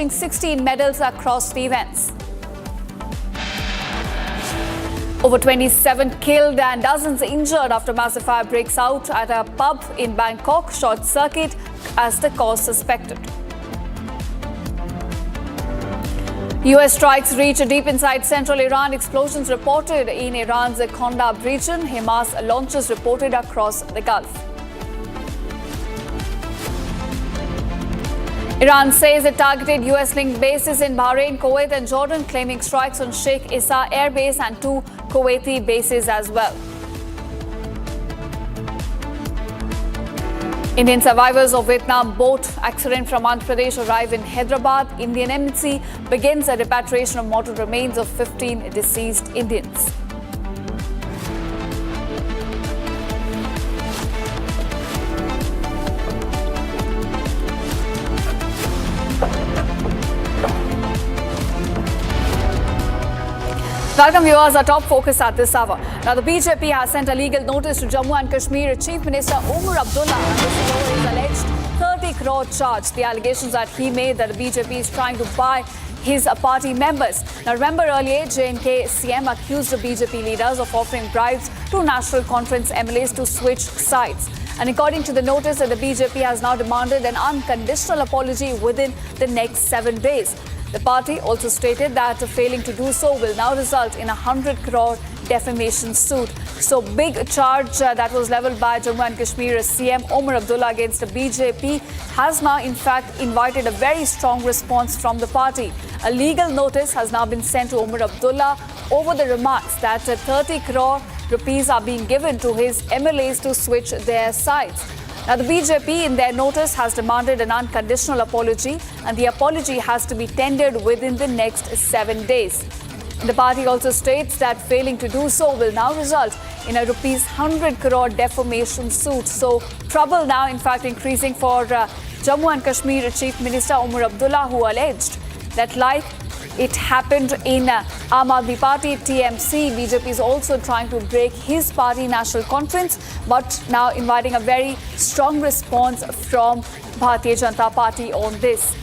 16 medals across the events. Over 27 killed and dozens injured after massive fire breaks out at a pub in Bangkok. Short circuit as the cause suspected. US strikes reach deep inside central Iran. Explosions reported in Iran's Kondab region. Hamas launches reported across the Gulf. Iran says it targeted US-linked bases in Bahrain, Kuwait and Jordan, claiming strikes on Sheikh Issa Air Base and 2 Kuwaiti bases as well. Indian survivors of Vietnam boat accident from Andhra Pradesh arrive in Hyderabad. Indian embassy begins a repatriation of mortal remains of 15 deceased Indians. Welcome viewers, our top focus at this hour. Now the BJP has sent a legal notice to Jammu and Kashmir Chief Minister Umar Abdullah and his alleged 30 crore charge. The allegations that he made that the BJP is trying to buy his party members. Now remember earlier, J&K CM accused the BJP leaders of offering bribes to National Conference MLAs to switch sides. And according to the notice, the BJP has now demanded an unconditional apology within the next 7 days. The party also stated that failing to do so will now result in a 100 crore defamation suit. So big charge that was leveled by Jammu and Kashmir CM Umar Abdullah against the BJP has now in fact invited a very strong response from the party. A legal notice has now been sent to Umar Abdullah over the remarks that 30 crore rupees are being given to his MLAs to switch their sides. Now, the BJP in their notice has demanded an unconditional apology, and the apology has to be tendered within the next 7 days. The party also states that failing to do so will now result in a rupees 100 crore defamation suit. So trouble now in fact increasing for Jammu and Kashmir Chief Minister Umar Abdullah, who alleged that like it happened in Aam Aadmi Party, TMC. BJP is also trying to break his party national conference, but now inviting a very strong response from Bharatiya Janata Party on this.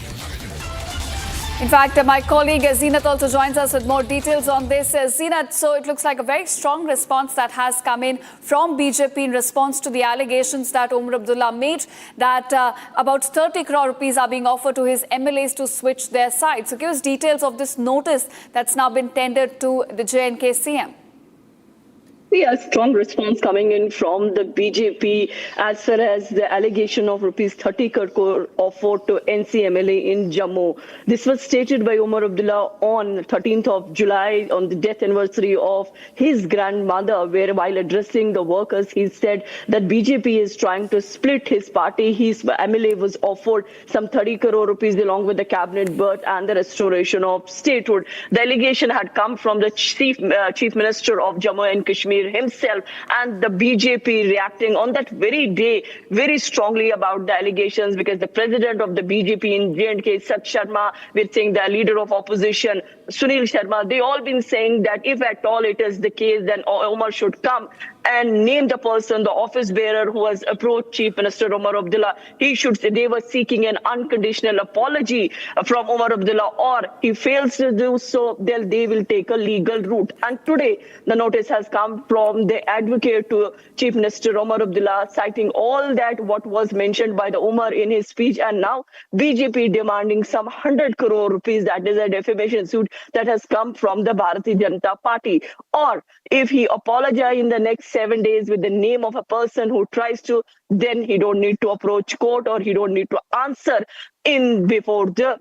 In fact, my colleague Zeenat also joins us with more details on this. Zeenat, so it looks like a very strong response that has come in from BJP in response to the allegations that Umar Abdullah made that about 30 crore rupees are being offered to his MLAs to switch their sides. So give us details of this notice that's now been tendered to the J&K CM. A strong response coming in from the BJP as far as the allegation of rupees 30 crore offered to NCMLA in Jammu. This was stated by Umar Abdullah on 13th of July on the death anniversary of his grandmother, where while addressing the workers, he said that BJP is trying to split his party. His MLA was offered some 30 crore rupees along with the cabinet berth and the restoration of statehood. The allegation had come from the Chief Minister of Jammu and Kashmir himself, and the BJP reacting on that very day very strongly about the allegations, because the president of the BJP in J&K, Sat Sharma, we're saying the leader of opposition, Sunil Sharma, they all been saying that if at all it is the case, then Umar should come and name the person, the office bearer who has approached Chief Minister Umar Abdullah. They were seeking an unconditional apology from Umar Abdullah, or he fails to do so, then they will take a legal route. And today, the notice has come from the advocate to Chief Minister Umar Abdullah, citing all that what was mentioned by the Umar in his speech, and now BJP demanding some 100 crore rupees, that is a defamation suit that has come from the Bharatiya Janata Party. Or if he apologizes in the next 7 days with the name of a person who tries to, then he don't need to approach court, or he don't need to answer in before the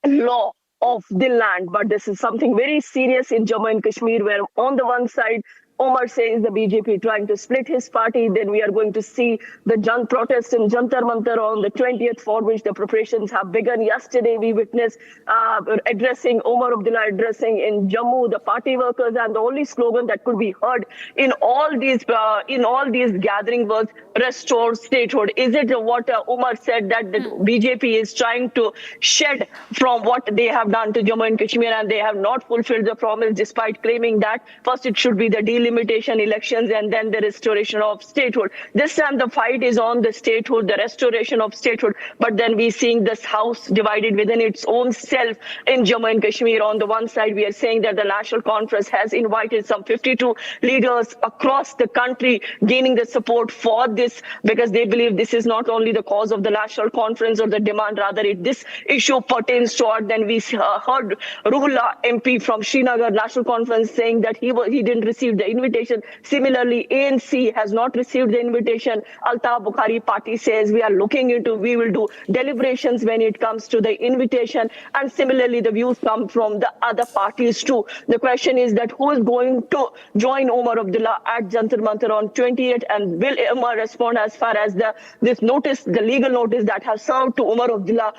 law of the land. But this is something very serious in Jammu and Kashmir, where on the one side Umar says the BJP trying to split his party. Then we are going to see the protest in Jantar Mantar on the 20th, for which the preparations have begun. Yesterday, we witnessed Umar Abdullah addressing in Jammu the party workers, and the only slogan that could be heard in all these gatherings was "Restore statehood." Is it what Umar said, that the BJP is trying to shed from what they have done to Jammu and Kashmir, and they have not fulfilled the promise, despite claiming that first it should be the deal delimitation elections and then the restoration of statehood. This time the fight is on the statehood, the restoration of statehood. But then we're seeing this house divided within its own self in Jammu and Kashmir. On the one side, we are saying that the National Conference has invited some 52 leaders across the country, gaining the support for this because they believe this is not only the cause of the National Conference or the demand, rather this issue pertains to our. Then we heard Ruhullah MP from Srinagar National Conference saying that he didn't receive the invitation. Similarly, ANC has not received the invitation. Altaf Bukhari party says we will do deliberations when it comes to the invitation. And similarly, the views come from the other parties too. The question is that who is going to join Omar Abdullah at Jantar Mantar on 28th, and will Omar respond as far as this notice, the legal notice that has served to Omar Abdullah?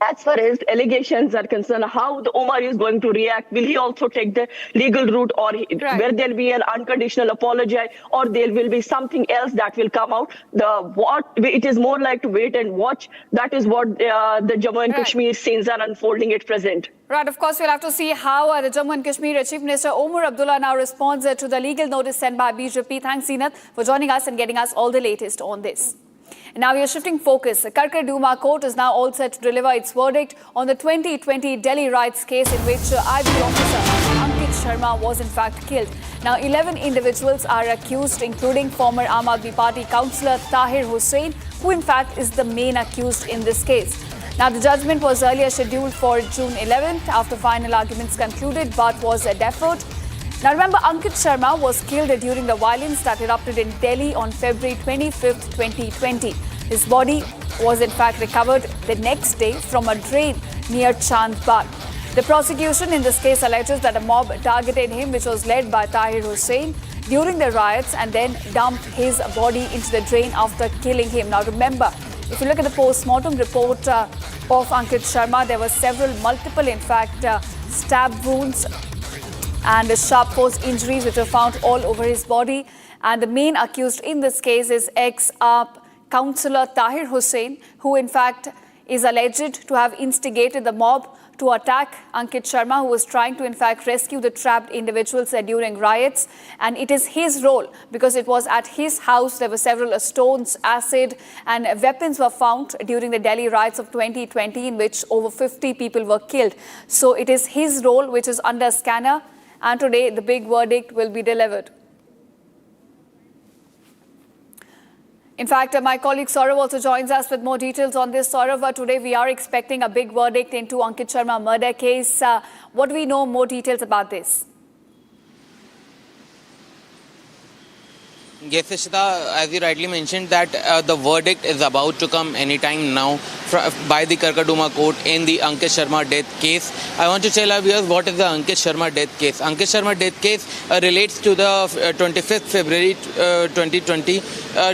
As far as allegations are concerned, how the Omar is going to react? Will he also take the legal route, or where there will be an unconditional apology, or there will be something else that will come out? It is more like to wait and watch. That is what the Jammu and Kashmir scenes are unfolding at present. Right, of course, we'll have to see how the Jammu and Kashmir Chief Minister Omar Abdullah now responds to the legal notice sent by BJP. Thanks, Zeenat, for joining us and getting us all the latest on this. And now we are shifting focus. The Karkar Court is now all set to deliver its verdict on the 2020 Delhi riots case in which IB officer Ankit Sharma was in fact killed. Now 11 individuals are accused, including former Aam Aadmi Party councillor Tahir Hussain, who in fact is the main accused in this case. Now the judgment was earlier scheduled for June 11th after final arguments concluded, but was deferred. Now remember, Ankit Sharma was killed during the violence that erupted in Delhi on February 25th, 2020. His body was in fact recovered the next day from a drain near Chand Bagh. The prosecution in this case alleges that a mob targeted him, which was led by Tahir Hussain, during the riots and then dumped his body into the drain after killing him. Now remember, if you look at the post-mortem report of Ankit Sharma, there were multiple in fact stab wounds and sharp force injuries which were found all over his body. And the main accused in this case is ex-AAP councillor Tahir Hussain, who in fact is alleged to have instigated the mob to attack Ankit Sharma, who was trying to in fact rescue the trapped individuals during riots. And it is his role, because it was at his house. There were several stones, acid and weapons were found during the Delhi riots of 2020, in which over 50 people were killed. So it is his role which is under scanner. And today, the big verdict will be delivered. In fact, my colleague Saurav also joins us with more details on this. Saurav, today we are expecting a big verdict into Ankit Sharma murder case. What do we know more details about this? Yes, Ishita, as you rightly mentioned, that the verdict is about to come anytime now by the Karkar Court in the Ankit Sharma death case. I want to tell our viewers what is the Ankit Sharma death case. Ankit Sharma death case relates to the 25th February 2020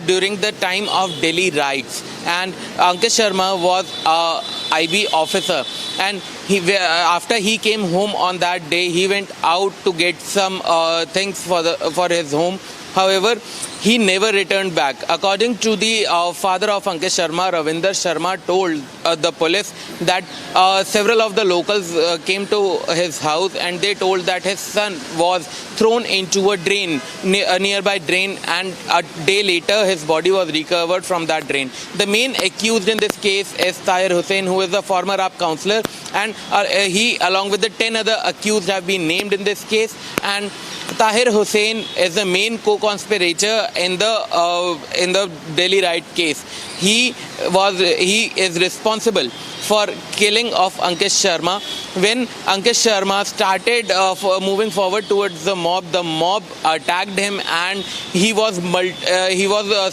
during the time of Delhi riots. And Ankit Sharma was an IB officer, and after he came home on that day, he went out to get some things for his home. However, he never returned back. According to the father of Ankit Sharma, Ravinder Sharma, told the police that several of the locals came to his house and they told that his son was thrown into a drain, a nearby drain, and a day later his body was recovered from that drain. The main accused in this case is Tahir Hussain, who is a former AAP councillor, and he, along with the 10 other accused, have been named in this case. And Tahir Hussain is the main co-conspirator in the Delhi riot case. He is responsible for killing of Ankit Sharma. When Ankit Sharma started moving forward towards the mob attacked him, and he was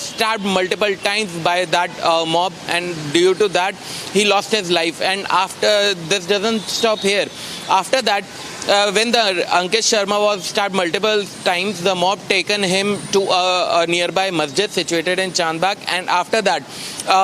stabbed multiple times by that mob, and due to that he lost his life. And after this doesn't stop here. After that, when the Ankit Sharma was stabbed multiple times, the mob taken him to a nearby masjid situated in Chand Bagh, and after that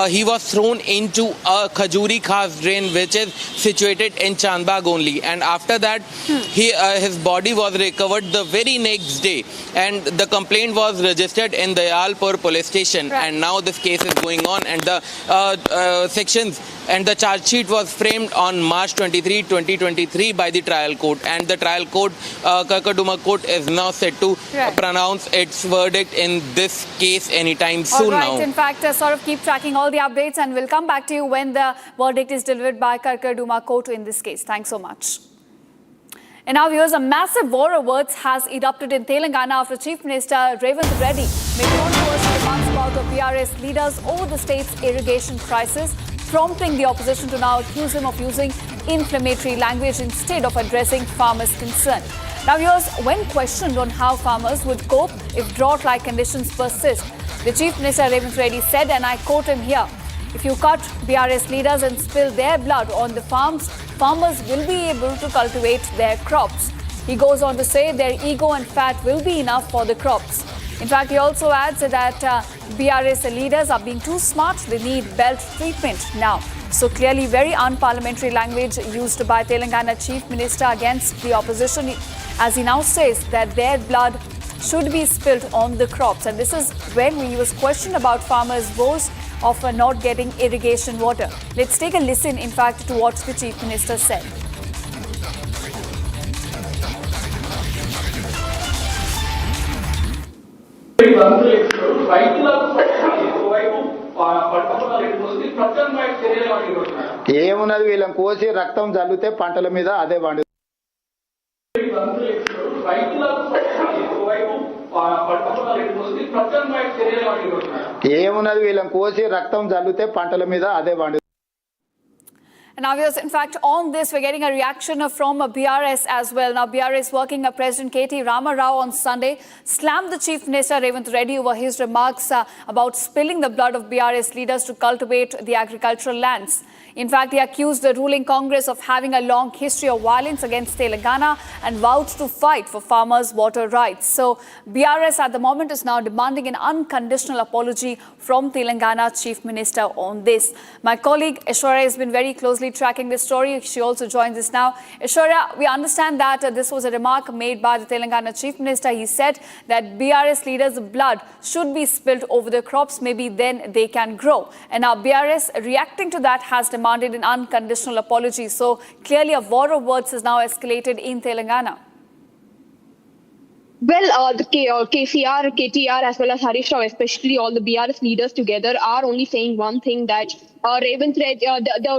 he was thrown into a Khajuri Khas drain which is situated in Chand Bagh only. And after that his body was recovered the very next day, and the complaint was registered in Dayalpur police station. And now this case is going on, and the sections and the charge sheet was framed on March 23, 2023 by the trial court, and the trial court, Karkaduma court, is now set to pronounce its verdict in this case anytime soon now. In fact, sort of keep tracking all the updates, and we'll come back to you when the verdict is delivered by Karkaduma court in this case. Thanks so much. And now, viewers, a massive war of words has erupted in Telangana after Chief Minister Revanth Reddy made controversial remarks about the BRS leaders over the state's irrigation crisis, prompting the opposition to now accuse him of using inflammatory language instead of addressing farmers' concern. Now, viewers, when questioned on how farmers would cope if drought-like conditions persist, the Chief Minister Revanth Reddy said, and I quote him here, "If you cut BRS leaders and spill their blood on the farms, farmers will be able to cultivate their crops." He goes on to say their ego and fat will be enough for the crops. In fact, he also adds that BRS leaders are being too smart. They need belt treatment now. So clearly very unparliamentary language used by Telangana Chief Minister against the opposition, as he now says that their blood should be spilled on the crops. And this is when he was questioned about farmers' woes of not getting irrigation water. Let's take a listen, in fact, to what the Chief Minister said. ఏమున్నది వీళ్ళని కోసి రక్తం జల్లితే పంటల మీద అదే పండు ఏమున్నది వీళ్ళని కోసి రక్తం జల్లితే పంటల మీద అదే పండు. And now, viewers, in fact, on this, we're getting a reaction from BRS as well. Now, BRS working President K.T. Rama Rao on Sunday slammed the Chief Minister Revanth Reddy over his remarks about spilling the blood of BRS leaders to cultivate the agricultural lands. In fact, he accused the ruling Congress of having a long history of violence against Telangana and vowed to fight for farmers' water rights. So, BRS at the moment is now demanding an unconditional apology from Telangana Chief Minister on this. My colleague Aishwarya has been very closely tracking this story. She also joins us now. Aishwarya, we understand that this was a remark made by the Telangana Chief Minister. He said that BRS leaders' blood should be spilled over the crops. Maybe then they can grow. And now BRS, reacting to that, has demanded an unconditional apology. So clearly a war of words has now escalated in Telangana. Well, the KCR, KTR, as well as Harish Rao, especially all the BRS leaders together, are only saying one thing, that Revanth Reddy, the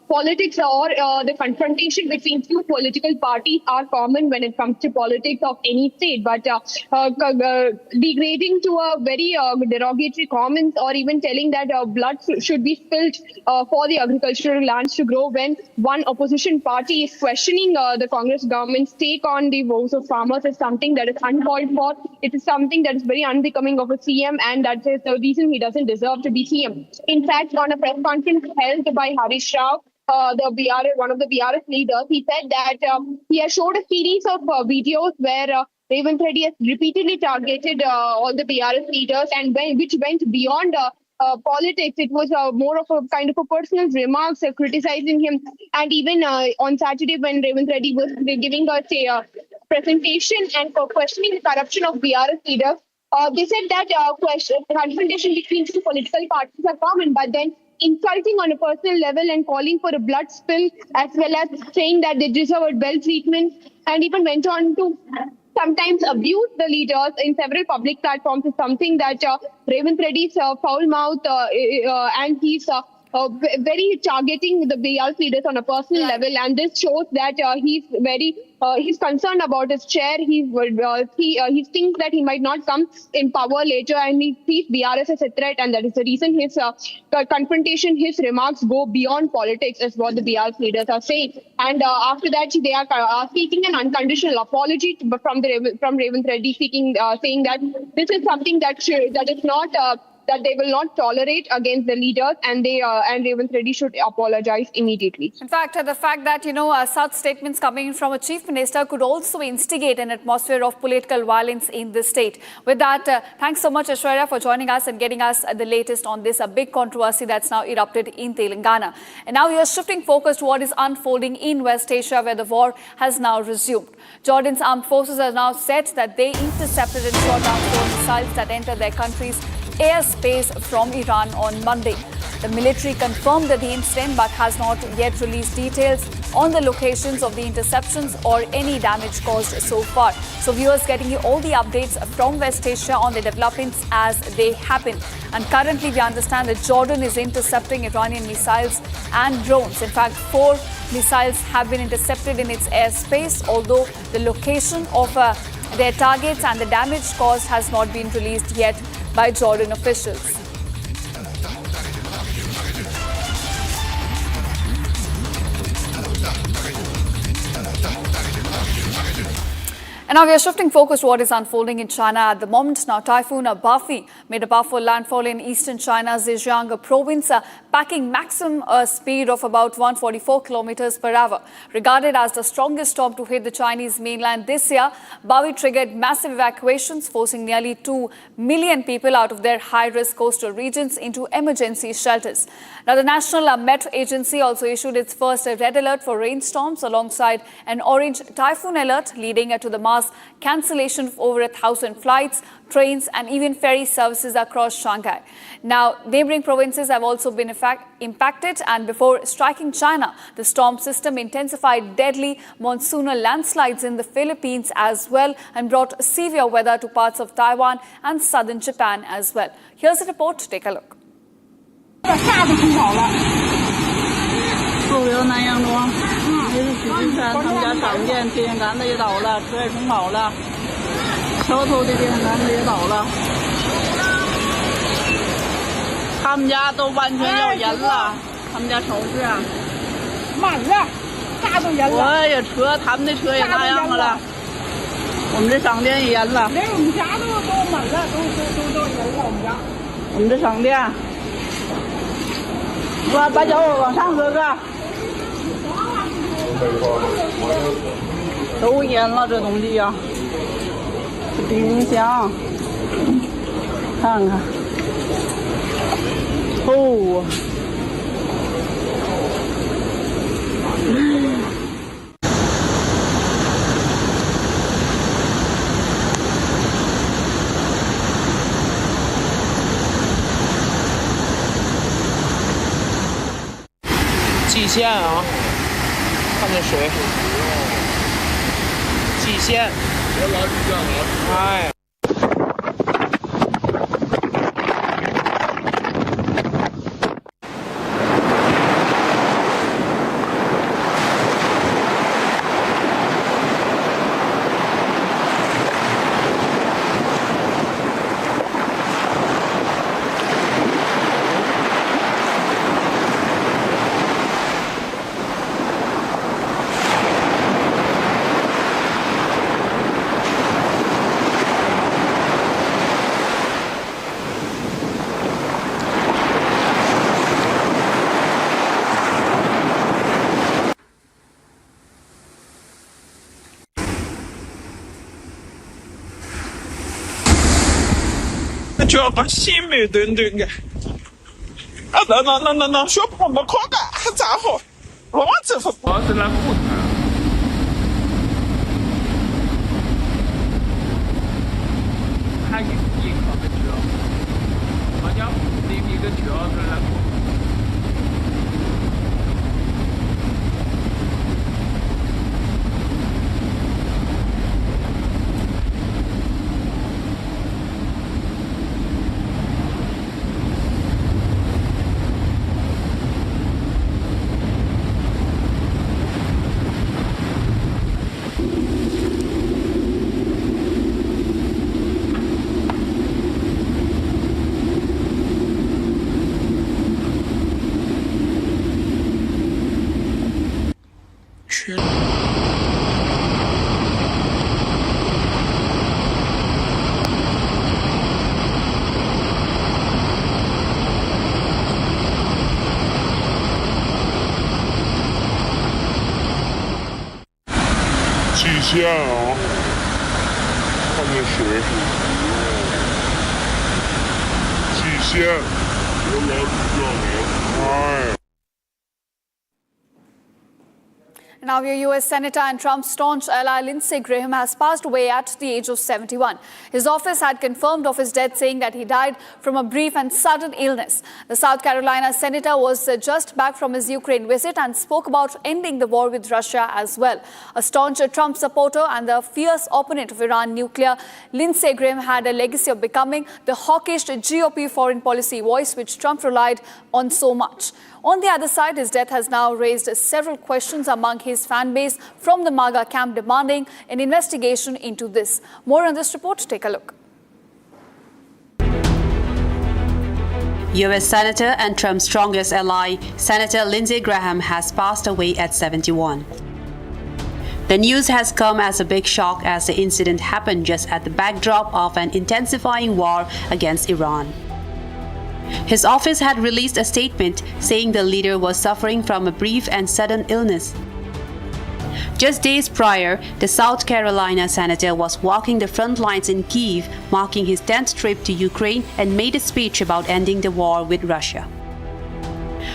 politics or the confrontation between two political parties are common when it comes to politics of any state. But degrading to a very derogatory comments, or even telling that blood should be spilled for the agricultural lands to grow, when one opposition party is questioning the Congress government's take on the woes of farmers, is something that is uncalled for. It is something that is very unbecoming of a CM, and that is the reason he doesn't deserve to be CM. In fact, on a press conference held by Harish Rao, one of the BRS leaders, he said that he has showed a series of videos where Revanth Reddy has repeatedly targeted all the BRS leaders, and which went beyond politics. It was more of a kind of a personal remarks, criticizing him. And even on Saturday, when Revanth Reddy was giving us a presentation and questioning the corruption of BRS leaders, they said that confrontation between two political parties are common, but then insulting on a personal level and calling for a blood spill, as well as saying that they deserve a belt treatment, and even went on to sometimes abuse the leaders in several public platforms, is something that Revanth Reddy's foul mouth and he's very targeting the BRS leaders on a personal level, and this shows that he's concerned about his chair. He thinks that he might not come in power later, and he sees BRS as a threat, and that is the reason his confrontation, his remarks go beyond politics, is what the BRS leaders are saying. And after that, they are seeking an unconditional apology from Revanth Reddy, saying that this is something that is not. That they will not tolerate against the leaders, and Revanth Reddy should apologize immediately. In fact, the fact that, such statements coming from a chief minister could also instigate an atmosphere of political violence in the state. With that, thanks so much, Aishwarya, for joining us and getting us the latest on this, a big controversy that's now erupted in Telangana. And now we are shifting focus to what is unfolding in West Asia, where the war has now resumed. Jordan's armed forces have now said that they intercepted and shot down 4 missiles that entered their country's airspace from Iran on Monday. The military confirmed the incident but has not yet released details on the locations of the interceptions or any damage caused so far. So viewers, getting you all the updates from West Asia on the developments as they happen. And currently we understand that Jordan is intercepting Iranian missiles and drones. In fact, 4 missiles have been intercepted in its airspace, although the location of their targets and the damage caused has not been released yet by Jordan officials. And now we are shifting focus to what is unfolding in China at the moment. Now, Typhoon Bafi made a powerful landfall in eastern China's Zhejiang province, packing maximum speed of about 144 kilometers per hour. Regarded as the strongest storm to hit the Chinese mainland this year, Bafi triggered massive evacuations, forcing nearly 2 million people out of their high-risk coastal regions into emergency shelters. Now, the National Met Agency also issued its first red alert for rainstorms alongside an orange typhoon alert, leading to the mass cancellation of over 1,000 flights, trains and even ferry services across Shanghai. Now, neighboring provinces have also been impacted, and before striking China, the storm system intensified deadly monsoonal landslides in the Philippines as well and brought severe weather to parts of Taiwan and southern Japan as well. Here's a report. Take a look. 后流南阳庄，这是许金山他们家厂建，电线杆子也倒了，车也冲跑了，桥头的电线杆子也倒了，他们家都完全要淹了，他们家超市啊，满了，啥都淹了。我也车，他们的车也那样了，我们这商店也淹了，连我们家都满了，都淹了我们家。我们这商店，把脚往上搁个。 都淹了，这东西呀、这冰箱，看看，厚啊！蓟县啊，看这水。 蓟县，哎。叫个心美墩墩的，啊，那，小朋友考个还咋好？老子不。我是来护他。他一考的车，好像另一个车是来护。 蓟县啊，看这水，蓟县，哎。Now, your U.S. Senator and Trump's staunch ally Lindsey Graham has passed away at the age of 71. His office had confirmed of his death, saying that he died from a brief and sudden illness. The South Carolina senator was just back from his Ukraine visit and spoke about ending the war with Russia as well. A staunch Trump supporter and the fierce opponent of Iran nuclear, Lindsey Graham had a legacy of becoming the hawkish GOP foreign policy voice which Trump relied on so much. On the other side, his death has now raised several questions among his fan base from the MAGA camp, demanding an investigation into this. More on this report, take a look. U.S. Senator and Trump's strongest ally, Senator Lindsey Graham, has passed away at 71. The news has come as a big shock as the incident happened just at the backdrop of an intensifying war against Iran. His office had released a statement saying the leader was suffering from a brief and sudden illness. Just days prior, the South Carolina senator was walking the front lines in Kyiv, marking his 10th trip to Ukraine, and made a speech about ending the war with Russia.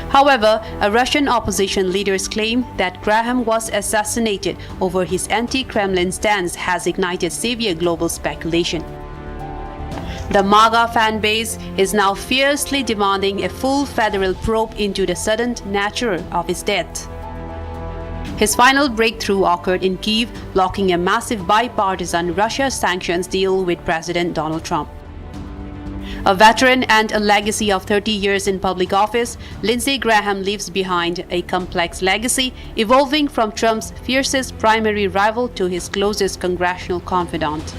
However, a Russian opposition leader's claim that Graham was assassinated over his anti-Kremlin stance has ignited severe global speculation. The MAGA fan base is now fiercely demanding a full federal probe into the sudden nature of his death. His final breakthrough occurred in Kyiv, blocking a massive bipartisan Russia sanctions deal with President Donald Trump. A veteran and a legacy of 30 years in public office, Lindsey Graham leaves behind a complex legacy evolving from Trump's fiercest primary rival to his closest congressional confidant.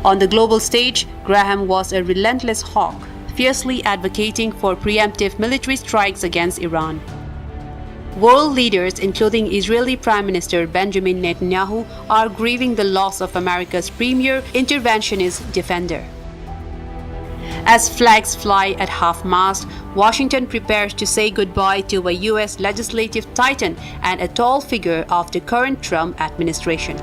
On the global stage, Graham was a relentless hawk, fiercely advocating for preemptive military strikes against Iran. World leaders, including Israeli Prime Minister Benjamin Netanyahu, are grieving the loss of America's premier interventionist defender. As flags fly at half-mast, Washington prepares to say goodbye to a U.S. legislative titan and a tall figure of the current Trump administration.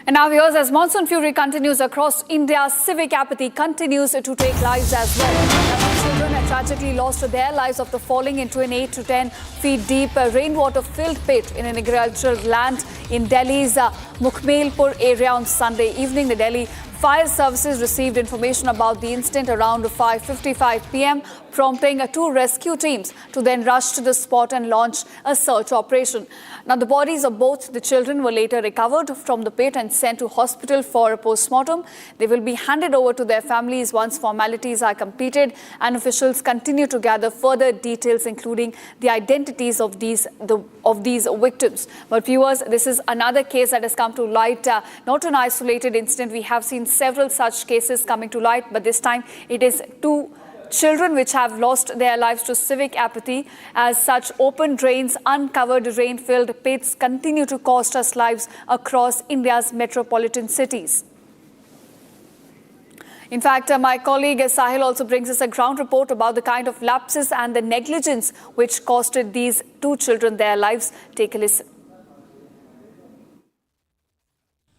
And now, viewers, as monsoon fury continues across India, civic apathy continues to take lives as well. Children have tragically lost their lives after falling into an 8 to 10 feet deep rainwater-filled pit in an agricultural land in Delhi's Mukhmelpur area on Sunday evening. The Delhi Fire Services received information about the incident around 5:55 p.m., prompting two rescue teams to then rush to the spot and launch a search operation. Now, the bodies of both the children were later recovered from the pit and sent to hospital for a post-mortem. They will be handed over to their families once formalities are completed, and officials continue to gather further details, including the identities of these victims. But viewers, this is another case that has come to light, not an isolated incident. We have seen several such cases coming to light, but this time it is two children which have lost their lives to civic apathy, as such open drains, uncovered rain-filled pits continue to cost us lives across India's metropolitan cities. In fact, my colleague Sahil also brings us a ground report about the kind of lapses and the negligence which costed these two children their lives. Take a listen.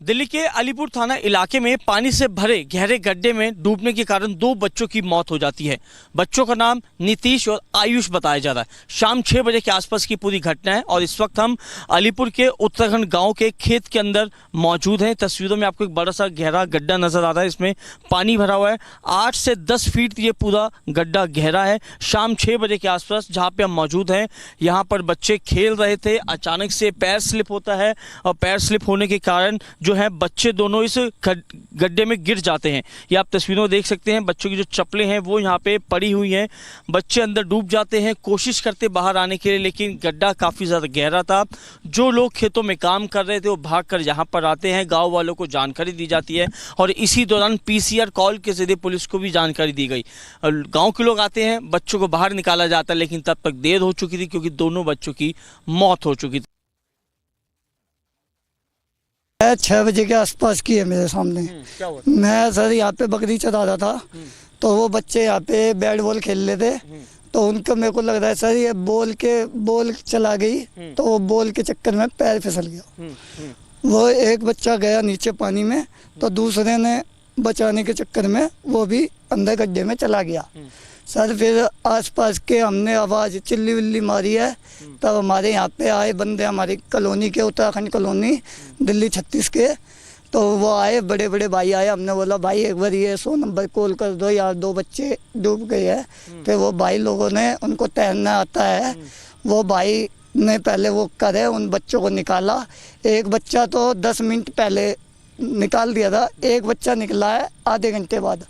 Delhi के अलीपुर थाना इलाके में पानी से भरे गहरे गड्ढे में डूबने के कारण दो बच्चों की मौत हो जाती है। बच्चों का नाम नीतीश और आयुष बताया जा रहा है। शाम 6 बजे के आसपास की पूरी घटना है और इस वक्त हम अलीपुर के उत्तराखंड गांव के खेत के अंदर मौजूद हैं। तस्वीरों में आपको एक बड़ा सा गहरा गड्ढा नजर आ रहा है, इसमें पानी भरा हुआ है। 8 से 10 फीट ये पूरा गड्ढा गहरा है। शाम 6 बजे के आसपास जहाँ पे हम मौजूद हैं, यहाँ पर बच्चे खेल रहे थे। अचानक से पैर स्लिप होता है और पैर स्लिप होने के कारण जो है बच्चे दोनों इस गड्ढे में गिर जाते हैं। ये आप तस्वीरों में देख सकते हैं। बच्चों की जो चप्पलें हैं वो यहाँ पे पड़ी हुई हैं। बच्चे अंदर डूब जाते हैं, कोशिश करते बाहर आने के लिए, लेकिन गड्ढा काफ़ी ज़्यादा गहरा था। जो लोग खेतों में काम कर रहे थे वो भागकर यहाँ पर आते हैं। गाँव वालों को जानकारी दी जाती है और इसी दौरान PCR कॉल के जरिए पुलिस को भी जानकारी दी गई। गाँव के लोग आते हैं, बच्चों को बाहर निकाला जाता है, लेकिन तब तक देर हो चुकी थी क्योंकि दोनों बच्चों की मौत हो चुकी थी। 6 बजे के आसपास की है मेरे सामने। मैं सर यहाँ पे बकरी चरा रहा था, तो वो बच्चे यहाँ पे बैट बॉल खेल रहे थे, तो उनको मेरे को लग रहा है सर ये बॉल चला गई, तो वो बॉल के चक्कर में पैर फिसल गया। वो एक बच्चा गया नीचे पानी में, तो दूसरे ने बचाने के चक्कर में वो भी अंदर गड्ढे में चला गया। सर फिर आसपास के हमने आवाज़ चिल्ली विल्ली मारी है, तब हमारे यहाँ पे आए बंदे, हमारी कॉलोनी के, उत्तराखंड कॉलोनी दिल्ली 36 के, तो वो आए, बड़े बड़े भाई आए। हमने बोला भाई एक बार ये 100 नंबर कॉल कर दो यार, 2 बच्चे डूब गए हैं। फिर वो भाई लोगों ने, उनको तैरना आता है, वो भाई ने पहले वो करे, उन बच्चों को निकाला। एक बच्चा तो 10 मिनट पहले निकाल दिया था, एक बच्चा निकला है आधे घंटे बाद।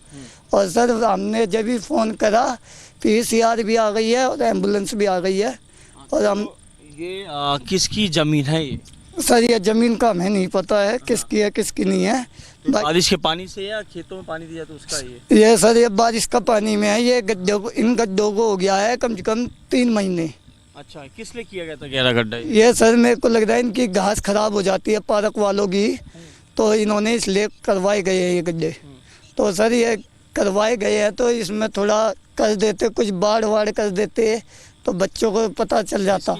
और सर हमने जब भी फ़ोन करा PCR भी आ गई है और एम्बुलेंस भी आ गई है। और हम ये किसकी ज़मीन है ये? सर ये ज़मीन का हमें नहीं पता है किसकी है किसकी नहीं है। बारिश के पानी से या खेतों में पानी दिया तो उसका ये सर ये बारिश का पानी में है। ये गड्ढों को, इन गड्ढों को हो गया है कम से कम 3 महीने। अच्छा, किस लिए किया गया था गहरा गड्ढा? ये सर मेरे को लग रहा है इनकी घास खराब हो जाती है पार्क वालों की, तो इन्होंने इसलिए करवाए गए हैं ये गड्ढे। तो सर ये करवाए गए हैं तो इसमें थोड़ा कर देते, कुछ बाढ़ वाड़ कर देते तो बच्चों को पता चल जाता।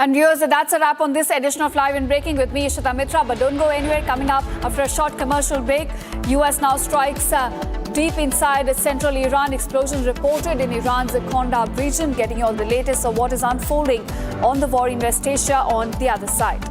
And viewers, that's a wrap on this edition of Live and Breaking with me, Ishita Mitra. But don't go anywhere. Coming up after a short commercial break, US now strikes deep inside central Iran. Explosions reported in Iran's Kondab region. Getting you all the latest of what is unfolding on the war in West Asia on the other side.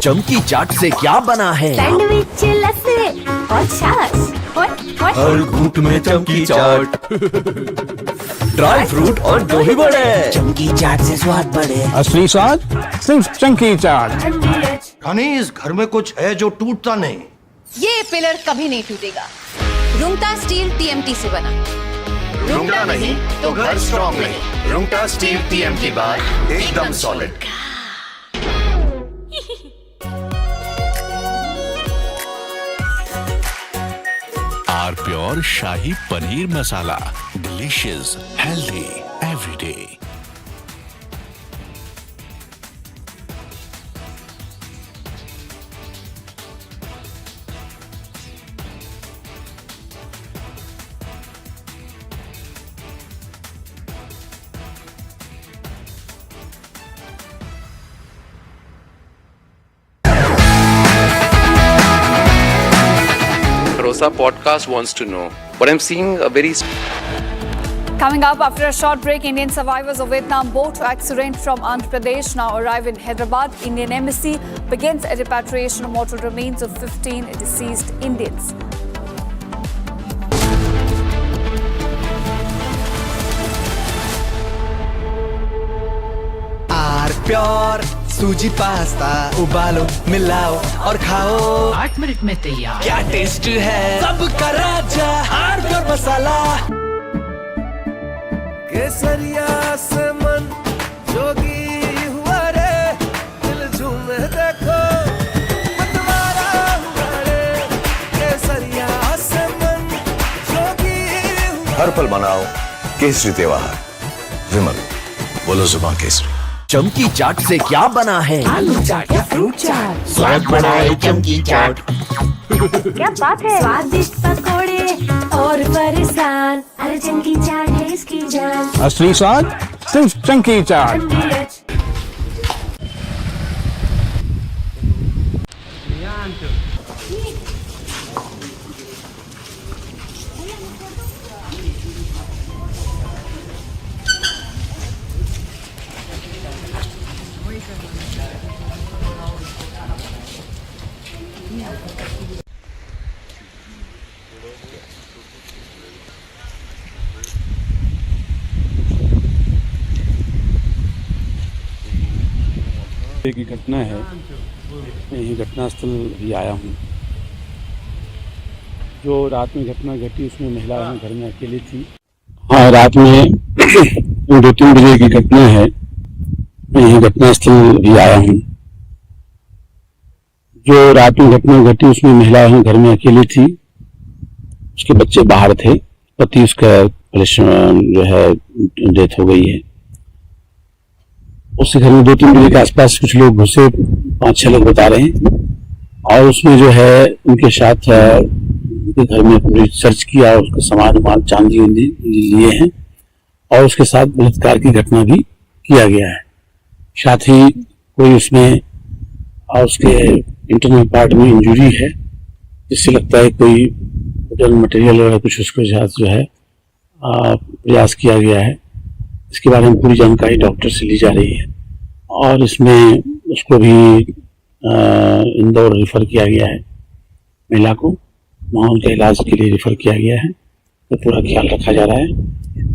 चमकी चाट से क्या बना है? Sandwich, लस्सी और छाछ और हर घूंट में चमकी चाट। ड्राई फ्रूट और दही बड़े, चमकी चाट से स्वाद बढ़े। असली स्वाद सिर्फ चमकी चाट। हनी, इस घर में कुछ है जो टूटता नहीं। ये पिलर कभी नहीं टूटेगा। रुंगटा स्टील TMT से बना। रुंगटा नहीं तो घर स्ट्रॉन्ग नहीं। रुंगटा स्टील TMT बार एकदम solid. Are pure shahi paneer masala, delicious, healthy everyday. Podcast wants to know, but I'm seeing a very... Coming up after a short break, Indian survivors of Vietnam boat accident from Andhra Pradesh now arrive in Hyderabad. Indian embassy begins a repatriation of mortal remains of 15 deceased Indians. Our pure सूजी pasta, उबालो मिलाओ और खाओ, 8 minute में तैयार। क्या test है सबका राजा आर प्योर मसाला। केसरिया से मन जोगी हुआ रे, दिल झूमे देखो मतवारा हुआ रे। केसरिया से मन जोगी हुआ। हर पल मनाओ केसरी त्योहार। विमल, बोलो जुबान केसरी। चमकी चाट से क्या बना है? आलू चाट या फ्रूट चाट, स्वाद बढ़ाए चमकी चाट। क्या बात है, स्वादिष्ट पकोड़े और फरसान, अरे चमकी चाट है इसकी जान। असली स्वाद सिर्फ चमकी चाट। की घटना है, मैं यही घटनास्थल भी आया हूँ। जो रात में घटना घटी उसमें महिला घर में अकेली थी। हाँ, रात में 2-3 बजे की घटना है, मैं यही घटनास्थल भी आया हूँ। जो रात में घटना घटी उसमें महिला घर में अकेली थी, उसके बच्चे बाहर थे, पति उसका जो है डेथ हो गई है। उसके घर में 2-3 बजे के आसपास कुछ लोग घुसे, 5-6 लोग बता रहे हैं, और उसमें जो है उनके साथ उनके घर में सर्च किया, उसका सामान चांदी लिए हैं और उसके साथ बलात्कार की घटना भी किया गया है। साथ ही कोई उसमें और उसके इंटरनल पार्ट में इंजरी है, जिससे लगता है कोई वुडन मटेरियल वगैरह कुछ उसके साथ जो है प्रयास किया गया है। इसके बारे में पूरी जानकारी डॉक्टर से ली जा रही है और इसमें उसको भी इंदौर रेफर किया गया है, महिला को वहाँ उनके इलाज के लिए रेफर किया गया है, तो पूरा ख्याल रखा जा रहा है।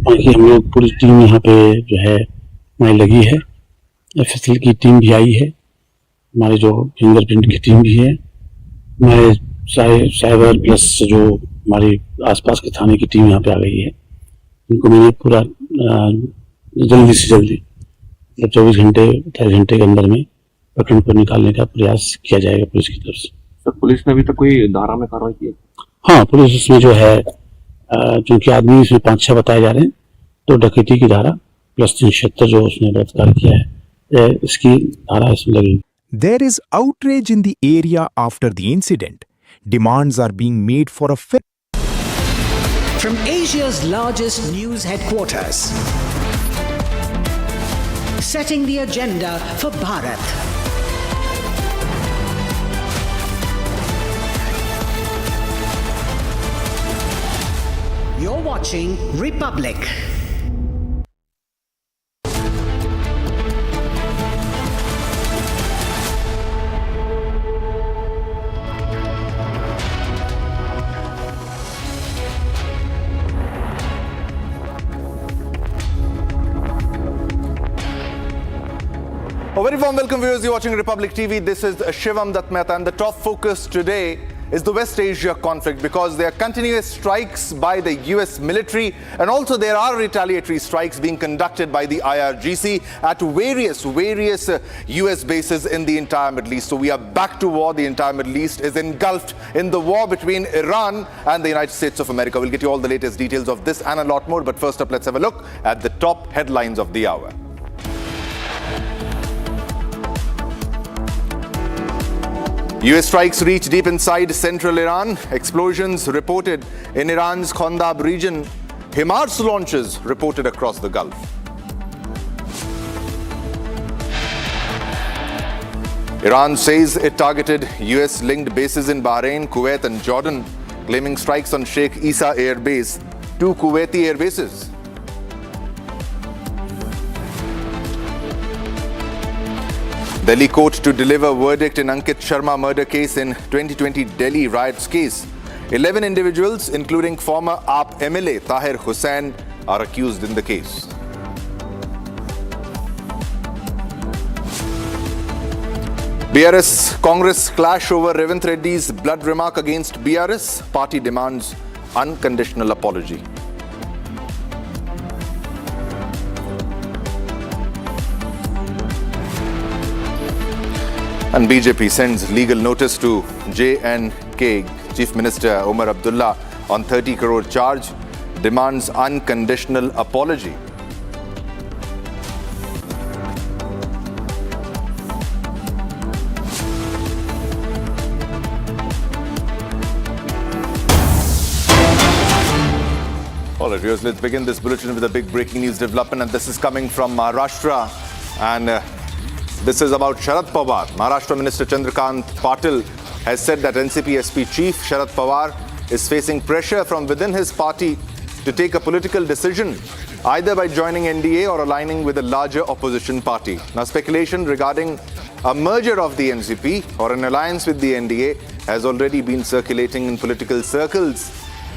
बाकी हम लोग पूरी टीम यहाँ पे जो है हमारी लगी है, एफएसएल की टीम भी आई है, हमारे जो फिंगरप्रिंट की टीम भी है, हमारे साइबर प्लस जो हमारी आसपास के थाने की टीम यहाँ पे आ गई है। उनको मैंने पूरा जल्दी से जल्दी मतलब 24 घंटे 28 घंटे के अंदर में प्रकरण को निकालने का प्रयास किया जाएगा पुलिस की तरफ से। सर, पुलिस ने अभी तक कोई धारा में कार्रवाई की है? हाँ, पुलिस उसमें जो है चूंकि आदमी इसमें 5-6 बताए जा रहे हैं, तो डकैती की धारा प्लस 376 जो उसने बलात्कार किया है, इसकी धारा इसमें लगी। There is outrage in the area after the incident. Demands are being made for a fair. From Asia's largest news headquarters, setting the agenda for Bharat. You're watching Republic. A very warm welcome, viewers. You're watching Republic TV. This is Shivam Dutt Mehta, and the top focus today is the West Asia conflict, because there are continuous strikes by the US military, and also there are retaliatory strikes being conducted by the IRGC at various US bases in the entire Middle East. So we are back to war. The entire Middle East is engulfed in the war between Iran and the United States of America. We'll get you all the latest details of this and a lot more. But first up, let's have a look at the top headlines of the hour. US strikes reach deep inside central Iran. Explosions reported in Iran's Khandab region. HIMARS launches reported across the Gulf. Iran says it targeted US-linked bases in Bahrain, Kuwait and Jordan, claiming strikes on Sheikh Issa Air Base, 2 Kuwaiti air bases. Delhi court to deliver verdict in Ankit Sharma murder case in 2020 Delhi riots case. 11 individuals, including former AAP MLA Tahir Hussain, are accused in the case. BRS Congress clash over Revant Reddy's blood remark against BRS. Party demands unconditional apology. And BJP sends legal notice to J&K Chief Minister Omar Abdullah on 30 crore charge, demands unconditional apology. All right, viewers, let's begin this bulletin with a big breaking news development, and this is coming from Maharashtra, and this is about Sharad Pawar. Maharashtra Minister Chandrakant Patil has said that NCP SP Chief Sharad Pawar is facing pressure from within his party to take a political decision, either by joining NDA or aligning with a larger opposition party. Now, speculation regarding a merger of the NCP or an alliance with the NDA has already been circulating in political circles.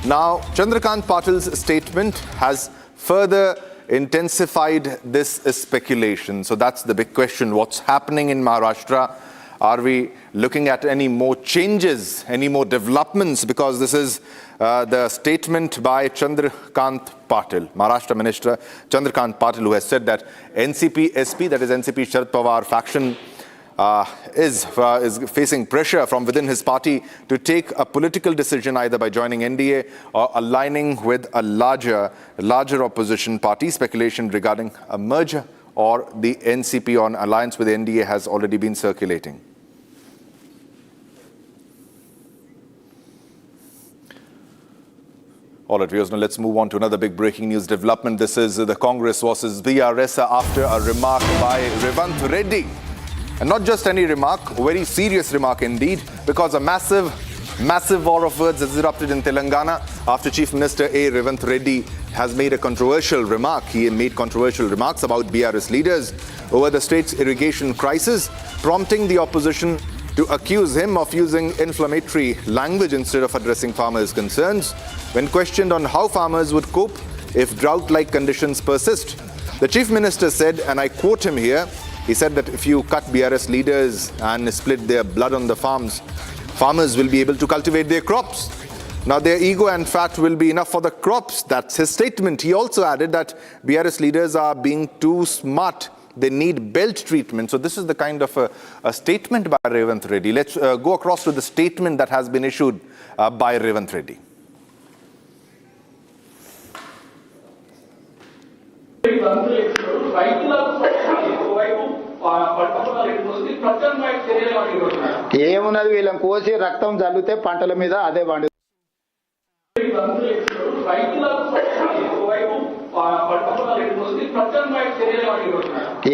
Now, Chandrakant Patil's statement has further intensified this speculation. So that's the big question. What's happening in Maharashtra? Are we looking at any more changes, any more developments? Because this is the statement by Chandrakant Patil, Maharashtra Minister Chandrakant Patil, who has said that NCP SP, that is NCP Sharad Pawar faction, is facing pressure from within his party to take a political decision, either by joining NDA or aligning with a larger opposition party. Speculation regarding a merger or the NCP on alliance with NDA has already been circulating. All right, viewers, now let's move on to another big breaking news development. This is the Congress versus BRS after a remark by Revant Reddy. And not just any remark, a very serious remark indeed, because a massive war of words has erupted in Telangana after Chief Minister A. Revanth Reddy has made a controversial remark. He made controversial remarks about BRS leaders over the state's irrigation crisis, prompting the opposition to accuse him of using inflammatory language instead of addressing farmers' concerns. When questioned on how farmers would cope if drought-like conditions persist, the Chief Minister said, and I quote him here, he said that if you cut BRS leaders and split their blood on the farms, farmers will be able to cultivate their crops. Now, their ego and fat will be enough for the crops. That's his statement. He also added that BRS leaders are being too smart. They need belt treatment. So this is the kind of a statement by Revanth Reddy. Let's go across to the statement that has been issued by Revanth Reddy. ఏమున్నది వీళ్ళని కోసి రక్తం జల్లితే పంటల మీద అదే పండు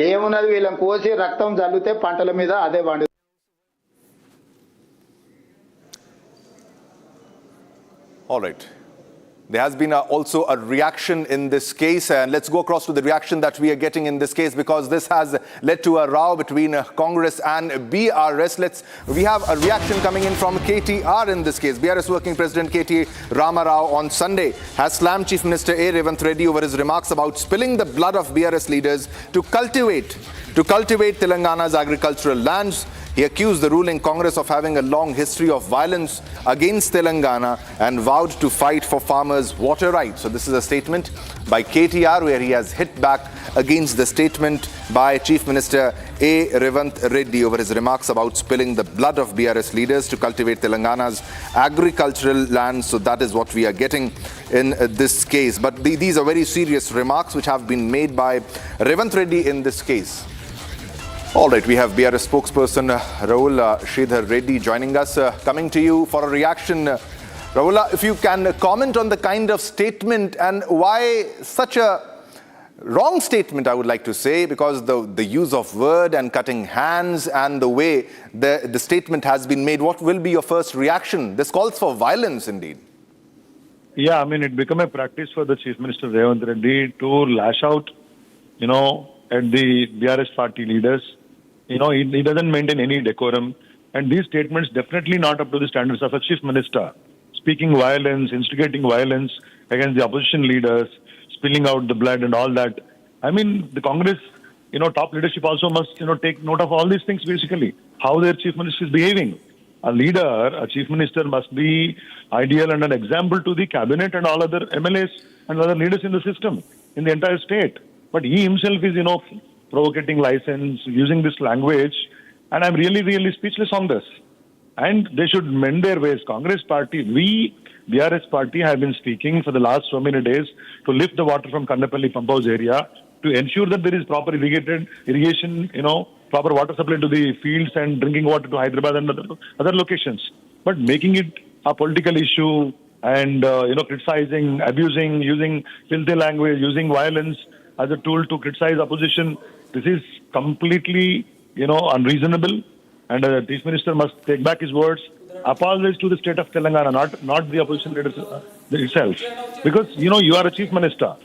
ఏమున్నది వీళ్ళని కోసి రక్తం జల్లితే పంటల మీద అదే పండు. All right. There has been also a reaction in this case, and let's go across to the reaction that we are getting in this case, because this has led to a row between Congress and BRS. We have a reaction coming in from KTR in this case. BRS Working President KT Rama Rao on Sunday has slammed Chief Minister A. Revanth Reddy over his remarks about spilling the blood of BRS leaders to cultivate Telangana's agricultural lands. He accused the ruling Congress of having a long history of violence against Telangana and vowed to fight for farmers' water rights. So this is a statement by KTR where he has hit back against the statement by Chief Minister A. Revanth Reddy over his remarks about spilling the blood of BRS leaders to cultivate Telangana's agricultural lands. So that is what we are getting in this case. But these are very serious remarks which have been made by Revanth Reddy in this case. All right, we have BRS spokesperson Rahul Sridhar Reddy joining us. Coming to you for a reaction. Rahul, if you can comment on the kind of statement and why such a wrong statement, I would like to say, because the use of word and cutting hands and the way the statement has been made. What will be your first reaction? This calls for violence indeed. Yeah, I mean, it became a practice for the Chief Minister Revanth Reddy to lash out, at the BRS party leaders. He doesn't maintain any decorum. And these statements definitely not up to the standards of a chief minister. Speaking violence, instigating violence against the opposition leaders, spilling out the blood and all that. I mean, the Congress, top leadership also must, take note of all these things basically. How their chief minister is behaving. A leader, a chief minister must be ideal and an example to the cabinet and all other MLAs and other leaders in the system, in the entire state. But he himself is, provocating license, using this language, and I'm really, really speechless on this. And they should mend their ways. Congress party, we, BRS party, have been speaking for the last so many days to lift the water from Kandapalli pump house area, to ensure that there is proper irrigation, proper water supply to the fields and drinking water to Hyderabad and other locations. But making it a political issue and, criticizing, abusing, using filthy language, using violence as a tool to criticize opposition, this is completely, unreasonable. And the Chief Minister must take back his words, apologize to the state of Telangana, not the opposition leaders itself. Because, you are a Chief Minister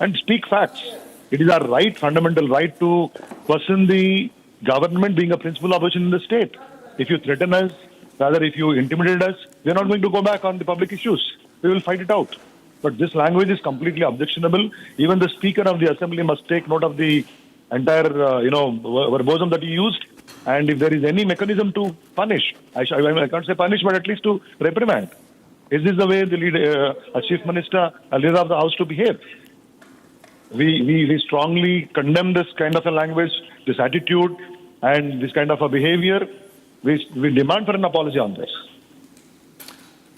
and speak facts. It is our right, fundamental right to question the government being a principal opposition in the state. If you threaten us, rather if you intimidate us, we are not going to go back on the public issues. We will fight it out. But this language is completely objectionable. Even the Speaker of the Assembly must take note of the entire, verbosum that he used. And if there is any mechanism to punish, I can't say punish, but at least to reprimand. Is this the way the leader, a chief minister, a leader of the house to behave? We strongly condemn this kind of a language, this attitude, and this kind of a behavior. We demand for an apology on this.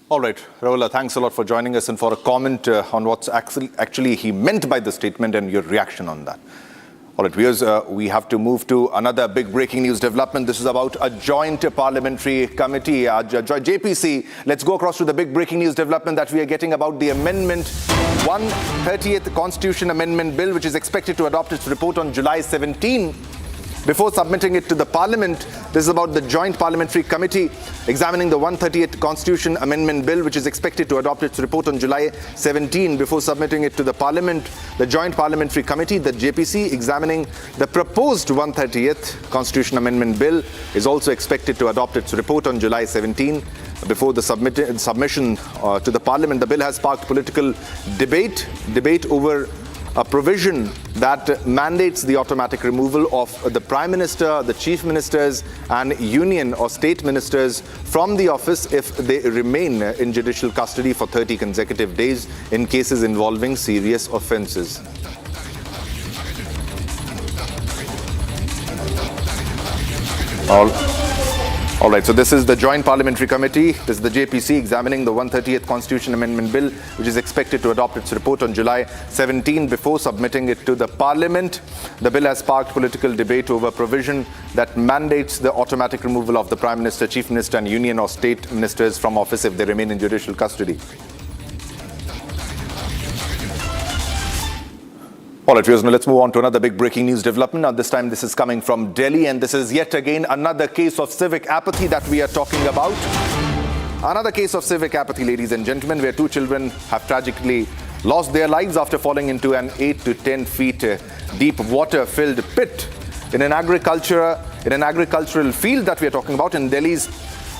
All right, Rahul, thanks a lot for joining us and for a comment on what's actually he meant by the statement and your reaction on that. All right, viewers, we have to move to another big breaking news development. This is about a joint parliamentary committee, JPC. Let's go across to the big breaking news development that we are getting about the amendment, 130th Constitution Amendment Bill, which is expected to adopt its report on July 17. before submitting it to the Parliament. This is about the Joint Parliamentary Committee examining the 138th Constitution Amendment Bill, which is expected to adopt its report on July 17 before submitting it to the Parliament. The Joint Parliamentary Committee, the JPC, examining the proposed 138th Constitution Amendment Bill is also expected to adopt its report on July 17 before the submission to the Parliament. The bill has sparked political debate over a provision that mandates the automatic removal of the Prime Minister, the Chief Ministers and Union or State Ministers from the office if they remain in judicial custody for 30 consecutive days in cases involving serious offences. All right, so this is the Joint Parliamentary Committee. This is the JPC examining the 138th Constitution Amendment Bill, which is expected to adopt its report on July 17 before submitting it to the Parliament. The bill has sparked political debate over a provision that mandates the automatic removal of the Prime Minister, Chief Minister and Union or State Ministers from office if they remain in judicial custody. All right, viewers, now let's move on to another big breaking news development. Now, this time this is coming from Delhi, and this is yet again another case of civic apathy that we are talking about. Another case of civic apathy, ladies and gentlemen, where two children have tragically lost their lives after falling into an 8 to 10 feet deep water-filled pit in an agricultural field that we are talking about in Delhi's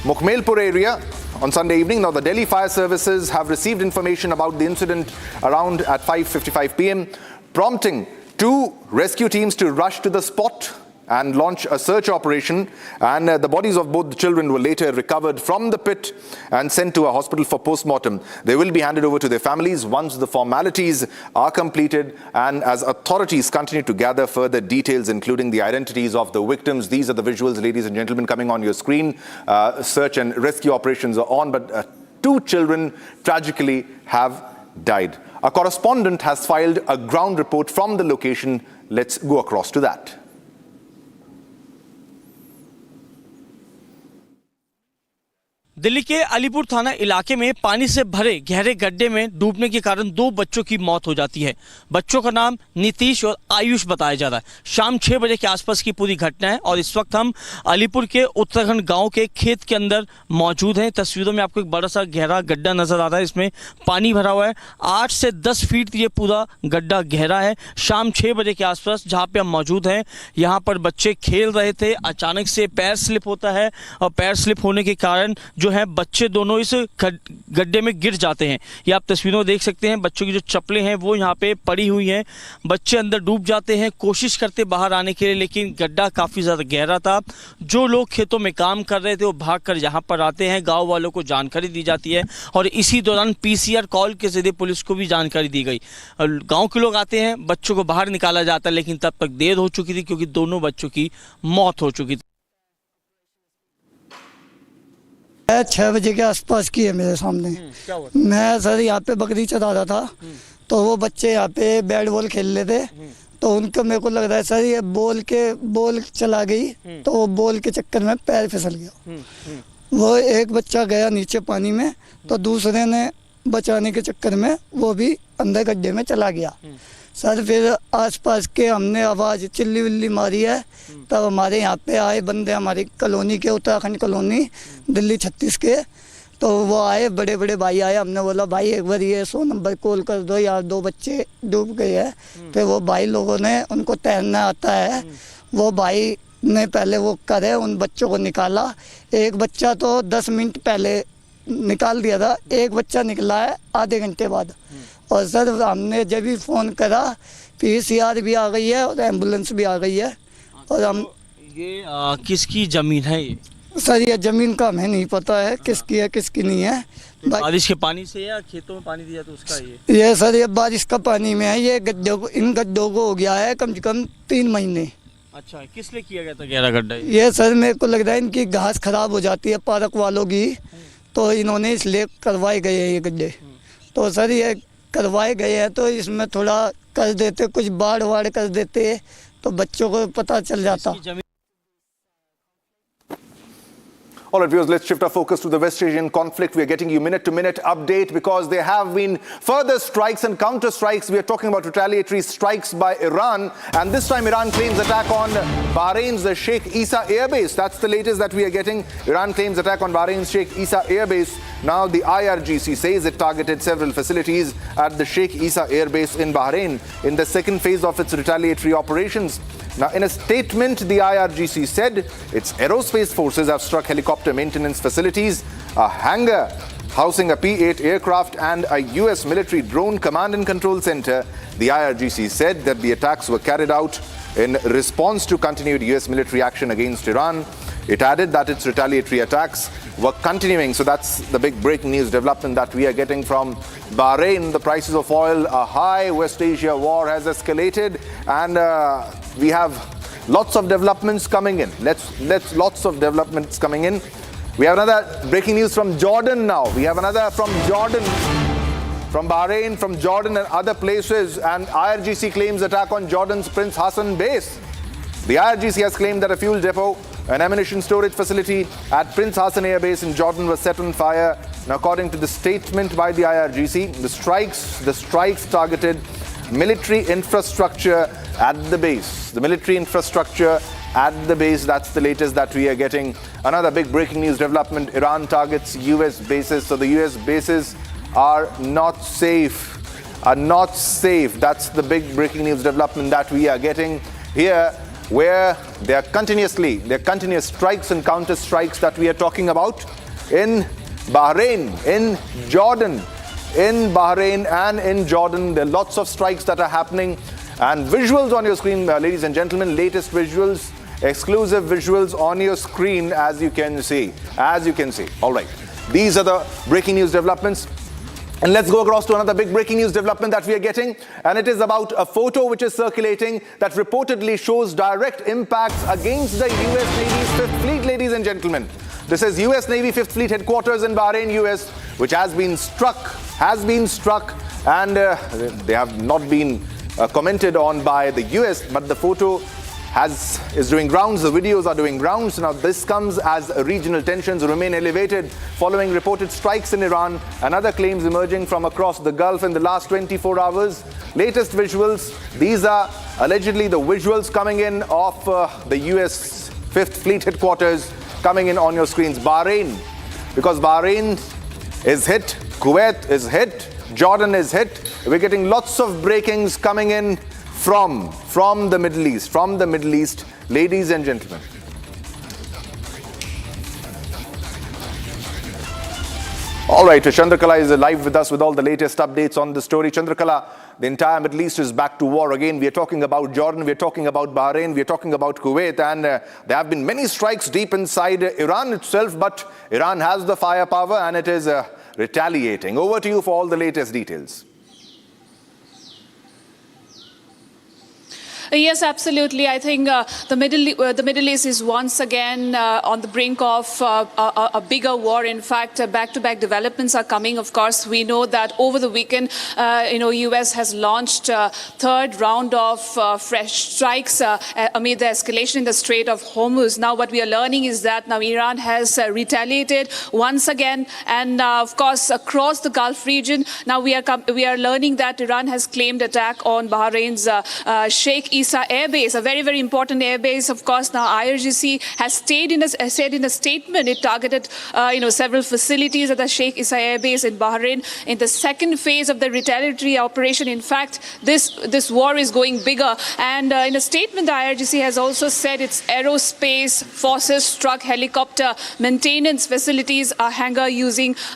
Mukhmelpur area on Sunday evening. Now, the Delhi Fire Services have received information about the incident around at 5:55 p.m., prompting two rescue teams to rush to the spot and launch a search operation. And the bodies of both the children were later recovered from the pit and sent to a hospital for post-mortem. They will be handed over to their families once the formalities are completed and as authorities continue to gather further details, including the identities of the victims. These are the visuals, ladies and gentlemen, coming on your screen. Search and rescue operations are on, but two children tragically have died. Our correspondent has filed a ground report from the location. Let's go across to that. Delhi के अलीपुर थाना इलाके में पानी से भरे गहरे गड्ढे में डूबने के कारण दो बच्चों की मौत हो जाती है। बच्चों का नाम नीतीश और आयुष बताया जा रहा है। शाम 6 बजे के आसपास की पूरी घटना है और इस वक्त हम अलीपुर के उत्तराखंड गांव के खेत के अंदर मौजूद हैं। तस्वीरों में आपको एक बड़ा सा गहरा गड्ढा नजर आ रहा है, इसमें पानी भरा हुआ है। 8 से 10 फीट ये पूरा गड्ढा गहरा है। शाम 6 बजे के आसपास जहाँ पे हम मौजूद हैं, यहाँ पर बच्चे खेल रहे थे। अचानक से पैर स्लिप होता है और पैर स्लिप होने के कारण जो है बच्चे दोनों इस गड्ढे में गिर जाते हैं। ये आप तस्वीरों में देख सकते हैं, बच्चों की जो चप्पलें हैं वो यहाँ पे पड़ी हुई हैं। बच्चे अंदर डूब जाते हैं, कोशिश करते बाहर आने के लिए, लेकिन गड्ढा काफ़ी ज़्यादा गहरा था। जो लोग खेतों में काम कर रहे थे वो भागकर यहाँ पर आते हैं। गांव वालों को जानकारी दी जाती है और इसी दौरान पीसीआर कॉल के जरिए पुलिस को भी जानकारी दी गई। गाँव के लोग आते हैं, बच्चों को बाहर निकाला जाता है, लेकिन तब तक देर हो चुकी थी क्योंकि दोनों बच्चों की मौत हो चुकी थी। 6 बजे के आसपास की है मेरे सामने। क्या हुआ? मैं सर यहाँ पे बकरी चरा रहा था, तो वो बच्चे यहाँ पे बैट बॉल खेल रहे थे, तो उनको मेरे को लग रहा है सर ये बॉल चला गई, तो वो बॉल के चक्कर में पैर फिसल गया। वो एक बच्चा गया नीचे पानी में, तो दूसरे ने बचाने के चक्कर में वो भी अंदर गड्ढे में चला गया। सर फिर आसपास के हमने आवाज़ चिल्ली विल्ली मारी है, तब हमारे यहाँ पे आए बंदे, हमारी कॉलोनी के, उत्तराखंड कॉलोनी दिल्ली 36 के, तो वो आए, बड़े बड़े भाई आए। हमने बोला भाई एक बार ये 100 नंबर कॉल कर दो यार, 2 बच्चे डूब गए हैं। फिर वो भाई लोगों ने, उनको तैरना आता है, वो भाई ने पहले वो करे, उन बच्चों को निकाला। एक बच्चा तो 10 मिनट पहले निकाल दिया था, एक बच्चा निकला है आधे घंटे बाद। और सर हमने जब भी फ़ोन करा, पीसीआर भी आ गई है और एम्बुलेंस भी आ गई है। और हम ये किसकी ज़मीन है ये? सर ये ज़मीन का हमें नहीं पता है किसकी है किसकी नहीं है। बारिश के पानी से या खेतों में पानी दिया तो उसका ये सर ये बारिश का पानी में है। ये गड्ढों को, इन गड्ढों को हो गया है कम से कम 3 महीने। अच्छा, किस लिए किया गया था गहरा गड्ढा? ये सर मेरे को लग रहा है इनकी घास खराब हो जाती है पार्क वालों की, तो इन्होंने इसलिए करवाए गए हैं ये गड्ढे। तो सर ये करवाए गए हैं, तो इसमें थोड़ा कर देते, कुछ बाढ़ वाड़ कर देते तो बच्चों को पता चल जाता। All right, viewers, let's shift our focus to the West Asian conflict. We are getting you minute-to-minute update because there have been further strikes and counter-strikes. We are talking about retaliatory strikes by Iran. And this time, Iran claims attack on Bahrain's Sheikh Issa airbase. That's the latest that we are getting. Iran claims attack on Bahrain's Sheikh Issa airbase. Now, the IRGC says it targeted several facilities at the Sheikh Issa airbase in Bahrain in the second phase of its retaliatory operations. Now, in a statement, the IRGC said its aerospace forces have struck helicopter maintenance facilities, a hangar housing a P-8 aircraft, and a U.S. military drone command and control center. The IRGC said that the attacks were carried out in response to continued U.S. military action against Iran. It added that its retaliatory attacks were continuing. So that's the big breaking news development that we are getting from Bahrain. The prices of oil are high. West Asia war has escalated, and we have lots of developments coming in. Lots of developments coming in. We have another breaking news from Jordan now. We have another from Jordan, from Bahrain, from Jordan and other places. And IRGC claims attack on Jordan's Prince Hassan base. The IRGC has claimed that a fuel depot, an ammunition storage facility at Prince Hassan Air Base in Jordan was set on fire. Now, according to the statement by the IRGC, the strikes targeted military infrastructure at the base. The military infrastructure at the base, that's the latest that we are getting. Another big breaking news development, Iran targets US bases. So the US bases are not safe. That's the big breaking news development that we are getting here, where there are continuous strikes and counter strikes that we are talking about in Bahrain, in Jordan. In Bahrain and in Jordan, there are lots of strikes that are happening. And visuals on your screen, ladies and gentlemen, latest visuals, exclusive visuals on your screen, as you can see. All right, these are the breaking news developments. And let's go across to another big breaking news development that we are getting. And it is about a photo which is circulating that reportedly shows direct impacts against the US Navy's 5th Fleet, ladies and gentlemen. This is US Navy 5th Fleet headquarters in Bahrain, US, which has been struck, and they have not been commented on by the US, but the photo is doing rounds, the videos are doing rounds. Now, this comes as regional tensions remain elevated following reported strikes in Iran and other claims emerging from across the Gulf in the last 24 hours. Latest visuals, these are allegedly the visuals coming in of the US 5th Fleet headquarters coming in on your screens. Bahrain, because Bahrain is hit, Kuwait is hit, Jordan is hit. We're getting lots of breakings coming in from the Middle East, ladies and gentlemen. All right, Chandrakala is live with us with all the latest updates on the story. Chandrakala, the entire Middle East is back to war again. We are talking about Jordan, we are talking about Bahrain, we are talking about Kuwait, and there have been many strikes deep inside Iran itself, but Iran has the firepower and it is retaliating. Over to you for all the latest details. Yes, absolutely. I think the Middle East is once again on the brink of a bigger war. In fact, back-to-back developments are coming. Of course, we know that over the weekend, U.S. has launched third round of fresh strikes amid the escalation in the Strait of Hormuz. Now, what we are learning is that now Iran has retaliated once again, and of course, across the Gulf region. Now we are learning that Iran has claimed attack on Bahrain's Sheikh Issa airbase, a very, very important airbase. Of course, now IRGC has said in a statement it targeted several facilities at the Sheikh Issa airbase in Bahrain in the second phase of the retaliatory operation. In fact, this war is going bigger, and in a statement the IRGC has also said its aerospace forces struck helicopter maintenance facilities, a hangar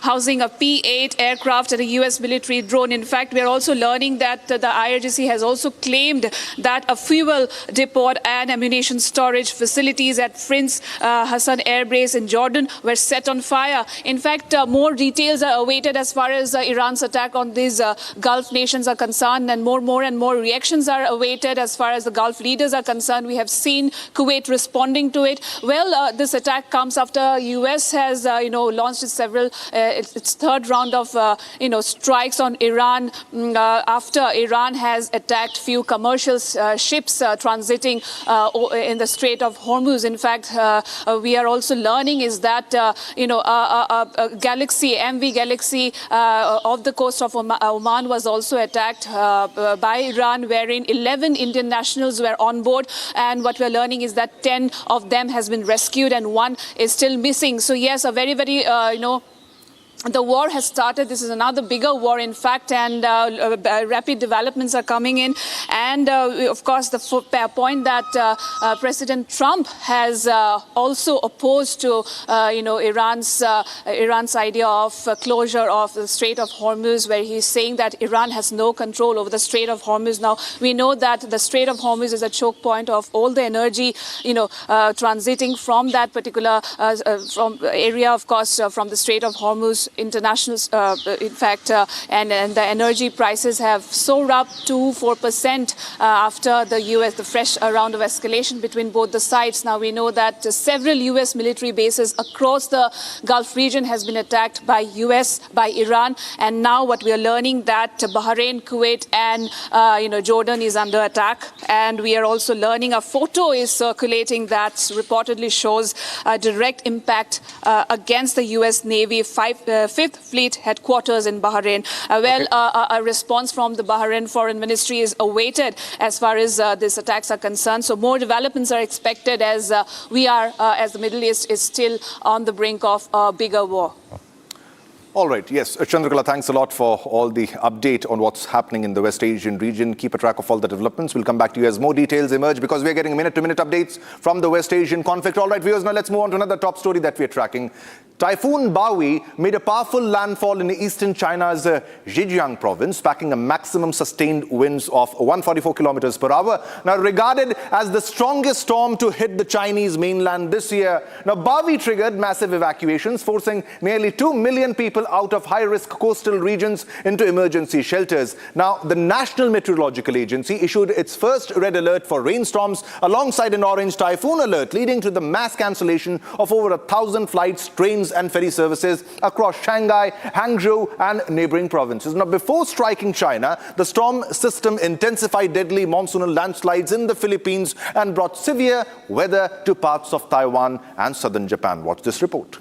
housing a P-8 aircraft and a US military drone. In fact, we are also learning that the IRGC has also claimed that a fuel depot and ammunition storage facilities at Prince Hassan Air Base in Jordan were set on fire. In fact, more details are awaited as far as Iran's attack on these Gulf nations are concerned, and more reactions are awaited as far as the Gulf leaders are concerned. We have seen Kuwait responding to it. Well, this attack comes after US has launched its third round of strikes on Iran after Iran has attacked few commercial ships transiting in the Strait of Hormuz. In fact, we are also learning is that, a Galaxy, MV Galaxy off the coast of Oman was also attacked by Iran, wherein 11 Indian nationals were on board. And what we're learning is that 10 of them has been rescued and one is still missing. So yes, a very, very, the war has started. This is another bigger war, in fact, and rapid developments are coming in. And, of course, the point that President Trump has also opposed to, Iran's idea of closure of the Strait of Hormuz, where he's saying that Iran has no control over the Strait of Hormuz. Now, we know that the Strait of Hormuz is a choke point of all the energy, transiting from that particular from area, of course, from the Strait of Hormuz. International, in fact, and the energy prices have soared up to 4% after the fresh round of escalation between both the sides. Now we know that several U.S. military bases across the Gulf region has been attacked by Iran, and now what we are learning that Bahrain, Kuwait, and Jordan is under attack, and we are also learning a photo is circulating that reportedly shows a direct impact against the U.S. Navy 5th Fleet headquarters in Bahrain. A response from the Bahrain Foreign Ministry is awaited as far as these attacks are concerned. So more developments are expected as as the Middle East is still on the brink of a bigger war. All right. Yes, Chandrakala, thanks a lot for all the update on what's happening in the West Asian region. Keep a track of all the developments. We'll come back to you as more details emerge, because we're getting minute-to-minute updates from the West Asian conflict. All right, viewers, now let's move on to another top story that we're tracking. Typhoon Bawi made a powerful landfall in eastern China's Zhejiang province, packing a maximum sustained winds of 144 kilometers per hour. Now regarded as the strongest storm to hit the Chinese mainland this year. Now Bawi triggered massive evacuations, forcing nearly 2 million people out of high-risk coastal regions into emergency shelters. Now the National Meteorological Agency issued its first red alert for rainstorms alongside an orange typhoon alert, leading to the mass cancellation of over 1,000 flights, trains and ferry services across Shanghai, Hangzhou and neighboring provinces. Now, before striking China, the storm system intensified deadly monsoonal landslides in the Philippines and brought severe weather to parts of Taiwan and southern Japan. Watch this report.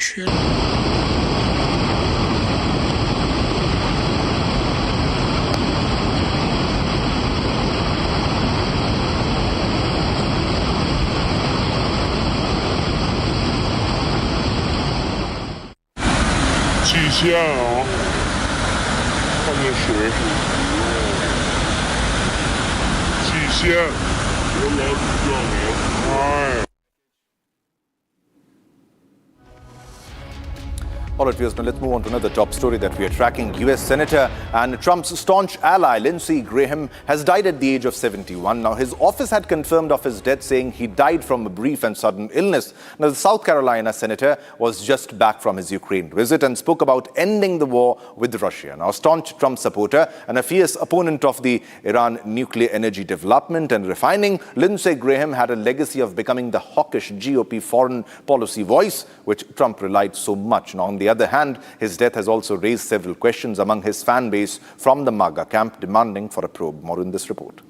极限啊！看见谁？极限！我来不了了，哎。 All right, viewers, now let's move on to another top story that we are tracking. US Senator and Trump's staunch ally, Lindsey Graham, has died at the age of 71. Now, his office had confirmed of his death, saying he died from a brief and sudden illness. Now, the South Carolina senator was just back from his Ukraine visit and spoke about ending the war with Russia. Now, a staunch Trump supporter and a fierce opponent of the Iran nuclear energy development and refining, Lindsey Graham had a legacy of becoming the hawkish GOP foreign policy voice, which Trump relied so much. Now, on the other hand, his death has also raised several questions among his fan base from the MAGA camp, demanding for a probe. More in this report.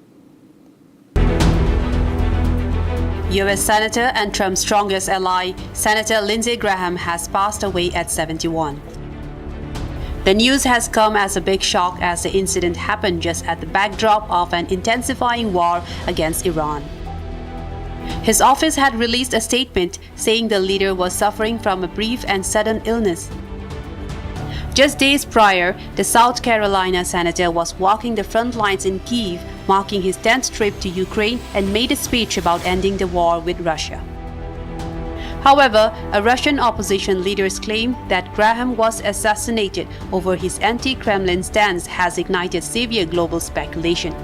U.S. Senator and Trump's strongest ally, Senator Lindsey Graham, has passed away at 71. The news has come as a big shock as the incident happened just at the backdrop of an intensifying war against Iran. His office had released a statement saying the leader was suffering from a brief and sudden illness. Just days prior, the South Carolina senator was walking the front lines in Kyiv, marking his 10th trip to Ukraine, and made a speech about ending the war with Russia. However, a Russian opposition leader's claim that Graham was assassinated over his anti-Kremlin stance has ignited severe global speculation.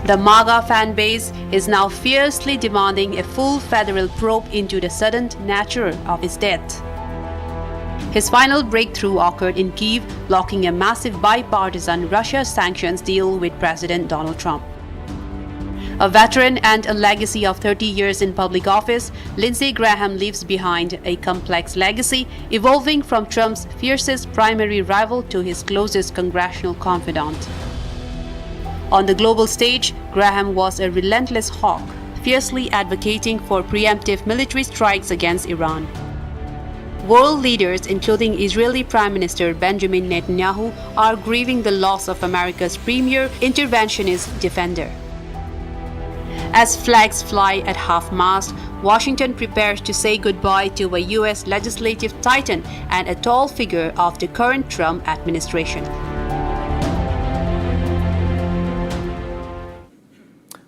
The MAGA fan base is now fiercely demanding a full federal probe into the sudden nature of his death. His final breakthrough occurred in Kyiv, blocking a massive bipartisan Russia sanctions deal with President Donald Trump. A veteran and a legacy of 30 years in public office, Lindsey Graham leaves behind a complex legacy, evolving from Trump's fiercest primary rival to his closest congressional confidant. On the global stage, Graham was a relentless hawk, fiercely advocating for preemptive military strikes against Iran. World leaders, including Israeli Prime Minister Benjamin Netanyahu, are grieving the loss of America's premier interventionist defender. As flags fly at half-mast, Washington prepares to say goodbye to a U.S. legislative titan and a tall figure of the current Trump administration.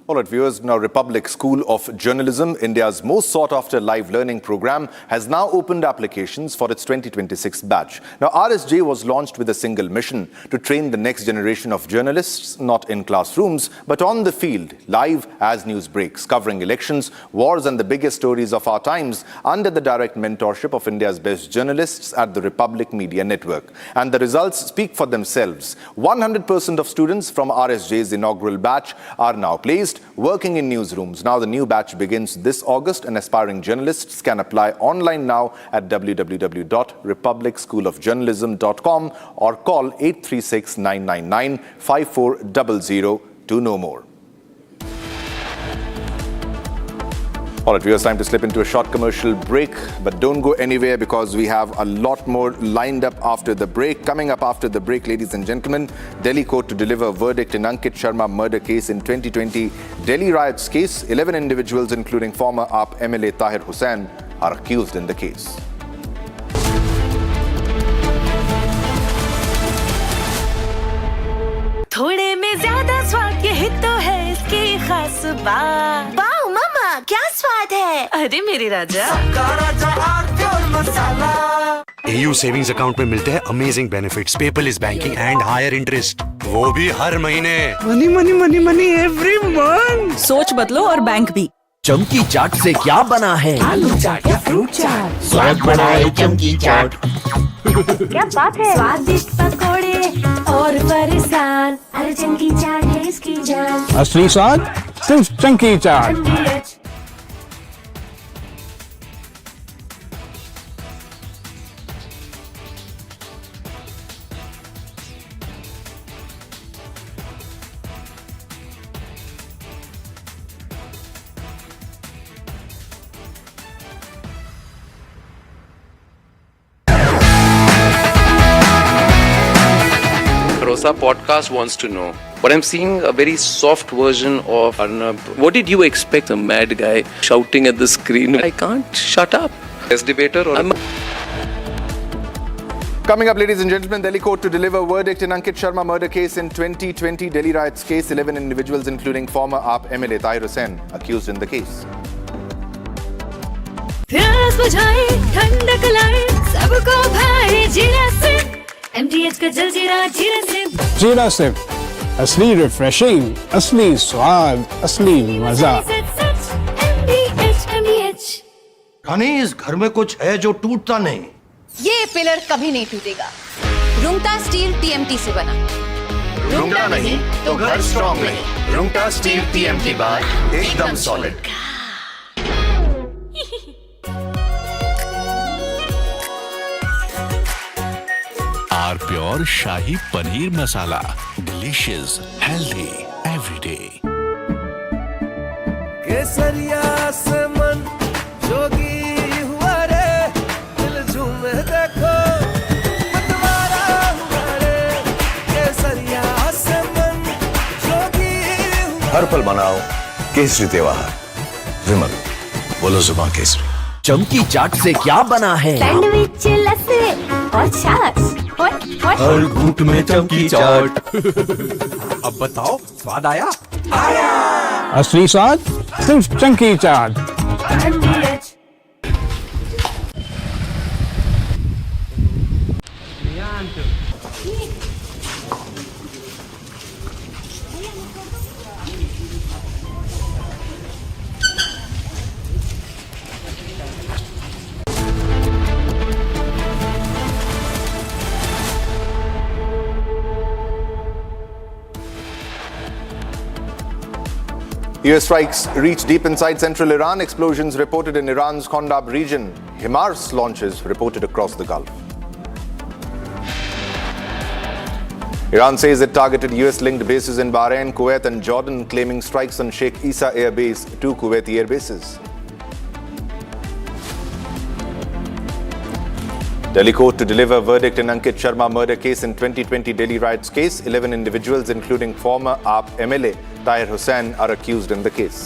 All right, viewers, now Republic School of Journalism, India's most sought-after live learning program, has now opened applications for its 2026 batch. Now, RSJ was launched with a single mission: to train the next generation of journalists, not in classrooms, but on the field, live as news breaks, covering elections, wars and the biggest stories of our times, under the direct mentorship of India's best journalists at the Republic Media Network. And the results speak for themselves. 100% of students from RSJ's inaugural batch are now placed working in newsrooms. Now the new batch begins this August, and aspiring journalists can apply online now at www.republicschoolofjournalism.com or call 836-999-5400 to know more. All right, viewers, time to slip into a short commercial break, but don't go anywhere because we have a lot more lined up after the break. Coming up after the break, ladies and gentlemen, Delhi court to deliver a verdict in Ankit Sharma murder case in 2020 Delhi riots case. 11 individuals, including former AAP MLA Tahir Hussain, are accused in the case. थोड़े में ज्यादा स्वाद यही तो है इसकी खास बात। वाओ मामा, क्या स्वाद है? अरे मेरे राजा, AU सेविंग्स अकाउंट में मिलते हैं amazing benefits, paperless banking and higher interest, वो भी हर महीने। Money money money money every month. सोच बदलो और बैंक भी। चमकी चाट से क्या बना है? आलू चाट या फ्रूट चाट, स्वाद बनाए चमकी चाट। क्या बात है? स्वादिष्ट पकोड़े और फरसान, अरे चमकी चाट है इसकी जान। असली स्वाद सिर्फ चमकी चाट। because our podcast wants to know. But I'm seeing a very soft version of Arnab. What did you expect? A mad guy shouting at the screen. I can't shut up. Best debater or Coming up, ladies and gentlemen, Delhi court to deliver verdict in Ankit Sharma murder case in 2020 Delhi riots case. 11 individuals, including former AAP MLA Tahir Hussain, accused in the case. प्यास बुझाए ठंडक लाए सबको भाए जीरा से MTH का जलजीरा जीरा से जीरा से असली रिफ्रेशिंग, असली स्वाद, असली मजा। रानी, इस घर में कुछ है जो टूटता नहीं। ये पिलर कभी नहीं टूटेगा। रुंगटा स्टील TMT से बना। रुंगटा नहीं तो घर स्ट्रॉन्ग नहीं। रुंगटा स्टील TMT बार एकदम solid. Are pure shahi paneer masala, delicious, healthy everyday. केसरिया से मन जोगी हुआ रे, दिल झूमे देखो मतवारा हुआ रे। केसरिया से मन जोगी हुआ। हर पल मनाओ केसरी त्योहार। विमल, बोलो जुबान केसरी। चमकी चाट से क्या बना है? सैंडविच, लस्सी और छाछ। हर घूंट में चमकी चाट। अब बताओ, स्वाद आया? आया। असली स्वाद सिर्फ चमकी चाट। US strikes reach deep inside central Iran. Explosions reported in Iran's Khandaq region. HIMARS launches reported across the Gulf. Iran says it targeted US-linked bases in Bahrain, Kuwait and Jordan, claiming strikes on Sheikh Issa Air Base, 2 Kuwaiti air bases. Delhi court to deliver verdict in Ankit Sharma murder case in 2020 Delhi riots case. 11 individuals, including former AAP MLA Tahir Hussain, are accused in the case.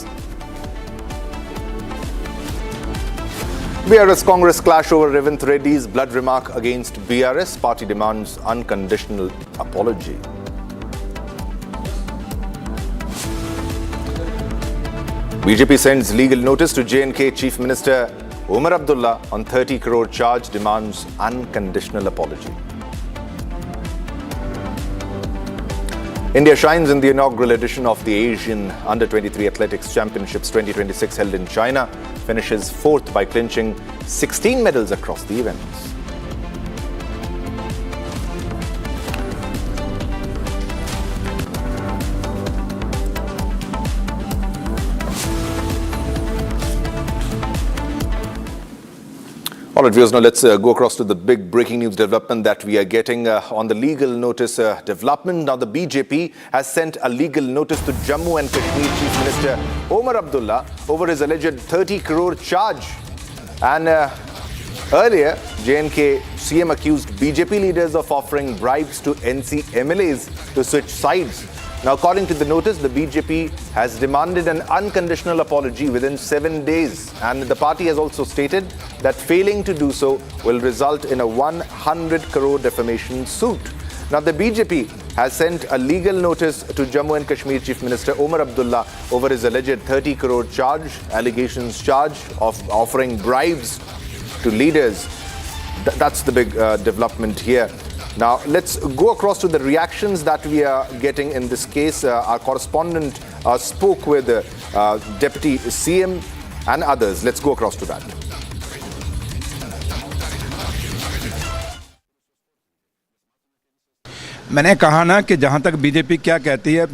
BRS Congress clash over Revant Reddy's blood remark against BRS. Party demands unconditional apology. BJP sends legal notice to J&K Chief Minister Umar Abdullah on 30 crore charge, demands unconditional apology. India shines in the inaugural edition of the Asian Under-23 Athletics Championships 2026 held in China. Finishes 4th by clinching 16 medals across the events. All right, viewers, now let's go across to the big breaking news development that we are getting on the legal notice development. Now, the BJP has sent a legal notice to Jammu and Kashmir Chief Minister Omar Abdullah over his alleged 30 crore charge. And earlier, J&K CM accused BJP leaders of offering bribes to NC MLAs to switch sides. Now, according to the notice, the BJP has demanded an unconditional apology within 7 days. And the party has also stated that failing to do so will result in a 100 crore defamation suit. Now, the BJP has sent a legal notice to Jammu and Kashmir Chief Minister Omar Abdullah over his alleged 30 crore allegations charge of offering bribes to leaders. That's the big development here. Now, let's go across to the reactions that we are getting in this case. Our correspondent spoke with Deputy CM and others. Let's go across to that. मैंने कहा ना कि जहाँ तक BJP क्या कहती है,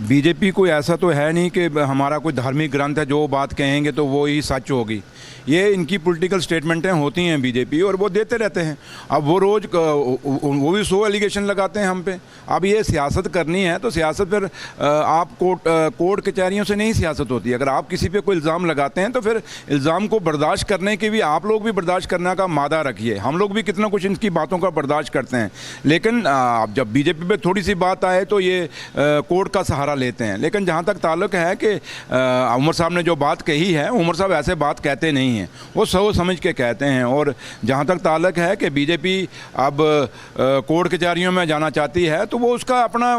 BJP कोई ऐसा तो है नहीं कि हमारा कोई धार्मिक ग्रंथ है, जो बात कहेंगे तो वो ही सच होगी। ये इनकी पॉलिटिकल स्टेटमेंटें होती हैं बीजेपी, और वो देते रहते हैं। अब वो रोज़ वो भी 100 एलिगेशन लगाते हैं हम पे। अब ये सियासत करनी है तो सियासत फिर आप कोर्ट कचहरियों से नहीं सियासत होती। अगर आप किसी पे कोई इल्ज़ाम लगाते हैं तो फिर इल्ज़ाम को बर्दाश्त करने के भी आप लोग भी बर्दाश्त करने का मादा रखिए। हम लोग भी कितना कुछ इनकी बातों का बर्दाश्त करते हैं, लेकिन अब जब बीजेपी पे थोड़ी सी बात आए तो ये कोर्ट का सहारा लेते हैं। लेकिन जहाँ तक ताल्लुक है कि उमर साहब ने जो बात कही है, उमर साहब ऐसे बात कहते नहीं हैं, वो सोच समझ के कहते हैं। और जहाँ तक ताल्लुक है कि बीजेपी अब कोर्ट कचहरियों में जाना चाहती है तो वो उसका अपना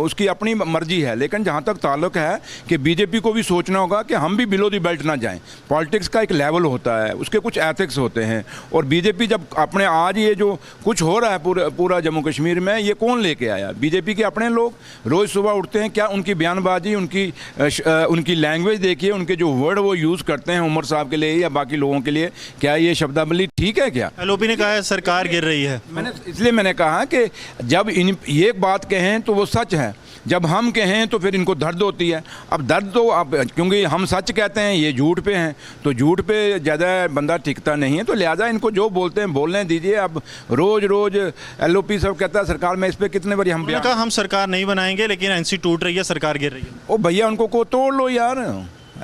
उसकी अपनी मर्जी है। लेकिन जहाँ तक ताल्लुक है कि बीजेपी को भी सोचना होगा कि हम भी बिलो दी बेल्ट ना जाएं। पॉलिटिक्स का एक लेवल होता है, उसके कुछ एथिक्स होते हैं। और बीजेपी जब अपने आज ये जो कुछ हो रहा है पूरा जम्मू कश्मीर में, ये कौन लेके आया? बीजेपी के अपने लोग रोज़ सुबह उठते हैं। क्या उनकी बयानबाजी, उनकी लैंग्वेज देखिए, उनके जो वर्ड वो यूज़ करते हैं उमर साहब के लिए या बाकी लोगों के लिए, क्या ये शब्दावली ठीक है? क्या एलओपी ने कहा है सरकार गिर रही है। इसलिए मैंने कहा कि जब ये बात कहें तो वो सच है, जब हम कहें तो फिर इनको दर्द होती है। अब दर्द तो अब क्योंकि हम सच कहते हैं, ये झूठ पे हैं, तो झूठ पे ज़्यादा बंदा टिकता नहीं है, तो लिहाजा इनको जो बोलते हैं बोलने दीजिए। अब रोज़ एलओपी सब कहता है सरकार में, इस पर कितने बार हम कहा हम सरकार नहीं बनाएंगे, लेकिन एनसी टूट रही है, सरकार गिर रही है। ओ भैया, उनको को तोड़ लो यार,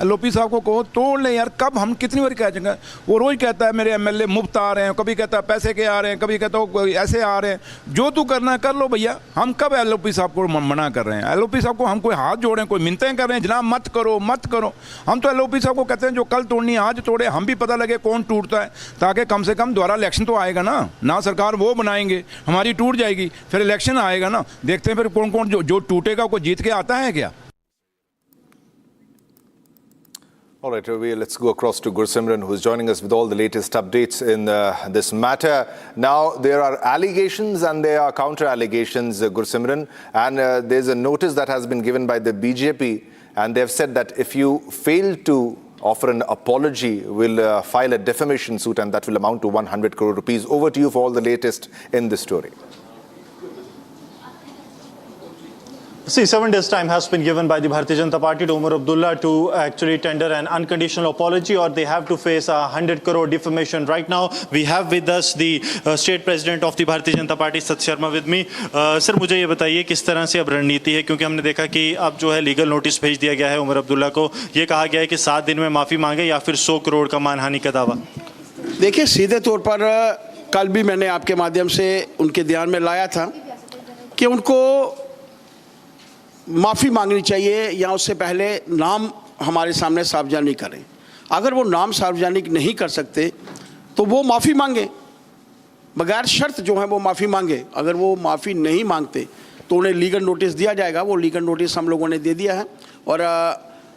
एलओपी साहब को कहो तोड़ ले यार। कब हम कितनी बार कह चुके? वो रोज़ कहता है मेरे एमएलए मुफ्त आ रहे हैं, कभी कहता है पैसे के आ रहे हैं, कभी कहता है ऐसे आ रहे हैं। जो तू करना कर लो भैया। हम कब एलओपी साहब को मना कर रहे हैं? एलओपी साहब को हम कोई हाथ जोड़ें, कोई मिन्नतें कर रहे हैं जनाब मत करो मत करो? हम तो एलओपी साहब को कहते हैं जो कल तोड़नी आज तोड़े, हम भी पता लगे कौन टूटता है, ताकि कम से कम दोबारा इलेक्शन तो आएगा ना सरकार वो बनाएंगे, हमारी टूट जाएगी, फिर इलेक्शन आएगा ना, देखते हैं फिर कौन कौन जो टूटेगा कोई जीत के आता है क्या? All right, let's go across to Gursimran, who is joining us with all the latest updates in this matter. Now, there are allegations and there are counter-allegations, Gursimran, and there's a notice that has been given by the BJP, and they've said that if you fail to offer an apology, we'll file a defamation suit, and that will amount to 100 crore rupees. Over to you for all the latest in this story. See, 7 days time has been given by the Bharatiya Janata Party to Umar Abdullah to actually tender an unconditional apology, or they have to face a 100 crore defamation. Right now, we have with us the state president of the Bharatiya Janata Party, Sat Sharma, with me. Sir, मुझे ये बताइए किस तरह से अब रणनीति है, क्योंकि हमने देखा कि अब जो है लीगल नोटिस भेज दिया गया है उमर अब्दुल्ला को। ये कहा गया है कि 7 दिन में माफी मांगे या फिर 100 करोड़ का मानहानि का दावा। देखिए, सीधे तौर पर कल भी मैंने आपके माध्यम से उनके ध्यान में लाया था कि उनको माफ़ी मांगनी चाहिए या उससे पहले नाम हमारे सामने सार्वजनिक करें। अगर वो नाम सार्वजनिक नहीं कर सकते तो वो माफ़ी मांगे, बगैर शर्त जो है वो माफ़ी मांगे। अगर वो माफ़ी नहीं मांगते तो उन्हें लीगल नोटिस दिया जाएगा। वो लीगल नोटिस हम लोगों ने दे दिया है, और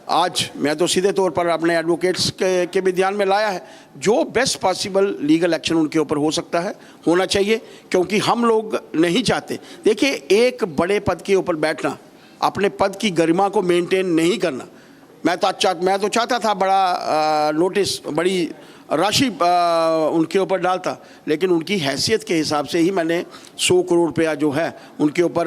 आज मैं तो सीधे तौर पर अपने एडवोकेट्स के भी ध्यान में लाया है, जो बेस्ट पॉसिबल लीगल एक्शन उनके ऊपर हो सकता है होना चाहिए, क्योंकि हम लोग नहीं चाहते। देखिए, एक बड़े पद के ऊपर बैठना, अपने पद की गरिमा को मेंटेन नहीं करना। मैं तो चाहता था बड़ा नोटिस, बड़ी राशि उनके ऊपर डालता, लेकिन उनकी हैसियत के हिसाब से ही मैंने 100 करोड़ रुपया जो है उनके ऊपर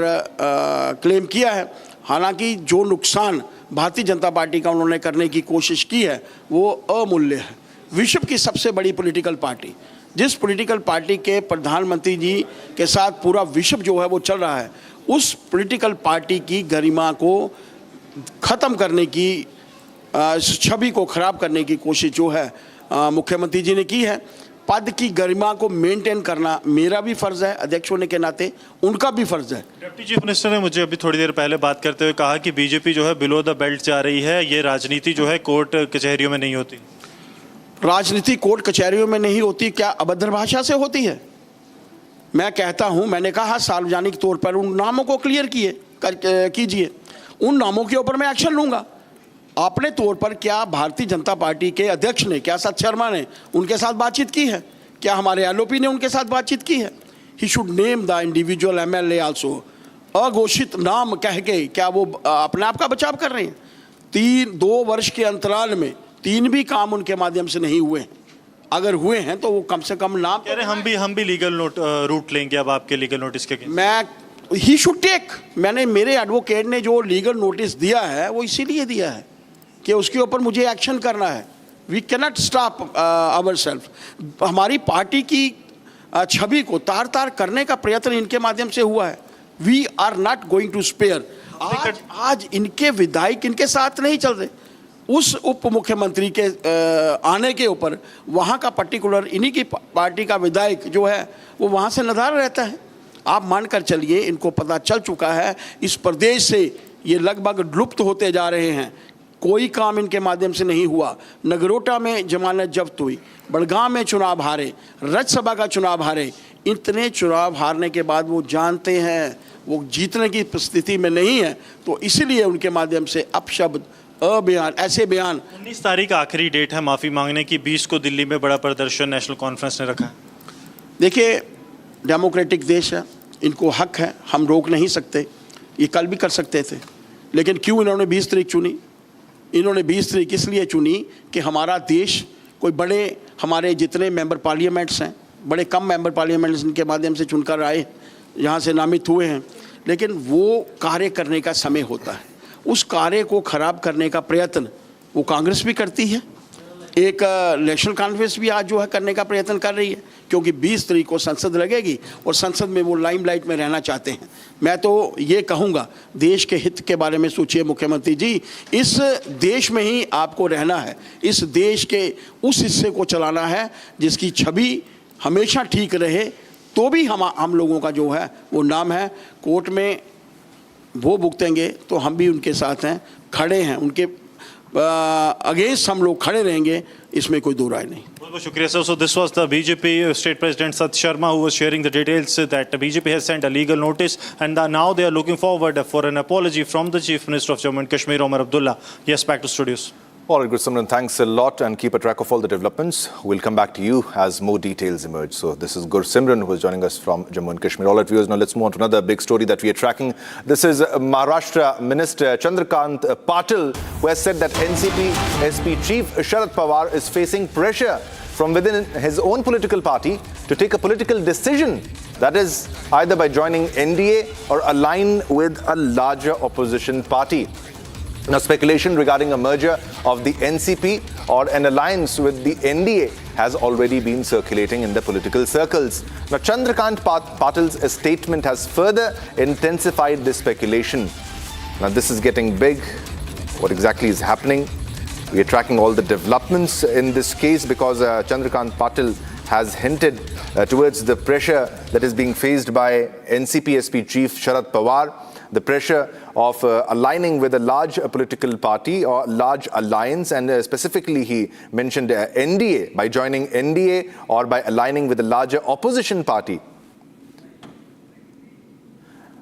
क्लेम किया है। हालांकि जो नुकसान भारतीय जनता पार्टी का उन्होंने करने की कोशिश की है वो अमूल्य है। विश्व की सबसे बड़ी पॉलिटिकल पार्टी, जिस पॉलिटिकल पार्टी के प्रधानमंत्री जी के साथ पूरा विश्व जो है वो चल रहा है, उस पॉलिटिकल पार्टी की गरिमा को ख़त्म करने की, छवि को ख़राब करने की कोशिश जो है मुख्यमंत्री जी ने की है। पद की गरिमा को मेंटेन करना मेरा भी फ़र्ज़ है, अध्यक्ष होने के नाते उनका भी फ़र्ज़ है। डिप्टी चीफ मिनिस्टर ने मुझे अभी थोड़ी देर पहले बात करते हुए कहा कि बीजेपी जो है बिलो द बेल्ट जा रही है, ये राजनीति जो है कोर्ट कचहरियों में नहीं होती। राजनीति कोर्ट कचहरियों में नहीं होती, क्या अभद्र भाषा से होती है? मैं कहता हूं, मैंने कहा सार्वजनिक तौर पर उन नामों को क्लियर कीजिए, उन नामों के ऊपर मैं एक्शन लूंगा। अपने तौर पर क्या भारतीय जनता पार्टी के अध्यक्ष ने, क्या सत शर्मा ने उनके साथ बातचीत की है? क्या हमारे एलओपी ने उनके साथ बातचीत की है? He should name the individual MLA also. अघोषित नाम कह के क्या वो अपने आप का बचाव कर रहे हैं? 2 वर्ष के अंतराल में 3 भी काम उनके माध्यम से नहीं हुए। अगर हुए हैं तो वो कम से कम नाम कह रहे हम भी लीगल रूट लेंगे अब आपके लीगल नोटिस के। मैं ही शुड टेक, मैंने मेरे एडवोकेट ने जो लीगल नोटिस दिया है वो इसीलिए दिया है कि उसके ऊपर मुझे एक्शन करना है। We cannot stop ourselves. हमारी पार्टी की छवि को तार तार करने का प्रयत्न इनके माध्यम से हुआ है। We are not going to spare. आज इनके विधायक इनके साथ नहीं चल रहे। उस उप मुख्यमंत्री के आने के ऊपर वहाँ का पर्टिकुलर इन्हीं की पार्टी का विधायक जो है वो वहाँ से नदार रहता है। आप मानकर चलिए इनको पता चल चुका है, इस प्रदेश से ये लगभग लुप्त होते जा रहे हैं। कोई काम इनके माध्यम से नहीं हुआ। नगरोटा में जमानत जब्त हुई, बड़गांव में चुनाव हारे, राज्यसभा का चुनाव हारे। इतने चुनाव हारने के बाद वो जानते हैं वो जीतने की स्थिति में नहीं है, तो इसीलिए उनके माध्यम से अपशब्द, अबयान, ऐसे बयान। 19 तारीख आखिरी डेट है माफ़ी मांगने की। 20 को दिल्ली में बड़ा प्रदर्शन नेशनल कॉन्फ्रेंस ने रखा है। देखिए, डेमोक्रेटिक देश है, इनको हक है, हम रोक नहीं सकते। ये कल भी कर सकते थे, लेकिन क्यों इन्होंने 20 तारीख चुनी? इन्होंने 20 तारीख इसलिए चुनी कि हमारा देश कोई बड़े, हमारे जितने मेंबर पार्लियामेंट्स हैं, बड़े कम मेंबर पार्लियामेंट्स इनके माध्यम से चुनकर आए, यहाँ से नामित हुए हैं, लेकिन वो कार्य करने का समय होता है। उस कार्य को ख़राब करने का प्रयत्न वो कांग्रेस भी करती है, एक नेशनल कॉन्फ्रेंस भी आज जो है करने का प्रयत्न कर रही है, क्योंकि 20 तारीख को संसद लगेगी और संसद में वो लाइमलाइट में रहना चाहते हैं। मैं तो ये कहूँगा, देश के हित के बारे में सोचिए मुख्यमंत्री जी। इस देश में ही आपको रहना है, इस देश के उस हिस्से को चलाना है जिसकी छवि हमेशा ठीक रहे, तो भी हम लोगों का जो है वो नाम है। कोर्ट में वो भुगतेंगे तो हम भी उनके साथ हैं, खड़े हैं, उनके अगेंस्ट हम लोग खड़े रहेंगे, इसमें कोई दो राय नहीं। बहुत बहुत शुक्रिया sir. So this was the BJP State President Sat Sharma who was sharing the details that BJP has sent a legal notice and now they are looking forward for an apology from the Chief Minister of Jammu and Kashmir, Omar Abdullah. Yes, back to studios. All right, Goswami, thanks a lot and keep a track of all the developments. We'll come back to you as more details emerge. So this is Gursimran who is joining us from Jammu and Kashmir. All right, viewers, now let's move on to another big story that we are tracking. This is Maharashtra Minister Chandrakant Patil, who has said that NCP SP Chief Sharad Pawar is facing pressure from within his own political party to take a political decision. That is either by joining NDA or align with a larger opposition party. Now, speculation regarding a merger of the NCP or an alliance with the NDA has already been circulating in the political circles. Now, Chandrakant Patil's statement has further intensified this speculation. Now, this is getting big. What exactly is happening? We are tracking all the developments in this case because Chandrakant Patil has hinted towards the pressure that is being faced by NCP SP Chief Sharad Pawar. The pressure of aligning with a large political party or large alliance, and specifically he mentioned NDA, by joining NDA or by aligning with a larger opposition party.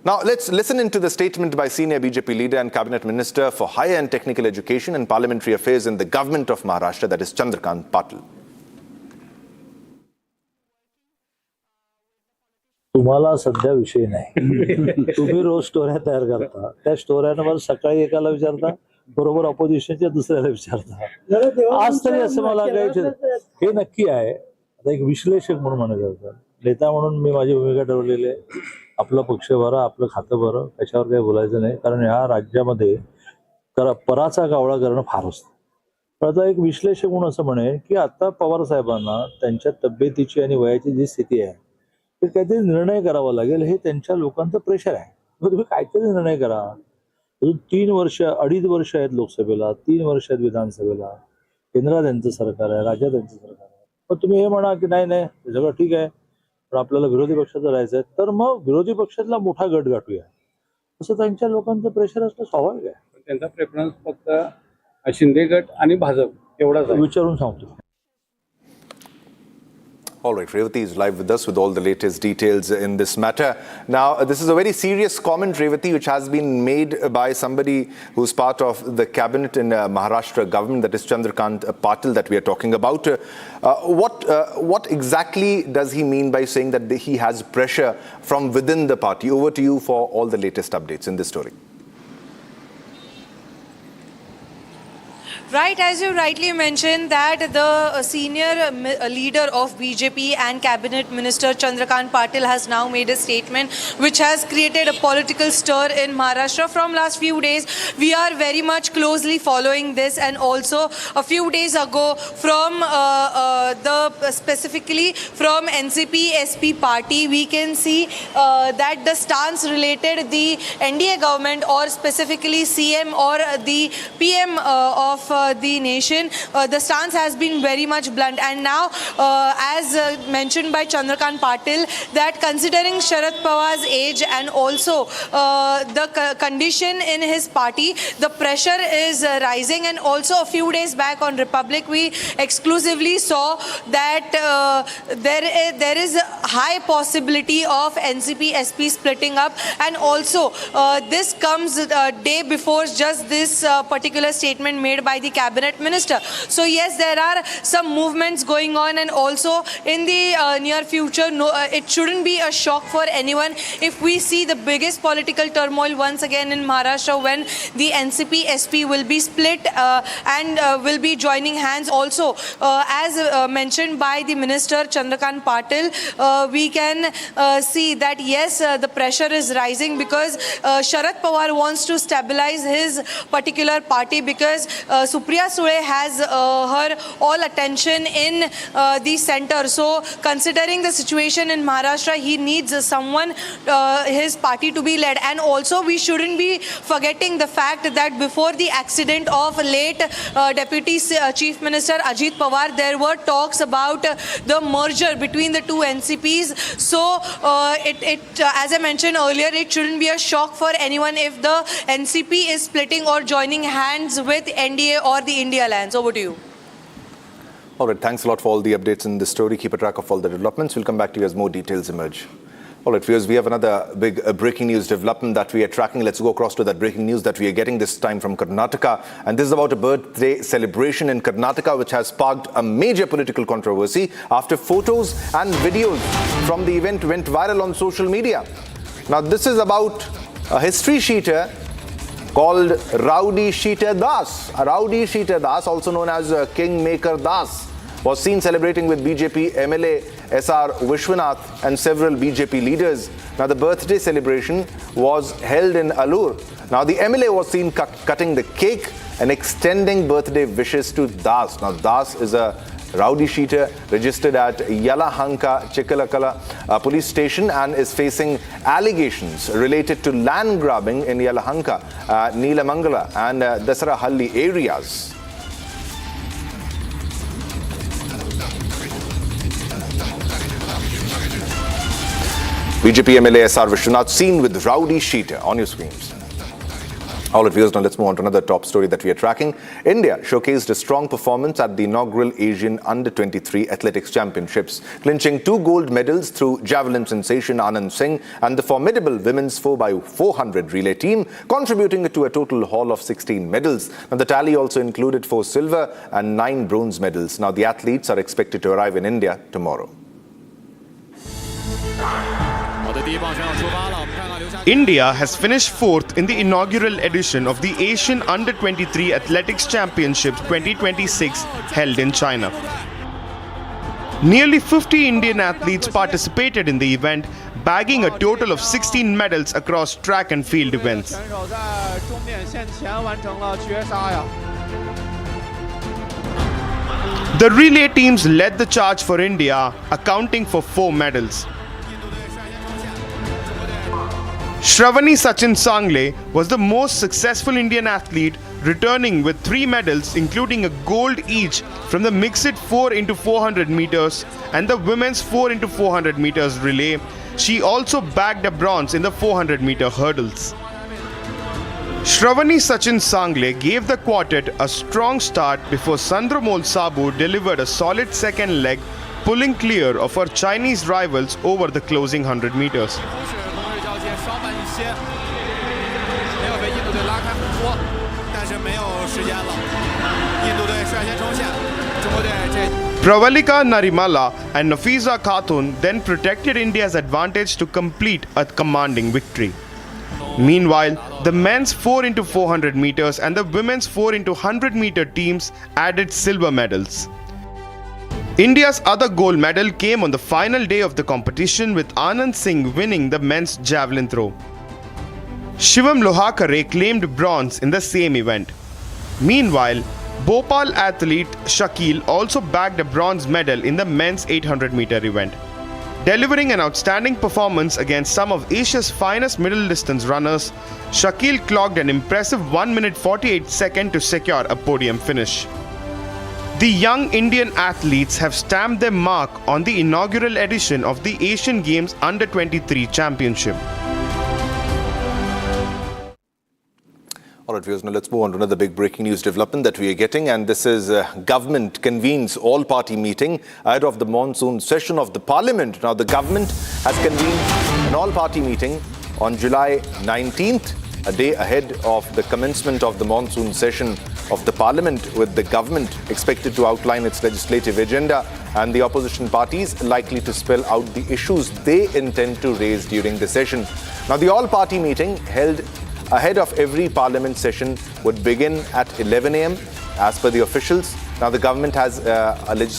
Now let's listen into the statement by senior BJP leader and Cabinet Minister for Higher and Technical Education and Parliamentary Affairs in the Government of Maharashtra, that is Chandrakant Patil. तुम्हाला सध्या विषय नाही. तुम्ही रोज स्टोऱ्या तयार करता, त्या स्टोऱ्यांवर सकाळी एकाला विचारता, बरोबर ऑपोजिशनच्या दुसऱ्याला विचारता. आज तरी असं मला काही हे नक्की आहे. आता एक विश्लेषक म्हणून म्हणायचं, नेता म्हणून मी माझी भूमिका ठरवलेली आहे. आपलं पक्ष बरं, आपलं खातं बरं, त्याच्यावर काही बोलायचं नाही, कारण या राज्यामध्ये पराचा गावळा करणं फार असतं. पण आता एक विश्लेषक म्हणून असं म्हणेल की आता पवार साहेबांना त्यांच्या तब्येतीची आणि वयाची जी स्थिती आहे, तर काहीतरी निर्णय करावा लागेल. हे त्यांच्या लोकांचं प्रेशर आहे. तुम्ही काहीतरी निर्णय करा. अजून 3 वर्ष, 2.5 वर्ष आहेत लोकसभेला, 3 वर्ष आहेत विधानसभेला, केंद्रात त्यांचं सरकार आहे, राज्यात त्यांचं सरकार आहे. पण तुम्ही हे म्हणा की नाही नाही सगळं ठीक आहे, पण आपल्याला विरोधी पक्षाचं राहायचं आहे, तर मग विरोधी पक्षातला मोठा गट गाठूया, असं त्यांच्या लोकांचं प्रेशर असणं स्वाभाविक आहे. त्यांचा प्रेफरन्स फक्त शिंदे गट आणि भाजप एवढाच विचारून सांगतो. All right, Revati is live with us with all the latest details in this matter. Now, this is a very serious comment, Revati, which has been made by somebody who's part of the cabinet in Maharashtra government, that is Chandrakant Patil, that we are talking about. What exactly does he mean by saying that he has pressure from within the party? Over to you for all the latest updates in this story. Right, as you rightly mentioned, that the senior leader of BJP and Cabinet Minister Chandrakant Patil has now made a statement which has created a political stir in Maharashtra from last few days. We are very much closely following this, and also a few days ago from specifically from NCP SP party, we can see that the stance related the NDA government or specifically CM or the PM of the nation, the stance has been very much blunt. And now, as mentioned by Chandrakant Patil, that considering Sharad Pawar's age and also the condition in his party, the pressure is rising. And also a few days back on Republic, we exclusively saw that there is a high possibility of NCP-SP splitting up. And also, this comes a day before just this particular statement made by the cabinet minister. So yes, there are some movements going on, and also in the near future, it shouldn't be a shock for anyone if we see the biggest political turmoil once again in Maharashtra when the NCP-SP will be split and will be joining hands. Also, as mentioned by the minister Chandrakant Patil, we can see that yes, the pressure is rising because Sharad Pawar wants to stabilize his particular party, because Supriya Sule has her all attention in the center. So considering the situation in Maharashtra, he needs someone, his party to be led. And also we shouldn't be forgetting the fact that before the accident of late Deputy Chief Minister Ajit Pawar, there were talks about the merger between the two NCPs. So as I mentioned earlier, it shouldn't be a shock for anyone if the NCP is splitting or joining hands with NDA or the India Alliance. Over to you. All right, thanks a lot for all the updates in this story. Keep a track of all the developments. We'll come back to you as more details emerge. All right, viewers, we have another big breaking news development that we are tracking. Let's go across to that breaking news that we are getting this time from Karnataka. And this is about a birthday celebration in Karnataka, which has sparked a major political controversy after photos and videos from the event went viral on social media. Now, this is about a history sheeter called Rowdy Sheeter Das. A Rowdy Sheeter Das, also known as Kingmaker Das, was seen celebrating with BJP MLA SR Vishwanath and several BJP leaders. Now, the birthday celebration was held in Alur. Now, the MLA was seen cutting the cake and extending birthday wishes to Das. Now, Das is a rowdy sheeter registered at Yalahanka Chikkalakala police station and is facing allegations related to land grabbing in Yalahanka, Neelamangala and Dasarahalli areas. BJP MLA SR Vishwanath seen with rowdy sheeter on your screens. All right, viewers, now let's move on to another top story that we are tracking. India showcased a strong performance at the inaugural Asian Under-23 Athletics Championships, clinching 2 gold medals through javelin sensation Anand Singh and the formidable women's 4x400 relay team, contributing to a total haul of 16 medals. Now, the tally also included 4 silver and 9 bronze medals. Now, the athletes are expected to arrive in India tomorrow. India has finished 4th in the inaugural edition of the Asian Under-23 Athletics Championships 2026 held in China. Nearly 50 Indian athletes participated in the event, bagging a total of 16 medals across track and field events. The relay teams led the charge for India, accounting for 4 medals. Shravani Sachin Sangle was the most successful Indian athlete, returning with 3 medals, including a gold each from the mixed 4x400 meters and the women's 4x400 meters relay. She also bagged a bronze in the 400-meter hurdles. Shravani Sachin Sangle gave the quartet a strong start before Sandramol Sabu delivered a solid second leg, pulling clear of her Chinese rivals over the closing 100 meters. Pravalika Narimala and Nafiza Khatun then protected India's advantage to complete a commanding victory. Meanwhile, the men's 4x400 meters and the women's 4x100 meter teams added silver medals. India's other gold medal came on the final day of the competition, with Anand Singh winning the men's javelin throw. Shivam Lohakare claimed bronze in the same event. Meanwhile, Bhopal athlete Shakil also bagged a bronze medal in the men's 800 meter event. Delivering an outstanding performance against some of Asia's finest middle distance runners, Shakil clocked an impressive 1 minute 48 seconds to secure a podium finish. The young Indian athletes have stamped their mark on the inaugural edition of the Asian Games Under-23 Championship. All right, viewers, now let's move on to another big breaking news development that we are getting, and this is government convenes all-party meeting ahead of the monsoon session of the Parliament. Now, the government has convened an all-party meeting on July 19th, a day ahead of the commencement of the monsoon session of the Parliament, with the government expected to outline its legislative agenda and the opposition parties likely to spell out the issues they intend to raise during the session. Now, the all-party meeting held ahead of every Parliament session would begin at 11 a.m. as per the officials. Now, the government has a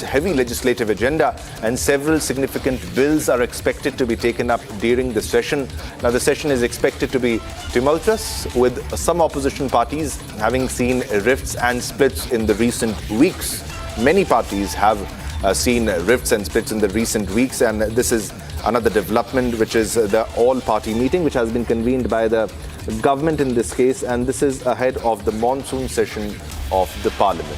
heavy legislative agenda, and several significant bills are expected to be taken up during the session. Now, the session is expected to be tumultuous, with some opposition parties having seen rifts and splits in the recent weeks. Many parties have seen rifts and splits in the recent weeks, and this is another development, which is the all-party meeting, which has been convened by the government in this case, and this is ahead of the monsoon session of the Parliament.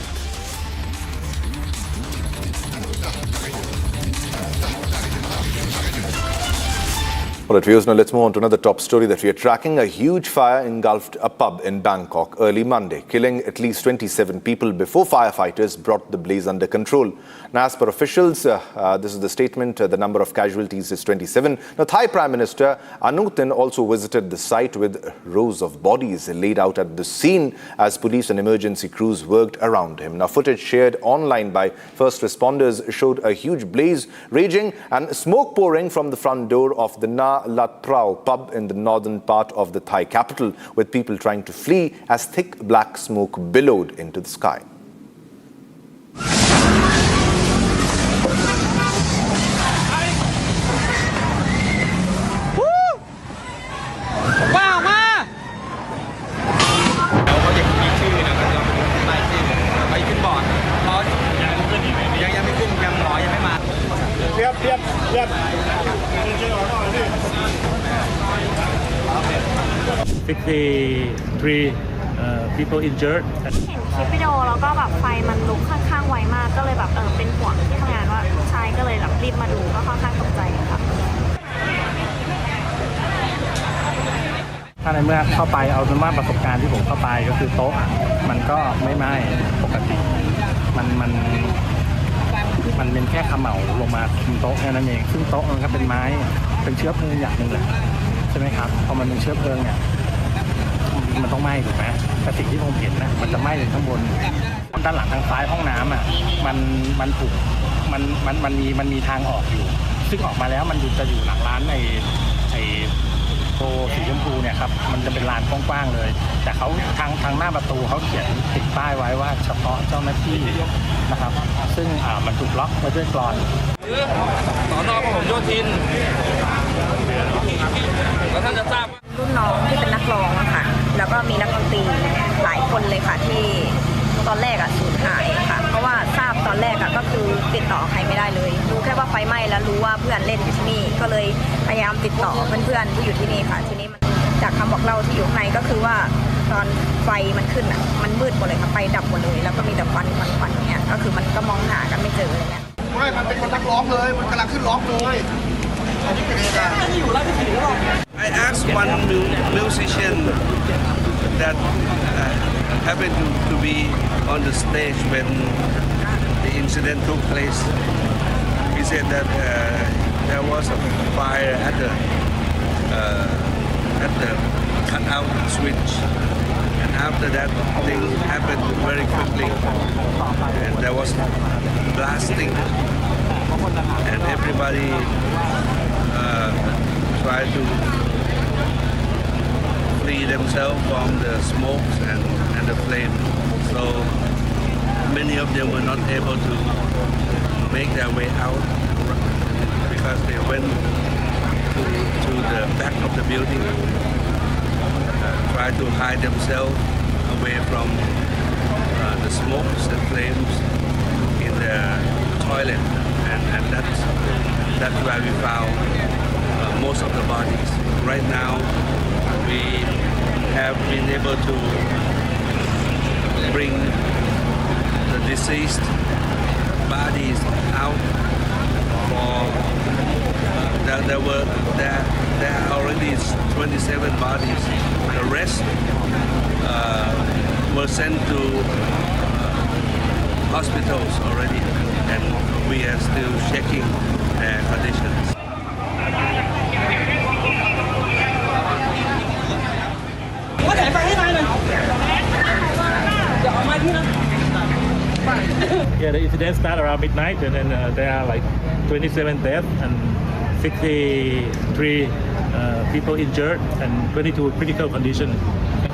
All right, viewers, now let's move on to another top story that we are tracking. A huge fire engulfed a pub in Bangkok early Monday, killing at least 27 people before firefighters brought the blaze under control. Now, as per officials, this is the statement, the number of casualties is 27. Now, Thai Prime Minister Anutin also visited the site with rows of bodies laid out at the scene as police and emergency crews worked around him. Now, footage shared online by first responders showed a huge blaze raging and smoke pouring from the front door of the Na Lat Prao pub in the northern part of the Thai capital, with people trying to flee as thick black smoke billowed into the sky. people injured. เห็นคลิปวิดีโอแล้วก็แบบไฟมันลุกค่อนข้างไวมากก็เลยแบบเป็นห่วงที่ทำงานว่าใช่ก็เลยแบบรีบมาดูก็ค่อนข้างตกใจค่ะถ้าในเมื่อเข้าไปเอาเป็นว่าประสบการณ์ที่ผมเข้าไปก็คือโต๊ะมันก็ไม่ไหม้ปกติมันเป็นแค่เขม่าลงมาบนโต๊ะแค่นั้นเองซึ่งโต๊ะมันก็เป็นไม้เป็นเชื้อเพลิงอย่างหนึ่งแหละใช่ไหมครับพอมันเป็นเชื้อเพลิงเนี่ยมันต้องไหม้ถูกไหมแต่สิ่งที่ผมเห็นนะมันจะไหม้เลยข้างบนด้านหลังทางซ้ายห้องน้ำอ่ะมันถูกมันมีทางออกอยู่ซึ่งออกมาแล้วมันจะอยู่หลังร้านไอ้โตสีชมพูเนี่ยครับมันจะเป็นลานกว้างๆเลยแต่เขาทางหน้าประตูเขาเขียนติดป้ายไว้ว่าเฉพาะเจ้าหน้าที่นะครับซึ่งมันถูกล็อกไว้ด้วยกลอนสน.พหลโยธินแล้วท่านจะทราบรุ่นน้องที่เป็นนักร้องอะค่ะแล้วก็มีนักดนตรีหลายคนเลยค่ะที่ตอนแรกสูญหายค่ะเพราะว่าทราบตอนแรกก็คือติดต่อใครไม่ได้เลยรู้แค่ว่าไฟไหม้แล้วรู้ว่าเพื่อนเล่นอยู่ที่นี่ก็เลยพยายามติดต่อเพื่อนๆที่อยู่ที่นี่ค่ะทีนี้จากคำบอกเล่าที่อยู่ในก็คือว่าตอนไฟมันขึ้นมันมืดหมดเลยค่ะไฟดับหมดเลยแล้วก็มีแต่ควันอย่างเงี้ยก็คือมันก็มองหากันไม่เจออะไรเงี้ยไม่มันเป็นคนนักร้องเลยมันกำลังขึ้นร้องเลยI asked one musician that happened to be on the stage when the incident took place. He said that there was a fire at the cutout switch, and after that things happened very quickly, and there was blasting, and everybody tried to free themselves from the smokes and the flame. So many of them were not able to make their way out because they went to the back of the building, tried to hide themselves away from the smokes and flames in the toilet, and That's where we found most of the bodies. Right now, we have been able to bring the deceased bodies out. There are already 27 bodies. The rest were sent to hospitals already, and we are still checking their conditions. Yeah, the incident started around midnight, and then there are like 27 deaths and 63 people injured and 22 critical condition.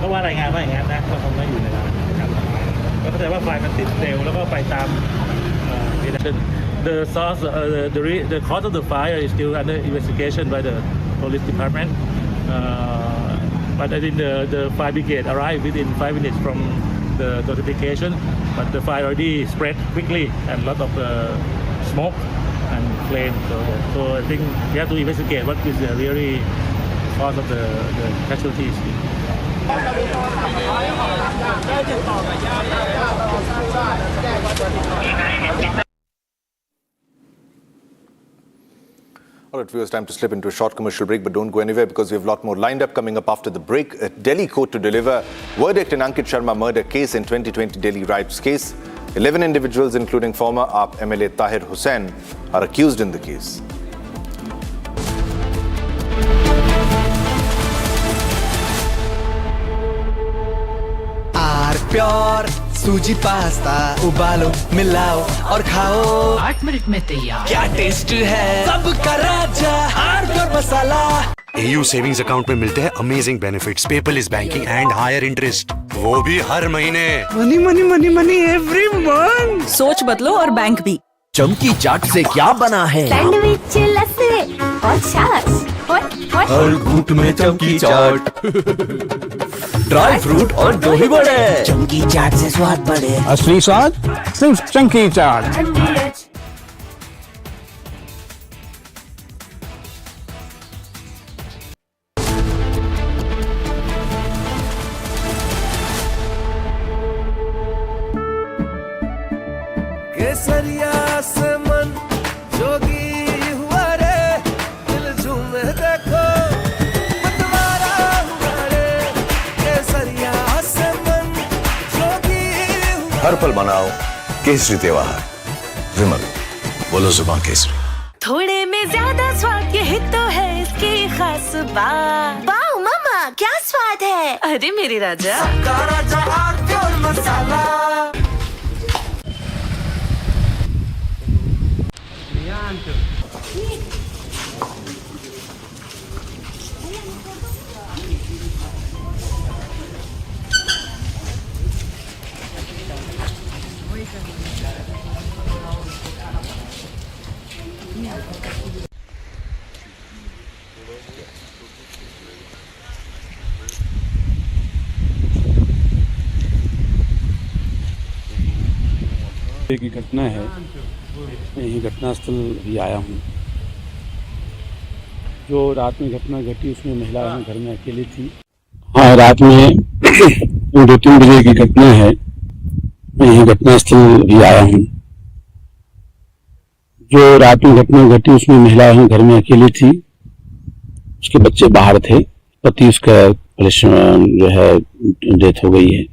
ก็ว่ารายงานว่าอย่างนั้นนะก็คงไม่อยู่ในนั้นนะครับก็เข้าใจว่าไฟมันติดเร็วแล้วก็ไปตามthe source the cause of the fire is still under investigation by the police department. But I think the fire brigade arrived within 5 minutes from the notification, but the fire already spread quickly and a lot of smoke and flame. So I think we have to investigate what is the really cause of the casualties. All right, viewers, time to slip into a short commercial break, but don't go anywhere because we have a lot more lined up coming up after the break. A Delhi court to deliver verdict in Ankit Sharma murder case in 2020 Delhi riots case. 11 individuals, including former AAP MLA Tahir Hussain, are accused in the case. Pure सूजी pasta उबालो मिलाओ और खाओ 8 minute में तैयार क्या test है सबका राजा pure masala AU savings account में मिलते हैं amazing benefits, paperless banking and higher interest, वो भी हर महीने। Money money money money every month. सोच बदलो और बैंक भी। चमकी चाट से क्या बना है? सैंडविच लस्सी और छाछ और हर घूंट में चमकी चाट। ड्राई फ्रूट और दही बड़े, चमकी चाट से स्वाद बढ़े। असली स्वाद सिर्फ चमकी चाट। केसरिया से मन जोगी हुआ रे, दिल झूमे देखो मतवारा हुआ रे। केसरिया से मन जोगी हुआ। हर पल मनाओ केसरी त्योहार। विमल, बोलो जुबान केसरी। थोड़े में ज्यादा स्वाद, यही तो है इसकी खास बात। वाओ मामा, क्या स्वाद है? अरे मेरे राजा, सबका राजा प्योर मसाला। की घटना है, यही घटनास्थल भी आया हूँ। जो रात में घटना घटी उसमें महिला घर में अकेली थी। हाँ, रात में 2-3 बजे की घटना है, यही घटनास्थल भी आया हूँ। जो रात में घटना घटी उसमें महिला घर में अकेली थी, उसके बच्चे बाहर थे, पति उसका जो है डेथ हो गई है।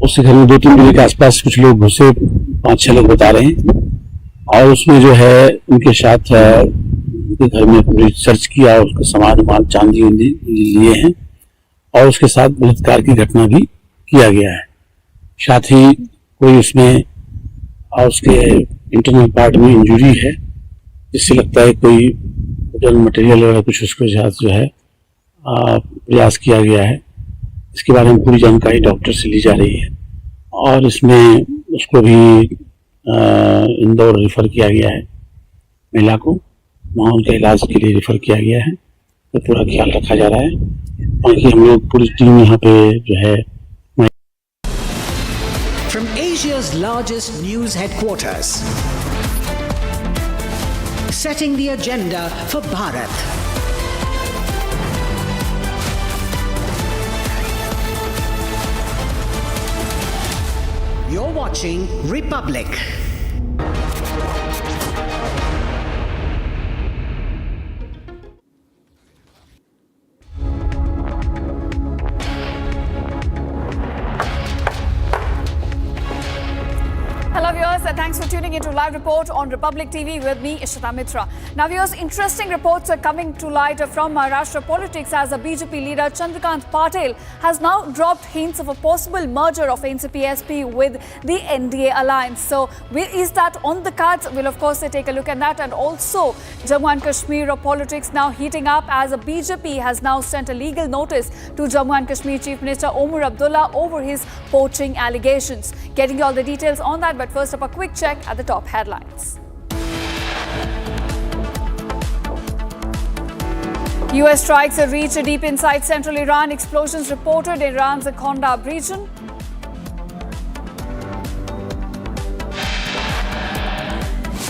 उसके घर में 2-3 बजे के आसपास कुछ लोग घुसे, 5-6 लोग बता रहे हैं, और उसमें जो है उनके साथ उनके घर में पूरी सर्च किया, उसका सामान वामान चांदी लिए हैं, और उसके साथ बलात्कार की घटना भी किया गया है। साथ ही कोई उसमें और उसके इंटरनल पार्ट में इंजरी है, जिससे लगता है कोई होटल मटेरियल वगैरह कुछ उसके साथ जो है प्रयास किया गया है। इसके बारे में पूरी जानकारी डॉक्टर से ली जा रही है, और इसमें उसको भी इंदौर रेफर किया गया है। महिला को वहाँ उनके इलाज के लिए रेफर किया गया है, तो पूरा ख्याल रखा जा रहा है। बाकी हम लोग पूरी टीम यहाँ पे जो है। From Asia's largest news headquarters, setting the agenda for Bharat. You're watching Republic. Hello viewers, thanks for tuning into Live Report on Republic TV with me, Ishita Mitra. Now viewers, interesting reports are coming to light from Maharashtra politics as the BJP leader Chandrakant Patil has now dropped hints of a possible merger of NCP-SP with the NDA alliance. So is that on the cards? We'll of course take a look at that. And also Jammu and Kashmir politics now heating up as the BJP has now sent a legal notice to Jammu and Kashmir Chief Minister Omar Abdullah over his poaching allegations. Getting you all the details on that, but first up a quick check at the top headlines. US strikes reach deep inside central Iran. Explosions reported in Iran's Kondab region.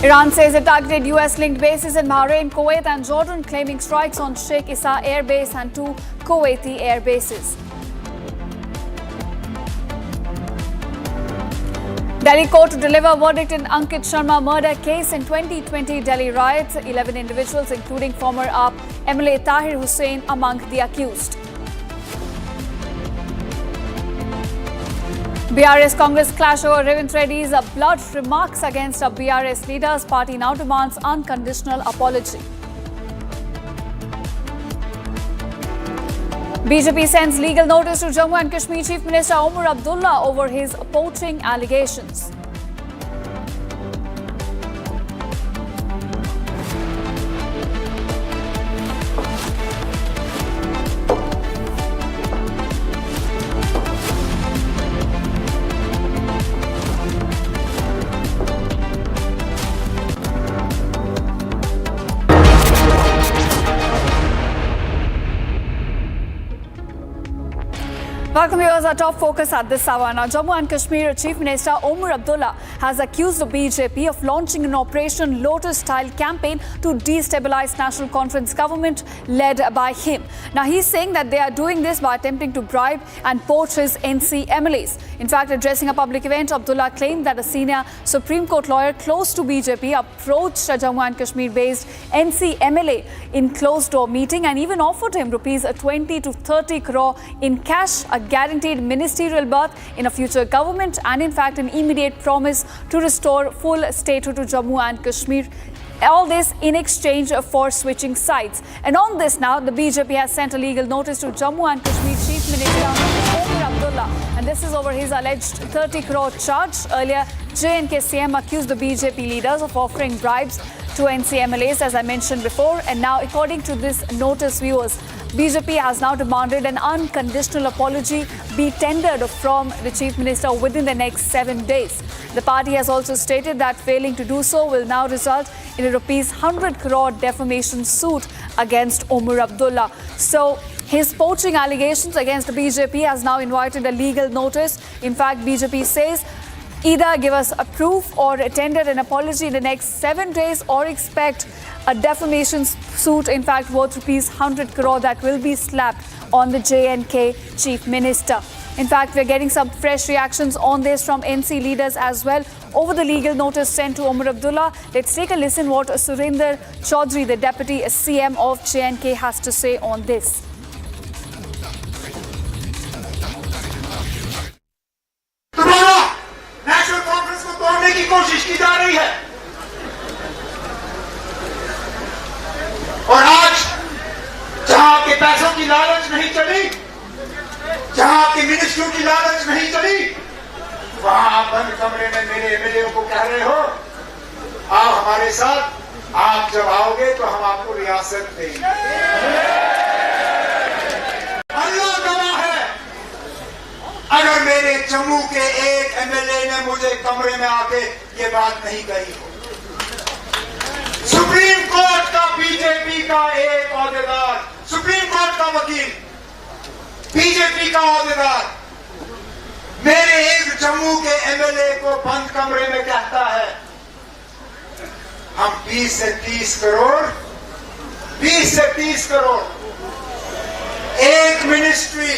Iran says it targeted US-linked bases in Bahrain, Kuwait and Jordan, claiming strikes on Sheikh Issa Air Base and 2 Kuwaiti air bases. Delhi court to deliver verdict in Ankit Sharma murder case in 2020 Delhi riots. 11 individuals, including former AAP MLA Tahir Hussain, among the accused. BRS Congress clash over Revant Reddy's blunt remarks against BRS leaders. Party now demands unconditional apology. BJP sends legal notice to Jammu and Kashmir Chief Minister Omar Abdullah over his poaching allegations. Welcome viewers, our top focus at this hour. Now, Jammu and Kashmir Chief Minister Omar Abdullah has accused the BJP of launching an Operation Lotus-style campaign to destabilize National Conference government led by him. Now, he's saying that they are doing this by attempting to bribe and poach his NC MLAs. In fact, addressing a public event, Abdullah claimed that a senior Supreme Court lawyer close to BJP approached a Jammu and Kashmir-based NC MLA in closed-door meeting and even offered him rupees 20 to 30 crore in cash, a guaranteed ministerial berth in a future government, and in fact an immediate promise to restore full statehood to Jammu and Kashmir. All this in exchange for switching sides. And on this now, the BJP has sent a legal notice to Jammu and Kashmir Chief Minister Omar Abdullah. And this is over his alleged 30 crore charge. Earlier, J&K CM accused the BJP leaders of offering bribes to NC MLAs, as I mentioned before. And now, according to this notice, viewers, BJP has now demanded an unconditional apology be tendered from the Chief Minister within the next 7 days. The party has also stated that failing to do so will now result in a rupees 100 crore defamation suit against Omar Abdullah. So his poaching allegations against the BJP has now invited a legal notice. In fact, BJP says either give us a proof or tender an apology in the next 7 days, or expect a defamation suit, in fact, worth rupees 100 crore that will be slapped on the J&K Chief Minister. In fact, we're getting some fresh reactions on this from NC leaders as well over the legal notice sent to Omar Abdullah. Let's take a listen what Surinder Chaudhary, the Deputy CM of J&K, has to say on this. National conference को तोड़ने की कोशिश की जा रही है और आज जहां आपके पैसों की लालच नहीं चली, जहां आपकी मिनिस्ट्रियों की लालच नहीं चली, वहां आप बंद कमरे में मेरे एमएलए को कह रहे हो आप हमारे साथ, आप जब आओगे तो हम आपको रियासत देंगे। अल्लाह गवाह है, अगर मेरे जम्मू के एक एमएलए ने मुझे कमरे में आके ये बात नहीं कही हो। सुप्रीम कोर्ट का बीजेपी का एक ओहदेदार, सुप्रीम कोर्ट का वकील, बीजेपी का ओहदेदार मेरे एक जम्मू के एमएलए को बंद कमरे में कहता है हम 20 से 30 करोड़ 20 से 30 करोड़ एक मिनिस्ट्री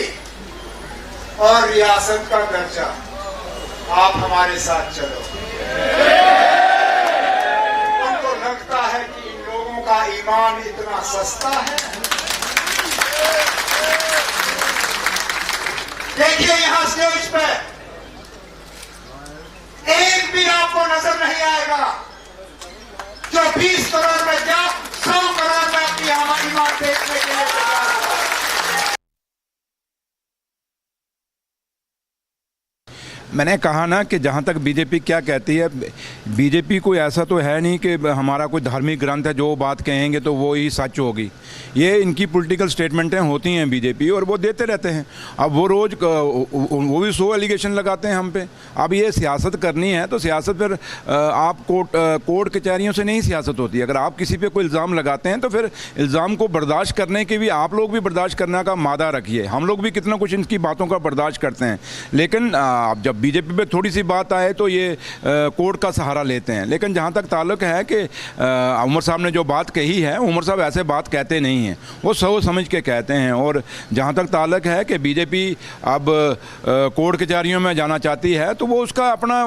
और रियासत का दर्जा, आप हमारे साथ चलो। उनको लगता है कि इन लोगों का ईमान इतना सस्ता है। देखिए यहां स्टेज पे एक भी आपको नजर नहीं आएगा जो 20 करोड़ में क्या 100 करोड़ में अपनी ईमान देखने के लिए तैयार है। मैंने कहा ना कि जहाँ तक बीजेपी क्या कहती है, बीजेपी कोई ऐसा तो है नहीं कि हमारा कोई धार्मिक ग्रंथ है, जो बात कहेंगे तो वो ही सच होगी। ये इनकी पॉलिटिकल स्टेटमेंटें होती हैं बीजेपी, और वो देते रहते हैं। अब वो रोज़ वो भी 100 एलिगेशन लगाते हैं हम पे। अब ये सियासत करनी है तो सियासत फिर आप कोर्ट कचहरियों से नहीं सियासत होती। अगर आप किसी पे कोई इल्ज़ाम लगाते हैं तो फिर इल्ज़ाम को बर्दाश्त करने के भी आप लोग भी बर्दाश्त करने का मादा रखिए। हम लोग भी कितना कुछ इनकी बातों का बर्दाश्त करते हैं, लेकिन जब बीजेपी पे थोड़ी सी बात आए तो ये कोर्ट का सहारा लेते हैं। लेकिन जहाँ तक ताल्लुक है कि उमर साहब ने जो बात कही है, उमर साहब ऐसे बात कहते नहीं हैं, वो सोच समझ के कहते हैं। और जहाँ तक ताल्लुक है कि बीजेपी अब कोर्ट कचहरियों में जाना चाहती है तो वो उसका अपना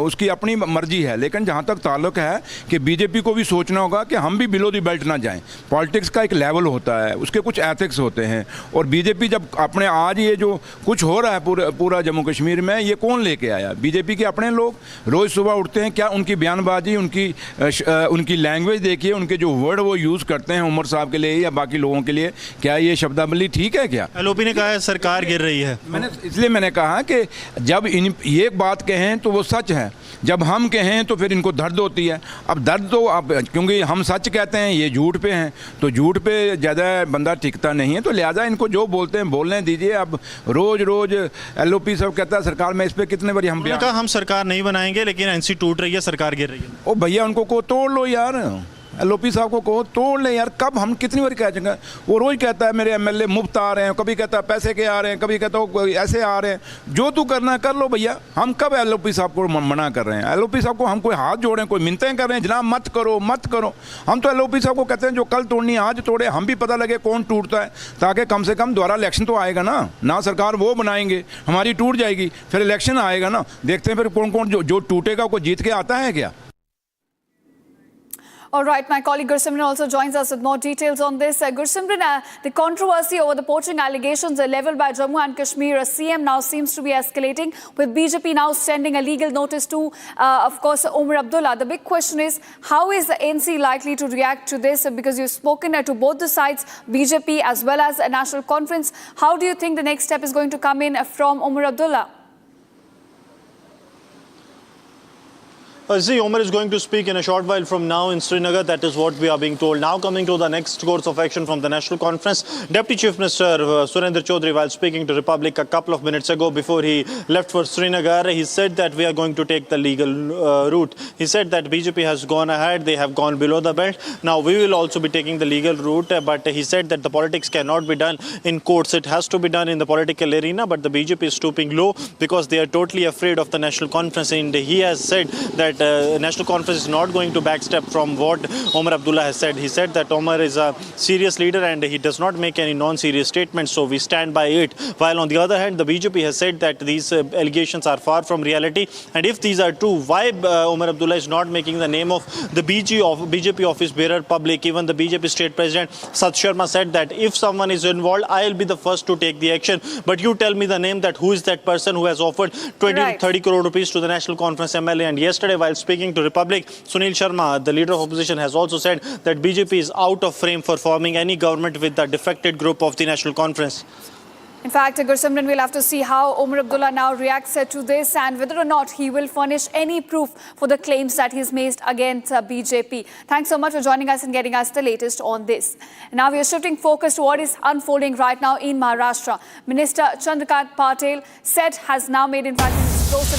उसकी अपनी मर्जी है। लेकिन जहाँ तक ताल्लुक है कि बीजेपी को भी सोचना होगा कि हम भी बिलो दी बेल्ट ना जाएं। पॉलिटिक्स का एक लेवल होता है, उसके कुछ एथिक्स होते हैं। और बीजेपी जब अपने आज ये जो कुछ हो रहा है पूरा जम्मू कश्मीर में, ये कौन लेके आया? बीजेपी के अपने लोग रोज़ सुबह उठते हैं। क्या उनकी बयानबाजी, उनकी लैंग्वेज देखिए, उनके जो वर्ड वो यूज़ करते हैं उमर साहब के लिए या बाकी लोगों के लिए, क्या ये शब्दावली ठीक है? क्या एलओपी ने कहा है सरकार गिर रही है। इसलिए मैंने कहा कि जब ये बात कहें तो वो सच है, जब हम कहें तो फिर इनको दर्द होती है। अब दर्द तो अब क्योंकि हम सच कहते हैं, ये झूठ पे हैं, तो झूठ पे ज़्यादा बंदा टिकता नहीं है, तो लिहाजा इनको जो बोलते हैं बोलने दीजिए। अब रोज़ एलओपी सब कहता है सरकार में, इस पर कितने बार हम कहा हम सरकार नहीं बनाएंगे, लेकिन एनसी टूट रही है, सरकार गिर रही है। ओ भैया, उनको को तोड़ लो यार, एलओपी साहब को कहो तोड़ ले यार। कब हम कितनी बार कह चुके? वो रोज़ कहता है मेरे एमएलए मुफ्त आ रहे हैं, कभी कहता है पैसे के आ रहे हैं, कभी कहता है ऐसे आ रहे हैं। जो तू करना है कर लो भैया। हम कब एलओपी साहब को मना कर रहे हैं? एलओपी साहब को हम कोई हाथ जोड़ें, कोई मिन्नतें कर रहे हैं जनाब मत करो मत करो? हम तो एलओपी साहब को कहते हैं जो कल तोड़नी है आज तोड़े, हम भी पता लगे कौन टूटता है, ताकि कम से कम दोबारा इलेक्शन तो आएगा ना सरकार वो बनाएंगे, हमारी टूट जाएगी, फिर इलेक्शन आएगा ना, देखते हैं फिर कौन जो टूटेगा कोई जीत के आता है क्या? All right, my colleague Goswami also joins us with more details on this. Goswami, the controversy over the poaching allegations leveled by Jammu and Kashmir CM now seems to be escalating, with BJP now sending a legal notice to, of course, Umar Abdullah. The big question is, how is the NC likely to react to this? Because you've spoken to both the sides, BJP as well as a national conference. How do you think the next step is going to come in from Umar Abdullah? See, Umar is going to speak in a short while from now in Srinagar. That is what we are being told. Now coming to the next course of action from the National Conference, Deputy Chief Minister Surendra Chaudhary, while speaking to Republic a couple of minutes ago before he left for Srinagar, he said that we are going to take the legal route. He said that BJP has gone ahead, they have gone below the belt. Now we will also be taking the legal route, but he said that the politics cannot be done in courts. It has to be done in the political arena, but the BJP is stooping low because they are totally afraid of the National Conference. And he has said that National Conference is not going to backstep from what Umar Abdullah has said. He said that Umar is a serious leader and he does not make any non-serious statements, so we stand by it. While on the other hand, the BJP has said that these allegations are far from reality, and if these are true, why Umar Abdullah is not making the name of the BJP office bearer public? Even the BJP state president Sat Sharma said that if someone is involved, I'll be the first to take the action. But you tell me the name, that who is that person who has offered 20 to 30 crore rupees to the National Conference MLA. And yesterday, while speaking to Republic, Sunil Sharma, the leader of opposition, has also said that BJP is out of frame for forming any government with the defected group of the National Conference. In fact, Gursimran, we'll have to see how Umar Abdullah now reacts to this and whether or not he will furnish any proof for the claims that he's made against BJP. Thanks so much for joining us and getting us the latest on this. Now we are shifting focus to what is unfolding right now in Maharashtra. Minister Chandrakant Patil said has now made, in fact, explosive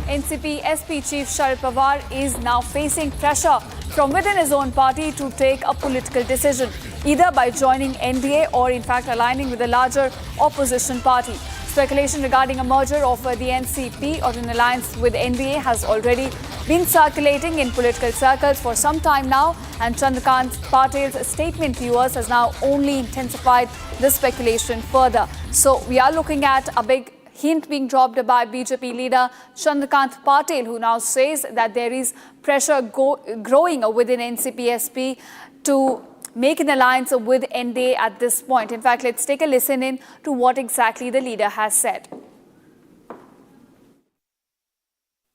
NCP SP Chief Sharad Pawar is now facing pressure from within his own party to take a political decision, either by joining NDA or in fact aligning with a larger opposition party. Speculation regarding a merger of the NCP or an alliance with NDA has already been circulating in political circles for some time now, and Chandrakant Patil's statement, viewers, has now only intensified this speculation further. So we are looking at a big hint being dropped by BJP leader Chandrakant Patil, who now says that there is pressure growing within NCP-SP to make an alliance with NDA at this point. In fact, let's take a listen in to what exactly the leader has said.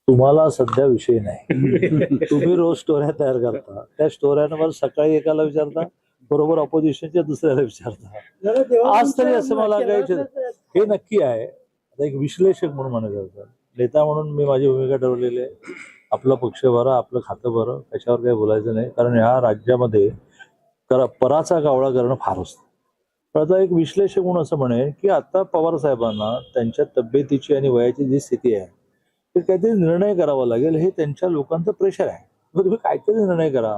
तुम्हाला सध्या विषय नाही. तुम्ही रोज स्टोऱ्या तयार करता, त्या स्टोऱ्यांवर सकाळी एकाला विचारता, बरोबर ऑपोजिशनच्या दुसऱ्याला विचारता. आज तरी असं मला काही हे नक्की आहे. आता एक विश्लेषक म्हणून म्हणायचं, नेता म्हणून मी माझी भूमिका ठरवलेली आहे. आपला पक्ष भरा, आपलं खातं भरा, त्याच्यावर काही बोलायचं नाही, कारण ह्या राज्यामध्ये पराचा कावळा करणं फार असतं. पण आता एक विश्लेषक म्हणून असं म्हणेन की आता पवार साहेबांना त्यांच्या तब्येतीची आणि वयाची जी स्थिती आहे ते काहीतरी निर्णय करावा लागेल. हे त्यांच्या लोकांचं प्रेशर आहे. तुम्ही काहीतरी निर्णय करा.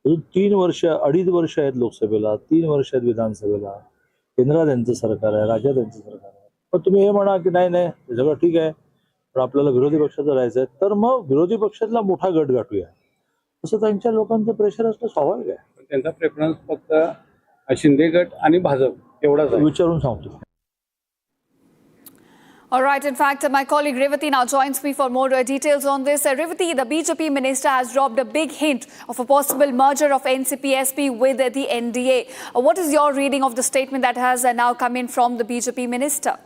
अजून 3 वर्ष 2.5 वर्ष आहेत लोकसभेला, 3 वर्ष आहेत विधानसभेला. केंद्रात त्यांचं सरकार आहे, राज्यात त्यांचं सरकार आहे. पण तुम्ही हे म्हणा की नाही नाही ते सगळं ठीक आहे, पण आपल्याला विरोधी पक्षाचं राहायचं आहे, तर मग विरोधी पक्षातला मोठा गट गाठूया, असं त्यांच्या लोकांचं प्रेशर असणं स्वाभाविक आहे. त्यांचा प्रेफरन्स फक्त शिंदे गट आणि भाजप एवढाच विचारून सांगतो. All right. In fact, my colleague Revati now joins me for more details on this. Revati, the BJP minister has dropped a big hint of a possible merger of NCP-SP with the NDA. What is your reading of the statement that has now come in from the BJP minister?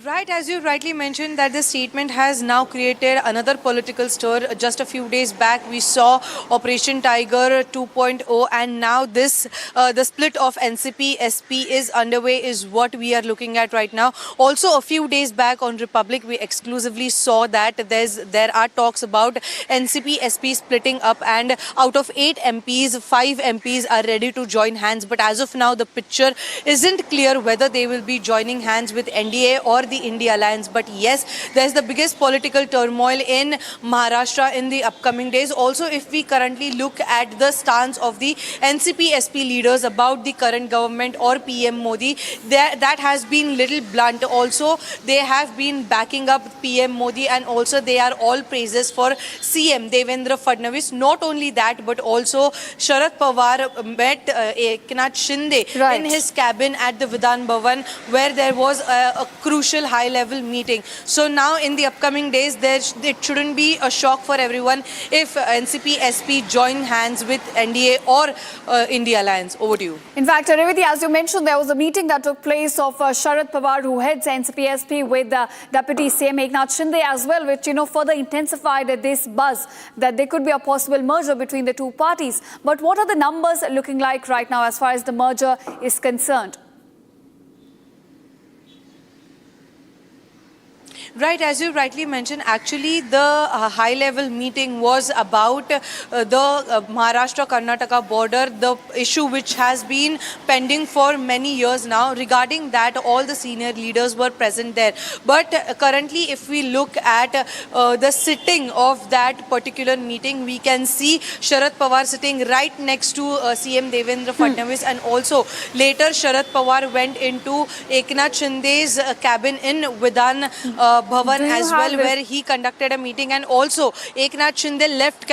Right, as you rightly mentioned, that the statement has now created another political stir. Just a few days back, we saw Operation Tiger 2.0, and now this, the split of NCP-SP is underway, is what we are looking at right now. Also, a few days back on Republic, we exclusively saw that there are talks about NCP-SP splitting up, and out of 8 MPs, 5 MPs are ready to join hands. But as of now, the picture isn't clear whether they will be joining hands with NDA or the India Alliance. But yes, there's the biggest political turmoil in Maharashtra in the upcoming days. Also, if we currently look at the stance of the NCP-SP leaders about the current government or PM Modi, that has been little blunt. Also, they have been backing up PM Modi, and also they are all praises for CM Devendra Fadnavis. Not only that, but also Sharad Pawar met Eknath Shinde in his cabin at the Vidhan Bhavan, where there was a crucial high-level meeting. So now in the upcoming days, it shouldn't be a shock for everyone if NCP-SP join hands with NDA or India Alliance. Over to you. In fact, Revati, as you mentioned, there was a meeting that took place of Sharad Pawar, who heads NCP-SP, with Deputy CM Eknath Shinde as well, which further intensified this buzz that there could be a possible merger between the two parties. But what are the numbers looking like right now as far as the merger is concerned? Right, as you rightly mentioned, actually the high-level meeting was about the Maharashtra-Karnataka border, the issue which has been pending for many years now. Regarding that, all the senior leaders were present there. But currently, if we look at the sitting of that particular meeting, we can see Sharad Pawar sitting right next to CM Devendra Fadnavis, and also later Sharad Pawar went into Eknath Shinde's cabin in Vidhan Bhavan as well, where he conducted a meeting, and also Eknath Shinde left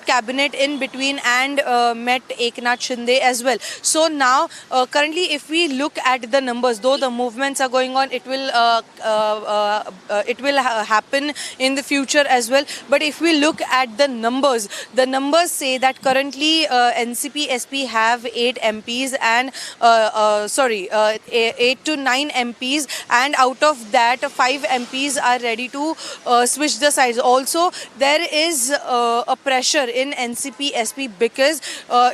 cabinet in between and met Eknath Shinde as well. So now currently, if we look at the numbers, though the movements are going on, it will happen in the future as well. But if we look at the numbers say that currently NCP-SP have 8 MPs and 8 to 9 MPs, and out of that 5 MPs are ready to switch the sides. Also, there is a pressure in NCP-SP because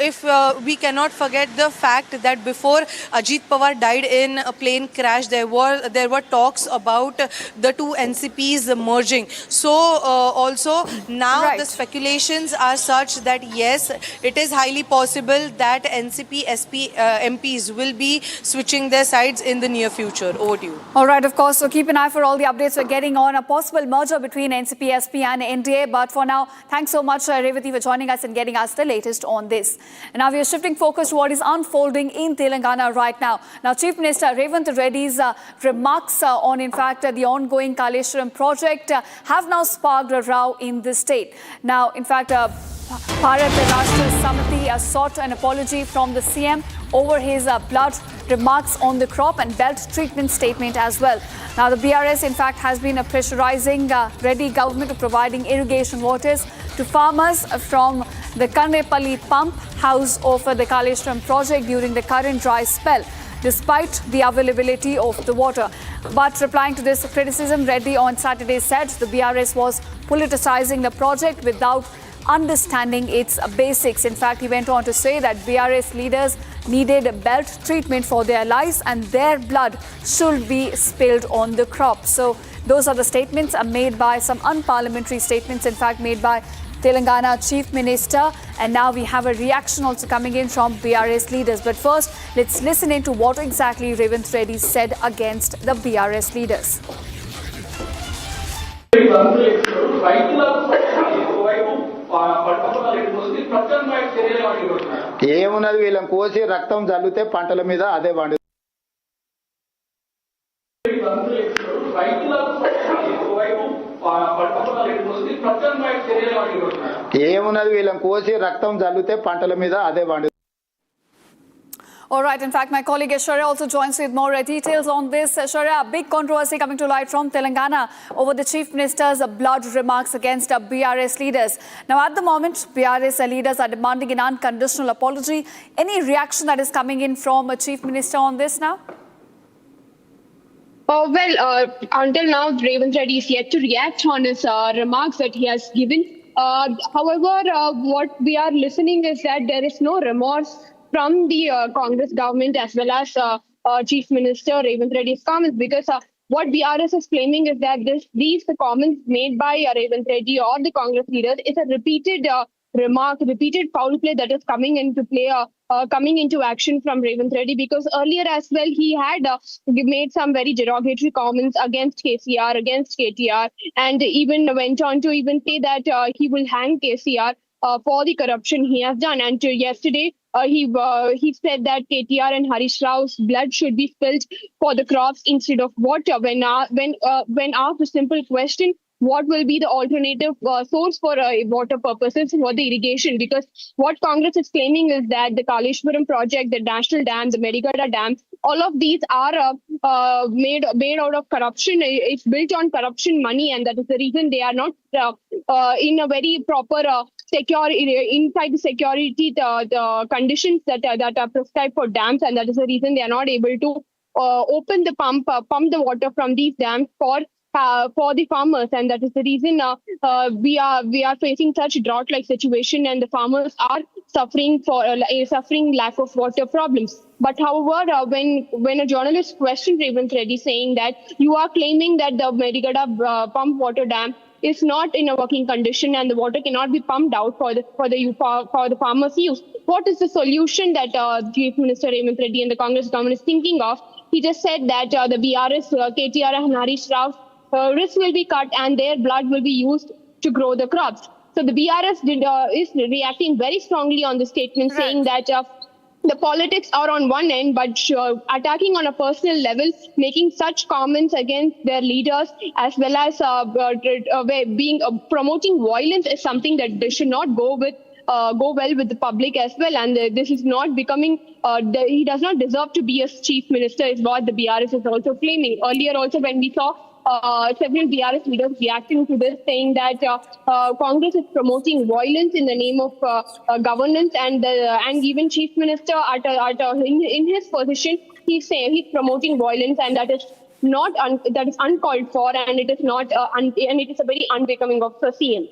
if we cannot forget the fact that before Ajit Pawar died in a plane crash, there were talks about the two NCPs merging. So also now the speculations are such that yes, it is highly possible that NCP-SP MPs will be switching their sides in the near future. Over to you. All right, of course. So keep an an eye for all the updates we're getting on a possible merger between NCP, SP and NDA. But for now, thanks so much, Revati, for joining us and getting us the latest on this. And now we are shifting focus to what is unfolding in Telangana right now. Now, Chief Minister Revanth Reddy's remarks on, in fact, the ongoing Kaleshwaram project have now sparked a row in the state. Now, in fact, Bharat Rashtra Samiti sought an apology from the CM over his blunt remarks on the crop and belt treatment statement as well. Now, the BRS, in fact, has been pressurizing Reddy government of providing irrigation waters to farmers from the Karnepalli pump house of the Kaleshwaram project during the current dry spell, despite the availability of the water. But replying to this criticism, Reddy on Saturday said the BRS was politicizing the project without understanding its basics. In fact, he went on to say that BRS leaders needed belt treatment for their lives and their blood should be spilled on the crop. So those are the statements made by some unparliamentary statements, in fact, made by Telangana Chief Minister. And now we have a reaction also coming in from BRS leaders. But first, let's listen into what exactly Revanth Reddy said against the BRS leaders. ఏమున్నది వీళ్ళని కోసి రక్తం జల్లితే పంటల మీద అదే పండు ఏమున్నది వీళ్ళని కోసి రక్తం జల్లితే పంటల మీద అదే పండు. All right. In fact, my colleague Aishwarya also joins with more details on this. Aishwarya, a big controversy coming to light from Telangana over the Chief Minister's blunt remarks against BRS leaders. Now, at the moment, BRS leaders are demanding an unconditional apology. Any reaction that is coming in from a Chief Minister on this now? Until now, Revanth Reddy is yet to react on his remarks that he has given. However, what we are listening is that there is no remorse from the Congress government as well as Chief Minister Revanth Reddy's comments, because what BRS is claiming is that these comments made by Revanth Reddy or the Congress leaders is a repeated remark, repeated foul play that is coming into play, coming into action from Revanth Reddy, because earlier as well he had made some very derogatory comments against KCR, against KTR, and even went on to even say that he will hang KCR for the corruption he has done. And yesterday, he said that KTR and Harish Rao's blood should be spilled for the crops instead of water. When asked a simple question, what will be the alternative source for water purposes for the irrigation? Because what Congress is claiming is that the Kaleshwaram project, the National Dam, the Medigada Dam, all of these are made out of corruption. It's built on corruption money, and that is the reason they are not in a very proper inside the security the conditions that are prescribed for dams, and that is the reason they are not able to open the pump the water from these dams for the farmers, and that is the reason we are facing such drought-like situation, and the farmers are suffering lack of water problems. But however, when a journalist questioned Revanth Reddy, saying that you are claiming that the Medigada pump water dam is not in a working condition and the water cannot be pumped out for the farmers' use, what is the solution that Chief Minister Revanth Reddy and the Congress government is thinking of? He just said that the BRS, KTR and Harish Rao wrists will be cut and their blood will be used to grow the crops. So the BRS is reacting very strongly on the statement, saying that the politics are on one end, but attacking on a personal level, making such comments against their leaders, as well as promoting violence, is something that they should not go well with the public as well. And this is not becoming, he does not deserve to be a chief minister, is what the BRS is also claiming. Earlier also, when we saw several BRS leaders reacting to this, saying that Congress is promoting violence in the name of governance, and even Chief Minister in his position, he's promoting violence, and that is uncalled for, and it is not and it is a very unbecoming of the CM.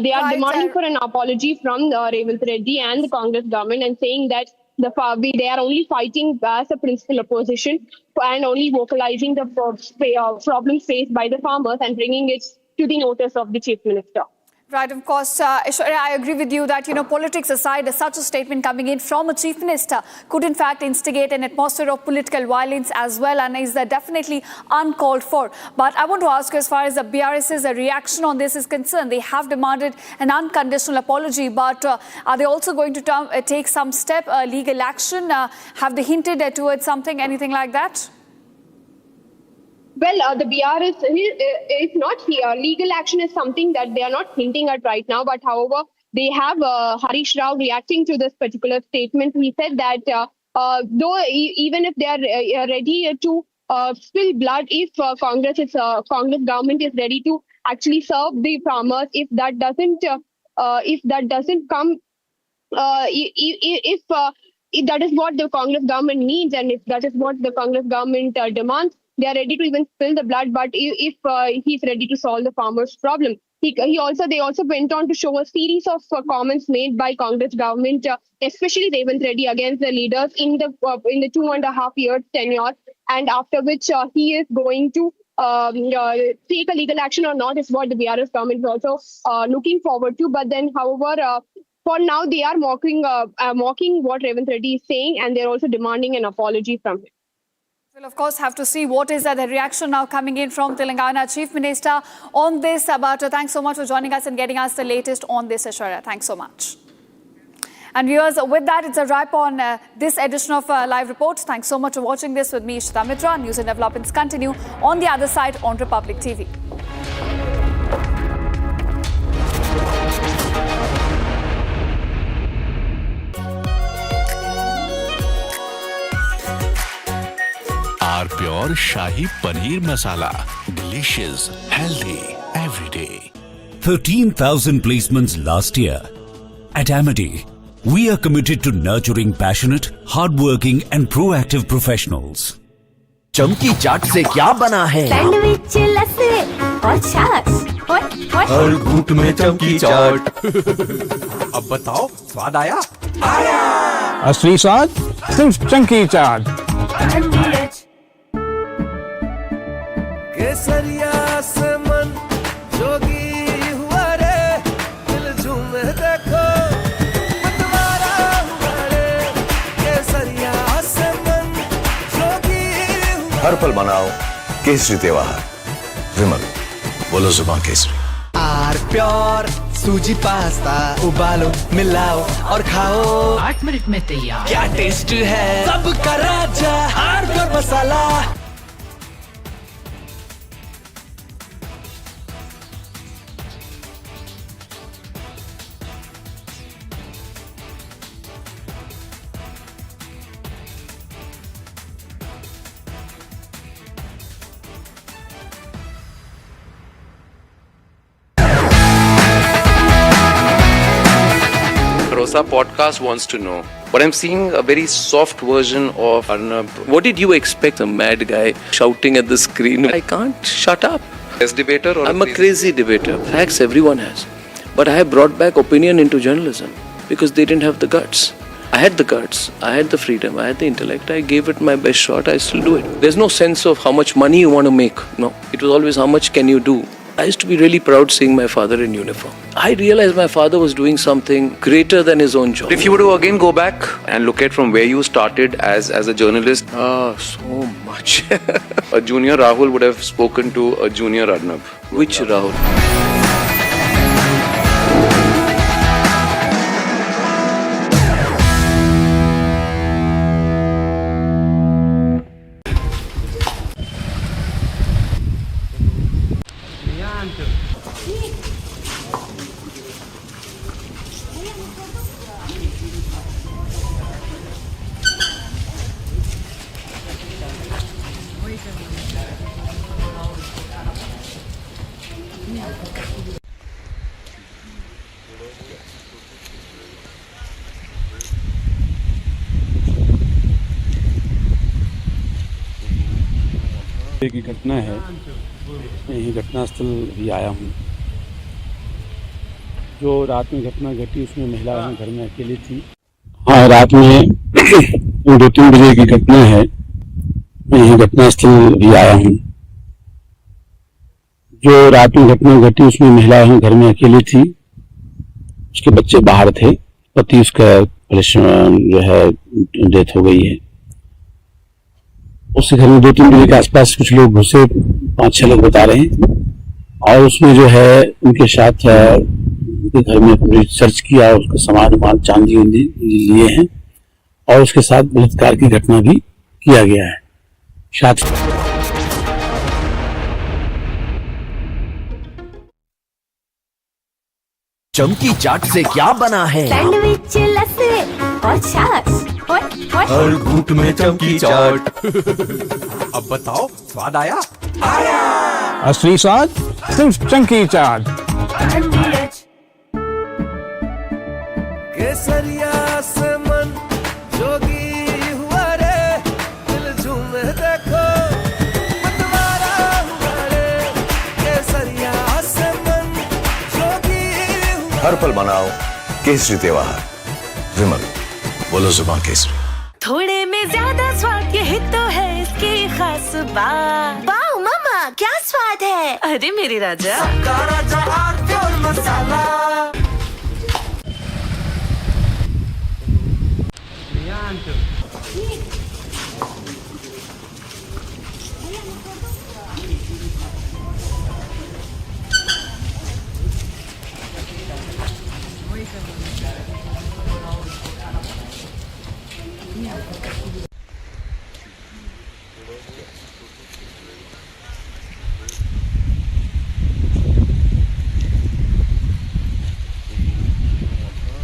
They are demanding for an apology from Revanth Reddy and the Congress government, and saying that they are only fighting as a principal opposition and only vocalizing the problems faced by the farmers and bringing it to the notice of the Chief Minister. Right, of course, Aishwarya, I agree with you that, politics aside, such a statement coming in from a chief minister could in fact instigate an atmosphere of political violence as well, and is definitely uncalled for. But I want to ask you, as far as the BRS's reaction on this is concerned, they have demanded an unconditional apology, but are they also going to take some step, legal action? Have they hinted towards something, anything like that? Well, the BRS is not here. Legal action is something that they are not hinting at right now. But however, they have Harish Rao reacting to this particular statement. He said that though even if they are ready to spill blood, if Congress government is ready to actually serve the farmers, if that doesn't come, if that is what the Congress government needs, and if that is what the Congress government demands, they are ready to even spill the blood. But if he's ready to solve the farmers' problem, they also went on to show a series of comments made by Congress government, especially Revanth Reddy, against the leaders in the 2.5 years tenure, and after which he is going to take a legal action or not is what the BRS government is also looking forward to. But then, however, for now they are mocking what Revanth Reddy is saying, and they're also demanding an apology from him. We'll of course have to see what is the reaction now coming in from Telangana Chief Minister on this. But thanks so much for joining us and getting us the latest on this, Aishwarya. Thanks so much. And viewers, with that, it's a wrap on this edition of Live Reports. Thanks so much for watching this with me, Ishita Mitra. News and developments continue on the other side on Republic TV. Our pure Shahi Paneer Masala. Delicious, healthy, every day. 13,000 placements last year. At Amity, we are committed to nurturing passionate, hardworking and proactive professionals. चमकी चाट से क्या बना है? Sandwich लस्सी और छाछ। हर घूंट में चमकी चाट। अब बताओ, स्वाद आया? आया। असली स्वाद सिर्फ चमकी चाट। केसरिया से मन जोगी हुआ रे, दिल झूमे देखो मतवारा हुआ रे। केसरिया से मन जोगी हुआ। हर पल मनाओ केसरी त्योहार। विमल, बोलो जुबान केसरी। आर प्योर सूजी पास्ता उबालो मिलाओ और खाओ 8 मिनट में तैयार। क्या टेस्ट है सबका राजा R pure masala. Rosa podcast wants to know, but I'm seeing a very soft version of Arnab. What did you expect? A mad guy shouting at the screen. I can't shut up. As debater or I'm a crazy debater. Facts everyone has. But I have brought back opinion into journalism because they didn't have the guts. I had the guts, I had the freedom, I had the intellect. I gave it my best shot. I still do it. There's no sense of how much money you want to make. No, it was always how much can you do. I used to be really proud seeing my father in uniform. I realized my father was doing something greater than his own job. If you were to again go back and look at from where you started as a journalist, so much. A junior Rahul would have spoken to a junior Arnab. Which Rahul? की घटना है, यही घटनास्थल भी आया हूँ। जो रात में घटना घटी उसमें महिला घर में अकेली थी। हाँ, रात में 2-3 बजे की घटना है, यही घटनास्थल भी आया हूँ। जो रात में घटना घटी उसमें महिला घर में अकेली थी। उसके बच्चे बाहर थे, पति उसका परेशान जो है डेथ हो गई है। उसके घर में 2-3 बजे के आसपास कुछ लोग घुसे, 5-6 लोग बता रहे हैं, और उसमें जो है उनके साथ उनके घर में पूरी सर्च किया, उसका सामान वामान चांदी उंदी लिए हैं, और उसके साथ बलात्कार की घटना भी किया गया है। साथ चमकी चाट से क्या बना है? सैंडविच लस्सी और छाछ हर घूंट में चमकी चाट। अब बताओ स्वाद आया? असली स्वाद सिर्फ चंकी चाट। केसरिया से मन जोगी हुआ रे, दिल झूमे देखो मतवारा हुआ रे। केसरिया से मन जोगी हुआ। हर पल मनाओ केसरी त्योहार। विमल, बोलो जुबान केसरी। थोड़े में ज्यादा स्वाद, यही तो है इसकी खास बात। वाओ मामा क्या स्वाद है, अरे मेरे राजा। सबका राजा प्योर मसाला।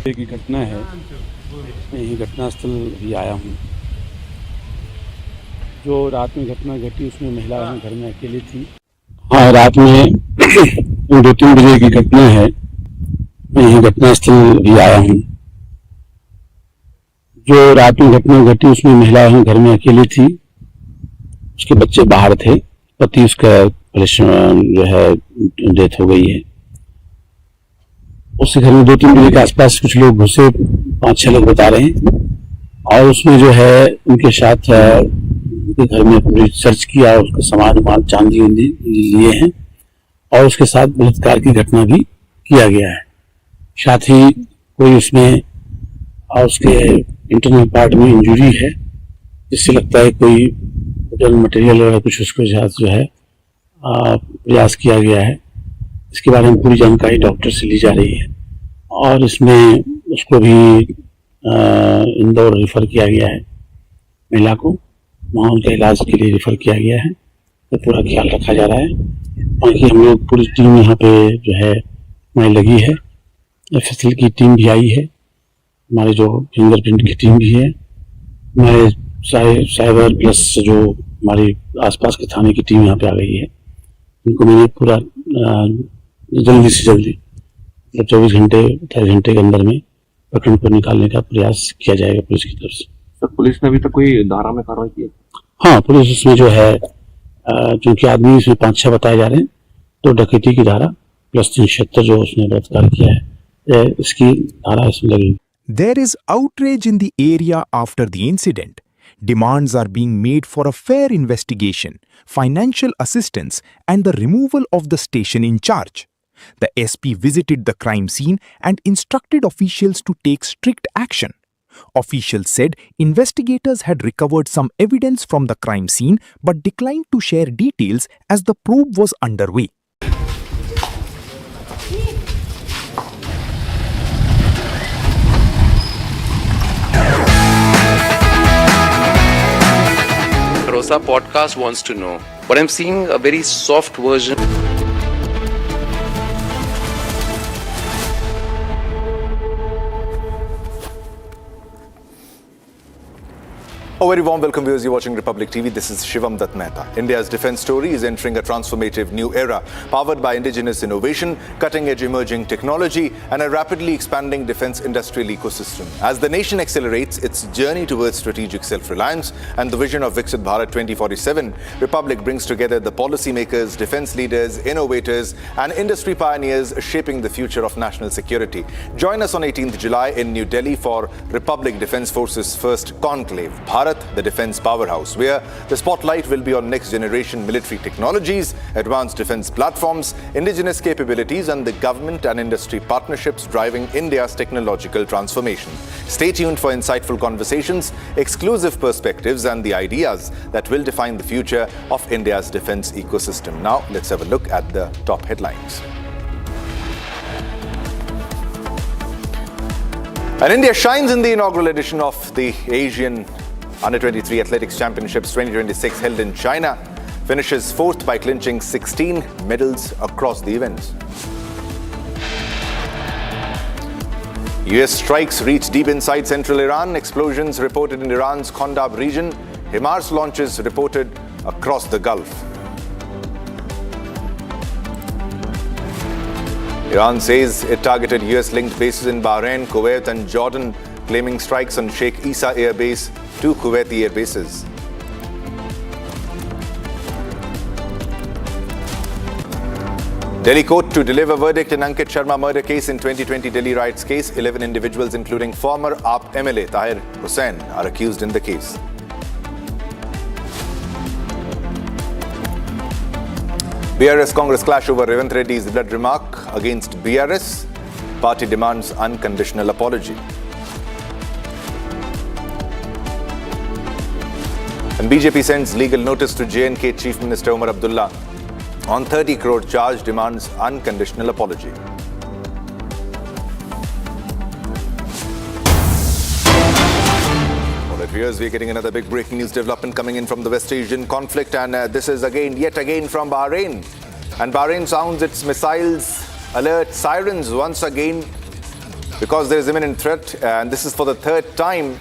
एक घटना है, मैं यही घटनास्थल भी आया हूँ। जो रात में घटना घटी उसमें महिला यहाँ घर में अकेली थी। हाँ, रात में 2-3 बजे की घटना है, मैं यही घटनास्थल भी आया हूँ। जो रात में घटना घटी उसमें महिला यहाँ घर में अकेली थी, उसके बच्चे बाहर थे, पति उसका परेशान जो है डेथ हो गई है। उसके घर में 2-3 बजे के आसपास कुछ लोग घुसे, 5-6 लोग बता रहे हैं, और उसमें जो है उनके साथ उनके घर में पूरी सर्च किया, उसका सामान वामान चांदी उंदी लिए हैं, और उसके साथ बलात्कार की घटना भी किया गया है। साथ ही कोई उसमें और उसके इंटरनल पार्ट में इंजरी है, जिससे लगता है कोई होटल मटेरियल वगैरह कुछ उसके साथ जो है प्रयास किया गया है। इसके बारे में पूरी जानकारी डॉक्टर से ली जा रही है, और इसमें उसको भी इंदौर रेफर किया गया है, महिला को वहाँ उनके इलाज के लिए रेफर किया गया है। तो पूरा ख्याल रखा जा रहा है। बाकी हम लोग पूरी टीम यहाँ पे जो है हमारी लगी है, एफएसएल की टीम भी आई है, हमारे जो फिंगरप्रिंट की टीम भी है, हमारे साइबर प्लस जो हमारी आसपास के थाने की टीम यहाँ पे आ गई है। इनको मैंने पूरा जल्दी से जल्दी 24 घंटे 28 घंटे के अंदर में प्रकरण को निकालने का प्रयास किया जाएगा पुलिस की तरफ से। सर, पुलिस ने अभी तक कोई धारा में कार्रवाई की है? हाँ, पुलिस इसमें जो है क्योंकि आदमी इसमें 5-6 बताए जा रहे हैं, तो डकैती की धारा प्लस 376 जो उसने बलात्कार किया है, इसकी धारा इसमें लगी। There is outrage in the area after the incident. Demands are being made for a fair investigation, financial assistance, and the removal of the station in charge. The SP visited the crime scene and instructed officials to take strict action. Officials said investigators had recovered some evidence from the crime scene but declined to share details as the probe was underway. Rosa podcast wants to know, but I'm seeing a very soft version. A very warm welcome, viewers. You're watching Republic TV. This is Shivam Dutt Mehta. India's defense story is entering a transformative new era, powered by indigenous innovation, cutting-edge emerging technology, and a rapidly expanding defense industrial ecosystem. As the nation accelerates its journey towards strategic self-reliance and the vision of Viksit Bharat 2047, Republic brings together the policymakers, defense leaders, innovators, and industry pioneers shaping the future of national security. Join us on 18th July in New Delhi for Republic Defense Force's first conclave, Bharat Bharat, the defense powerhouse, where the spotlight will be on next-generation military technologies, advanced defense platforms, indigenous capabilities, and the government and industry partnerships driving India's technological transformation. Stay tuned for insightful conversations, exclusive perspectives, and the ideas that will define the future of India's defense ecosystem. Now, let's have a look at the top headlines. And India shines in the inaugural edition of the Asian Under-23 Athletics Championships 2026 held in China. Finishes fourth by clinching 16 medals across the events. US strikes reach deep inside central Iran. Explosions reported in Iran's Khandab region. HIMARS launches reported across the Gulf. Iran says it targeted US-linked bases in Bahrain, Kuwait and Jordan, claiming strikes on Sheikh Issa Air Base, 2 Kuwaiti air bases. Delhi court to deliver verdict in Ankit Sharma murder case in 2020 Delhi riots case. 11 individuals, including former AAP MLA Tahir Hussain, are accused in the case. BRS Congress clash over Revant Reddy's blood remark against BRS. Party demands unconditional apology. And BJP sends legal notice to J&K Chief Minister Umar Abdullah on 30 crore charge, demands unconditional apology. Viewers, we're getting another big breaking news development coming in from the West Asian conflict, and this is yet again from Bahrain. And Bahrain sounds its missiles alert sirens once again because there is imminent threat, and this is for the third time.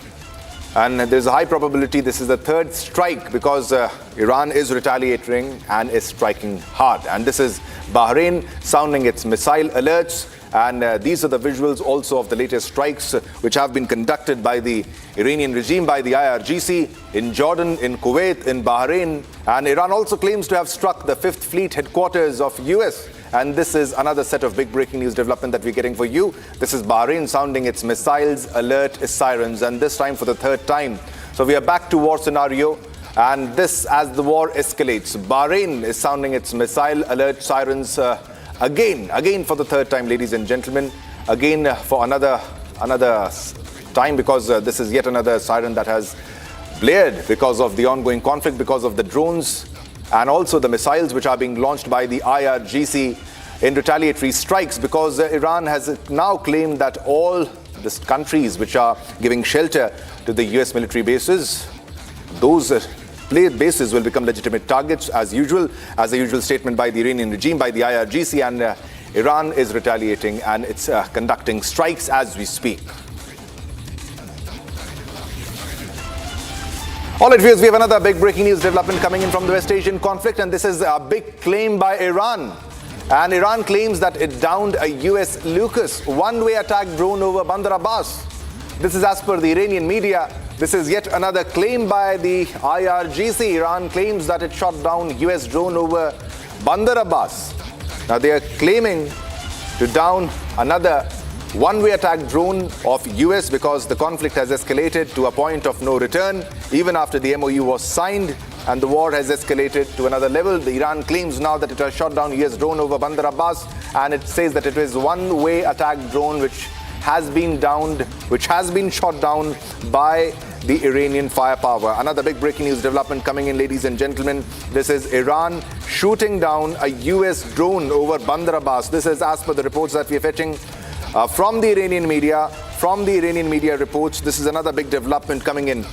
And there's a high probability this is the third strike because Iran is retaliating and is striking hard. And this is Bahrain sounding its missile alerts. And these are the visuals also of the latest strikes which have been conducted by the Iranian regime, by the IRGC, in Jordan, in Kuwait, in Bahrain. And Iran also claims to have struck the 5th Fleet headquarters of US. And this is another set of big breaking news development that we're getting for you. This is Bahrain sounding its missiles alert sirens, and this time for the third time. So we are back to war scenario. And this, as the war escalates, Bahrain is sounding its missile alert sirens again for the third time, ladies and gentlemen. Again for another time, because this is yet another siren that has blared because of the ongoing conflict, because of the drones and also the missiles which are being launched by the IRGC in retaliatory strikes, because Iran has now claimed that all the countries which are giving shelter to the US military bases, those bases will become legitimate targets as usual, as a usual statement by the Iranian regime, by the IRGC, and Iran is retaliating and it's conducting strikes as we speak. All right, viewers, we have another big breaking news development coming in from the West Asian conflict, and this is a big claim by Iran. And Iran claims that it downed a US Lucas one-way attack drone over Bandar Abbas. This is as per the Iranian media. This is yet another claim by the IRGC. Iran claims that it shot down US drone over Bandar Abbas. Now they are claiming to down another one-way attack drone of US because the conflict has escalated to a point of no return even after the MOU was signed, and the war has escalated to another level. The Iran claims now that it has shot down US drone over Bandar Abbas, and it says that it is one-way attack drone which has been downed, which has been shot down by the Iranian firepower. Another big breaking news development coming in, ladies and gentlemen. This is Iran shooting down a US drone over Bandar Abbas. This is as per the reports that we are fetching from the Iranian media. From the Iranian media reports, this is another big development coming in.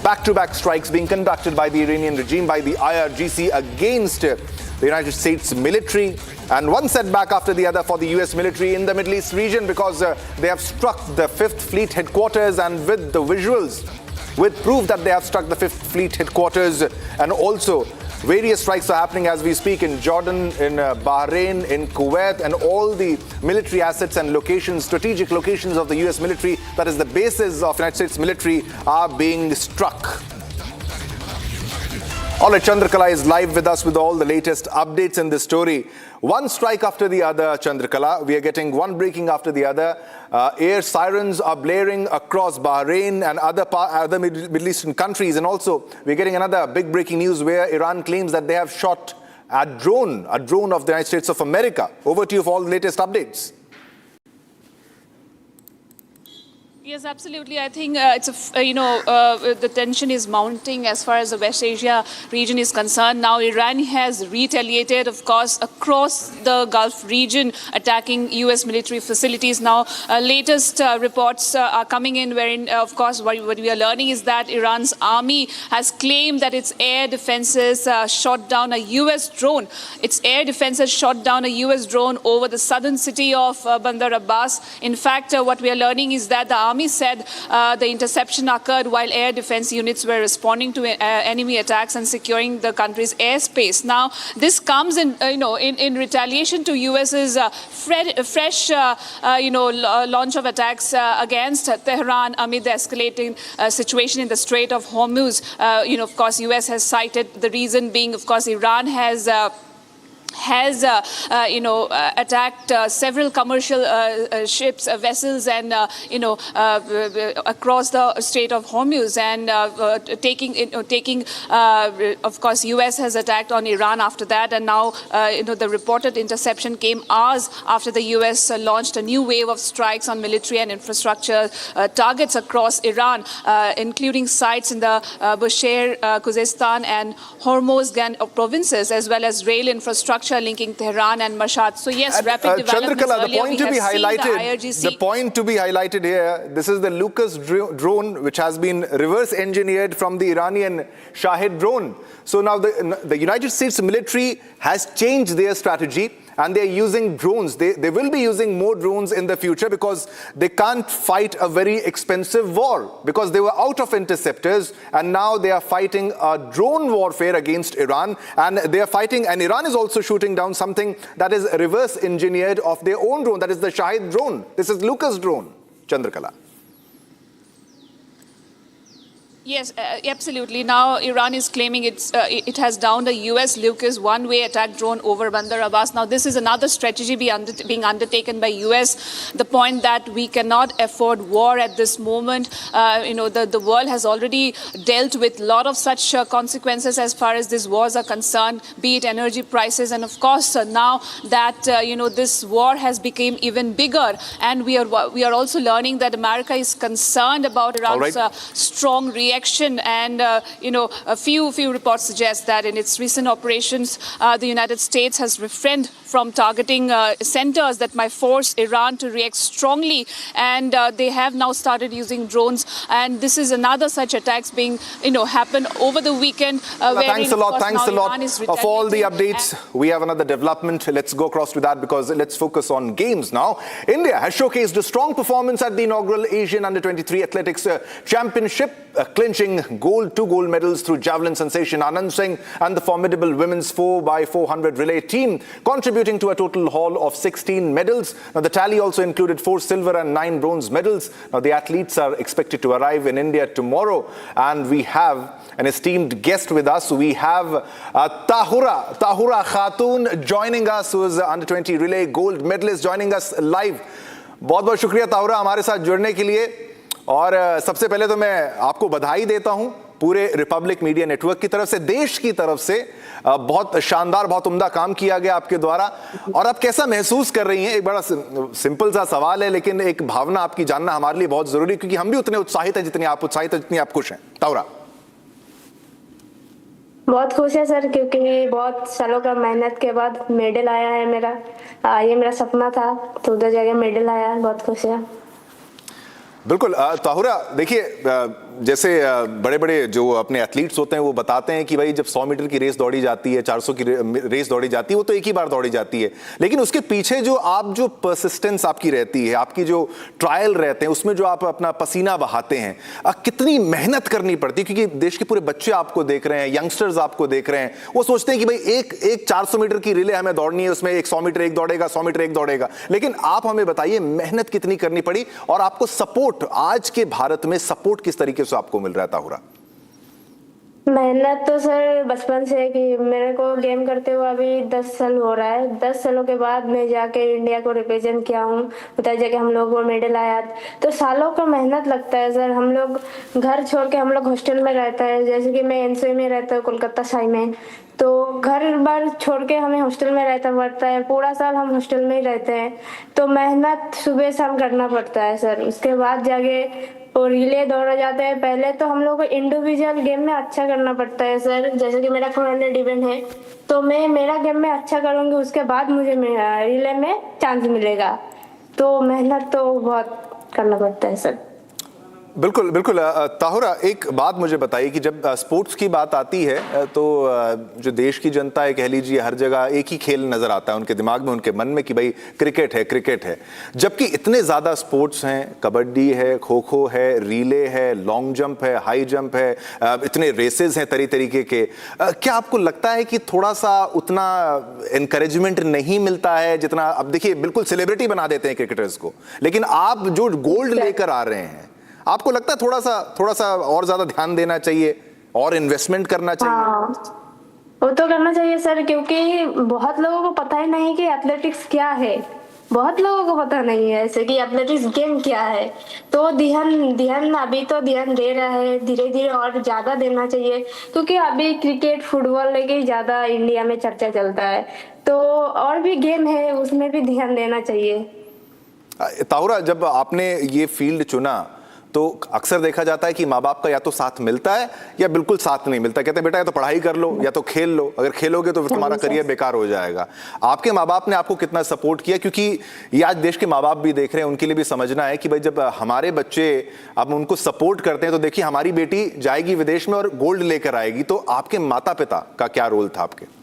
Back-to-back strikes being conducted by the Iranian regime, by the IRGC against the United States military, and one setback after the other for the US military in the Middle East region, because they have struck the 5th Fleet headquarters, and with the visuals, with proof that they have struck the 5th Fleet headquarters, and also various strikes are happening as we speak in Jordan, in Bahrain, in Kuwait, and all the military assets and locations, strategic locations of the US military, that is the bases of United States military, are being struck. All right, Chandrakala is live with us with all the latest updates in this story. One strike after the other, Chandrakala. We are getting one breaking after the other. Air sirens are blaring across Bahrain and other Middle Eastern countries. And also, we're getting another big breaking news where Iran claims that they have shot a drone of the United States of America. Over to you for all the latest updates. Yes, absolutely. I think the tension is mounting as far as the West Asia region is concerned. Now, Iran has retaliated, of course, across the Gulf region, attacking U.S. military facilities. Now, latest reports are coming in wherein, of course, what we are learning is that Iran's army has claimed that its air defenses shot down a U.S. drone. Its air defenses shot down a U.S. drone over the southern city of Bandar Abbas. In fact, what we are learning is that the army said the interception occurred while air defense units were responding to enemy attacks and securing the country's airspace. Now, this comes in retaliation to US's fresh launch of attacks against Tehran amid the escalating situation in the Strait of Hormuz. Of course, US has cited the reason being, of course, Iran has attacked several commercial ships, vessels, and across the Strait of Hormuz, and of course, U.S. has attacked on Iran after that, and now the reported interception came hours after the U.S. launched a new wave of strikes on military and infrastructure targets across Iran, including sites in the Bushehr, Khuzestan, and Hormozgan provinces, as well as rail infrastructure linking Tehran and Mashhad. So yes, rapid developments. Chandrakala, earlier, the point to be highlighted here, this is the Lucas drone, which has been reverse engineered from the Iranian Shahid drone. So now the United States military has changed their strategy, and they're using drones. They will be using more drones in the future because they can't fight a very expensive war because they were out of interceptors, and now they are fighting a drone warfare against Iran, and they are fighting, and Iran is also shooting down something that is reverse engineered of their own drone, that is the Shahid drone. This is Lucas drone, Chandrakala. Yes, absolutely. Now, Iran is claiming it has downed a U.S. Lucas one-way attack drone over Bandar Abbas. Now, this is another strategy being undertaken by U.S. The point that we cannot afford war at this moment. The world has already dealt with a lot of such consequences as far as these wars are concerned, be it energy prices, and of course, now that this war has become even bigger, and we are also learning that America is concerned about Iran's strong reaction. And a few reports suggest that in its recent operations, the United States has refrained from targeting centers that might force Iran to react strongly, and they have now started using drones. And this is another such attacks being happened over the weekend. Thanks a lot of all the updates. We have another development. Let's go across to that because let's focus on games now. India has showcased a strong performance at the inaugural Asian Under-23 Athletics Championship, clinching two gold medals through javelin sensation Anand Singh and the formidable women's 4x400 relay team, contributing to a total haul of 16 medals. Now, the tally also included 4 silver and 9 bronze medals. Now, the athletes are expected to arrive in India tomorrow, and we have an esteemed guest with us. We have Tahura Khatun joining us, who is Under-20 relay gold medalist, joining us live. बहुत शुक्रिया ताहुरा हमारे साथ जुड़ने के लिए। और सबसे पहले तो मैं आपको बधाई देता हूं पूरे रिपब्लिक मीडिया नेटवर्क की तरफ से, देश की तरफ से। बहुत शानदार, बहुत उम्दा काम किया गया आपके द्वारा। और आप कैसा महसूस कर रही हैं? एक बड़ा सिंपल सा सवाल है, लेकिन एक भावना आपकी जानना हमारे लिए बहुत जरूरी, क्योंकि हम भी उतने उत्साहित हैं जितनी आप उत्साहित हैं, जितनी आप खुश हैं। ताहुरा। बहुत खुश है सर, क्योंकि बहुत सालों का मेहनत के बाद मेडल आया है मेरा। ये मेरा सपना था, तो उधर जगह मेडल आया, बहुत खुश है। बिल्कुल ताहुरा, देखिए जैसे बड़े बड़े जो अपने एथलीट्स होते हैं वो बताते हैं कि भाई जब 100 मीटर की रेस दौड़ी जाती है, 400 की रेस दौड़ी जाती है, वो तो एक ही बार दौड़ी जाती है, लेकिन उसके पीछे जो परसिस्टेंस आपकी रहती है, आपकी जो ट्रायल रहते हैं, उसमें जो आप अपना पसीना बहाते हैं, कितनी मेहनत करनी पड़ती है, क्योंकि देश के पूरे बच्चे आपको देख रहे हैं, यंगस्टर्स आपको देख रहे हैं, वो सोचते हैं कि भाई एक 400 मीटर की रिले हमें दौड़नी है, उसमें 100 मीटर एक दौड़ेगा, 100 मीटर एक दौड़ेगा, लेकिन आप हमें बताइए मेहनत कितनी करनी पड़ी और आपको सपोर्ट, आज के भारत में सपोर्ट किस तरीके से आपको मिल रहा है ताहुरा? मेहनत तो सर बचपन से है कि मेरे को गेम करते हुए अभी 10 साल हो रहा है। 10 सालों के बाद मैं जाके इंडिया को रिप्रेजेंट किया हूँ, उधर जाके हम लोग को मेडल आया। तो सालों का मेहनत लगता है सर। हम लोग घर छोड़ के हम लोग हॉस्टल में रहता है, जैसे कि मैं एनसीए में रहता हूँ कोलकाता साई में, तो घर बार छोड़ के हमें हॉस्टल में रहता पड़ता है। पूरा साल हम हॉस्टल में ही रहते हैं, तो मेहनत सुबह शाम करना पड़ता है सर। उसके बाद जाके और रिले दौड़ा जाते हैं। पहले तो हम लोग को इंडिविजुअल गेम में अच्छा करना पड़ता है सर, जैसे कि मेरा 400 इवेंट है तो मैं मेरा गेम में अच्छा करूंगी, उसके बाद मुझे रिले में चांस मिलेगा। तो मेहनत तो बहुत करना पड़ता है सर। बिल्कुल बिल्कुल। ताहुरा, एक बात मुझे बताइए कि जब स्पोर्ट्स की बात आती है तो जो देश की जनता है, कह लीजिए, हर जगह एक ही खेल नजर आता है उनके दिमाग में, उनके मन में कि भाई क्रिकेट है क्रिकेट है, जबकि इतने ज़्यादा स्पोर्ट्स हैं। कबड्डी है, खो खो है, रीले है, लॉन्ग जंप है, हाई जंप है, इतने रेसेस हैं तरह तरीके के। क्या आपको लगता है कि थोड़ा सा उतना इनकरेजमेंट नहीं मिलता है जितना? अब देखिए, बिल्कुल सेलिब्रिटी बना देते हैं क्रिकेटर्स को, लेकिन आप जो गोल्ड लेकर आ रहे हैं, आपको लगता है थोड़ा सा और ज्यादा ध्यान देना चाहिए और इन्वेस्टमेंट करना चाहिए? वो तो करना चाहिए सर, क्योंकि बहुत लोगों को पता ही नहीं कि एथलेटिक्स क्या है। बहुत लोगों को पता नहीं है ऐसे कि एथलेटिक्स गेम क्या है। तो ध्यान अभी तो ध्यान दे रहा है, धीरे धीरे और ज्यादा देना चाहिए, क्योंकि अभी क्रिकेट फुटबॉल लेके ज्यादा इंडिया में चर्चा चलता है। तो और भी गेम है, उसमें भी ध्यान देना चाहिए। ताहुरा, जब आपने ये फील्ड चुना तो अक्सर देखा जाता है कि माँ बाप का या तो साथ मिलता है या बिल्कुल साथ नहीं मिलता। कहते हैं बेटा या तो पढ़ाई कर लो या तो खेल लो, अगर खेलोगे तो फिर तुम्हारा करियर बेकार हो जाएगा। आपके माँ बाप ने आपको कितना सपोर्ट किया? क्योंकि ये आज देश के माँ बाप भी देख रहे हैं, उनके लिए भी समझना है कि भाई जब हमारे बच्चे, अब उनको सपोर्ट करते हैं तो देखिए हमारी बेटी जाएगी विदेश में और गोल्ड लेकर आएगी। तो आपके माता पिता का क्या रोल था आपके?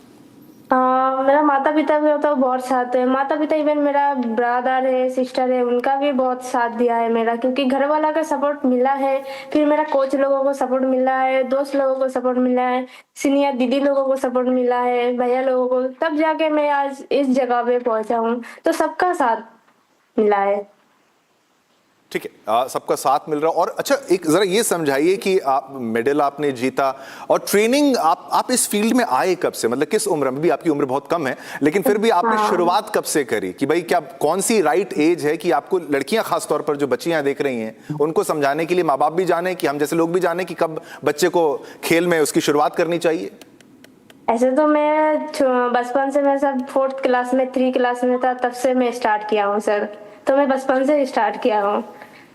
मेरा माता पिता का तो बहुत साथ है। माता पिता, इवन मेरा ब्रदर है, सिस्टर है, उनका भी बहुत साथ दिया है मेरा, क्योंकि घर वाला का सपोर्ट मिला है। फिर मेरा कोच लोगों को सपोर्ट मिला है, दोस्त लोगों को सपोर्ट मिला है, सीनियर दीदी लोगों को सपोर्ट मिला है, भैया लोगों को, तब जाके मैं आज इस जगह पे पहुंचा हूँ। तो सबका साथ मिला है। ठीक है, सबका साथ मिल रहा। और अच्छा, एक जरा ये समझाइए कि आप मेडल आपने जीता और ट्रेनिंग आप इस फील्ड में आए कब से? मतलब किस उम्र में? भी आपकी उम्र बहुत कम है, लेकिन फिर भी आपने शुरुआत कब से करी? कि भाई क्या कौन सी राइट एज है कि आपको, लड़कियां खास तौर पर जो बच्चियां देख रही हैं, उनको समझाने के लिए, माँ बाप भी जाने कि हम जैसे लोग भी जाने कि कब बच्चे को खेल में उसकी शुरुआत करनी चाहिए? ऐसे तो मैं बचपन से, मैं सब 4th क्लास में, 3 क्लास में था, तब से मैं स्टार्ट किया हूँ सर। तो मैं बचपन से स्टार्ट किया हूँ,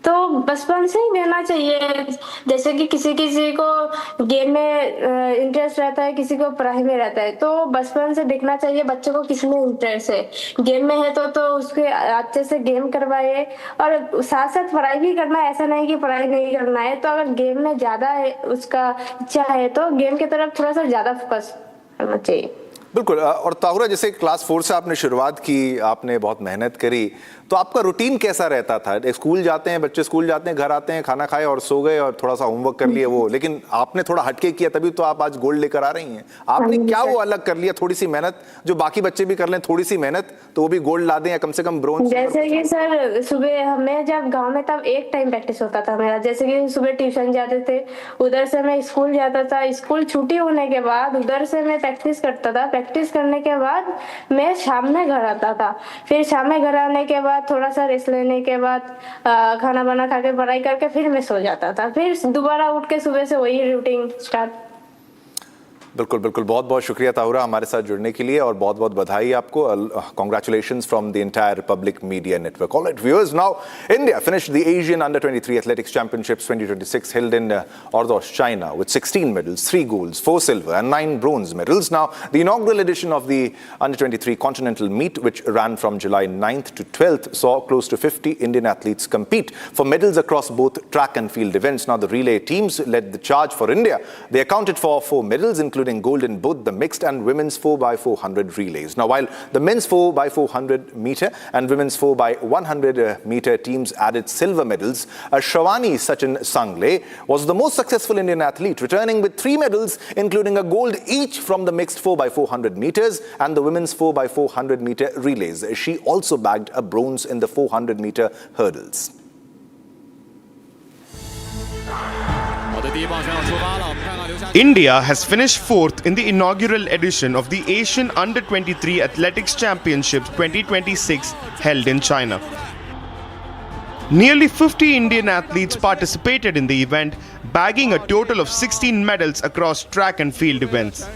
तो बचपन से ही देना चाहिए। जैसे कि किसी को गेम में इंटरेस्ट रहता है, किसी को पढ़ाई में रहता है, तो बचपन से देखना चाहिए बच्चों को किस में इंटरेस्ट है। गेम में है तो उसके अच्छे से गेम करवाइए, और साथ साथ पढ़ाई भी करना है। ऐसा नहीं कि पढ़ाई नहीं करना है, तो अगर गेम में ज्यादा है, उसका इच्छा है, तो गेम की तरफ थोड़ा सा ज्यादा फोकस करना चाहिए। बिल्कुल। और ताहुरा, जैसे क्लास 4 से आपने शुरुआत की, आपने बहुत मेहनत करी, तो आपका रूटीन कैसा रहता था? स्कूल जाते हैं बच्चे, स्कूल जाते हैं, घर आते हैं, खाना खाए और सो गए और थोड़ा सा होमवर्क कर लिया वो, लेकिन आपने थोड़ा हटके किया, तभी तो आप आज गोल्ड लेकर आ रही हैं। आपने क्या वो अलग कर लिया? थोड़ी सी मेहनत जो बाकी बच्चे भी कर लें, थोड़ी सी मेहनत तो वो भी गोल्ड ला दें या कम से कम ब्रोंज। जैसे कि सर सुबह मैं जब गांव में, तब एक टाइम प्रैक्टिस होता था मेरा। जैसे कि सुबह ट्यूशन जाते थे, उधर से मैं स्कूल जाता था, स्कूल छुट्टी होने के बाद उधर से मैं प्रैक्टिस करता था। प्रैक्टिस करने के बाद मैं शाम में घर आता था। फिर शाम में घर आने के बाद थोड़ा सा रेस्ट लेने के बाद खाना बना खा के, पढ़ाई करके फिर मैं सो जाता था। फिर दोबारा उठ के सुबह से वही रूटीन स्टार्ट। बिल्कुल बिल्कुल। बहुत बहुत शुक्रिया ताहुरा हमारे साथ जुड़ने के लिए, और बहुत बहुत बधाई आपको। Congratulations from the entire Republic Media Network. All right, viewers, now India finished the Asian Under-23 Athletics Championships 2026 held in Ordos, China, with 16 medals, 3 golds, 4 silver and 9 bronze medals. Now, the inaugural edition of the Under-23 Continental Meet, which ran from July 9th to 12th, saw close to 50 Indian athletes compete for medals across both track and field events. Now, the relay teams led the charge for India. They accounted for 4 medals, including gold in both the mixed and women's 4x400 relays. Now, while the men's 4x400 meter and women's 4x100 meter teams added silver medals, Shravani Sachin Sangle was the most successful Indian athlete, returning with 3 medals, including a gold each from the mixed 4x400 meters and the women's 4x400 meter relays. She also bagged a bronze in the 400 meter hurdles. 好的，第一棒上要出发了，我们看看刘 India has finished fourth in the inaugural edition of the Asian Under-23 Athletics Championships 2026 held in China. Nearly 50 Indian athletes participated in the event, bagging a total of 16 medals across track and field events.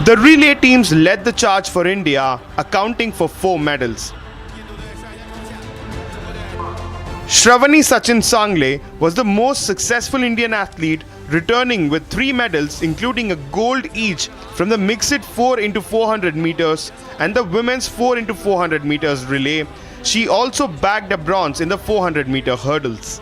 The relay teams led the charge for India, accounting for 4 medals. Shravani Sachin Sangle was the most successful Indian athlete, returning with 3 medals, including a gold each from the mixed 4x400 meters and the women's 4x400 meters relay. She also bagged a bronze in the 400-meter hurdles.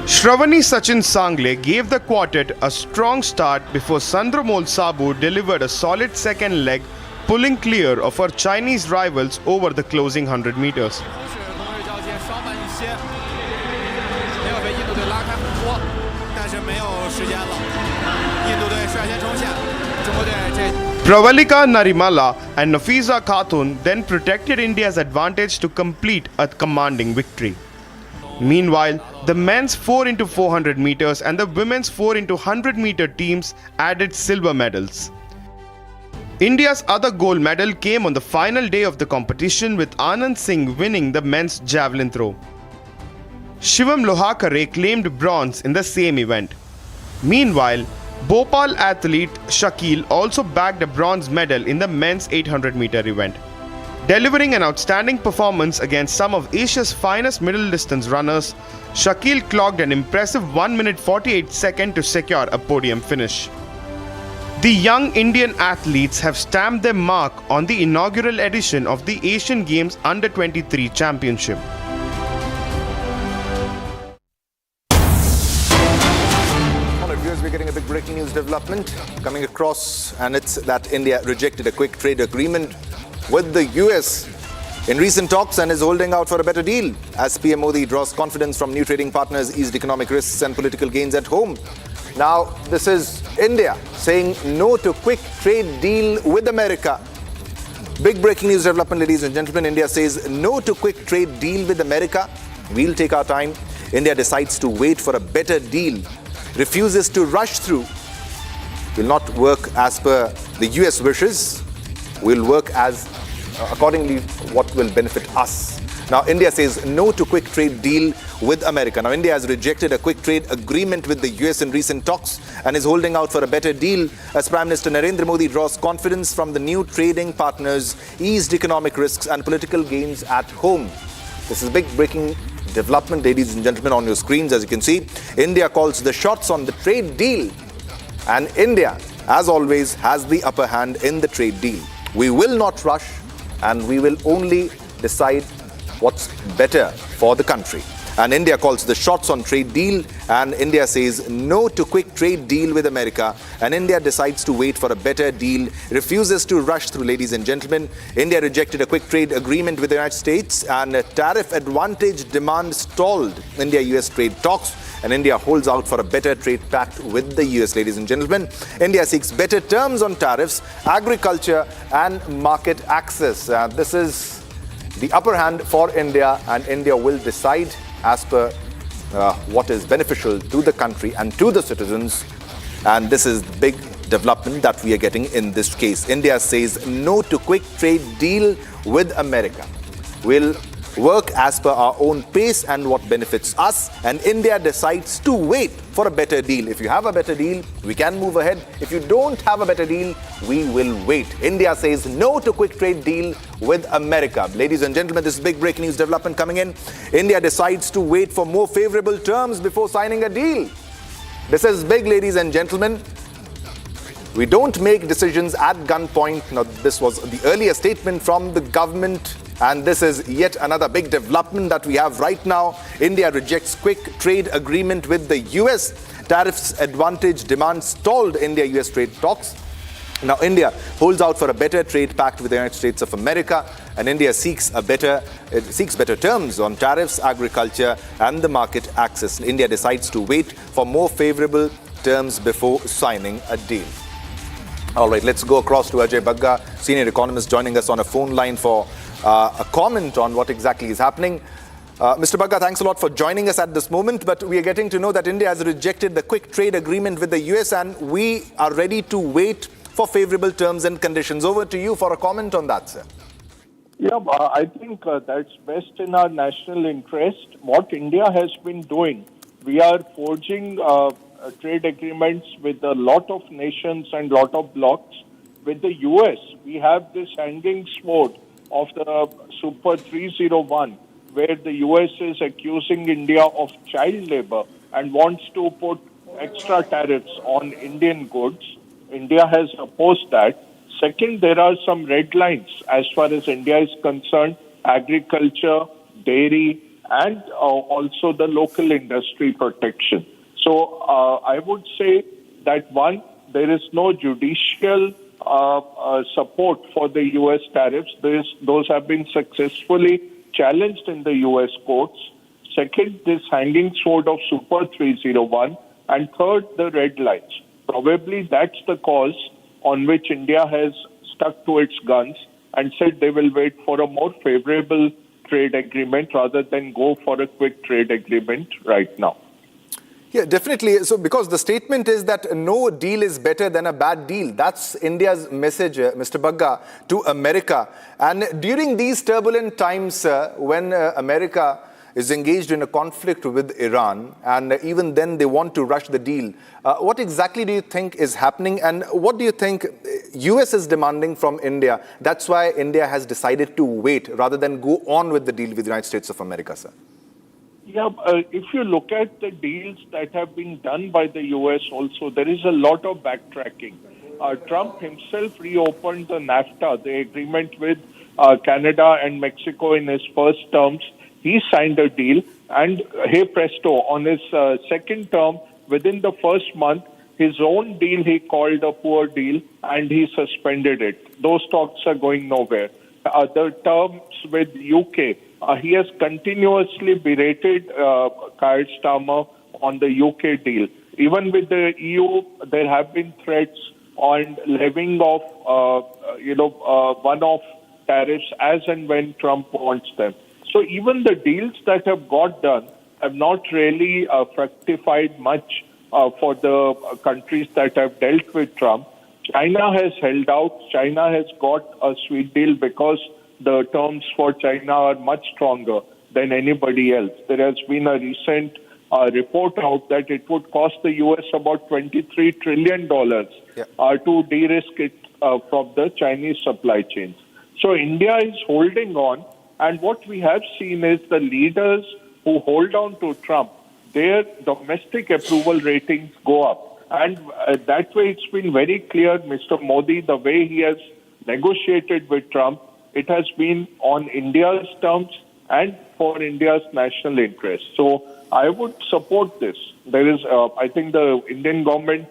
Shravani Sachin Sangle gave the quartet a strong start before Sandramol Sabu delivered a solid second leg, pulling clear of her Chinese rivals over the closing 100 meters. Pravalika Narimala and Nafiza Khatun then protected India's advantage to complete a commanding victory. Meanwhile, the men's 4x400 meters and the women's 4x100 meter teams added silver medals. India's other gold medal came on the final day of the competition, with Anand Singh winning the men's javelin throw. Shivam Lohakare claimed bronze in the same event. Meanwhile, Bhopal athlete Shakil also bagged a bronze medal in the men's 800-meter event. Delivering an outstanding performance against some of Asia's finest middle distance runners, Shakil clocked an impressive 1 minute 48 seconds to secure a podium finish. The young Indian athletes have stamped their mark on the inaugural edition of the Asian Games Under-23 Championship. We're getting a big breaking news development coming across, and it's that India rejected a quick trade agreement with the US in recent talks and is holding out for a better deal as PM Modi draws confidence from new trading partners, eased economic risks and political gains at home. Now, this is India saying no to quick trade deal with America. Big breaking news development, ladies and gentlemen. India says no to quick trade deal with America. We'll take our time. India decides to wait for a better deal, refuses to rush through, will not work as per the US wishes, will work as accordingly what will benefit us. Now, India says no to quick trade deal with America. Now, India has rejected a quick trade agreement with the US in recent talks and is holding out for a better deal as Prime Minister Narendra Modi draws confidence from the new trading partners, eased economic risks and political gains at home. This is big breaking development, ladies and gentlemen, on your screens. As you can see, India calls the shots on the trade deal, and India, as always, has the upper hand in the trade deal. We will not rush, and we will only decide what's better for the country. And India calls the shots on trade deal, and India says no to quick trade deal with America, and India decides to wait for a better deal, refuses to rush through, ladies and gentlemen. India rejected a quick trade agreement with the United States, and a tariff advantage demand stalled India-US trade talks, and India holds out for a better trade pact with the US, ladies and gentlemen. India seeks better terms on tariffs, agriculture and market access. This is the upper hand for India, and India will decide as per what is beneficial to the country and to the citizens. And this is the big development that we are getting in this case. India says no to quick trade deal with America. We'll work as per our own pace and what benefits us, and India decides to wait for a better deal. If you have a better deal, we can move ahead. If you don't have a better deal, we will wait. India says no to quick trade deal with America. Ladies and gentlemen, this is big breaking news development coming in. India decides to wait for more favorable terms before signing a deal. This is big, ladies and gentlemen. We don't make decisions at gunpoint. Now, this was the earlier statement from the government, and this is yet another big development that we have right now. India rejects quick trade agreement with the US. Tariffs advantage demand stalled India-US trade talks. Now, India holds out for a better trade pact with the United States of America, and India seeks better terms on tariffs, agriculture, and the market access. India decides to wait for more favorable terms before signing a deal. All right, let's go across to Ajay Bagga, senior economist, joining us on a phone line for a comment on what exactly is happening. Mr. Bagga, thanks a lot for joining us at this moment, but we are getting to know that India has rejected the quick trade agreement with the US and we are ready to wait for favorable terms and conditions. Over to you for a comment on that, sir. Yeah, I think that's best in our national interest. What India has been doing, we are forging trade agreements with a lot of nations and lot of blocs. With the US, we have this hanging sword of the Super 301, where the US is accusing India of child labor and wants to put extra tariffs on Indian goods. India has opposed that. Second, there are some red lines as far as India is concerned: agriculture, dairy, and also the local industry protection. So I would say that one, there is no judicial support for the US tariffs. Those have been successfully challenged in the US courts. Second, this hanging sword of Super 301. And third, the red lines. Probably that's the cause on which India has stuck to its guns and said they will wait for a more favorable trade agreement rather than go for a quick trade agreement right now. Yeah, definitely. So because the statement is that no deal is better than a bad deal. That's India's message, Mr. Bagga, to America. And during these turbulent times when America is engaged in a conflict with Iran, and even then they want to rush the deal, what exactly do you think is happening, and what do you think US is demanding from India? That's why India has decided to wait rather than go on with the deal with the United States of America, sir. Yeah, if you look at the deals that have been done by the US also, there is a lot of backtracking. Trump himself reopened the NAFTA, the agreement with Canada and Mexico in his first terms. He signed a deal, and hey presto, on his second term, within the first month, his own deal he called a poor deal, and he suspended it. Those talks are going nowhere. The terms with UK, he has continuously berated Keir Starmer on the UK deal. Even with the EU, there have been threats on levying of, one-off tariffs as and when Trump wants them. So even the deals that have got done have not really fructified much for the countries that have dealt with Trump. China has held out. China has got a sweet deal because the terms for China are much stronger than anybody else. There has been a recent report out that it would cost the US about $23 trillion to de-risk it from the Chinese supply chains. So India is holding on. And what we have seen is the leaders who hold on to Trump, their domestic approval ratings go up. And that way it's been very clear, Mr. Modi, the way he has negotiated with Trump, it has been on India's terms and for India's national interest. So I would support this. There is, I think the Indian government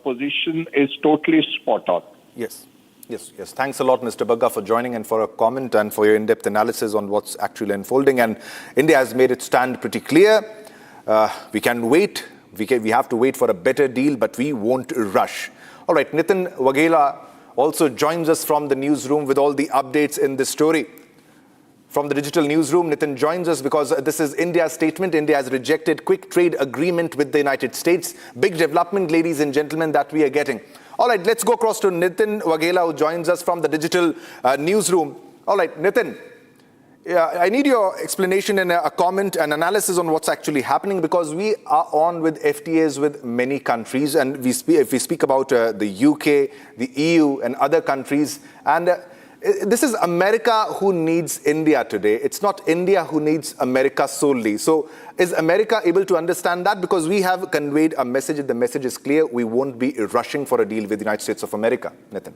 position is totally spot on. Yes. Yes. Thanks a lot, Mr. Bagga, for joining and for a comment and for your in-depth analysis on what's actually unfolding. And India has made its stand pretty clear. We can wait. We have to wait for a better deal, but we won't rush. All right, Nitin Waghela also joins us from the newsroom with all the updates in this story. From the digital newsroom, Nitin joins us because this is India's statement. India has rejected quick trade agreement with the United States. Big development, ladies and gentlemen, that we are getting. All right, let's go across to Nitin Waghela, who joins us from the digital newsroom. All right, Nitin, I need your explanation and a comment and analysis on what's actually happening, because we are on with FTAs with many countries, and if we speak about the UK, the EU and other countries, and this is America who needs India today. It's not India who needs America solely. So is America able to understand that? Because we have conveyed a message, the message is clear, we won't be rushing for a deal with the United States of America. Nitin.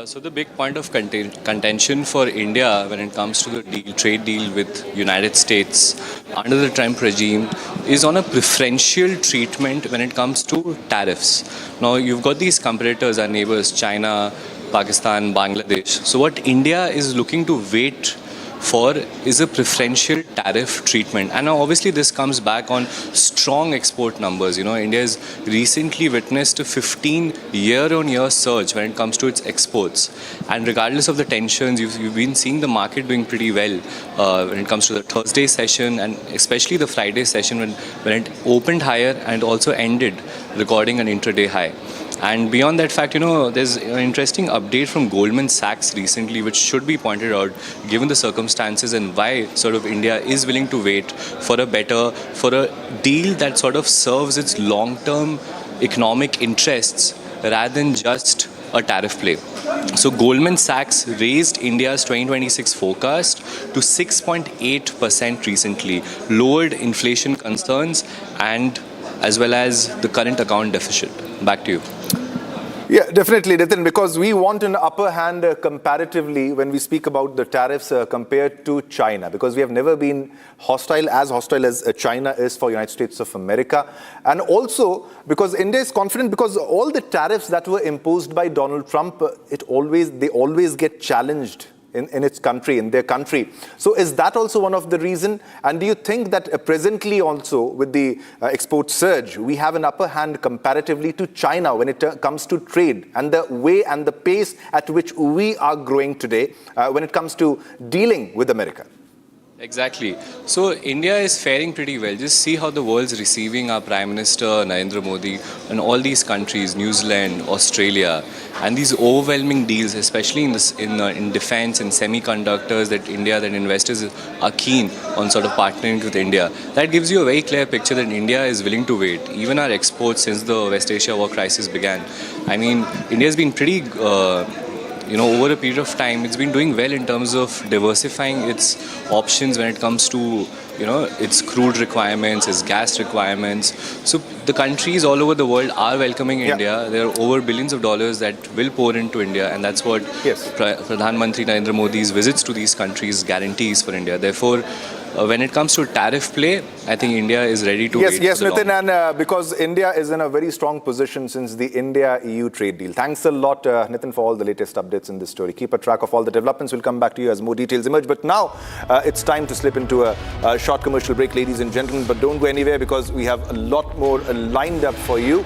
So the big point of contention for India when it comes to the trade deal with United States under the Trump regime is on a preferential treatment when it comes to tariffs. Now you've got these competitors, our neighbors, China, Pakistan, Bangladesh. So what India is looking to wait for is a preferential tariff treatment. And now obviously this comes back on strong export numbers. India has recently witnessed a 15 year-on-year surge when it comes to its exports. And regardless of the tensions, you've been seeing the market doing pretty well when it comes to the Thursday session and especially the Friday session when it opened higher and also ended recording an intraday high. And beyond that fact, there's an interesting update from Goldman Sachs recently, which should be pointed out given the circumstances and why sort of India is willing to wait for a deal that sort of serves its long-term economic interests rather than just a tariff play. So Goldman Sachs raised India's 2026 forecast to 6.8% recently, lowered inflation concerns and as well as the current account deficit. Back to you. Yeah, definitely, Nitin, because we want an upper hand comparatively when we speak about the tariffs compared to China, because we have never been hostile as China is for United States of America. And also because India is confident because all the tariffs that were imposed by Donald Trump, they always get challenged in their country. So is that also one of the reason? And do you think that presently also with the export surge, we have an upper hand comparatively to China when it comes to trade and the way and the pace at which we are growing today when it comes to dealing with America? Exactly. So India is faring pretty well. Just see how the world's receiving our Prime Minister Narendra Modi and all these countries, New Zealand, Australia, and these overwhelming deals, especially in defense and semiconductors that investors are keen on sort of partnering with India. That gives you a very clear picture that India is willing to wait. Even our exports since the West Asia war crisis began. I mean, India's been pretty over a period of time, it's been doing well in terms of diversifying its options when it comes to, its crude requirements, its gas requirements. So the countries all over the world are welcoming India. There are over billions of dollars that will pour into India, and that's what Pradhan Mantri Narendra Modi's visits to these countries guarantees for India. Therefore, when it comes to tariff play, I think India is ready to wait. Yes, Nitin, and because India is in a very strong position since the India-EU trade deal. Thanks a lot, Nitin, for all the latest updates in this story. Keep a track of all the developments. We'll come back to you as more details emerge. But now it's time to slip into a short commercial break, ladies and gentlemen. But don't go anywhere because we have a lot more lined up for you.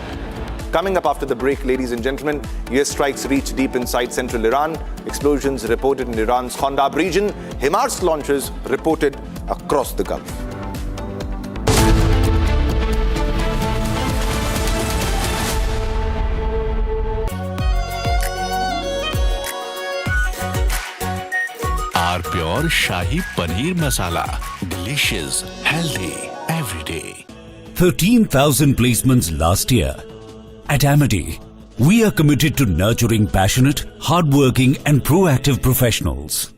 Coming up after the break, ladies and gentlemen, US strikes reach deep inside central Iran. Explosions reported in Iran's Khandaq region. HIMARS launches reported across the Gulf. Our pure Shahi Paneer Masala. Delicious, healthy, every day. 13,000 placements last year. At Amity, we are committed to nurturing passionate, hardworking and proactive professionals.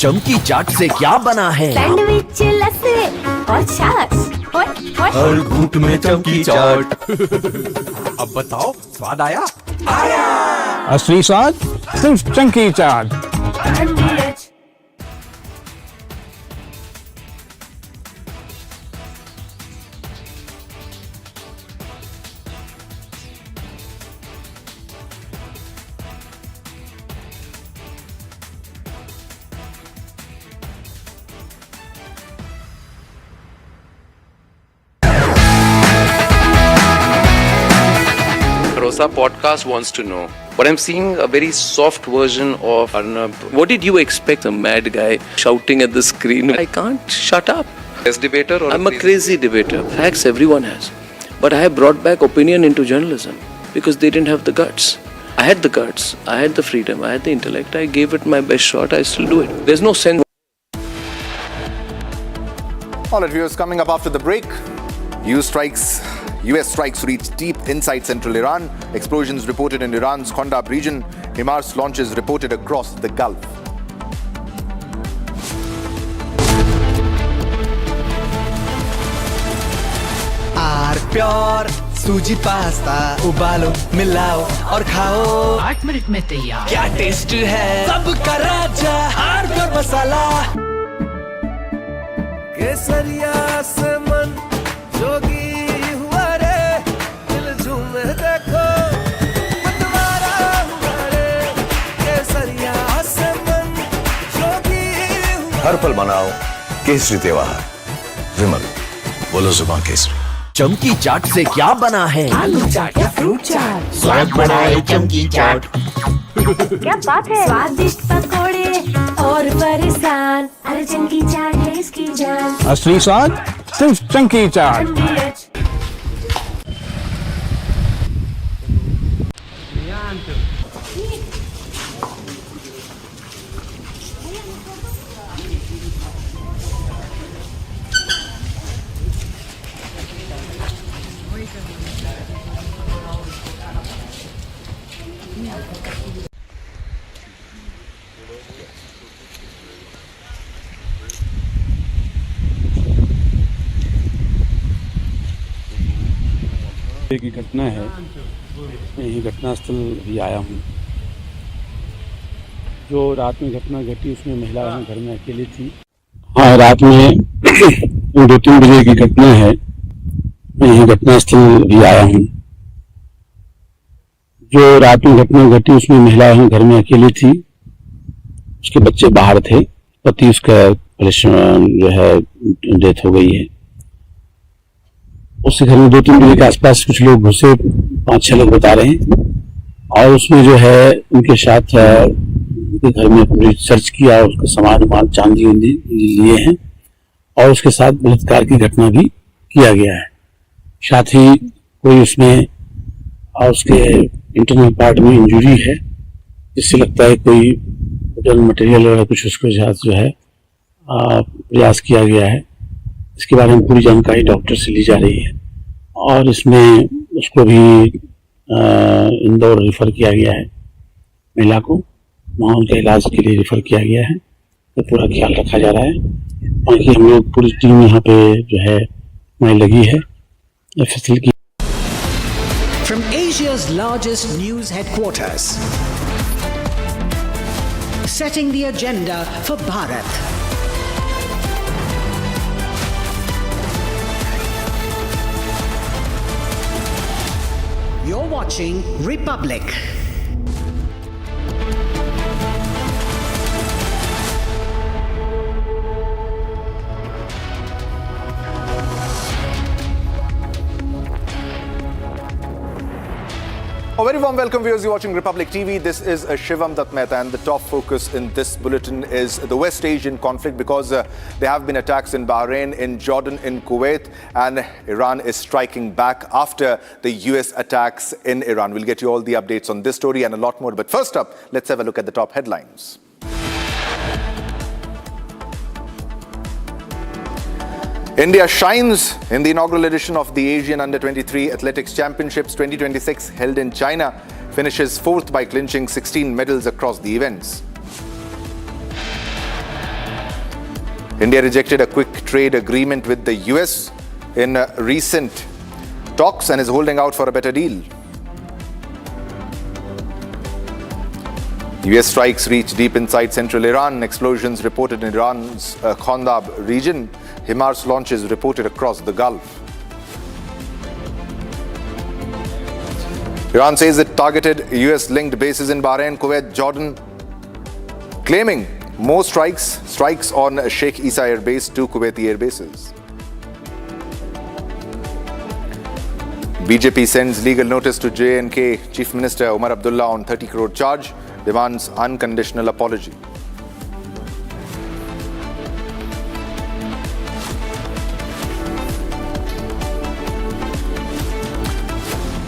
चमकी चाट से क्या बना है? Sandwich लस्सी और छाछ हर घूंट में चमकी चाट। अब बताओ स्वाद आया? आया। असली स्वाद सिर्फ चमकी चाट। Rosa podcast wants to know, but I'm seeing a very soft version of Arnab. What did you expect? A mad guy shouting at the screen. I can't shut up. As debater or I'm a crazy debater. Facts everyone has. But I have brought back opinion into journalism because they didn't have the guts. I had the guts. I had the freedom. I had the intellect. I gave it my best shot. I still do it. There's no sense. All right, viewers, coming up after the break, US strikes reach deep inside central Iran. Explosions reported in Iran's Khandaq region. HIMARS launches reported across the Gulf. Pure सूजी pasta उबालो मिलाओ और खाओ 8 minute में तैयार क्या test है सबका राजा आर प्योर मसाला केसरिया से मन जोगी हुआ रे दिल झूमे देखो मतवारा हुआ रे केसरिया से मन जोगी हुआ हर पल मनाओ केसरी त्योहार। विमल, बोलो जुबान केसरी। चमकी चाट से क्या बना है? आलू चाट या फ्रूट चाट, स्वाद बढ़ाए चमकी चाट। क्या बात है? स्वादिष्ट पकोड़े और परेशान, अरे चमकी चाट है इसकी जान। असली स्वाद सिर्फ चंकी चाट। की घटना है, यही घटनास्थल भी आया हूँ। जो रात में घटना घटी उसमें महिला घर में अकेली थी। हाँ, रात में 2-3 बजे की घटना है, यही घटनास्थल भी आया हूँ। जो रात में घटना घटी उसमें महिला घर में अकेली थी, उसके बच्चे बाहर थे, पति उसका परेशान जो है डेथ हो गई है। उसके घर में 2-3 बजे के आसपास कुछ लोग घुसे, 5-6 लोग बता रहे हैं, और उसमें जो है उनके साथ उनके घर में पूरी सर्च किया, उसका सामान वामान चांदी लिए हैं, और उसके साथ बलात्कार की घटना भी किया गया है। साथ ही कोई उसमें और उसके इंटरनल पार्ट में इंजरी है, जिससे लगता है कोई मटेरियल वगैरह कुछ उसके साथ जो है प्रयास किया गया है। इसके बारे में पूरी जानकारी डॉक्टर से ली जा रही है, और इसमें उसको भी इंदौर रेफर किया गया है, महिला को वहाँ उनके इलाज के लिए रेफर किया गया है। तो पूरा ख्याल रखा जा रहा है। बाकी हम लोग पूरी टीम यहाँ पे जो है हमारी लगी है एफएसएल की। From Asia's largest news headquarters, setting the agenda for Bharat. You're watching Republic. A very warm welcome, viewers. You're watching Republic TV. This is Shivam Dutt Mehta, and the top focus in this bulletin is the West Asian conflict, because there have been attacks in Bahrain, in Jordan, in Kuwait, and Iran is striking back after the US attacks in Iran. We'll get you all the updates on this story and a lot more. But first up, let's have a look at the top headlines. India shines in the inaugural edition of the Asian Under-23 Athletics Championships 2026 held in China, finishes 4th by clinching 16 medals across the events. India rejected a quick trade agreement with the US in recent talks and is holding out for a better deal. US strikes reach deep inside central Iran. Explosions reported in Iran's Khandab region. HIMARS launches reported across the Gulf. Iran says it targeted US-linked bases in Bahrain, Kuwait, Jordan, claiming more strikes on Sheikh Isa Air Base, 2 Kuwaiti air bases. BJP sends legal notice to J&K Chief Minister Umar Abdullah on 30 crore charge, demands unconditional apology.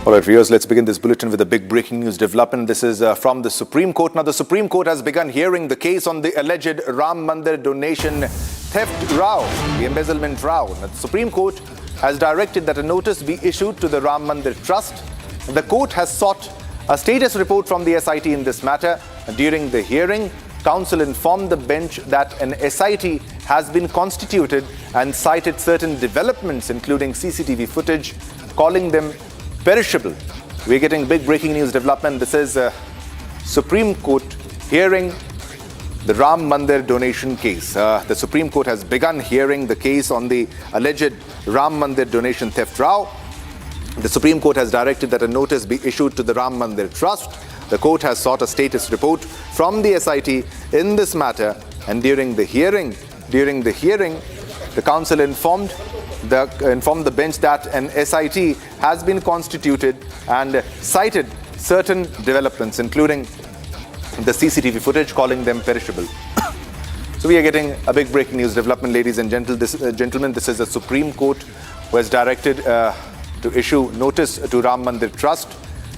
All right, viewers, let's begin this bulletin with a big breaking news development. This is from the Supreme Court. Now, the Supreme Court has begun hearing the case on the alleged Ram Mandir donation theft row, the embezzlement row. Now, the Supreme Court has directed that a notice be issued to the Ram Mandir Trust. The court has sought a status report from the SIT in this matter. During the hearing, counsel informed the bench that an SIT has been constituted and cited certain developments, including CCTV footage, calling them perishable. We're getting big breaking news development. This is Supreme Court hearing the Ram Mandir donation case. The Supreme Court has begun hearing the case on the alleged Ram Mandir donation theft row. The Supreme Court has directed that a notice be issued to the Ram Mandir Trust. The court has sought a status report from the SIT in this matter. And during the hearing, the council informed the bench that an SIT has been constituted and cited certain developments, including the CCTV footage, calling them perishable. So we are getting a big breaking news development, ladies and gentlemen. This is the Supreme Court who has directed to issue notice to Ram Mandir Trust.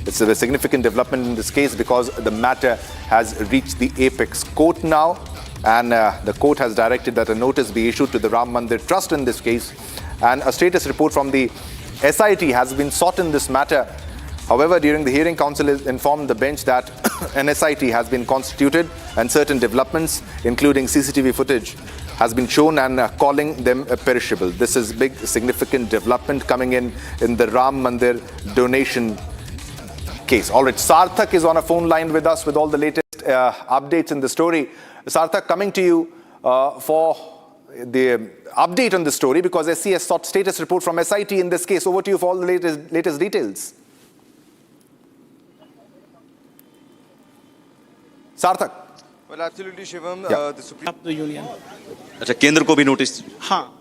It's a significant development in this case because the matter has reached the apex court now, and the court has directed that a notice be issued to the Ram Mandir Trust in this case, and a status report from the SIT has been sought in this matter. However, during the hearing, counsel informed the bench that an SIT has been constituted and certain developments, including CCTV footage, has been shown and calling them perishable. This is big, significant development coming in the Ram Mandir donation case. All right, Sarthak is on a phone line with us with all the latest updates in the story. Sarthak, coming to you for the update on the story, because SC has sought status report from SIT in this case. Over to you for all the latest details. Sarthak. Well, absolutely, Shivam. Yeah. The Supreme the Union. अच्छा, केंद्र को भी notice. हाँ.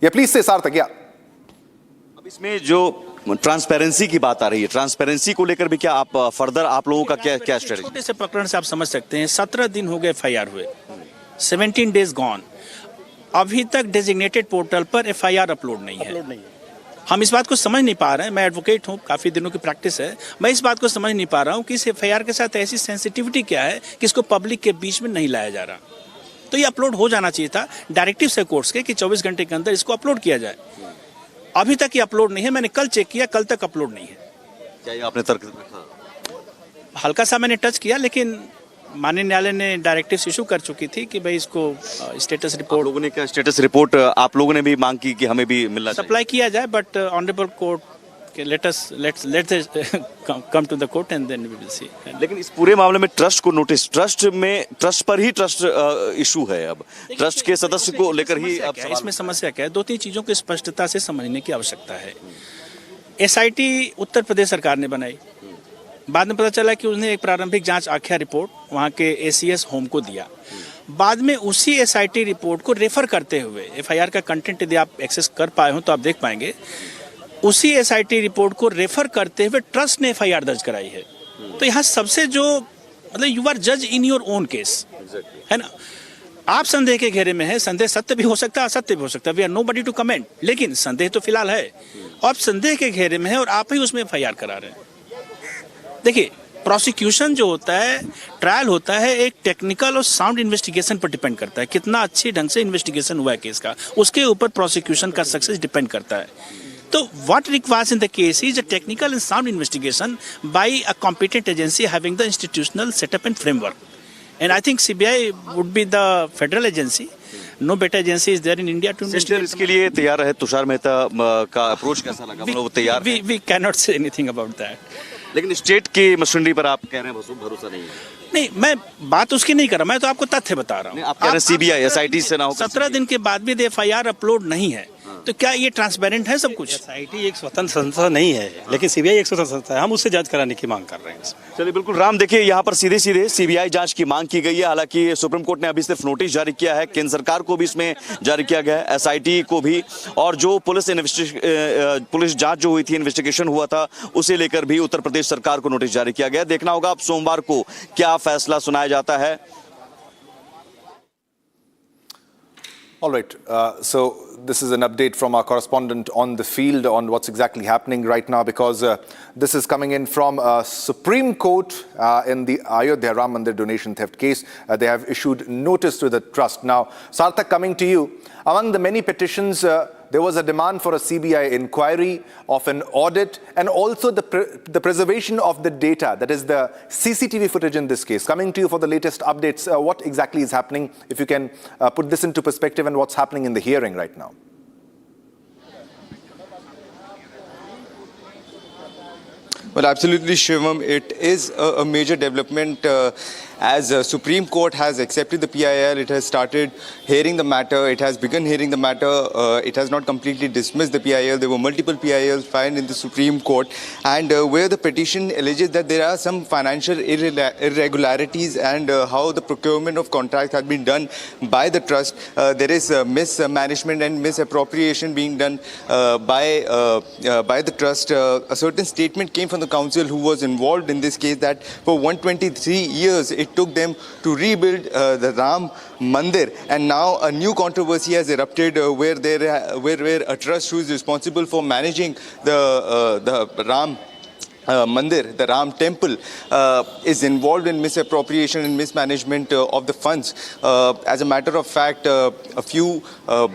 Yeah, please say, Sarthak. Yeah. अब इसमें जो transparency की बात आ रही है, ट्रांसपेरेंसी को लेकर भी क्या आप फर्दर आप लोगों का क्या स्ट्रेटजी? छोटे से प्रकरण से आप समझ सकते हैं, 17 दिन हो गए FIR हुए, 17 डेज गॉन, अभी तक डेजिग्नेटेड पोर्टल पर FIR अपलोड नहीं है. हम इस बात को समझ नहीं पा रहे हैं. मैं एडवोकेट हूं, काफी दिनों की प्रैक्टिस है. मैं इस बात को समझ नहीं पा रहा हूं कि इस FIR के साथ ऐसी सेंसिटिविटी क्या है कि इसको पब्लिक के बीच में नहीं लाया जा रहा. तो ये अपलोड हो जाना चाहिए था. डायरेक्टिव से कोर्ट्स के कि 24 घंटे के अंदर इसको अपलोड किया जाए. अभी तक ये अपलोड नहीं है. मैंने कल चेक किया, कल तक अपलोड नहीं है. क्या ये आपने तर्क रखा? हल्का सा मैंने टच किया, लेकिन माननीय न्यायालय ने डायरेक्टिव इशू कर चुकी थी कि भाई इसको स्टेटस रिपोर्ट. लोगों ने क्या स्टेटस रिपोर्ट आप लोगों ने भी मांग की कि हमें भी मिलना सप्लाई किया जाए, but honourable court let's come to the court and then we will see. लेकिन इस पूरे मामले में ट्रस्ट को नोटिस, ट्रस्ट पर ही ट्रस्ट इशू है. अब ट्रस्ट के सदस्य को लेकर ही अब इसमें समस्या क्या है? 2-3 चीजों को स्पष्टता से समझने की आवश्यकता है. SIT उत्तर प्रदेश सरकार ने बनाई. बाद में पता चला कि उसने एक प्रारंभिक जांच आख्या रिपोर्ट वहां के ACS होम को दिया. बाद में उसी SIT रिपोर्ट को रेफर करते हुए, FIR का कंटेंट यदि आप एक्सेस कर पाए हो तो आप देख पाएंगे, उसी SIT रिपोर्ट को रेफर करते हुए ट्रस्ट ने FIR दर्ज कराई है. तो यहाँ सबसे जो मतलब यू आर जज इन योर ओन केस, है ना. आप संदेह के घेरे में है. संदेह सत्य भी हो सकता है, असत्य भी हो सकता है. We are nobody to comment. लेकिन संदेह तो फिलहाल है. आप संदेह के घेरे में है और आप ही उसमें FIR करा रहे हैं. देखिए, प्रोसिक्यूशन जो होता है, ट्रायल होता है, एक टेक्निकल और साउंड इन्वेस्टिगेशन पर डिपेंड करता है. कितना अच्छी ढंग से इन्वेस्टिगेशन हुआ है केस का, उसके ऊपर प्रोसिक्यूशन का सक्सेस डिपेंड करता है. तो what requires in the case is a technical and sound investigation by a competent agency having the institutional setup and framework. And I think CBI would be the federal agency. No better agency is there in India to investigate. इसके लिए तैयार है. तुषार मेहता का approach कैसा लगा? मतलब वो तैयार. We can not say anything about that. लेकिन स्टेट की मशीनरी पर आप कह रहे हैं भरोसा नहीं है. नहीं, मैं बात उसकी नहीं कर रहा. मैं तो आपको तथ्य बता रहा हूँ. आप कह रहे हैं CBI SIT से ना हो. 17 दिन के बाद भी FIR अपलोड नहीं है. तो क्या ये ट्रांसपेरेंट है सब कुछ? SIT एक स्वतंत्र संस्था नहीं है, लेकिन CBI एक स्वतंत्र संस्था है. हम उससे जांच कराने की मांग कर रहे हैं. चलिए, बिल्कुल राम. देखिए, यहाँ पर सीधे सीधे CBI जांच की मांग की गई है. हालांकि सुप्रीम कोर्ट ने अभी सिर्फ नोटिस जारी किया है. केंद्र सरकार को भी इसमें जारी किया गया है, SIT को भी. और जो पुलिस जांच जो हुई थी, इन्वेस्टिगेशन हुआ था, उसे लेकर भी उत्तर प्रदेश सरकार को नोटिस जारी किया गया. देखना होगा अब सोमवार को क्या फैसला सुनाया जाता है. All right. So this is an update from our correspondent on the field on what's exactly happening right now, because this is coming in from Supreme Court in the Ayodhya Ram Mandir donation theft case. They have issued notice to the trust. Now, Sarthak, coming to you. Among the many petitions, there was a demand for a CBI inquiry of an audit and also the preservation of the data, that is the CCTV footage in this case. Coming to you for the latest updates, what exactly is happening, if you can put this into perspective, and what's happening in the hearing right now. Well, absolutely, Shivam. It is a major development as Supreme Court has accepted the PIL, it has started hearing the matter. It has begun hearing the matter. It has not completely dismissed the PIL. There were multiple PILs filed in the Supreme Court, and where the petition alleges that there are some financial irregularities and how the procurement of contracts has been done by the trust. There is mismanagement and misappropriation being done by the trust. A certain statement came from the council who was involved in this case that for 123 years it took them to rebuild the Ram Mandir, and now a new controversy has erupted where a trust who is responsible for managing the Ram Mandir, the Ram temple, is involved in misappropriation and mismanagement of the funds. As a matter of fact, a few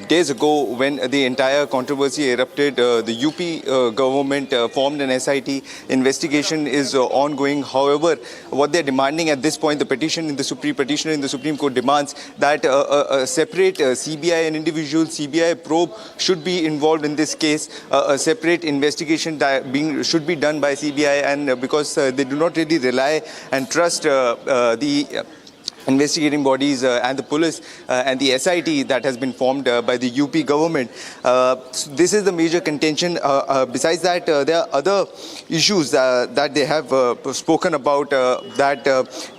days ago, when the entire controversy erupted, the UP government formed an SIT. Investigation is ongoing. However, what they're demanding at this point, the petitioner in the Supreme Court demands that a separate CBI, an individual CBI probe should be involved in this case. A separate investigation should be done by CBI. And because they do not really rely and trust the investigating bodies and the police and the SIT that has been formed by the UP government. So this is the major contention. Besides that, there are other issues that they have spoken about, that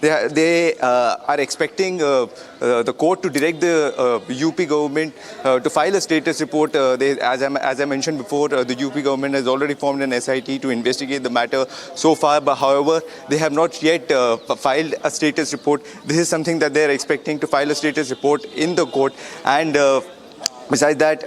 they are expecting the court to direct the UP government to file a status report. As I mentioned before, the UP government has already formed an SIT to investigate the matter so far, but however, they have not yet filed a status report. This is something that they are expecting to file a status report in the court, and besides that,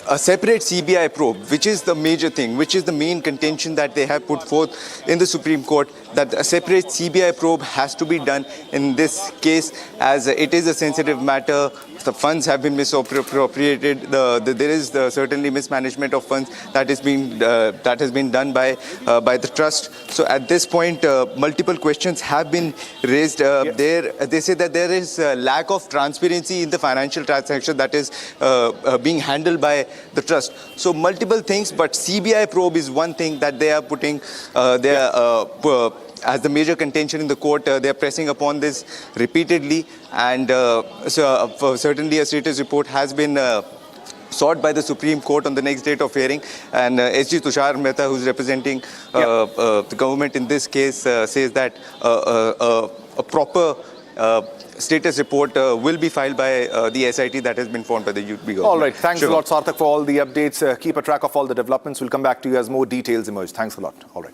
a separate CBI probe, which is the major thing, which is the main contention that they have put forth in the Supreme Court, that a separate CBI probe has to be done in this case, as it is a sensitive matter. The funds have been misappropriated. There is certainly mismanagement of funds that has been done by the trust. So at this point, multiple questions have been raised. They say that there is a lack of transparency in the financial transaction that is being handled by the trust. So multiple things, but CBI probe is one thing that they are putting as the major contention in the court. They are pressing upon this repeatedly, and so certainly a status report has been sought by the Supreme Court on the next date of hearing, and S.G. Tushar Mehta, who is representing the government in this case, says that a proper status report will be filed by the SIT that has been formed by the UP government. All right, thanks a lot, Sarthak, for all the updates. Keep a track of all the developments. We'll come back to you as more details emerge. Thanks a lot. All right.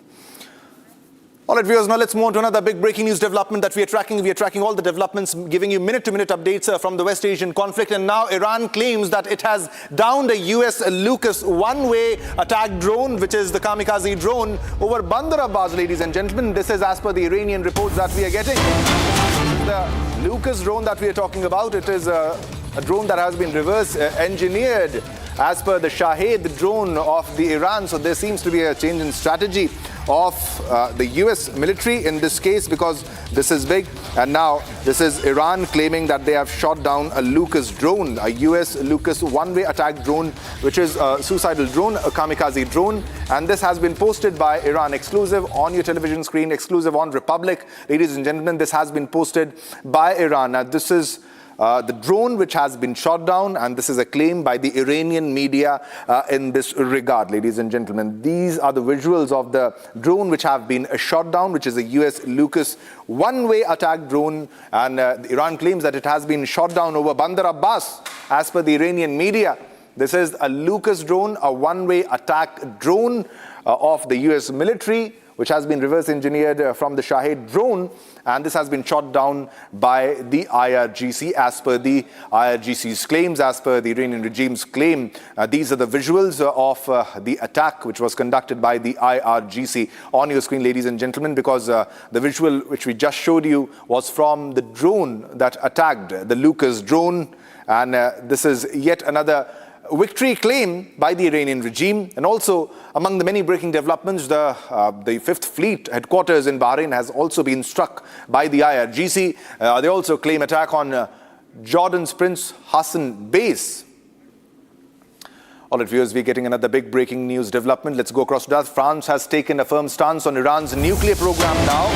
All right, viewers, now let's move on to another big breaking news development that we are tracking. We are tracking all the developments, giving you minute-to-minute updates from the West Asian conflict. And now Iran claims that it has downed a US Lucas one-way attack drone, which is the kamikaze drone, over Bandar Abbas, ladies and gentlemen. This is as per the Iranian reports that we are getting. This is the Lucas drone that we are talking about. It is a drone that has been reverse engineered as per the Shahed drone of the Iran. So there seems to be a change in strategy of the US military in this case, because this is big. And now this is Iran claiming that they have shot down a Lucas drone, a US Lucas one-way attack drone, which is a suicidal drone, a kamikaze drone. And this has been posted by Iran, exclusive on your television screen, exclusive on Republic. Ladies and gentlemen, this has been posted by Iran. Now this is the drone which has been shot down, and this is a claim by the Iranian media in this regard, ladies and gentlemen. These are the visuals of the drone which have been shot down, which is a US Lucas one-way attack drone, and Iran claims that it has been shot down over Bandar Abbas as per the Iranian media. This is a Lucas drone, a one-way attack drone of the US military, which has been reverse engineered from the Shahed drone, and this has been shot down by the IRGC as per the IRGC's claims, as per the Iranian regime's claim. These are the visuals of the attack which was conducted by the IRGC on your screen, ladies and gentlemen, because the visual which we just showed you was from the drone that attacked, the Lucas drone, and this is yet another victory claim by the Iranian regime. And also, among the many breaking developments, the 5th Fleet headquarters in Bahrain has also been struck by the IRGC. They also claim attack on Jordan's Prince Hassan base. All right, viewers, we're getting another big breaking news development. Let's go across to that. France has taken a firm stance on Iran's nuclear program now.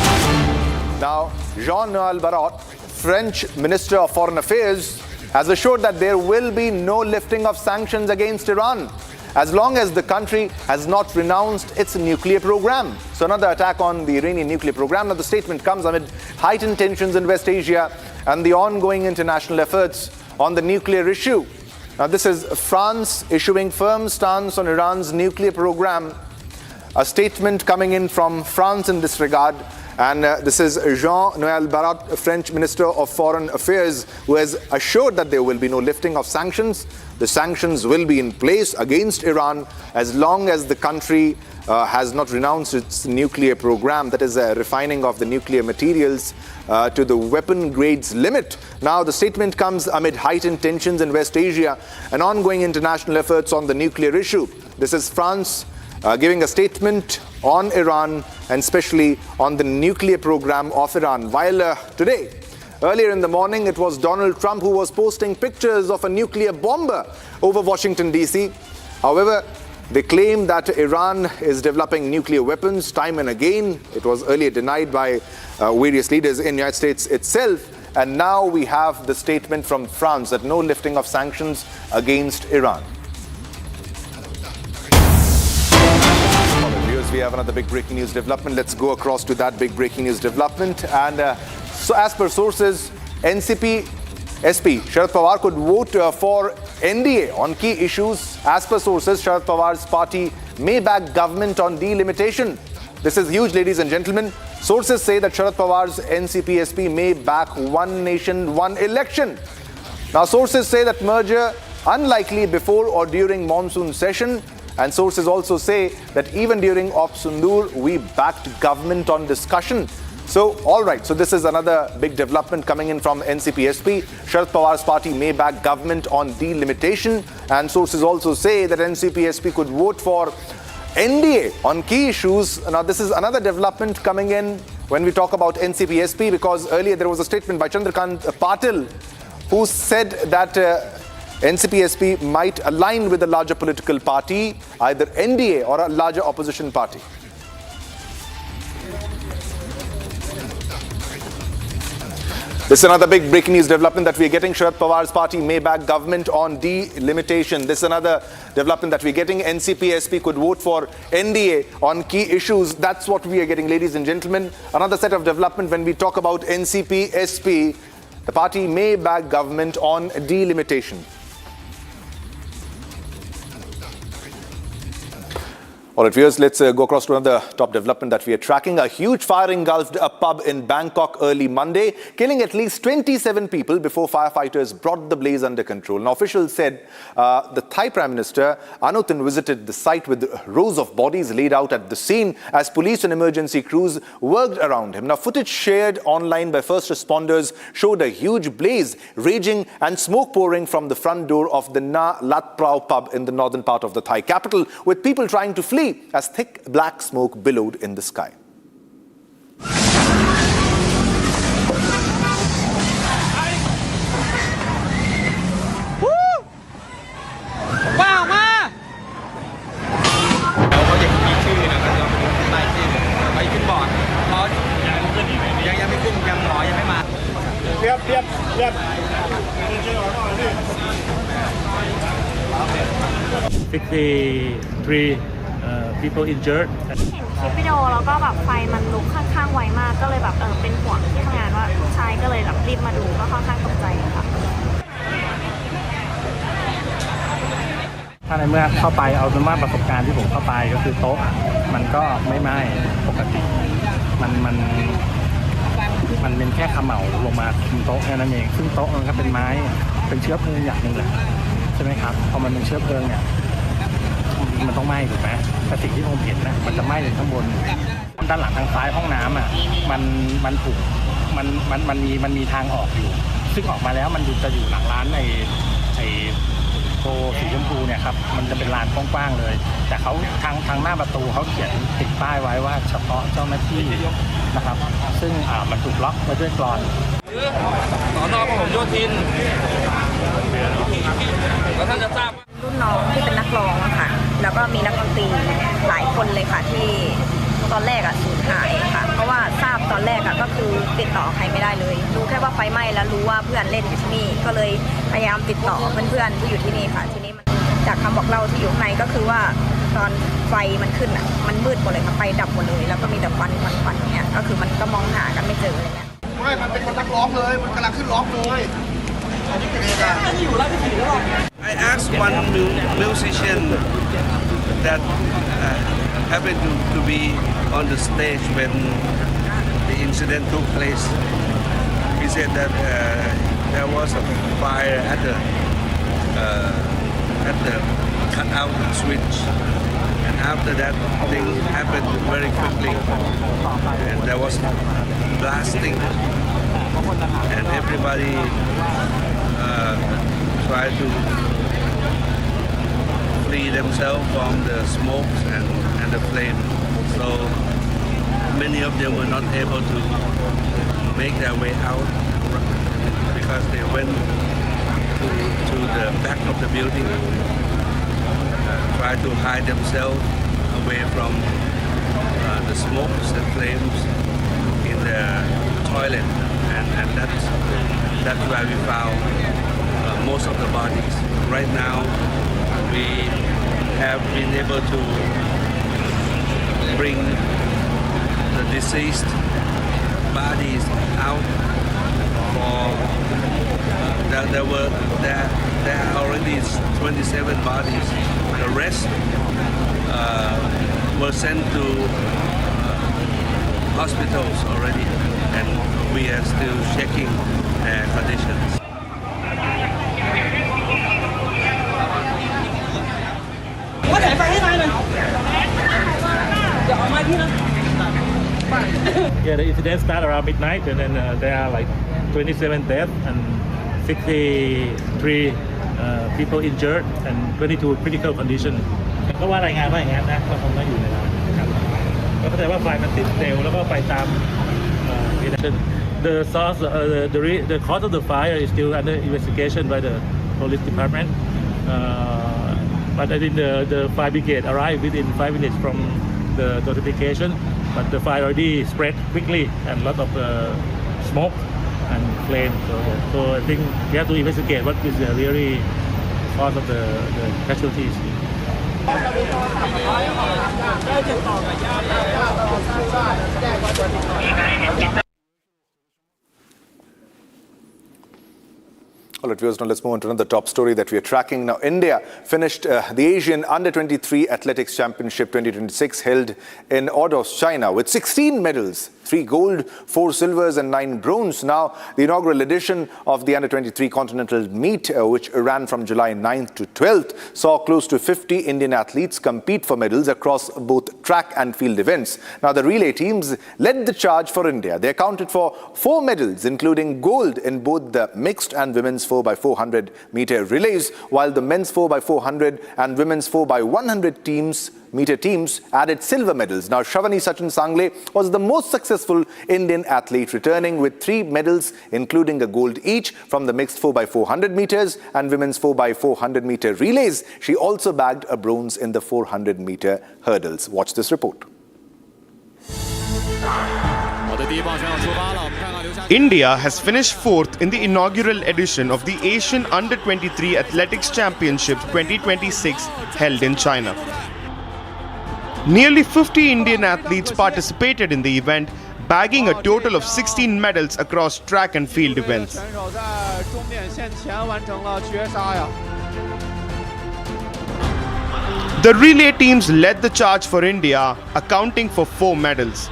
Jean-Noël Barrot, French Minister of Foreign Affairs, has assured that there will be no lifting of sanctions against Iran as long as the country has not renounced its nuclear program. So another attack on the Iranian nuclear program. Now the statement comes amid heightened tensions in West Asia and the ongoing international efforts on the nuclear issue. Now this is France issuing firm stance on Iran's nuclear program. A statement coming in from France in this regard. And this is Jean-Noël Barrot, French Minister of Foreign Affairs, who has assured that there will be no lifting of sanctions. The sanctions will be in place against Iran as long as the country has not renounced its nuclear program, that is refining of the nuclear materials to the weapon grades limit. Now, the statement comes amid heightened tensions in West Asia and ongoing international efforts on the nuclear issue. This is France giving a statement on Iran and especially on the nuclear program of Iran. While today, earlier in the morning, it was Donald Trump who was posting pictures of a nuclear bomber over Washington, D.C. However, they claim that Iran is developing nuclear weapons time and again. It was earlier denied by various leaders in the United States itself. And now we have the statement from France that no lifting of sanctions against Iran. We have another big breaking news development. Let's go across to that big breaking news development. And so as per sources, NCP SP Sharad Pawar could vote for NDA on key issues. As per sources, Sharad Pawar's party may back government on delimitation. This is huge, ladies and gentlemen. Sources say that Sharad Pawar's NCP SP may back one nation, one election. Now, sources say that merger unlikely before or during monsoon session. And sources also say that even during Op Sundur, we backed government on discussion. So, all right. So this is another big development coming in from NCP-SP. Sharad Pawar's party may back government on delimitation. And sources also say that NCP-SP could vote for NDA on key issues. Now, this is another development coming in when we talk about NCP-SP, because earlier there was a statement by Chandrakant Patil who said that NCP-SP might align with a larger political party, either NDA or a larger opposition party. This is another big breaking news development that we're getting. Sharad Pawar's party may back government on delimitation. This is another development that we're getting. NCP-SP could vote for NDA on key issues. That's what we are getting, ladies and gentlemen. Another set of development when we talk about NCP-SP. The party may back government on delimitation. All right, viewers, let's go across to another top development that we are tracking. A huge fire engulfed a pub in Bangkok early Monday, killing at least 27 people before firefighters brought the blaze under control. Now, officials said the Thai Prime Minister Anutin visited the site with rows of bodies laid out at the scene as police and emergency crews worked around him. Now, footage shared online by first responders showed a huge blaze raging and smoke pouring from the front door of the Na Lat Prao pub in the northern part of the Thai capital, with people trying to flee as thick black smoke billowed in the sky. People injured. คลิปวิดีโอแล้วก็แบบไฟมันลุกค่อนข้างไวมากก็เลยแบบเป็นห่วงที่ทำงานว่าลูกชายก็เลยแบบรีบมาดูก็ค่อนข้างตกใจค่ะถ้าในเมื่อเข้าไปเอาเป็นว่าประสบการณ์ที่ผมเข้าไปก็คือโต๊ะมันก็ไม่ไหม้ปกติมันเป็นแค่ขมเหลาลงมาคุมโต๊ะแค่นั้นเองซึ่งโต๊ะมันก็เป็นไม้เป็นเชื้อเพลิงอย่างหนึ่งแหละใช่ไหมครับพอมันเป็นเชื้อเพลิงเนี่ยมันต้องไหม้ถูกไหมแต่สิ่งที่ผมเห็นนะมันจะไหม้อยู่ข้างบนด้านหลังทางซ้ายห้องน้ำอ่ะมันถูกมันมีทางออกอยู่ซึ่งออกมาแล้วมันจะอยู่หลังร้านไอ้โตสีชมพูเนี่ยครับมันจะเป็นลานกว้างๆเลยแต่เขาทางหน้าประตูเขาเขียนติดป้ายไว้ว่าเฉพาะเจ้าหน้าที่นะครับซึ่งมันถูกล็อกไว้ด้วยกลอนสน.พหลโยธินแล้วท่านจะทราบรุ่นน้องที่เป็นนักร้องค่ะแล้วก็มีนักดนตรีหลายคนเลยค่ะที่ตอนแรกสูญหายค่ะเพราะว่าทราบต อนแรกอะก็คือติดต่อใครไม่ได้เลยรู้แค่ว่าไฟไหม้แล้วรู้ว่าเพื่อนเล่นอยู่ที่นี่ก็เลยพยายามติดต่อเพื่อนๆที่อยู่ที่นี่ค่ะทีนี้มันจากคำบอกเล่าที่อยู่ข้างในก็คือว่าตอนไฟมันขึ้นอะมันมืดหมดเลยค่ะไฟดับหมดเลยแล้วก็มีแต่ควันอย่างเงี้ยก็คือมันก็มองหากันไม่เจออะไรเงี้ยไม่มันเป็นคนนักร้องเลยมันกำลังขึ้นร้องเลย I asked one musician that happened to be on the stage when the incident took place. He said that there was a fire at the cutout switch, and after that thing happened very quickly, and there was blasting, and everybody tried to free themselves from the smokes and the flame. So many of them were not able to make their way out because they went to the back of the building, tried to hide themselves away from the smokes and flames in the toilet, and that's where we found most of the bodies. Right now, we have been able to bring the deceased bodies out. There are already 27 bodies. The rest were sent to hospitals already, and we are still checking their conditions. Yeah, the incident started around midnight, and then there are like 27 deaths and 63 people injured and 22 critical condition. ก็ว่ารายงานว่าอย่างนั้นนะก็คงไม่อยู่ในนั้นนะครับก็เข้าใจว่าไฟมันติดเร็วแล้วก็ไฟตามThe source, the cause of the fire is still under investigation by the police department. But I think the fire brigade arrived within 5 minutes from the notification. But the fire already spread quickly and a lot of smoke and flame. So I think we have to investigate what is the really cause of the casualties. All right, viewers, now let's move on to another top story that we are tracking. Now, India finished the Asian Under-23 Athletics Championship 2026 held in Ordos, China, with 16 medals, 3 gold, 4 silvers and 9 bronze. Now, the inaugural edition of the Under-23 Continental Meet, which ran from July 9th to 12th, saw close to 50 Indian athletes compete for medals across both track and field events. Now, the relay teams led the charge for India. They accounted for 4 medals, including gold in both the mixed and women's 4x400 meter relays, while the men's 4x400 and women's 4x100 meter teams added silver medals. Now, Shravani Sachin Sangle was the most successful Indian athlete, returning with 3 medals, including a gold each from the mixed 4x400 meters and women's 4x400 meter relays. She also bagged a bronze in the 400 meter hurdles. Watch this report. India has finished 4th in the inaugural edition of the Asian Under-23 Athletics Championships 2026 held in China. Nearly 50 Indian athletes participated in the event, bagging a total of 16 medals across track and field events. The relay teams led the charge for India, accounting for 4 medals.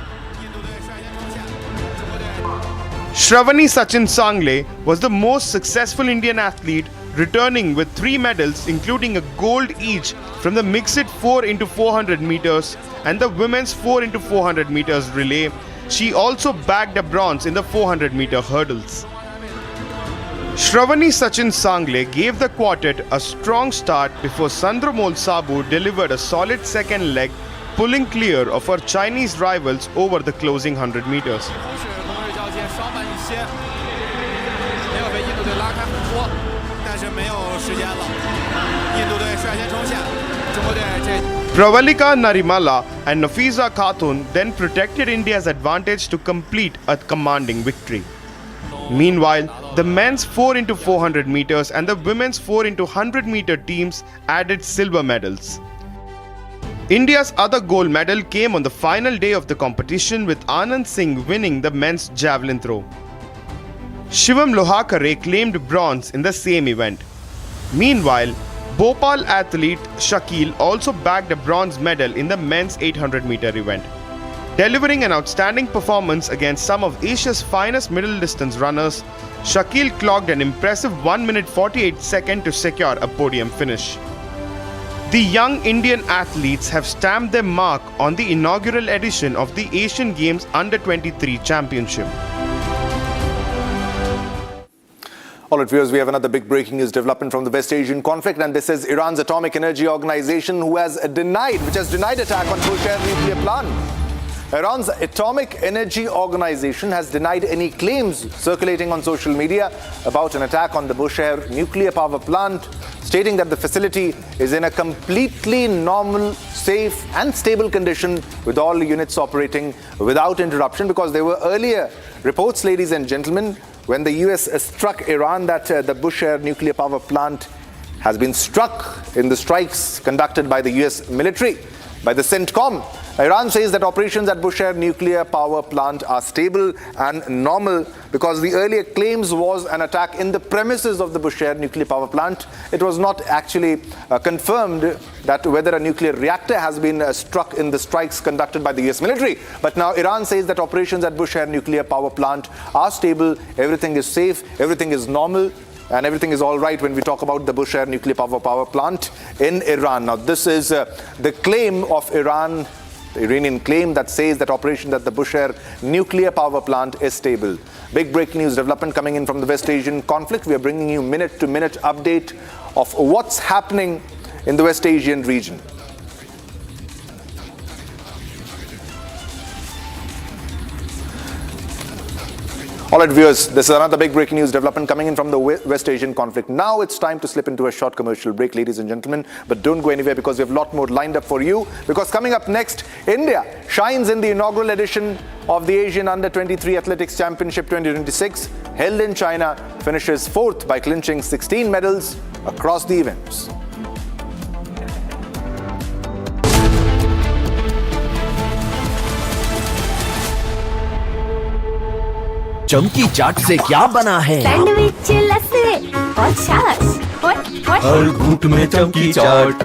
Shravani Sachin Sangle was the most successful Indian athlete, returning with 3 medals, including a gold each from the mixed 4x400 meters and the women's 4x400 meters relay. She also bagged a bronze in the 400 meter hurdles. Shravani Sachin Sangle gave the quartet a strong start before Sandramol Sabu delivered a solid second leg, pulling clear of her Chinese rivals over the closing 100 meters. Pravalika Narimala and Nafiza Khatun then protected India's advantage to complete a commanding victory. Meanwhile, the men's 4x400 meters and the women's 4x100 meter teams added silver medals. India's other gold medal came on the final day of the competition, with Anand Singh winning the men's javelin throw. Shivam Lohakare claimed bronze in the same event. Meanwhile, Bhopal athlete Shakil also bagged a bronze medal in the men's 800 meter event. Delivering an outstanding performance against some of Asia's finest middle distance runners, Shakil clocked an impressive 1 minute 48 seconds to secure a podium finish. The young Indian athletes have stamped their mark on the inaugural edition of the Asian Games Under-23 Championship. All right, viewers, we have another big breaking news development from the West Asian conflict, and this is Iran's Atomic Energy Organization, which has denied attack on Bushehr nuclear plant. Iran's Atomic Energy Organization has denied any claims circulating on social media about an attack on the Bushehr nuclear power plant, stating that the facility is in a completely normal, safe and stable condition, with all units operating without interruption, because there were earlier reports, ladies and gentlemen, when the US struck Iran, that the Bushehr nuclear power plant has been struck in the strikes conducted by the US military, by the CENTCOM. Iran says that operations at Bushehr nuclear power plant are stable and normal, because the earlier claims was an attack in the premises of the Bushehr nuclear power plant. It was not actually confirmed that whether a nuclear reactor has been struck in the strikes conducted by the US military. But now Iran says that operations at Bushehr nuclear power plant are stable, everything is safe, everything is normal, and everything is all right when we talk about the Bushehr nuclear power plant in Iran. Now this is the claim of Iran, the Iranian claim that says that operations at the Bushehr nuclear power plant is stable. Big breaking news development coming in from the West Asian conflict. We are bringing you minute-to-minute update of what's happening in the West Asian region. All right, viewers, this is another big breaking news development coming in from the West Asian conflict. Now it's time to slip into a short commercial break, ladies and gentlemen. But don't go anywhere, because we have a lot more lined up for you. Because coming up next, India shines in the inaugural edition of the Asian Under-23 Athletics Championship 2026, held in China, finishes 4th by clinching 16 medals across the events. चमकी चाट से क्या बना है? Sandwich लस्सी और छाछ हर घूंट में चमकी चाट,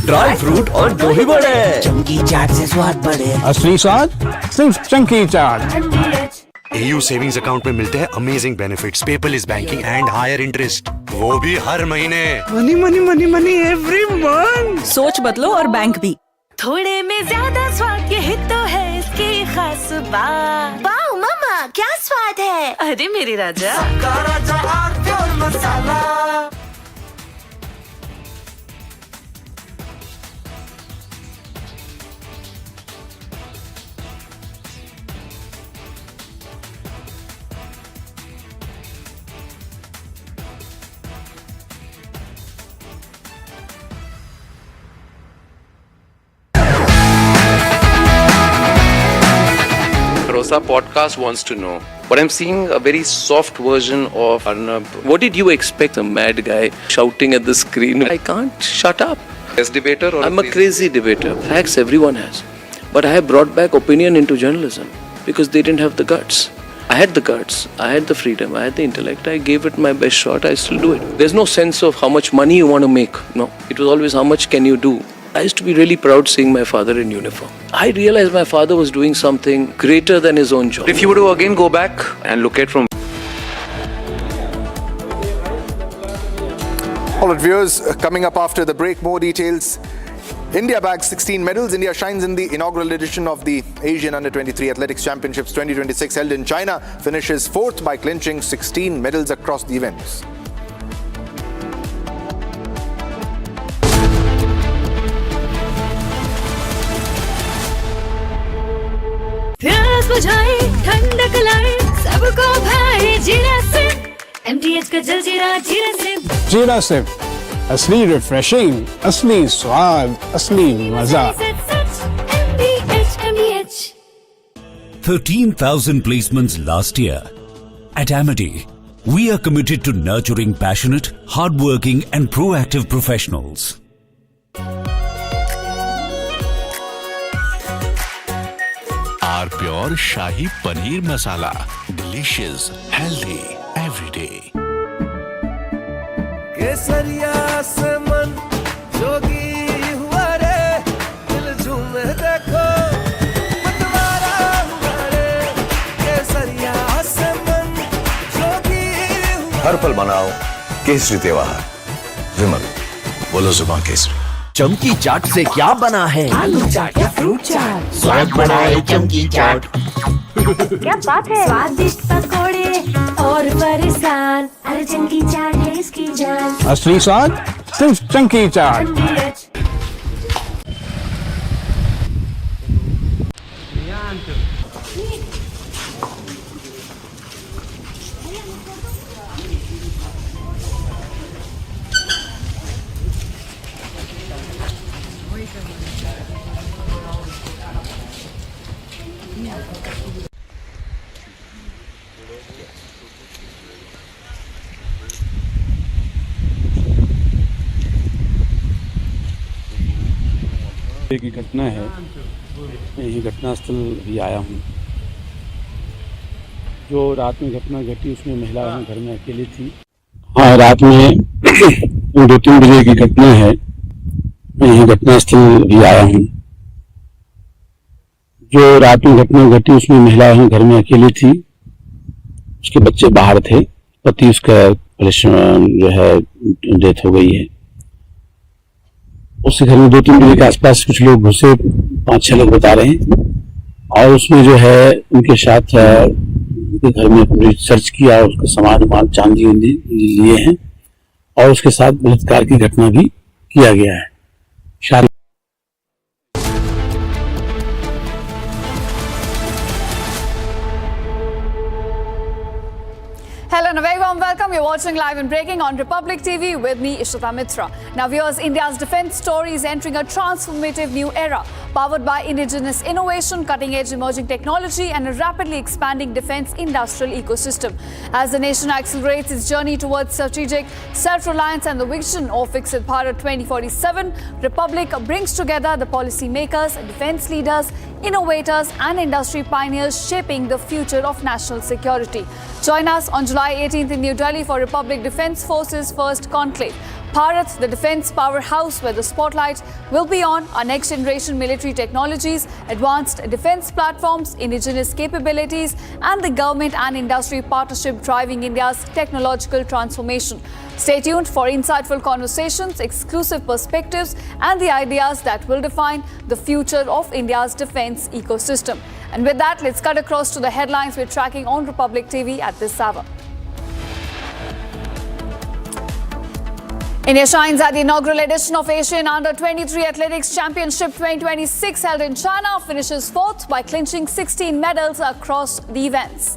ड्राई फ्रूट और दही बड़े। चमकी चाट से स्वाद बढ़े। असली स्वाद सिर्फ चमकी चाट। AU सेविंग्स अकाउंट में मिलते हैं amazing benefits, paperless banking and higher interest, वो भी हर महीने। Money money money money every month. सोच बदलो और बैंक भी। थोड़े में ज्यादा स्वाद, यही तो है इसकी खास बात। वाओ मामा, क्या स्वाद है? अरे मेरे राजा, मसाला। Rosa podcast wants to know, but I'm seeing a very soft version of Arnab. What did you expect? A mad guy shouting at the screen. I can't shut up. As debater, or I'm a crazy debater. Facts everyone has, but I have brought back opinion into journalism because they didn't have the guts. I had the guts, I had the freedom, I had the intellect. I gave it my best shot. I still do it. There's no sense of how much money you want to make. No, it was always how much can you do. I used to be really proud seeing my father in uniform. I realized my father was doing something greater than his own job. If you were to again go back and look at from... All right, viewers, coming up after the break, more details. India bags 16 medals. India shines in the inaugural edition of the Asian Under-23 Athletics Championships 2026 held in China. Finishes 4th by clinching 16 medals across the events. प्यास बुझाए, ठंडक लाए, सबको भाई जीरा से। MTH का जलजीरा जीरा से। जीरा से असली रिफ्रेशिंग, असली स्वाद, असली मजा। 13,000 placements last year. At Amity, we are committed to nurturing passionate, hardworking and proactive professionals. Our pure Shahi Paneer Masala. Delicious, healthy, every day. केसरिया से मन जोगी हुआ रे, दिल झूमे देखो मतवारा हुआ रे। केसरिया से मन जोगी हुआ। हर पल मनाओ केसरी त्योहार। विमल, बोलो जुबान केसरी। चमकी चाट से क्या बना है? आलू चाट या फ्रूट चाट, स्वाद बढ़ाए चमकी चाट। क्या बात है? स्वादिष्ट पकोड़े और फरसान, अरे चमकी चाट है इसकी जान। असली स्वाद सिर्फ चंकी चाट। की घटना है, मैं यही घटनास्थल भी आया हूँ। जो रात में घटना घटी उसमें महिला घर में अकेली थी। हाँ, रात में 2-3 बजे की घटना है, मैं यही घटनास्थल भी आया हूँ। जो रात में घटना घटी उसमें महिला घर में अकेली थी, उसके बच्चे बाहर थे, पति उसका जो है डेथ हो गई है। उसके घर में 2-3 बजे के आसपास कुछ लोग घुसे, 5-6 लोग बता रहे हैं, और उसमें जो है उनके साथ उनके घर में पूरी सर्च किया, उसका सामान चांदी लिए हैं, और उसके साथ बलात्कार की घटना भी किया गया है। Hello and a very warm welcome. You're watching Live and Breaking on Republic TV with me, Ishita Mitra. Now viewers, India's defence story is entering a transformative new era, powered by indigenous innovation, cutting-edge emerging technology and a rapidly expanding defence industrial ecosystem. As the nation accelerates its journey towards strategic self-reliance and the vision of Viksit Bharat 2047, Republic brings together the policy makers, defence leaders, innovators and industry pioneers shaping the future of national security. Join us on July 18th in New Delhi for Republic Defence Forces First Conclave. Bharat, the defence powerhouse, where the spotlight will be on our next generation military technologies, advanced defence platforms, indigenous capabilities and the government and industry partnership driving India's technological transformation. Stay tuned for insightful conversations, exclusive perspectives and the ideas that will define the future of India's defence ecosystem. And with that, let's cut across to the headlines we're tracking on Republic TV at this hour. India shines at the inaugural edition of Asian Under-23 Athletics Championship 2026 held in China, finishes 4th by clinching 16 medals across the events.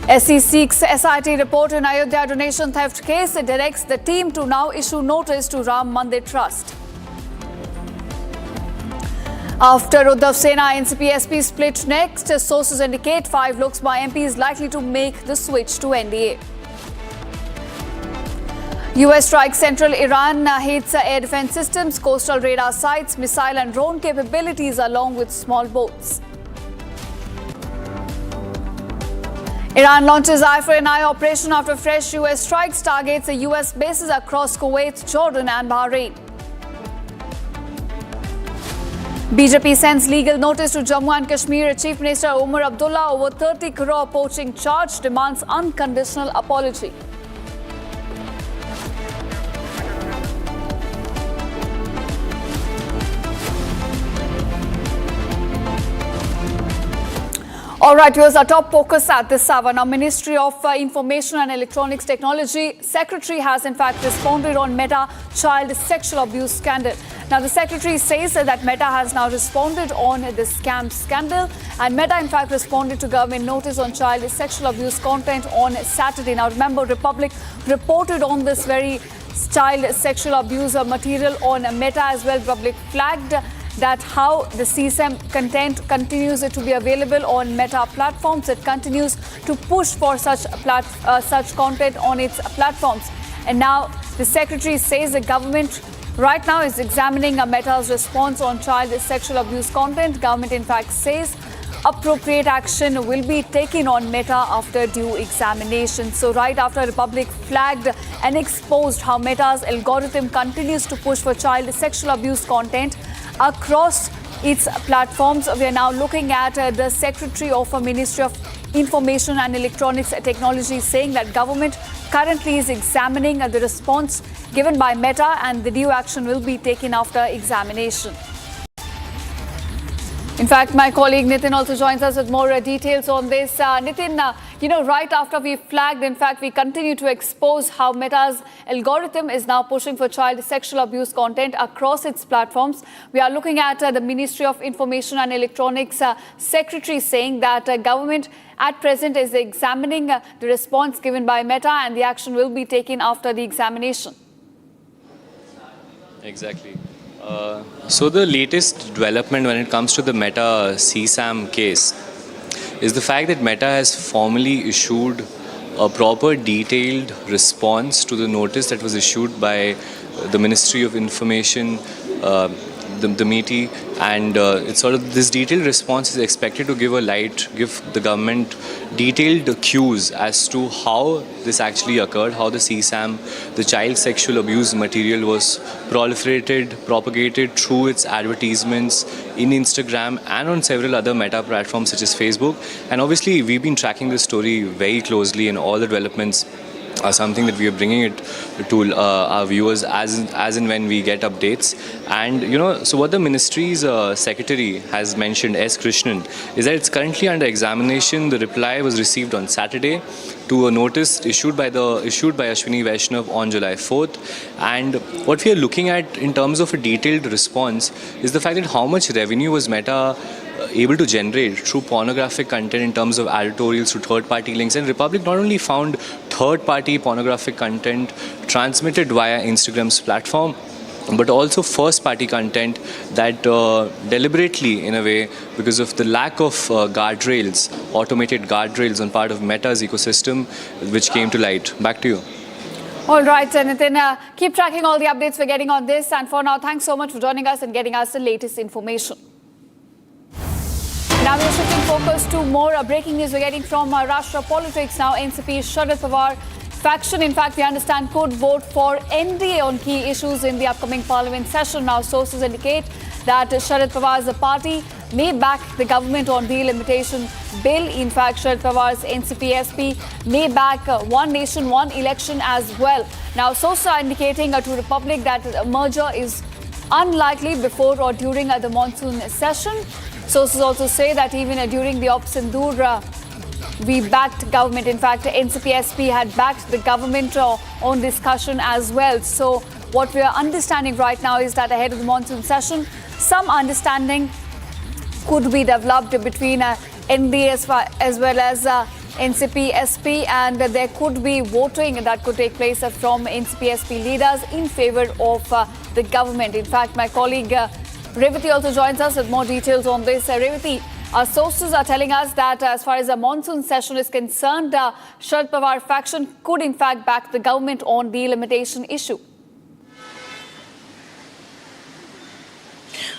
SC seeks SIT report in Ayodhya donation theft case. It directs the team to now issue notice to Ram Mandir Trust. After Uddhav Sena, NCP SP split next, sources indicate 5 Lok Sabha MPs likely to make the switch to NDA. US strikes central Iran, hits air defense systems, coastal radar sites, missile and drone capabilities along with small boats. Iran launches eye for an eye operation after fresh US strikes, targets the US bases across Kuwait, Jordan and Bahrain. BJP sends legal notice to Jammu and Kashmir. Chief Minister Umar Abdullah over 30 crore poaching charge, demands unconditional apology. All right, here's our top focus at this hour. Now, Ministry of Information and Electronics Technology Secretary has in fact responded on Meta child sexual abuse scandal. Now, the Secretary says that Meta has now responded on the scam scandal, and Meta in fact responded to government notice on child sexual abuse content on Saturday. Now, remember, Republic reported on this very child sexual abuse material on Meta as well. Republic flagged that how the CSAM content continues to be available on Meta platforms. It continues to push for such content on its platforms. And now the Secretary says the government right now is examining Meta's response on child sexual abuse content. Government in fact says appropriate action will be taken on Meta after due examination. So right after Republic flagged and exposed how Meta's algorithm continues to push for child sexual abuse content across its platforms, we are now looking at the Secretary of Ministry of Information and Electronics Technology saying that government currently is examining the response given by Meta and the due action will be taken after examination. In fact, my colleague Nitin also joins us with more details on this. Nitin, right after we flagged, in fact, we continue to expose how Meta's algorithm is now pushing for child sexual abuse content across its platforms. We are looking at the Ministry of Information and Electronics Secretary saying that government at present is examining the response given by Meta and the action will be taken after the examination. Exactly. So the latest development when it comes to the Meta CSAM case is the fact that Meta has formally issued a proper detailed response to the notice that was issued by the Ministry of Information, the MeitY, and it's sort of this detailed response is expected to give the government detailed cues as to how this actually occurred, how the CSAM, the child sexual abuse material was propagated through its advertisements in Instagram and on several other Meta platforms such as Facebook. And obviously we've been tracking this story very closely, and all the developments are something that we are bringing it to our viewers as and when we get updates. And so what the ministry's secretary has mentioned, S. Krishnan, is that it's currently under examination. The reply was received on Saturday to a notice issued by Ashwini Vaishnav on July 4th. And what we are looking at in terms of a detailed response is the fact that how much revenue was Meta able to generate through pornographic content in terms of editorials to third-party links. And Republic not only found third-party pornographic content transmitted via Instagram's platform, but also first-party content that deliberately, in a way, because of the lack of guardrails, automated guardrails on part of Meta's ecosystem, which came to light. Back to you. All right, Nitin, keep tracking all the updates we're getting on this. And for now, thanks so much for joining us and getting us the latest information. Now we're shifting focus to more breaking news we're getting from Rashtra politics. Now NCP Sharad Pawar faction, in fact, we understand, could vote for NDA on key issues in the upcoming parliament session. Now sources indicate that Sharad Pawar's party may back the government on the limitation bill. In fact, Sharad Pawar's NCP SP may back One Nation, One Election as well. Now sources are indicating to Republic that a merger is unlikely before or during the monsoon session. Sources also say that even during the Op Sindoor, we backed government. In fact, NCP SP had backed the government on discussion as well. So what we are understanding right now is that ahead of the monsoon session, some understanding could be developed between NDA as well as NCP SP, and there could be voting that could take place from NCP SP leaders in favor of the government. In fact, my colleague Revati also joins us with more details on this. Revati, our sources are telling us that as far as the monsoon session is concerned, Sharad Pawar faction could in fact back the government on the limitation issue.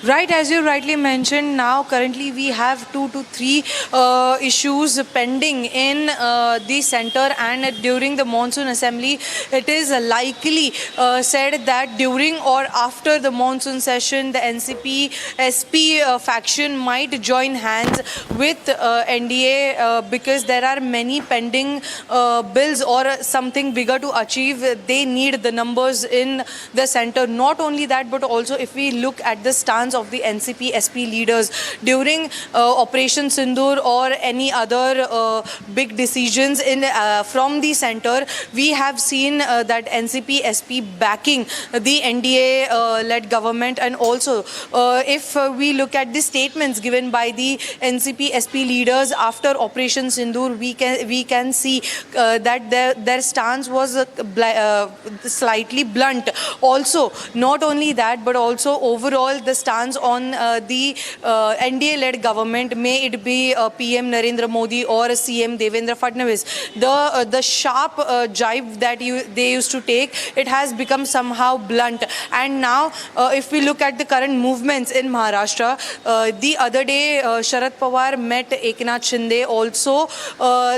Right, as you rightly mentioned, now currently we have 2 to 3 issues pending in the center, and during the monsoon assembly it is likely said that during or after the monsoon session the NCP SP faction might join hands with NDA because there are many pending bills or something bigger to achieve. They need the numbers in the center. Not only that, but also if we look at the stance stance of the NCP-SP leaders during Operation Sindoor or any other big decisions from the center. We have seen that NCP-SP backing the NDA-led government, and also if we look at the statements given by the NCP-SP leaders after Operation Sindoor, we can see that their stance was slightly blunt. Also, not only that, but also overall the stance on the NDA-led government, may it be PM Narendra Modi or CM Devendra Fadnavis, the sharp jibe that they used to take, it has become somehow blunt. And now, if we look at the current movements in Maharashtra, the other day Sharad Pawar met Eknath Shinde. Also,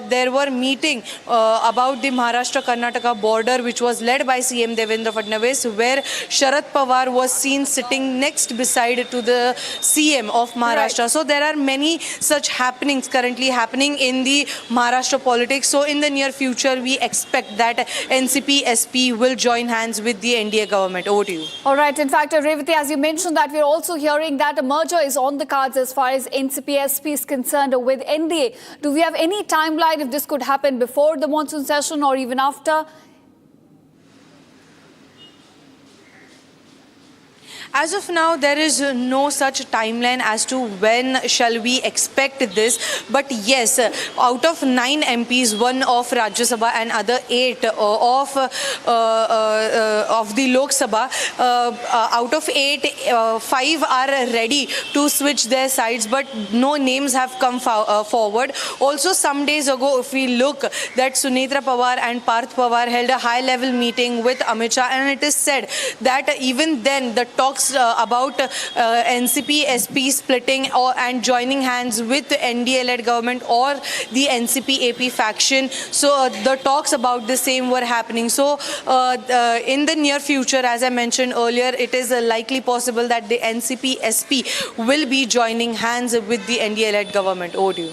there were meeting about the Maharashtra-Karnataka border, which was led by CM Devendra Fadnavis, where Sharad Pawar was seen sitting next beside to the CM of Maharashtra. Right. So there are many such happenings currently happening in the Maharashtra politics. So in the near future, we expect that NCP-SP will join hands with the NDA government. Over to you. All right. In fact, Revati, as you mentioned that we're also hearing that a merger is on the cards as far as NCP-SP is concerned with NDA. Do we have any timeline if this could happen before the monsoon session or even after? As of now, there is no such timeline as to when shall we expect this. But yes, out of 9 MPs, 1 of Rajya Sabha and other 8 of the Lok Sabha, out of 8, 5 are ready to switch their sides, but no names have come forward. Also, some days ago, if we look, that Sunetra Pawar and Parth Pawar held a high-level meeting with Amit Shah, and it is said that even then the talks about NCP-SP splitting and joining hands with the NDA-led government or the NCP-AP faction. So the talks about the same were happening. So in the near future, as I mentioned earlier, it is likely possible that the NCP-SP will be joining hands with the NDA-led government. Over to you.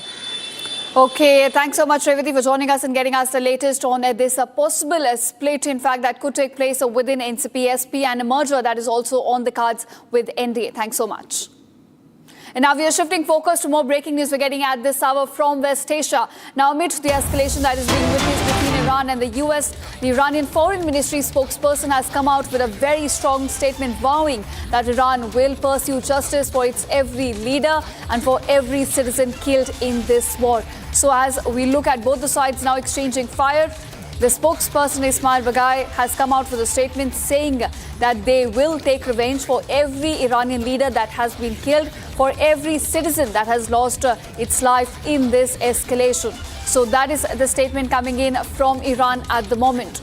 Okay, thanks so much, Revati, for joining us and getting us the latest on this possible split, in fact, that could take place within NCP-SP and a merger that is also on the cards with NDA. Thanks so much. And now we are shifting focus to more breaking news we're getting at this hour from West Asia. Now, amidst the escalation that is being witnessed between Iran and the US, the Iranian Foreign Ministry spokesperson has come out with a very strong statement vowing that Iran will pursue justice for its every leader and for every citizen killed in this war. So as we look at both the sides now exchanging fire, the spokesperson Ismail Baghai has come out with a statement saying that they will take revenge for every Iranian leader that has been killed, for every citizen that has lost its life in this escalation. So that is the statement coming in from Iran at the moment.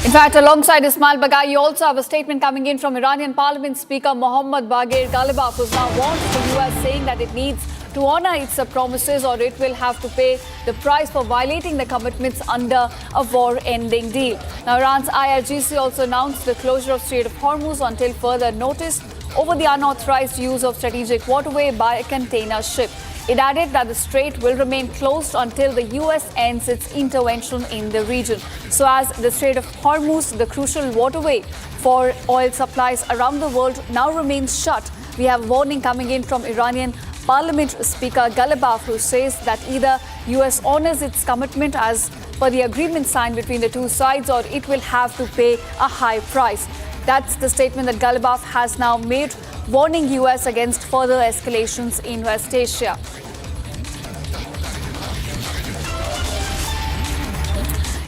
In fact, alongside Ismail Baghai, you also have a statement coming in from Iranian Parliament Speaker Mohammad Bagher Ghalibaf, who's now warned the US, saying that it needs to honor its promises or it will have to pay the price for violating the commitments under a war-ending deal. Now, Iran's IRGC also announced the closure of Strait of Hormuz until further notice over the unauthorized use of strategic waterway by a container ship. It added that the strait will remain closed until the US ends its intervention in the region. So as the Strait of Hormuz, the crucial waterway for oil supplies around the world, now remains shut, we have a warning coming in from Iranian Parliament Speaker Ghalibaf, who says that either US honors its commitment as per the agreement signed between the two sides, or it will have to pay a high price. That's the statement that Ghalibaf has now made, warning US against further escalations in West Asia.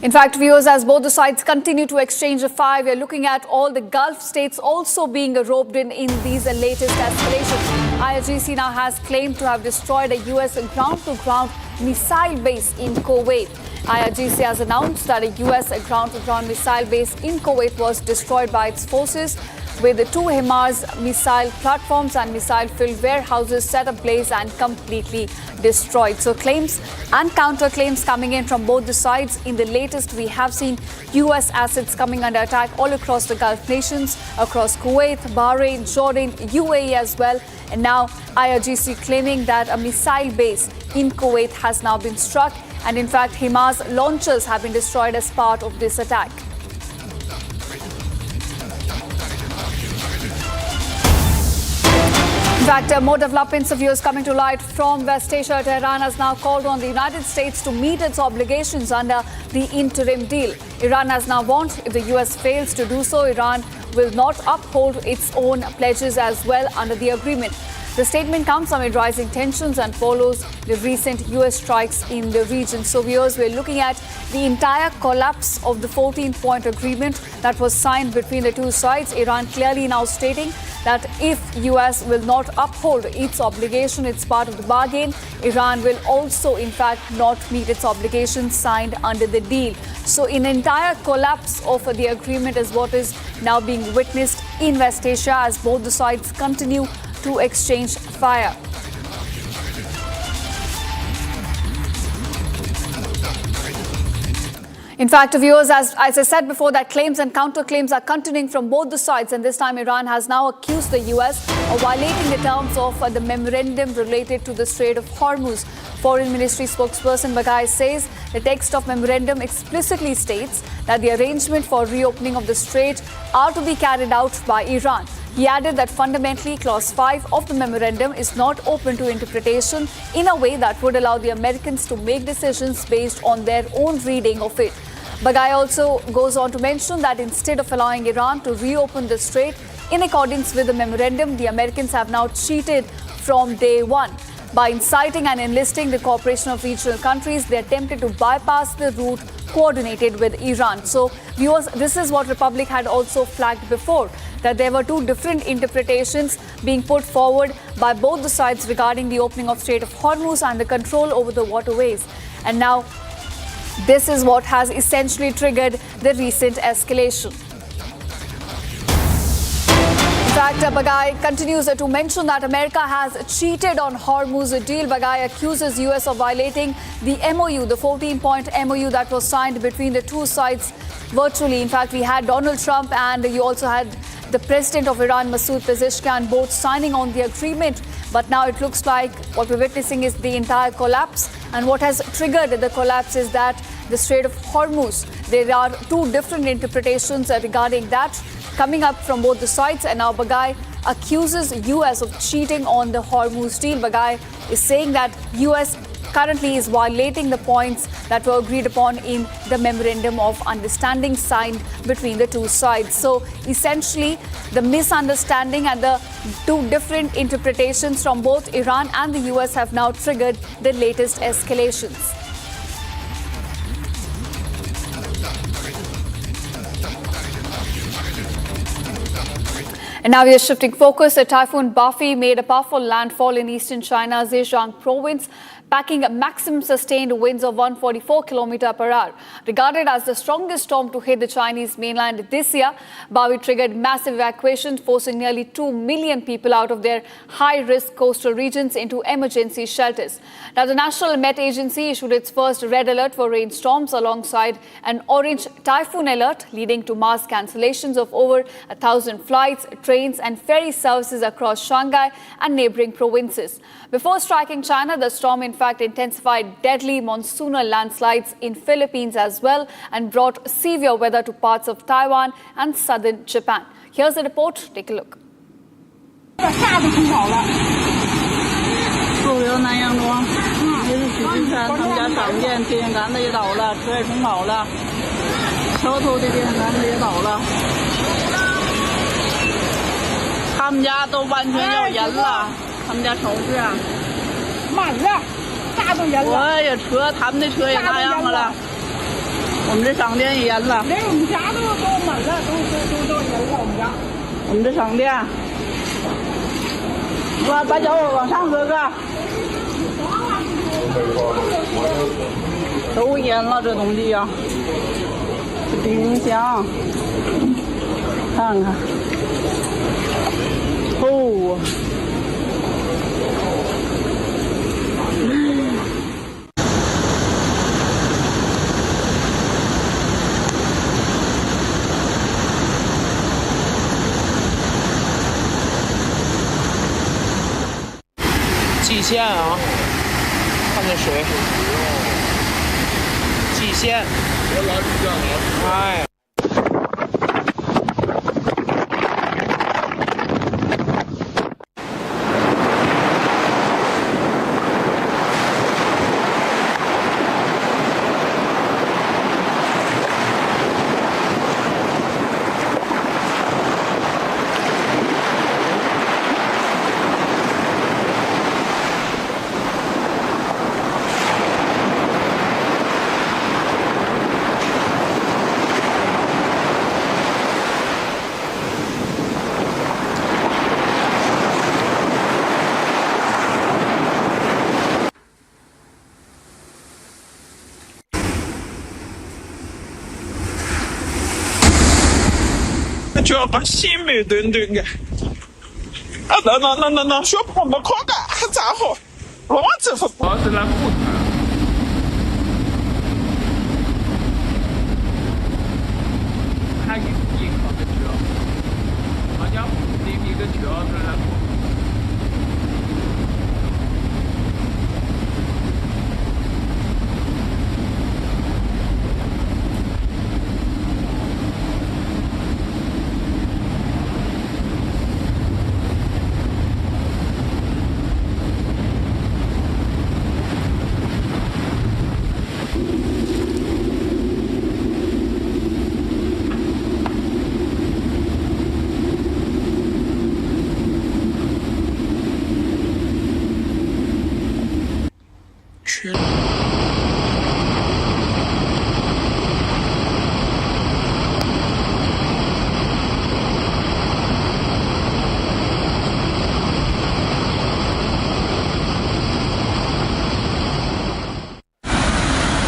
In fact, viewers, as both the sides continue to exchange fire, we're looking at all the Gulf states also being roped in these latest escalations. IRGC now has claimed to have destroyed a US ground-to-ground missile base in Kuwait. IRGC has announced that a US ground-to-ground missile base in Kuwait was destroyed by its forces, with the 2 HIMARS missile platforms and missile-filled warehouses set ablaze and completely destroyed. So claims and counterclaims coming in from both the sides. In the latest, we have seen US assets coming under attack all across the Gulf nations, across Kuwait, Bahrain, Jordan, UAE as well. And now IRGC claiming that a missile base in Kuwait has now been struck And in fact, HIMARS launchers have been destroyed as part of this attack. In fact, more developments of viewers coming to light from West Asia. Tehran has now called on the United States to meet its obligations under the interim deal. Iran has now warned if the US fails to do so, Iran will not uphold its own pledges as well under the agreement. The statement comes amid rising tensions and follows the recent US strikes in the region. So viewers, we're looking at the entire collapse of the 14-point agreement that was signed between the two sides. Iran clearly now stating that if US will not uphold its obligation, it's part of the bargain, Iran will also in fact not meet its obligations signed under the deal. So an entire collapse of the agreement is what is now being witnessed in West Asia as both the sides continue to exchange fire. In fact, viewers, as I said before, that claims and counterclaims are continuing from both the sides, and this time Iran has now accused the US of violating the terms of the memorandum related to the Strait of Hormuz. Foreign Ministry spokesperson Baghai says the text of memorandum explicitly states that the arrangement for reopening of the strait are to be carried out by Iran. He added that fundamentally Clause 5 of the memorandum is not open to interpretation in a way that would allow the Americans to make decisions based on their own reading of it. Baghai also goes on to mention that instead of allowing Iran to reopen the strait in accordance with the memorandum, the Americans have now cheated from day one. By inciting and enlisting the cooperation of regional countries, they attempted to bypass the route coordinated with Iran. So, viewers, this is what Republic had also flagged before, that there were two different interpretations being put forward by both the sides regarding the opening of Strait of Hormuz and the control over the waterways. And now, this is what has essentially triggered the recent escalation. In fact, Baghai continues to mention that America has cheated on Hormuz deal. Baghai accuses US of violating the MOU, the 14-point MOU that was signed between the two sides virtually. In fact, we had Donald Trump and you also had the president of Iran, Masoud Pezeshkian, both signing on the agreement. But now it looks like what we're witnessing is the entire collapse. And what has triggered the collapse is that the Strait of Hormuz, there are two different interpretations regarding that coming up from both the sides. And now Baghai accuses US of cheating on the Hormuz deal. Baghai is saying that US currently is violating the points that were agreed upon in the memorandum of understanding signed between the two sides. So essentially, the misunderstanding and the two different interpretations from both Iran and the US have now triggered the latest escalations. And now we are shifting focus. A typhoon Bafi made a powerful landfall in eastern China's Zhejiang province, packing maximum sustained winds of 144 km per hour. Regarded as the strongest storm to hit the Chinese mainland this year, Bafi triggered massive evacuation, forcing nearly 2 million people out of their high-risk coastal regions into emergency shelters. Now, the National Met Agency issued its first red alert for rainstorms alongside an orange typhoon alert, leading to mass cancellations of over 1,000 flights, trains and ferry services across Shanghai and neighboring provinces. Before striking China, the storm in fact intensified deadly monsoonal landslides in Philippines as well and brought severe weather to parts of Taiwan and southern Japan. Here's the report. Take a look. 陆游南阳庄，这是许金山他们家厂建电线杆子也倒了，车也冲跑了，桥头的电线杆子也倒了，他们家都完全要淹了，他们家超市啊，满了，啥都淹了。我也车，他们的车也那样了，我们这商店也淹了，连我们家都满了，都淹了我们家。我们这商店。 把脚往上搁个，都淹了这东西呀、这冰箱，看看，哦。蓟县啊，看这水，极限。哎。就要把心美等等的。那说我们可干咋好？我这副包子来不还有银行的车，好像里面的车来不。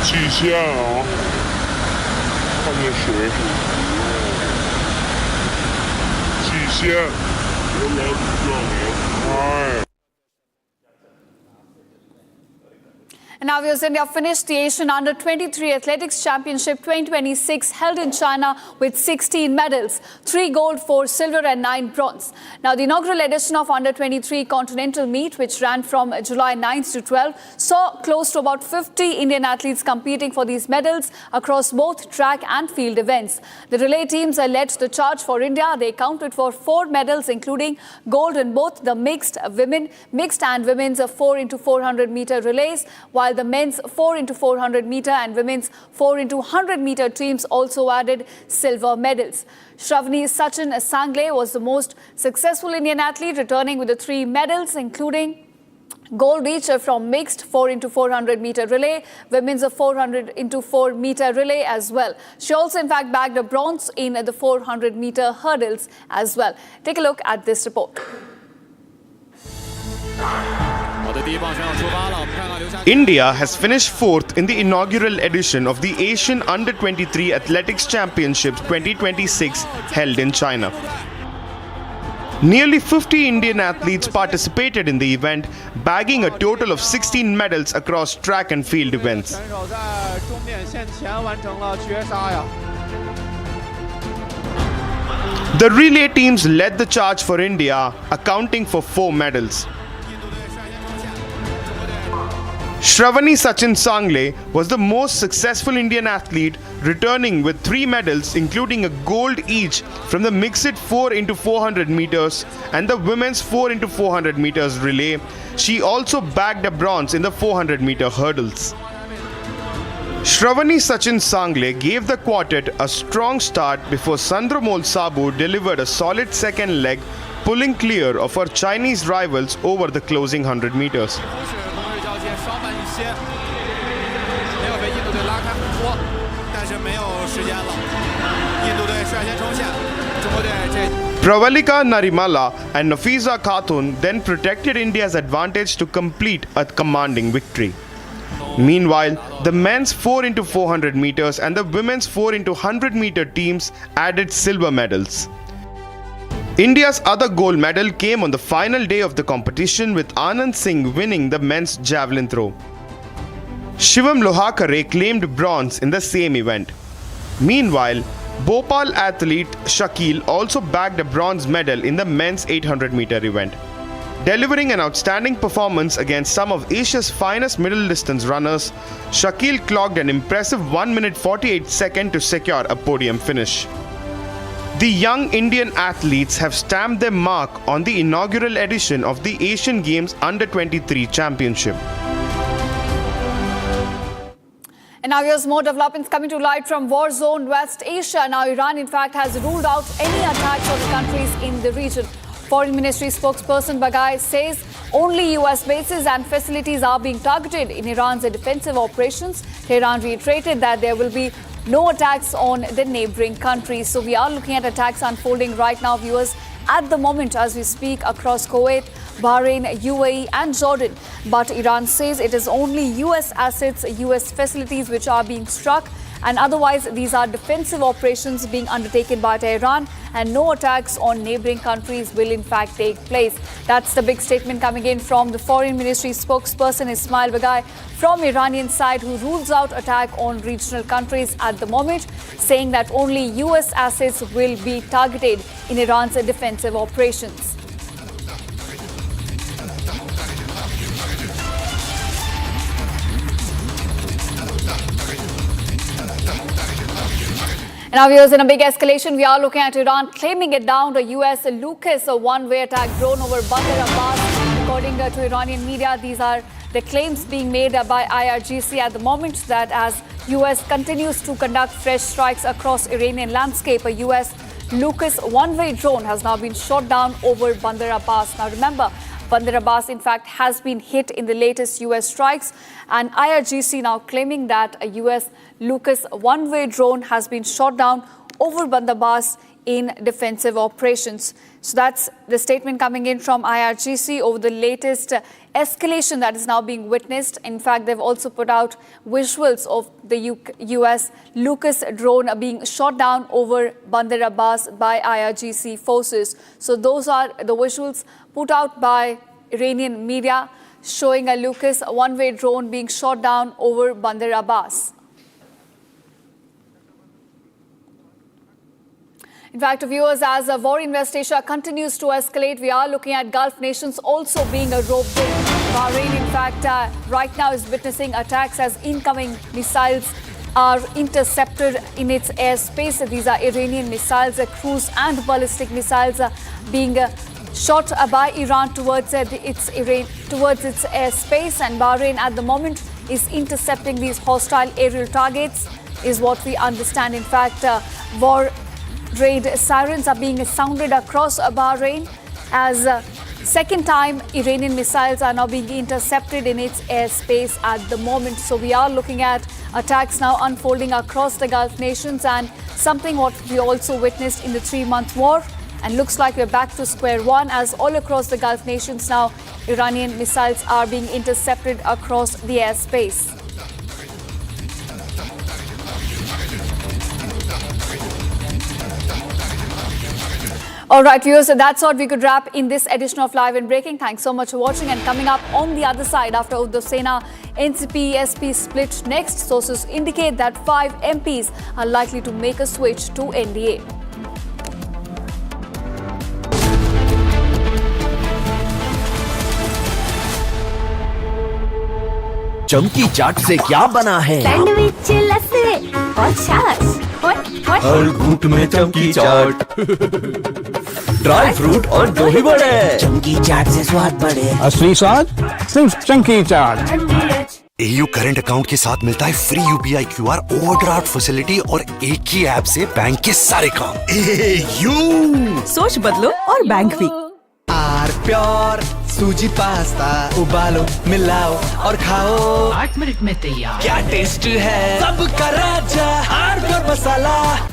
极限啊！看见谁？极限！我老是这样，哎。 And now, viewers, India finished the Asian Under-23 Athletics Championship 2026 held in China with 16 medals, 3 gold, 4 silver and 9 bronze. Now, the inaugural edition of Under-23 Continental Meet, which ran from July 9th to 12th, saw close to about 50 Indian athletes competing for these medals across both track and field events. The relay teams led the charge for India. They accounted for 4 medals, including gold in both the mixed and women's 4x400 meter relays, while the men's 4x400 meter and women's 4x100 meter teams also added silver medals. Shravani Sachin Sangle was the most successful Indian athlete, returning with the 3 medals, including gold each from mixed 4x400 meter relay, women's 400x4 meter relay as well. She also in fact bagged a bronze in the 400 meter hurdles as well. Take a look at this report. India has finished 4th in the inaugural edition of the Asian Under-23 Athletics Championships 2026 held in China. Nearly 50 Indian athletes participated in the event, bagging a total of 16 medals across track and field events. The relay teams led the charge for India, accounting for 4 medals. Shravani Sachin Sangle was the most successful Indian athlete, returning with 3 medals, including a gold each from the mixed 4x400 meters and the women's 4x400 meters relay. She also bagged a bronze in the 400 meter hurdles. Shravani Sachin Sangle gave the quartet a strong start before Sandramol Sabu delivered a solid second leg, pulling clear of her Chinese rivals over the closing 100 meters. Pravalika Narimala and Nafiza Khatun then protected India's advantage to complete a commanding victory. Meanwhile, the men's 4x400 meters and the women's 4x100 meter teams added silver medals. India's other gold medal came on the final day of the competition, with Anand Singh winning the men's javelin throw. Shivam Lohakare claimed bronze in the same event. Meanwhile, Bhopal athlete Shakil also bagged a bronze medal in the men's 800 meter event. Delivering an outstanding performance against some of Asia's finest middle distance runners, Shakil clocked an impressive 1 minute 48 seconds to secure a podium finish. The young Indian athletes have stamped their mark on the inaugural edition of the Asian Games Under-23 Championship. And now here's more developments coming to light from war zone West Asia. Now Iran in fact has ruled out any attacks on the countries in the region. Foreign Ministry spokesperson Bagai says only US bases and facilities are being targeted in Iran's defensive operations. Tehran reiterated that there will be no attacks on the neighboring countries. So we are looking at attacks unfolding right now, viewers, at the moment as we speak across Kuwait, Bahrain, UAE and Jordan. But Iran says it is only US assets, US facilities which are being struck, and otherwise these are defensive operations being undertaken by Tehran and no attacks on neighboring countries will in fact take place. That's the big statement coming in from the Foreign Ministry spokesperson Ismail Bagai from Iranian side, who rules out attack on regional countries at the moment, saying that only US assets will be targeted in Iran's defensive operations. Now, viewers, in a big escalation, we are looking at Iran claiming it down the US Lucas, a one-way attack drone over Bandar Abbas. According to Iranian media, these are the claims being made by IRGC at the moment, that as US continues to conduct fresh strikes across Iranian landscape, a US Lucas one-way drone has now been shot down over Bandar Abbas. Now, remember, Bandar Abbas, in fact, has been hit in the latest US strikes, and IRGC now claiming that a US Lucas one-way drone has been shot down over Bandar Abbas in defensive operations. So that's the statement coming in from IRGC over the latest escalation that is now being witnessed. In fact, they've also put out visuals of the US Lucas drone being shot down over Bandar Abbas by IRGC forces. So those are the visuals put out by Iranian media showing a Lucas one-way drone being shot down over Bandar Abbas. In fact, viewers, as the war in West Asia continues to escalate, we are looking at Gulf nations also being roped in. Bahrain, in fact, right now is witnessing attacks as incoming missiles are intercepted in its airspace. These are Iranian missiles, cruise and ballistic missiles being shot by Iran towards its airspace, and Bahrain at the moment is intercepting these hostile aerial targets, is what we understand. In fact, war raid sirens are being sounded across Bahrain as second time Iranian missiles are now being intercepted in its airspace at the moment. So we are looking at attacks now unfolding across the Gulf nations, and something what we also witnessed in the 3-month war. And looks like we're back to square one, as all across the Gulf nations now Iranian missiles are being intercepted across the airspace. All right, viewers, so that's what we could wrap in this edition of Live and Breaking. Thanks so much for watching. And coming up on the other side, after Uddhav Sena NCP SP split next, sources indicate that 5 MPs are likely to make a switch to NDA. चमकी चाट से क्या बना है? Sandwich लस्सी और छाछ हर घूंट में चमकी चाट, ड्राई फ्रूट और दही बड़े। चमकी चाट से स्वाद बढ़े। असली स्वाद सिर्फ चमकी चाट। AU करंट अकाउंट के साथ मिलता है free UPI QR overdraft facility और एक ही ऐप से बैंक के सारे काम। AU सोच बदलो और बैंक भी। आर प्योर सूजी पास्ता उबालो मिलाओ और खाओ 8 मिनट में तैयार। क्या टेस्ट है सबका राजा R pure masala.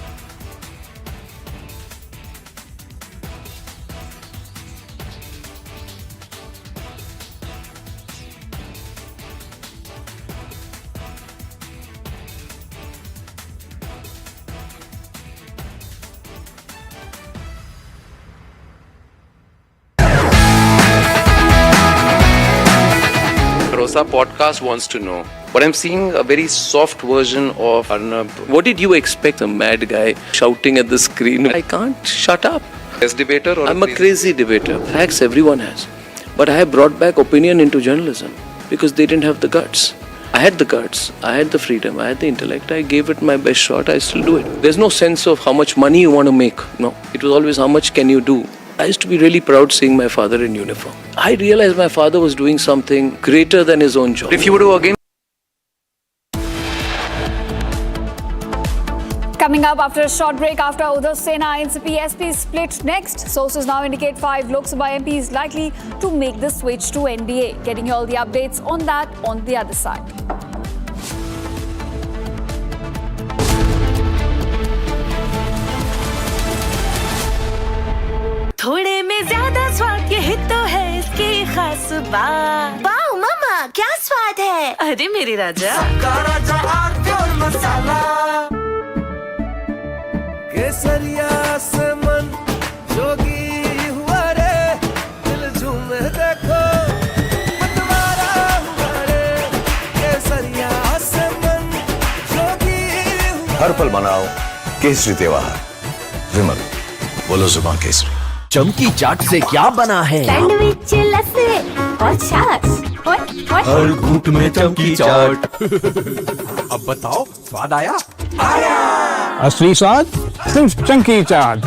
Rosa podcast wants to know, but I'm seeing a very soft version of Arnab. What did you expect? A mad guy shouting at the screen. I can't shut up. As debater or I'm a crazy debater. Facts everyone has. But I have brought back opinion into journalism because they didn't have the guts. I had the guts, I had the freedom, I had the intellect. I gave it my best shot, I still do it. There's no sense of how much money you want to make. No, it was always how much can you do. I used to be really proud seeing my father in uniform. I realized my father was doing something greater than his own job. If you were to again... Coming up after a short break, after Uddhav Sena NCP SP split next, sources now indicate 5 Lok Sabha MPs likely to make the switch to NDA. Getting you all the updates on that on the other side. थोड़े में ज्यादा स्वाद, ये हित तो है इसकी खास बात। वाओ मम्मा, क्या स्वाद है? अरे मेरे राजा, सबका राजा आरती और मसाला। केसरिया से मन जोगी हुआ रे, दिल झूमे देखो मतवारा हुआ रे। केसरिया से मन जोगी हुआ। हर पल मनाओ केसरी त्योहार। विमल, बोलो जुबान केसरी। चमकी चाट से क्या बना है? सैंडविच, लस्सी और छाछ। हर घूंट में चमकी चाट। अब बताओ, स्वाद आया? आया। असली स्वाद सिर्फ चंकी चाट।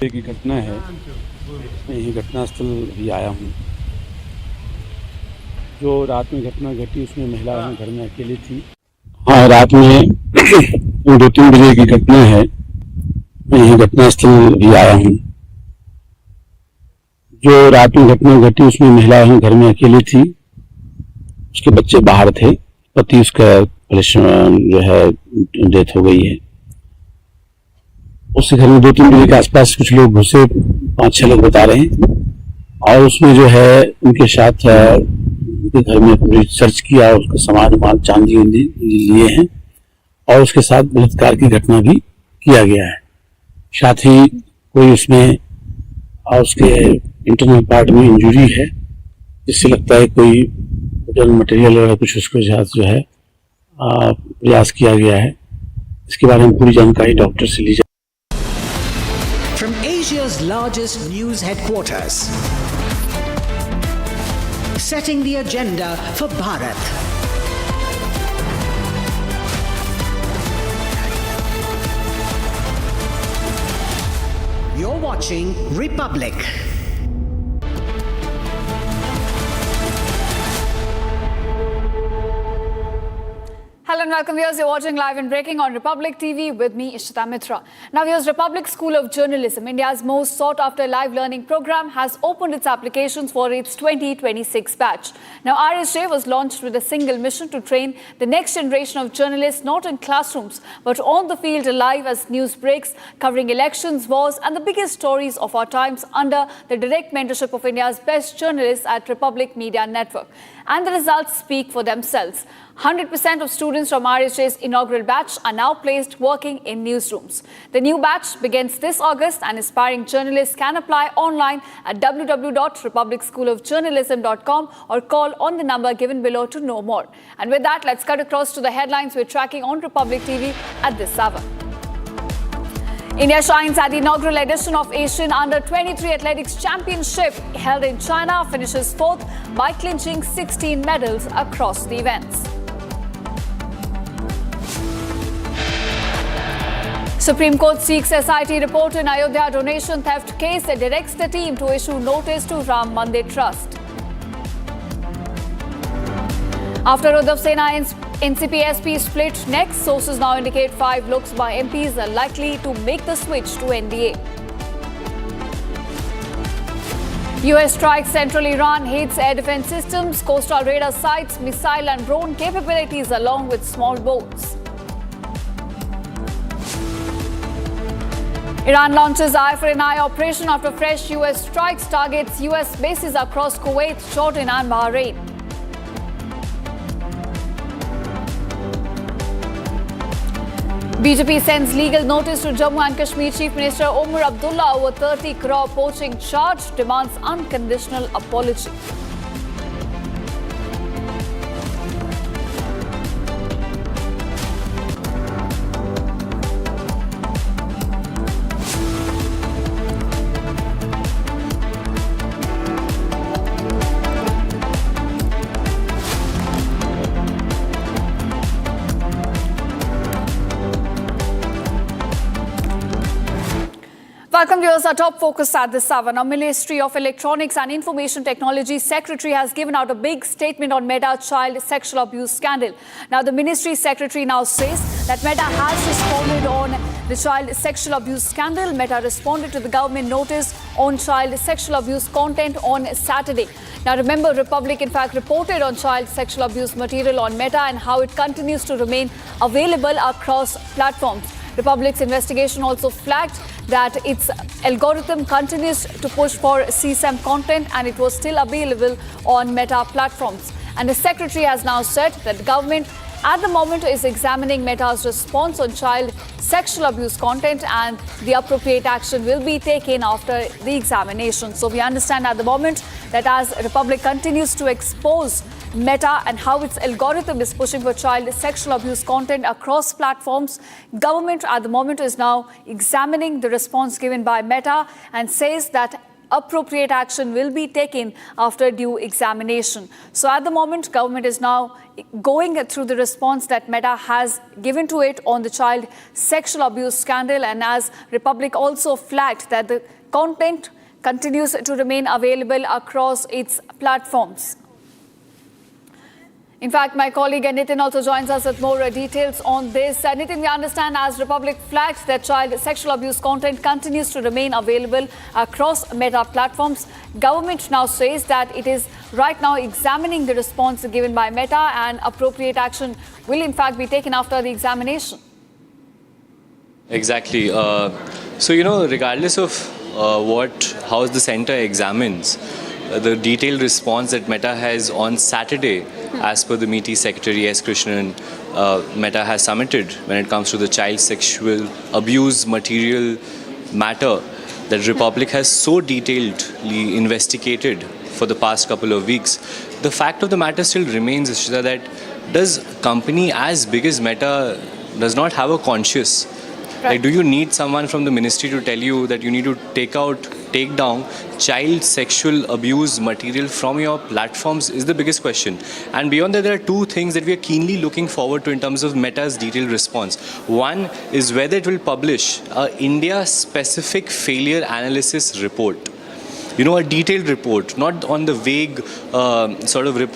की घटना है, मैं यही घटनास्थल भी आया हूँ। जो रात में घटना घटी उसमें महिला घर में अकेली थी। हाँ, रात में 2-3 बजे की घटना है, मैं यही घटनास्थल भी आया हूँ। जो रात में घटना घटी उसमें महिला घर में अकेली थी, उसके बच्चे बाहर थे, पति उसका जो है डेथ हो गई है। उसके घर में 2-3 बजे के आसपास कुछ लोग घुसे, 5-6 लोग बता रहे हैं, और उसमें जो है उनके साथ उनके घर में पूरी सर्च किया, उसका सामान चांदी लिए हैं, और उसके साथ बलात्कार की घटना भी किया गया है। साथ ही कोई उसमें उसके इंटरनल पार्ट में इंजरी है, जिससे लगता है कोई मटेरियल वगैरह कुछ उसके साथ जो है प्रयास किया गया है। इसके बारे में पूरी जानकारी डॉक्टर से ली जाए। From Asia's largest news headquarters, setting the agenda for Bharat. You're watching Republic. Hello and welcome viewers, you're watching live and breaking on Republic TV with me, Ishita Mitra. Now viewers, Republic School of Journalism, India's most sought after live learning program, has opened its applications for its 2026 batch. Now RSJ was launched with a single mission to train the next generation of journalists, not in classrooms, but on the field live as news breaks, covering elections, wars and the biggest stories of our times under the direct mentorship of India's best journalists at Republic Media Network. And the results speak for themselves. 100% of students from RSJ's inaugural batch are now placed working in newsrooms. The new batch begins this August and aspiring journalists can apply online at www.republicschoolofjournalism.com or call on the number given below to know more. And with that, let's cut across to the headlines we're tracking on Republic TV at this hour. India shines at the inaugural edition of Asian Under-23 Athletics Championship held in China, finishes 4th by clinching 16 medals across the events. Supreme Court seeks SIT report in Ayodhya donation theft case and directs the team to issue notice to Ram Mandir Trust. After Uddhav Sena NCP SP split next, sources now indicate 5 Lok Sabha MPs are likely to make the switch to NDA. US strikes central Iran, hits air defense systems, coastal radar sites, missile and drone capabilities along with small boats. Iran launches eye for an eye operation after fresh US strikes targets US bases across Kuwait, Jordan and Bahrain. BJP sends legal notice to Jammu and Kashmir Chief Minister Omar Abdullah over 30 crore poaching charge, demands unconditional apology. Welcome viewers. Our top focus at this hour. Now, Ministry of Electronics and Information Technology Secretary has given out a big statement on Meta child sexual abuse scandal. Now, the Ministry Secretary now says that Meta has responded on the child sexual abuse scandal. Meta responded to the government notice on child sexual abuse content on Saturday. Now, remember, Republic in fact reported on child sexual abuse material on Meta and how it continues to remain available across platforms. Republic's investigation also flagged that its algorithm continues to push for CSAM content and it was still available on Meta platforms. And the Secretary has now said that the government at the moment is examining Meta's response on child sexual abuse content and the appropriate action will be taken after the examination. So we understand at the moment that as Republic continues to expose Meta and how its algorithm is pushing for child sexual abuse content across platforms, government at the moment is now examining the response given by Meta and says that appropriate action will be taken after due examination. So at the moment, government is now going through the response that Meta has given to it on the child sexual abuse scandal, and as Republic also flagged that the content continues to remain available across its platforms. In fact, my colleague Nitin also joins us with more details on this. Nitin, we understand as Republic flags that child sexual abuse content continues to remain available across Meta platforms. Government now says that it is right now examining the response given by Meta and appropriate action will in fact be taken after the examination. Exactly. So, regardless of how the center examines, the detailed response that Meta has on Saturday, as per the MeToo Secretary S. Krishnan, Meta has submitted when it comes to the child sexual abuse material matter that Republic has so detailedly investigated for the past couple of weeks. The fact of the matter still remains, Ishita, that does company as big as Meta does not have a conscience? Like, do you need someone from the ministry to tell you that you need to take down child sexual abuse material from your platforms is the biggest question. And beyond that, there are two things that we are keenly looking forward to in terms of Meta's detailed response. One is whether it will publish a India-specific failure analysis report. A detailed report, not on the vague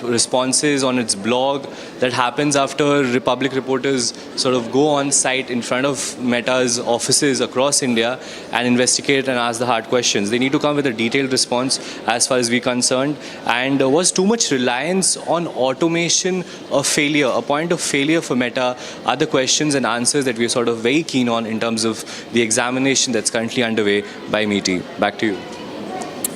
responses on its blog that happens after Republic reporters sort of go on site in front of Meta's offices across India and investigate and ask the hard questions. They need to come with a detailed response as far as we're concerned. And was too much reliance on automation a failure, a point of failure for Meta? Are the questions and answers that we're sort of very keen on in terms of the examination that's currently underway by MeToo. Back to you.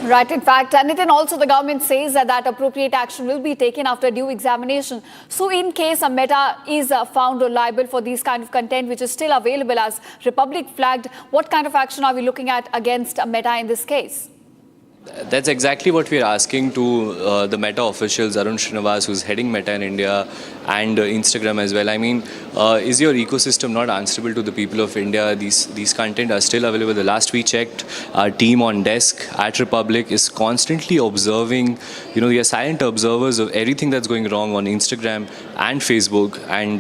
Right, in fact, Nitin, also the government says that appropriate action will be taken after due examination. So in case a Meta is found liable for these kind of content which is still available as Republic flagged, what kind of action are we looking at against Meta in this case? That's exactly what we're asking to the Meta officials, Arun Srinivas, who's heading Meta in India, and Instagram as well. I mean, is your ecosystem not answerable to the people of India? These content are still available. The last we checked, our team on desk at Republic is constantly observing, we are silent observers of everything that's going wrong on Instagram and Facebook, and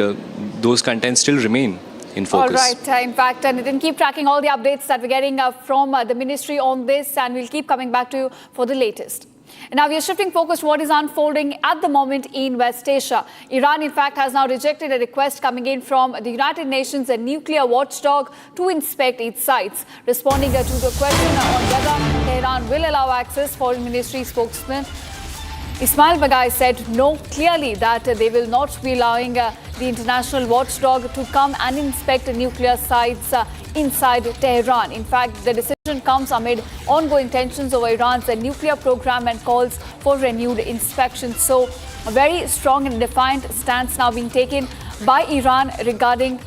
those contents still remain in focus. All right. In fact, Nitin, keep tracking all the updates that we're getting from the ministry on this, and we'll keep coming back to you for the latest. And now we are shifting focus to what is unfolding at the moment in West Asia. Iran, in fact, has now rejected a request coming in from the United Nations, a nuclear watchdog, to inspect its sites. Responding to the question on whether Tehran will allow access, Foreign Ministry spokesman Ismail Bagai said no clearly that they will not be allowing the international watchdog to come and inspect nuclear sites inside Tehran. In fact, the decision comes amid ongoing tensions over Iran's nuclear program and calls for renewed inspection. So, a very strong and defiant stance now being taken by Iran regarding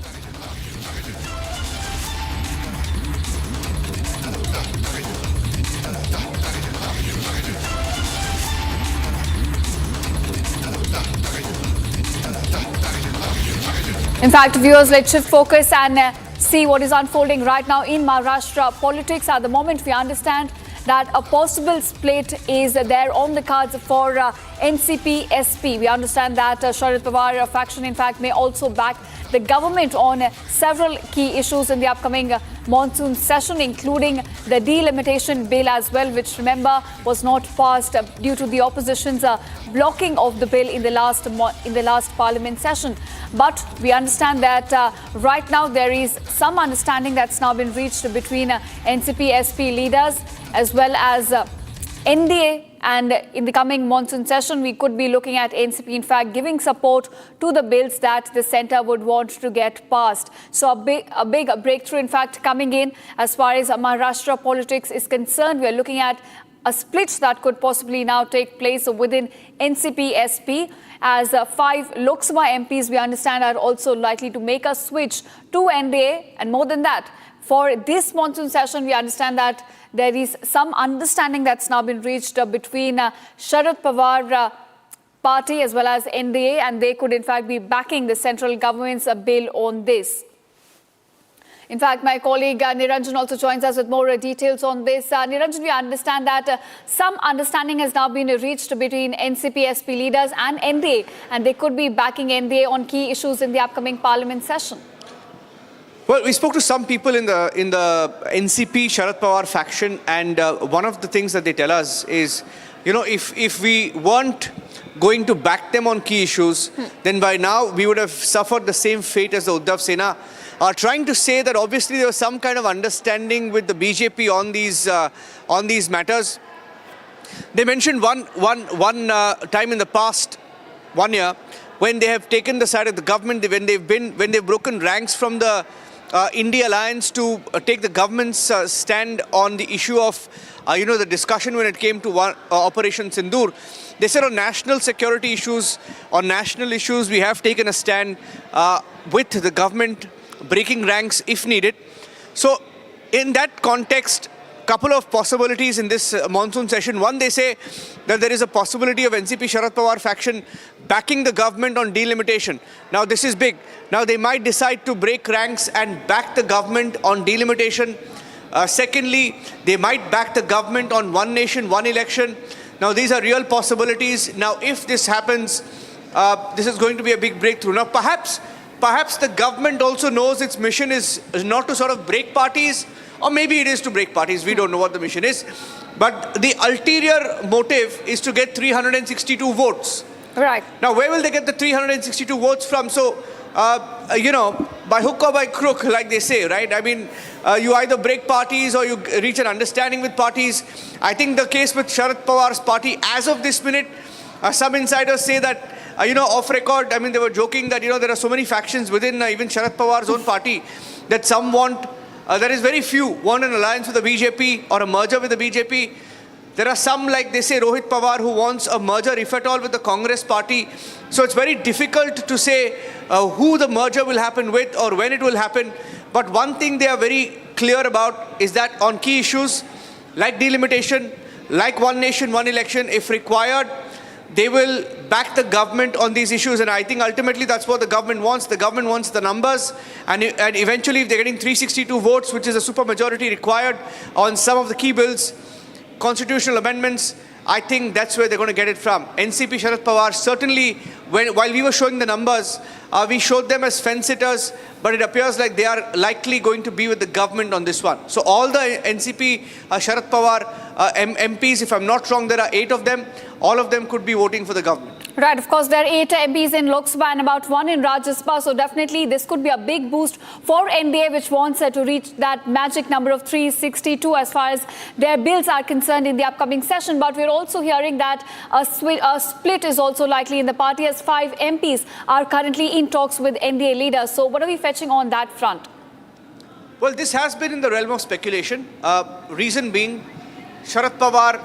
In fact, viewers, let's shift focus and see what is unfolding right now in Maharashtra politics. At the moment, we understand that a possible split is there on the cards for NCP SP. We understand that Sharad Pawar faction, in fact, may also back the government on several key issues in the upcoming monsoon session, including the delimitation bill as well, which, remember, was not passed due to the opposition's blocking of the bill in the last parliament session. But we understand that right now there is some understanding that's now been reached between NCP SP leaders as well as NDA, and in the coming monsoon session, we could be looking at NCP, in fact, giving support to the bills that the centre would want to get passed. So a big breakthrough, in fact, coming in as far as Maharashtra politics is concerned. We are looking at a split that could possibly now take place within NCP SP, as 5 Lok Sabha MPs, we understand, are also likely to make a switch to NDA. And more than that, for this monsoon session, we understand that there is some understanding that's now been reached between Sharad Pawar party as well as NDA, and they could in fact be backing the central government's bill on this. In fact, my colleague Niranjan also joins us with more details on this. Niranjan, we understand that some understanding has now been reached between NCP SP leaders and NDA, and they could be backing NDA on key issues in the upcoming parliament session. Well, we spoke to some people in the NCP Sharad Pawar faction, and one of the things that they tell us is, you know, if we weren't going to back them on key issues, then by now we would have suffered the same fate as the Uddhav Sena. Trying to say that obviously there was some kind of understanding with the BJP on these matters. They mentioned one time in the past 1 year when they have taken the side of the government, when they've broken ranks from the India Alliance to take the government's stand on the issue of, the discussion when it came to Operation Sindoor. They said on national security issues, on national issues, we have taken a stand with the government, breaking ranks if needed. So in that context, couple of possibilities in this monsoon session. One, they say that there is a possibility of NCP Sharad Pawar faction backing the government on delimitation. Now this is big. Now they might decide to break ranks and back the government on delimitation. Secondly, they might back the government on one nation, one election. Now these are real possibilities. Now if this happens, this is going to be a big breakthrough. Now perhaps the government also knows its mission is not to sort of break parties, or maybe it is to break parties. We don't know what the mission is. But the ulterior motive is to get 362 votes. Right. Now, where will they get the 362 votes from? So, by hook or by crook, like they say, right? I mean, you either break parties or you reach an understanding with parties. I think the case with Sharad Pawar's party, as of this minute, some insiders say that, off record, I mean, they were joking that, there are so many factions within even Sharad Pawar's own party that some want, there is very few want an alliance with the BJP or a merger with the BJP. There are some, like they say, Rohit Pawar, who wants a merger, if at all, with the Congress party. So it's very difficult to say who the merger will happen with or when it will happen. But one thing they are very clear about is that on key issues like delimitation, like one nation, one election, if required, they will back the government on these issues. And I think ultimately that's what the government wants. The government wants the numbers. And eventually, if they're getting 362 votes, which is a supermajority required on some of the key bills, constitutional amendments, I think that's where they're going to get it from. NCP Sharad Pawar, certainly, while we were showing the numbers, we showed them as fence-sitters, but it appears like they are likely going to be with the government on this one. So all the NCP Sharad Pawar MPs, if I'm not wrong, there are 8 of them, all of them could be voting for the government. Right, of course, there are 8 MPs in Lok Sabha and about 1 in Rajya Sabha. So definitely this could be a big boost for NDA, which wants to reach that magic number of 362 as far as their bills are concerned in the upcoming session. But we're also hearing that a split is also likely in the party as 5 MPs are currently in talks with NDA leaders. So what are we fetching on that front? Well, this has been in the realm of speculation. Reason being, Sharad Pawar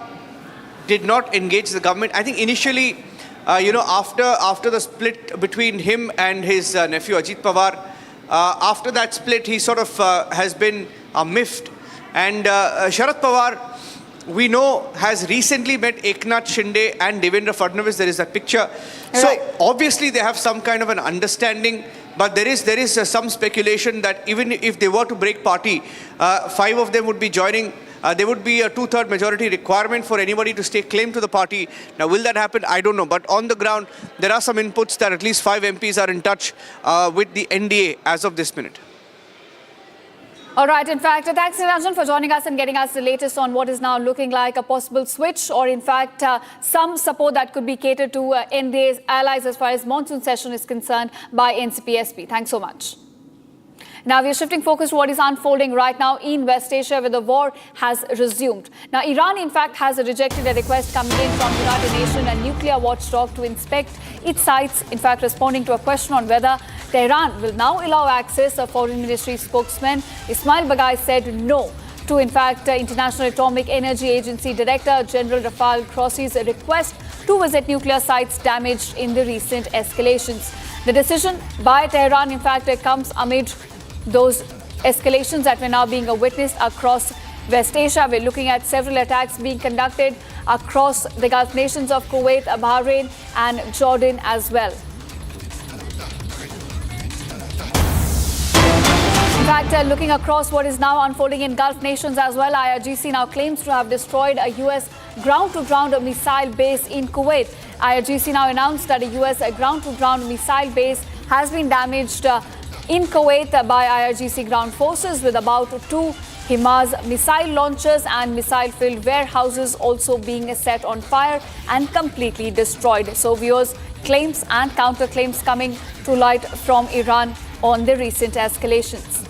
did not engage the government. I think initially, after the split between him and his nephew Ajit Pawar, after that split, he sort of has been miffed. And Sharad Pawar, we know, has recently met Eknath Shinde and Devendra Fadnavis. There is that picture. So obviously they have some kind of an understanding. But there is some speculation that even if they were to break party, 5 of them would be joining. There would be a 2/3 majority requirement for anybody to stake claim to the party. Now, will that happen? I don't know. But on the ground, there are some inputs that at least 5 MPs are in touch with the NDA as of this minute. All right. In fact, thanks, Niranjan, for joining us and getting us the latest on what is now looking like a possible switch or, in fact, some support that could be catered to NDA's allies as far as monsoon session is concerned by NCP-SP. Thanks so much. Now, we're shifting focus to what is unfolding right now in West Asia, where the war has resumed. Now, Iran, in fact, has rejected a request coming in from the United Nations and nuclear watchdog to inspect its sites, in fact, responding to a question on whether Tehran will now allow access. A foreign ministry spokesman, Ismail Baghai, said no to, in fact, International Atomic Energy Agency Director General Rafael Grossi's request to visit nuclear sites damaged in the recent escalations. The decision by Tehran, in fact, comes amid those escalations that were now being witnessed across West Asia. We're looking at several attacks being conducted across the Gulf nations of Kuwait, Bahrain and Jordan as well. In fact, looking across what is now unfolding in Gulf nations as well, IRGC now claims to have destroyed a U.S. ground-to-ground missile base in Kuwait. IRGC now announced that a U.S. ground-to-ground missile base has been damaged in Kuwait by IRGC ground forces, with about 2 HIMARS missile launchers and missile-filled warehouses also being set on fire and completely destroyed. So viewers, claims and counterclaims coming to light from Iran on the recent escalations.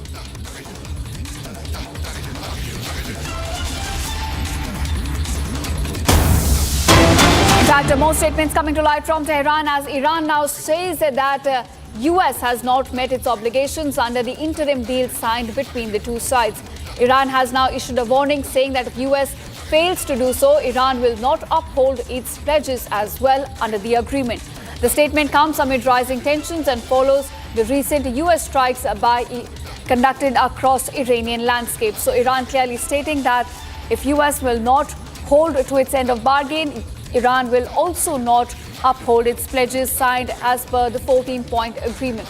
In fact, more statements coming to light from Tehran as Iran now says that US has not met its obligations under the interim deal signed between the two sides. Iran has now issued a warning saying that if US fails to do so, Iran will not uphold its pledges as well under the agreement. The statement comes amid rising tensions and follows the recent US strikes conducted across Iranian landscape. So Iran clearly stating that if US will not hold to its end of bargain, Iran will also not uphold its pledges signed as per the 14-point agreement.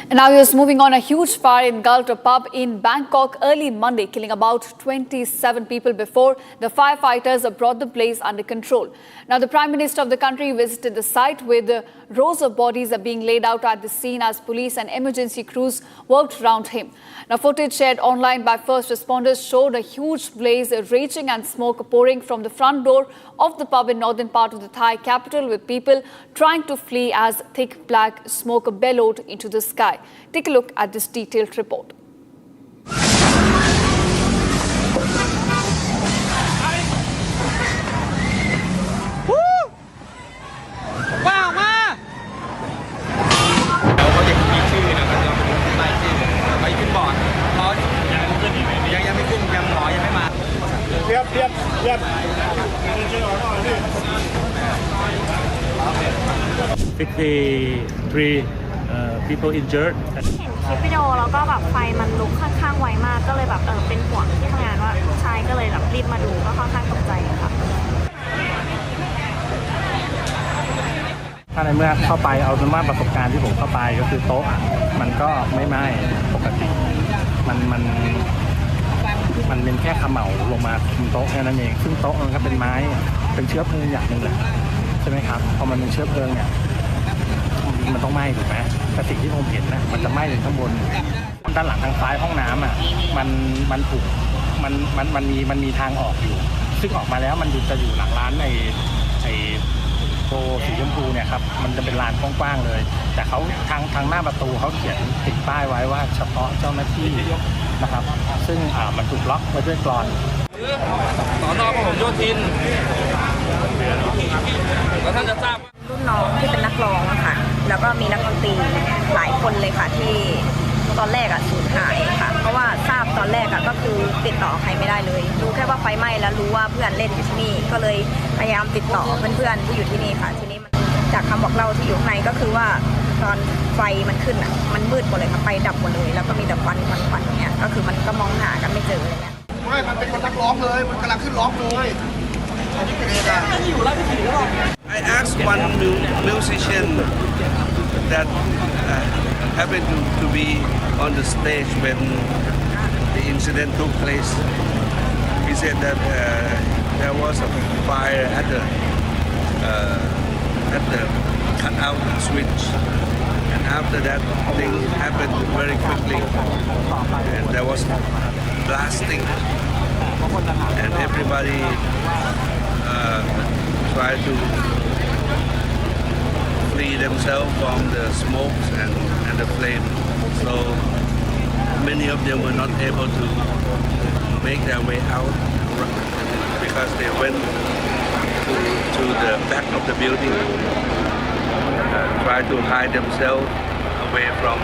And now here's moving on. A huge fire engulfed a pub in Bangkok early Monday, killing about 27 people before the firefighters brought the blaze under control. Now, the Prime Minister of the country visited the site with rows of bodies being laid out at the scene as police and emergency crews worked around him. Now, footage shared online by first responders showed a huge blaze raging and smoke pouring from the front door of the pub in northern part of the Thai capital, with people trying to flee as thick black smoke bellowed into the sky. Take a look at this detailed report. People injured. คลิปวิดีโอแล้วก็แบบไฟมันลุกค่อนข้างไวมากก็เลยแบบเป็นห่วงที่ทำงานว่าลูกชายก็เลยแบบรีบมาดูก็ค่อนข้างตกใจค่ะถ้าในเมื่อเข้าไปเอาเป็นว่าประสบการณ์ที่ผมเข้าไปก็คือโต๊ะมันก็ไม่ไหม้ปกติมันเป็นแค่ขมเหลาลงมาบนโต๊ะแค่นั้นเองซึ่งโต๊ะมันก็เป็นไม้เป็นเชื้อเพลิงอย่างหนึ่งแหละใช่ไหมครับพอมันเป็นเชื้อเพลิงเนี่ยมันต้องไหม้ถูกไหมแต่สิ่งที่ผมเห็นนะมันจะไหม้ถึงข้างบนด้านหลังทางซ้ายห้องน้ำอ่ะมันถูก มันมีทางออกอยู่ซึ่งออกมาแล้วมันจะอยู่หลังร้านในโตสีชมพูเนี่ยครับมันจะเป็นลานกว้างๆเลยแต่เขาทางหน้าประตูเขาเขียนติดป้ายไว้ว่าเฉพาะเจ้าหน้าที่นะครับซึ่งมันถูกล็อกไว้ด้วยกลอนสอนอพหลโยธินแล้วท่านจะทราบรุ่นน้องที่เป็นนักร้องอะค่ะแล้วก็มีนักดนตรีหลายคนเลยค่ะที่ตอนแรกสูญหายค่ะเพราะว่าทราบตอนแรกก็คือติดต่อใครไม่ได้เลยรู้แค่ว่าไฟไหม้แล้วรู้ว่าเพื่อนเล่นอยู่ที่นี่ก็เลยพยายามติดต่อเพื่อนๆที่อยู่ที่นี่ค่ะทีนี้จากคำบอกเล่าที่อยู่ข้างในก็คือว่าตอนไฟมันขึ้นมันมืดหมดเลยค่ะไฟดับหมดเลยแล้วก็มีแต่ควันเนี่ยก็คือมันก็มองหากันไม่เจออะไรเงี้ยไม่มันเป็นคนนักร้องเลยมันกำลังขึ้นร้องเลยI asked one musician that happened to be on the stage when the incident took place. He said that there was a fire at the cutout switch, and after that thing happened very quickly, and there was blasting, and everybody tried to flee themselves from the smokes and the flame. So many of them were not able to make their way out because they went to the back of the building, tried to hide themselves away from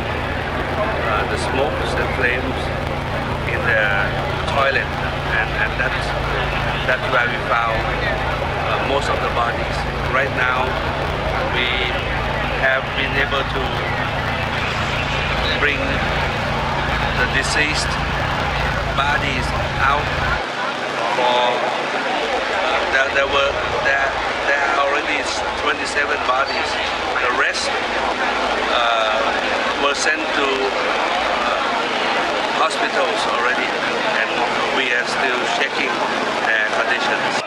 the smokes and flames in the toilet, and that's where we found most of the bodies. Right now, we have been able to bring the deceased bodies out. There are already 27 bodies. The rest were sent to hospitals already, and we are still checking their conditions.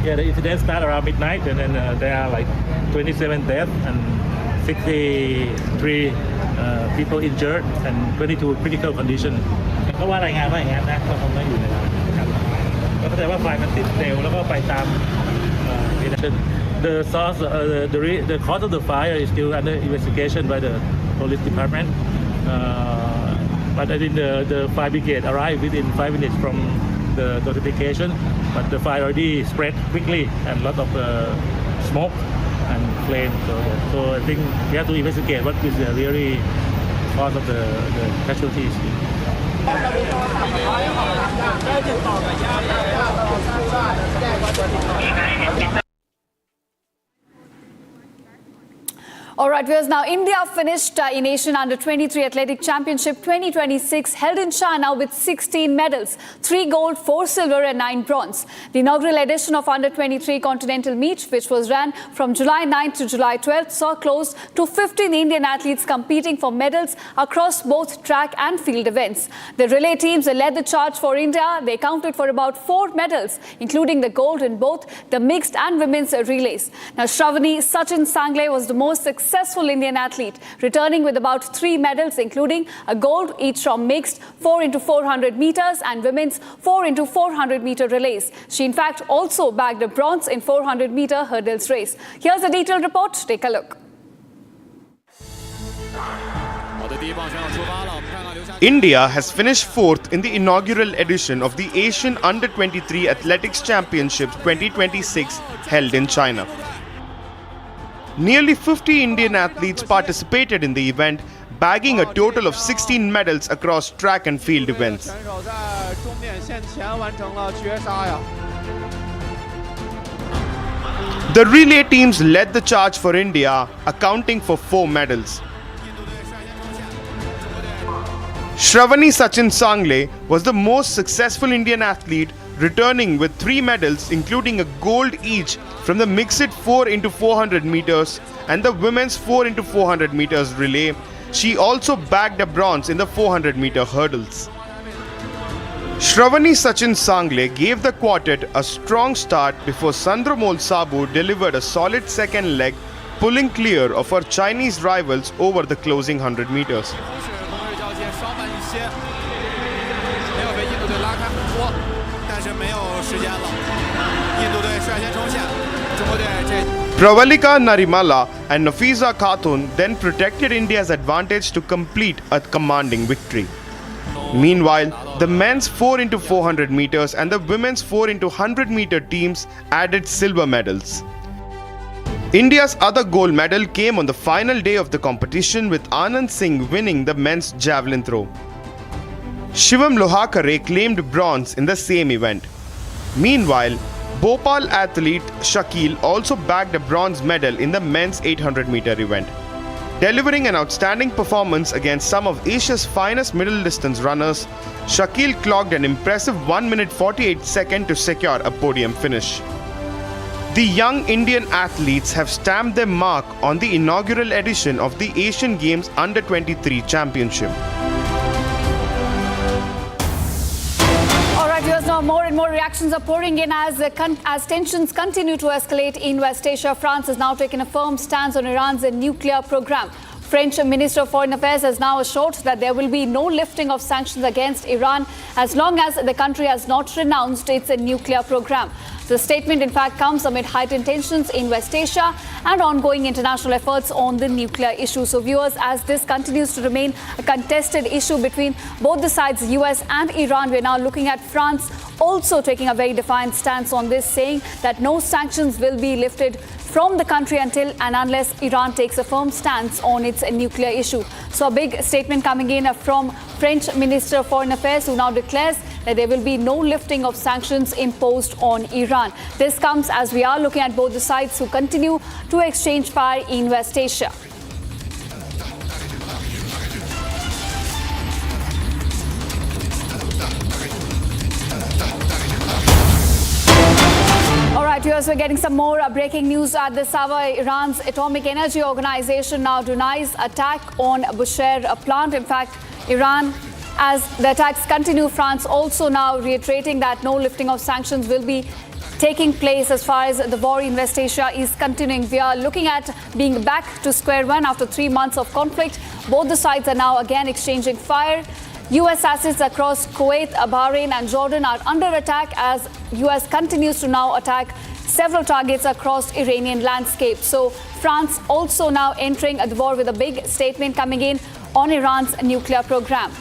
Yeah, the incident started around midnight, and then there are like 27 deaths and 63 people injured and 22 critical condition. ก็ว่ารายงานว่าอย่างนั้นนะก็คงไม่อยู่ในนั้นครับก็เข้าใจว่าไฟมันติดเร็วแล้วก็ไปตามThe source, the cause of the fire is still under investigation by the police department. But I think the fire brigade arrived within 5 minutes from the notification. But the fire already spread quickly and a lot of smoke and flame. So I think we have to investigate what is the really cause of the casualties. All right, viewers, now India finished in Asian Under-23 Athletic Championship 2026 held in China with 16 medals, 3 gold, 4 silver and 9 bronze. The inaugural edition of Under-23 Continental Meet, which was ran from July 9th to July 12th, saw close to 15 Indian athletes competing for medals across both track and field events. The relay teams led the charge for India. They counted for about 4 medals, including the gold in both the mixed and women's relays. Now, Shravani Sachin Sangle was the most successful Indian athlete, returning with about 3 medals, including a gold each from mixed 4x400 meters and women's 4x400 meter relays. She in fact also bagged a bronze in 400 meter hurdles race. Here's a detailed report. Take a look. India has finished 4th in the inaugural edition of the Asian Under-23 Athletics Championships 2026 held in China. Nearly 50 Indian athletes participated in the event, bagging a total of 16 medals across track and field events. The relay teams led the charge for India, accounting for 4 medals. Shravani Sachin Sangle was the most successful Indian athlete, returning with 3 medals, including a gold each from the mixed 4x400 meters and the women's 4x400 meters relay. She also bagged a bronze in the 400 meter hurdles. Shravani Sachin Sangle gave the quartet a strong start before Sandramol Sabu delivered a solid second leg, pulling clear of her Chinese rivals over the closing 100 meters. Pravalika Narimala and Nafiza Khatun then protected India's advantage to complete a commanding victory. Meanwhile, the men's 4x400 meters and the women's 4x100 meter teams added silver medals. India's other gold medal came on the final day of the competition, with Anand Singh winning the men's javelin throw. Shivam Lohakare claimed bronze in the same event. Meanwhile, Bhopal athlete Shakil also bagged a bronze medal in the men's 800 meter event. Delivering an outstanding performance against some of Asia's finest middle distance runners, Shakil clocked an impressive 1 minute 48 seconds to secure a podium finish. The young Indian athletes have stamped their mark on the inaugural edition of the Asian Games Under-23 Championship. Viewers, now more and more reactions are pouring in as tensions continue to escalate in West Asia. France has now taken a firm stance on Iran's nuclear program. French Minister of Foreign Affairs has now assured that there will be no lifting of sanctions against Iran as long as the country has not renounced its nuclear program. The statement, in fact, comes amid heightened tensions in West Asia and ongoing international efforts on the nuclear issue. So, viewers, as this continues to remain a contested issue between both the sides, US and Iran, we're now looking at France also taking a very defiant stance on this, saying that no sanctions will be lifted from the country until and unless Iran takes a firm stance on its nuclear issue. So a big statement coming in from French Minister of Foreign Affairs, who now declares that there will be no lifting of sanctions imposed on Iran. This comes as we are looking at both the sides who continue to exchange fire in West Asia. Viewers, we're getting some more breaking news at this hour. Iran's Atomic Energy Organization now denies attack on Bushehr plant. In fact, Iran, as the attacks continue, France also now reiterating that no lifting of sanctions will be taking place as far as the war in West Asia is continuing. We are looking at being back to square one after 3 months of conflict. Both the sides are now again exchanging fire. US assets across Kuwait, Bahrain and Jordan are under attack as US continues to now attack several targets across Iranian landscape. So France also now entering the war with a big statement coming in on Iran's nuclear program.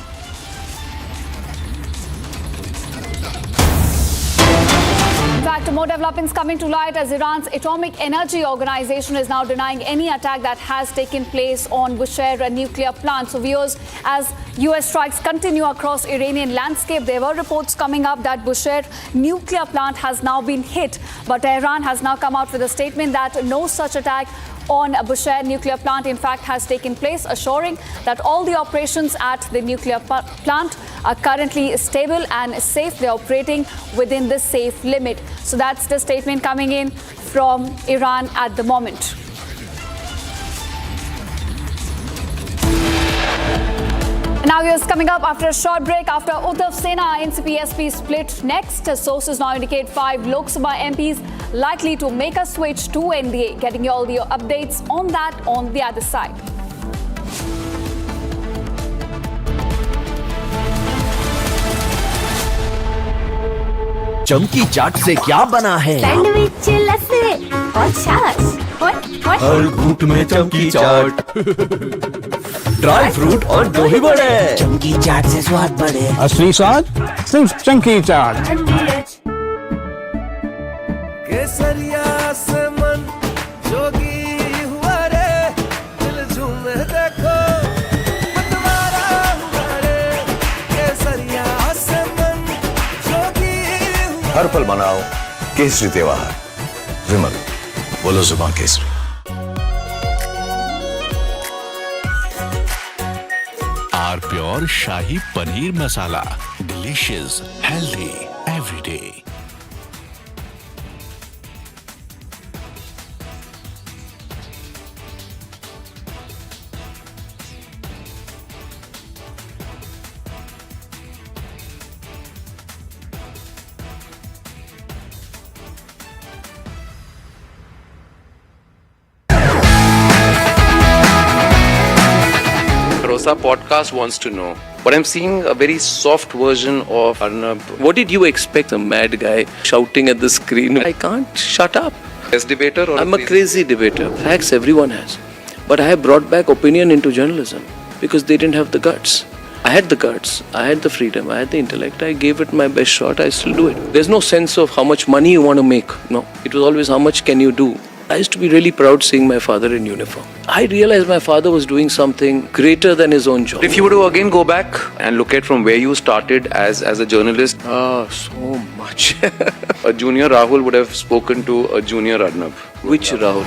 In fact, more developments coming to light as Iran's Atomic Energy Organization is now denying any attack that has taken place on Bushehr nuclear plant. So viewers, as US strikes continue across Iranian landscape, there were reports coming up that Bushehr nuclear plant has now been hit. But Tehran has now come out with a statement that no such attack on Bushehr nuclear plant in fact has taken place, assuring that all the operations at the nuclear plant are currently stable and safe. They're operating within the safe limit. So that's the statement coming in from Iran at the moment. Now here's coming up after a short break. After Uddhav Sena NCP-SP split next, sources now indicate 5 Lok Sabha MPs likely to make a switch to NDA. Getting you all the updates on that on the other side. चमकी चाट से क्या बना है? Sandwich लस्सी और छाछ हर घूंट में चमकी चाट ड्राई फ्रूट और दही बड़े चमकी चाट से स्वाद बढ़े असली स्वाद सिर्फ चमकी चाट केसरिया से मन जोगी हुआ रे दिल झूमे देखो मतवारा हुआ रे केसरिया से मन जोगी हर पल मनाओ केसरी त्योहार विमल बोलो जुबान केसरी R pure shahi paneer masala delicious healthy everyday Plus, our podcast wants to know. But I'm seeing a very soft version of Arnab. What did you expect? A mad guy shouting at the screen. I can't shut up. As debater, or I'm a crazy debater. Facts everyone has. But I have brought back opinion into journalism because they didn't have the guts. I had the guts, I had the freedom, I had the intellect. I gave it my best shot. I still do it. There's no sense of how much money you want to make. No, it was always how much can you do. I used to be really proud seeing my father in uniform. I realized my father was doing something greater than his own job. If you were to again go back and look at from where you started as a journalist, so much. A junior Rahul would have spoken to a junior Arnab. Which Rahul?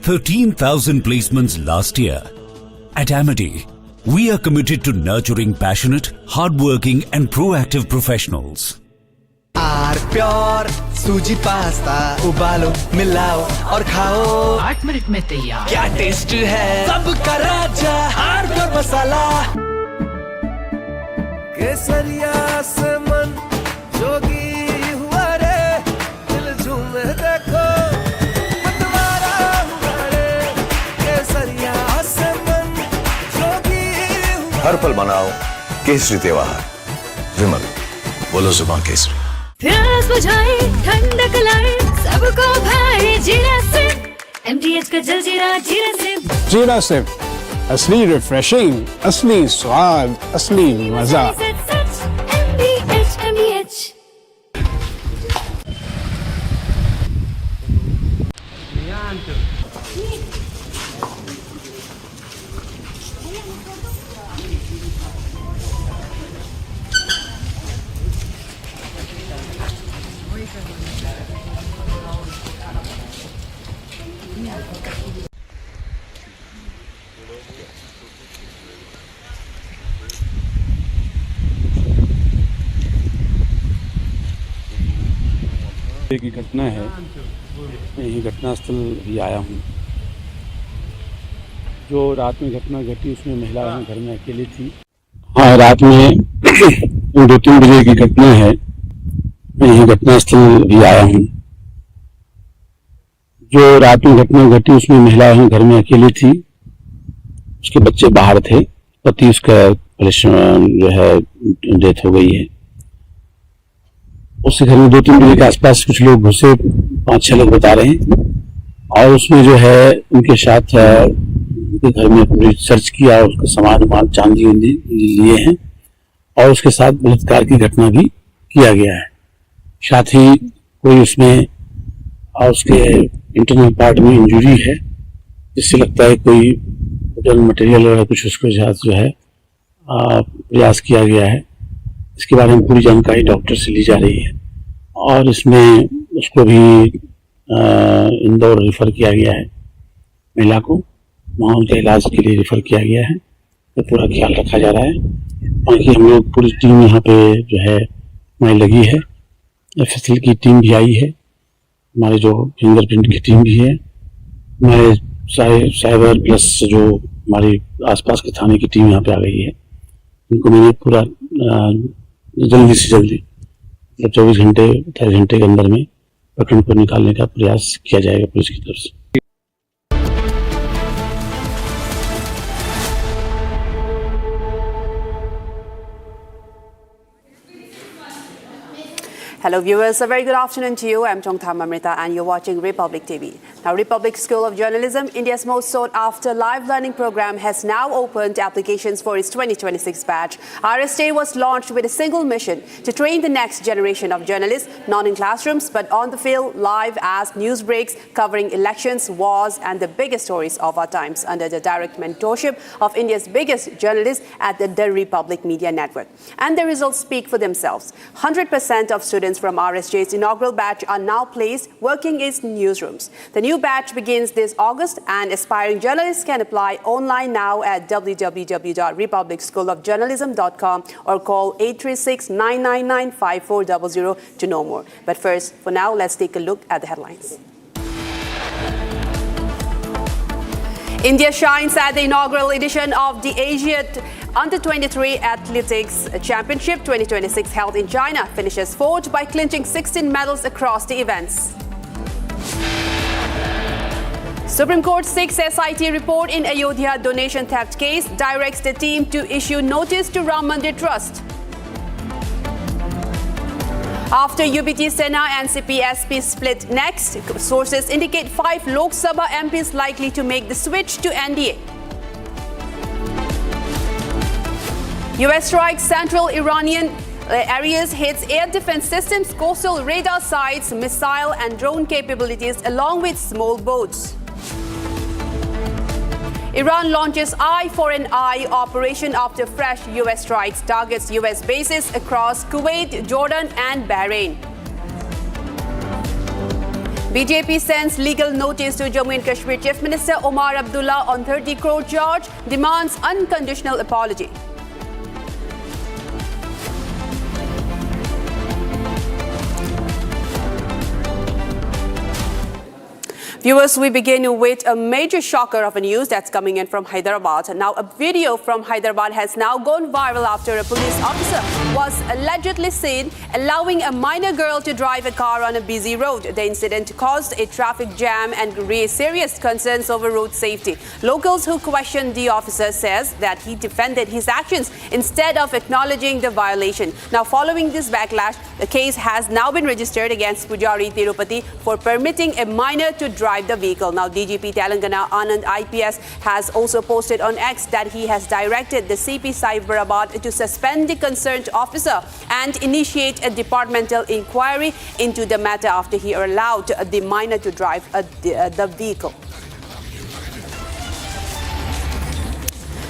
$13,000 placements last year. At Amity, we are committed to nurturing passionate, hardworking and proactive professionals. R pure सूजी pasta उबालो मिलाओ और खाओ 8 minute में तैयार। क्या test है सबका राजा आर प्योर मसाला। केसरिया से मन जोगी हुआ रे दिल झूमे देखो मतवारा हुआ रे केसरिया से मन जोगी हुआ। हर पल मनाओ केसरी त्योहार। विमल बोलो जुबान केसरी। प्यास बुझाए ठंडक लाए सबको भाए जीरा से MTH का जल जीरा जीरा से। जीरा से असली रिफ्रेशिंग, असली स्वाद, असली मजा। MTH की घटना है, मैं यही घटनास्थल भी आया हूँ। जो रात में घटना घटी उसमें महिला घर में अकेली थी। हाँ, रात में 2-3 बजे की घटना है, मैं यही घटनास्थल भी आया हूँ। जो रात में घटना घटी उसमें महिला घर में अकेली थी, उसके बच्चे बाहर थे, पति उसका जो है डेथ हो गई है। उसके घर में 2-3 बजे के आसपास कुछ लोग घुसे, 5-6 लोग बता रहे हैं, और उसमें जो है उनके साथ उनके घर में पूरी सर्च किया, उसका सामान चांदी लिए हैं और उसके साथ बलात्कार की घटना भी किया गया है। साथ ही कोई उसमें उसके इंटरनल पार्ट में इंजरी है, जिससे लगता है कोई होटल मटेरियल वगैरह कुछ उसके साथ जो है प्रयास किया गया है। इसके बारे में पूरी जानकारी डॉक्टर से ली जा रही है और इसमें उसको भी इंदौर रेफर किया गया है, महिला को वहाँ उनके इलाज के लिए रेफर किया गया है। तो पूरा ख्याल रखा जा रहा है। बाकी हम लोग पूरी टीम यहाँ पे जो है हमारी लगी है, FSL की टीम भी आई है, हमारे जो फिंगरप्रिंट की टीम भी है, हमारे साइबर प्लस जो हमारी आसपास के थाने की टीम यहाँ पे आ गई है। उनको मैंने पूरा जल्दी से जल्दी मतलब 24 घंटे 28 घंटे के अंदर में पकड़ को निकालने का प्रयास किया जाएगा पुलिस की तरफ से। Hello viewers, a very good afternoon to you. I'm Chongtham Amrita and you're watching Republic TV. Now, Republic School of Journalism, India's most sought after live learning program, has now opened applications for its 2026 batch. RSJ was launched with a single mission to train the next generation of journalists, not in classrooms, but on the field, live as news breaks, covering elections, wars, and the biggest stories of our times under the direct mentorship of India's biggest journalists at the Republic Media Network. And the results speak for themselves. 100% of students from RSJ's inaugural batch are now placed working in newsrooms. The new batch begins this August, and aspiring journalists can apply online now at www.republicschoolofjournalism.com or call 836-999-5400 to know more. But first, for now, let's take a look at the headlines. India shines at the inaugural edition of the Asian Under-23 Athletics Championship 2026 held in China. Finishes fourth by clinching 16 medals across the events. Supreme Court seeks SIT report in Ayodhya donation theft case. Directs the team to issue notice to Ram Mandir Trust. After UBT Sena and CPSP split next, sources indicate 5 Lok Sabha MPs likely to make the switch to NDA. US strikes central Iranian areas, hits air defense systems, coastal radar sites, missile and drone capabilities along with small boats. Iran launches Eye for an Eye operation after fresh US strikes, targets US bases across Kuwait, Jordan and Bahrain. BJP sends legal notice to Jammu and Kashmir Chief Minister Omar Abdullah on 30 crore charge, demands unconditional apology. Viewers, we begin with a major shocker of a news that's coming in from Hyderabad. Now, a video from Hyderabad has now gone viral after a police officer was allegedly seen allowing a minor girl to drive a car on a busy road. The incident caused a traffic jam and raised serious concerns over road safety. Locals who questioned the officer says that he defended his actions instead of acknowledging the violation. Now, following this backlash, the case has now been registered against Pujari Tirupati for permitting a minor to drive the vehicle. Now, DGP Telangana Anand IPS has also posted on X that he has directed the CP Cyberabad to suspend the concerned officer and initiate a departmental inquiry into the matter after he allowed the minor to drive the vehicle.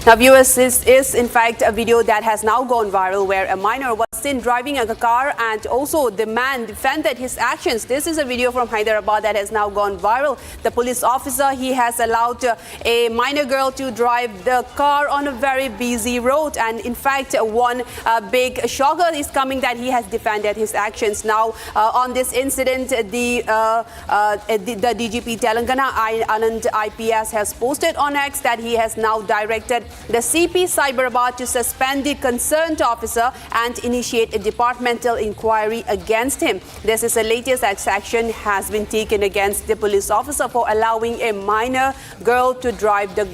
Now, viewers, this is in fact a video that has now gone viral where a minor was seen driving a car and also the man defended his actions. This is a video from Hyderabad that has now gone viral. The police officer, he has allowed a minor girl to drive the car on a very busy road, and in fact one big shocker is coming that he has defended his actions. Now, on this incident, the DGP Telangana Anand IPS has posted on X that he has now directed the CP Cyberabad to suspend the concerned officer and initiate a departmental inquiry against him. This is the latest action has been taken against the police officer for allowing a minor girl to drive the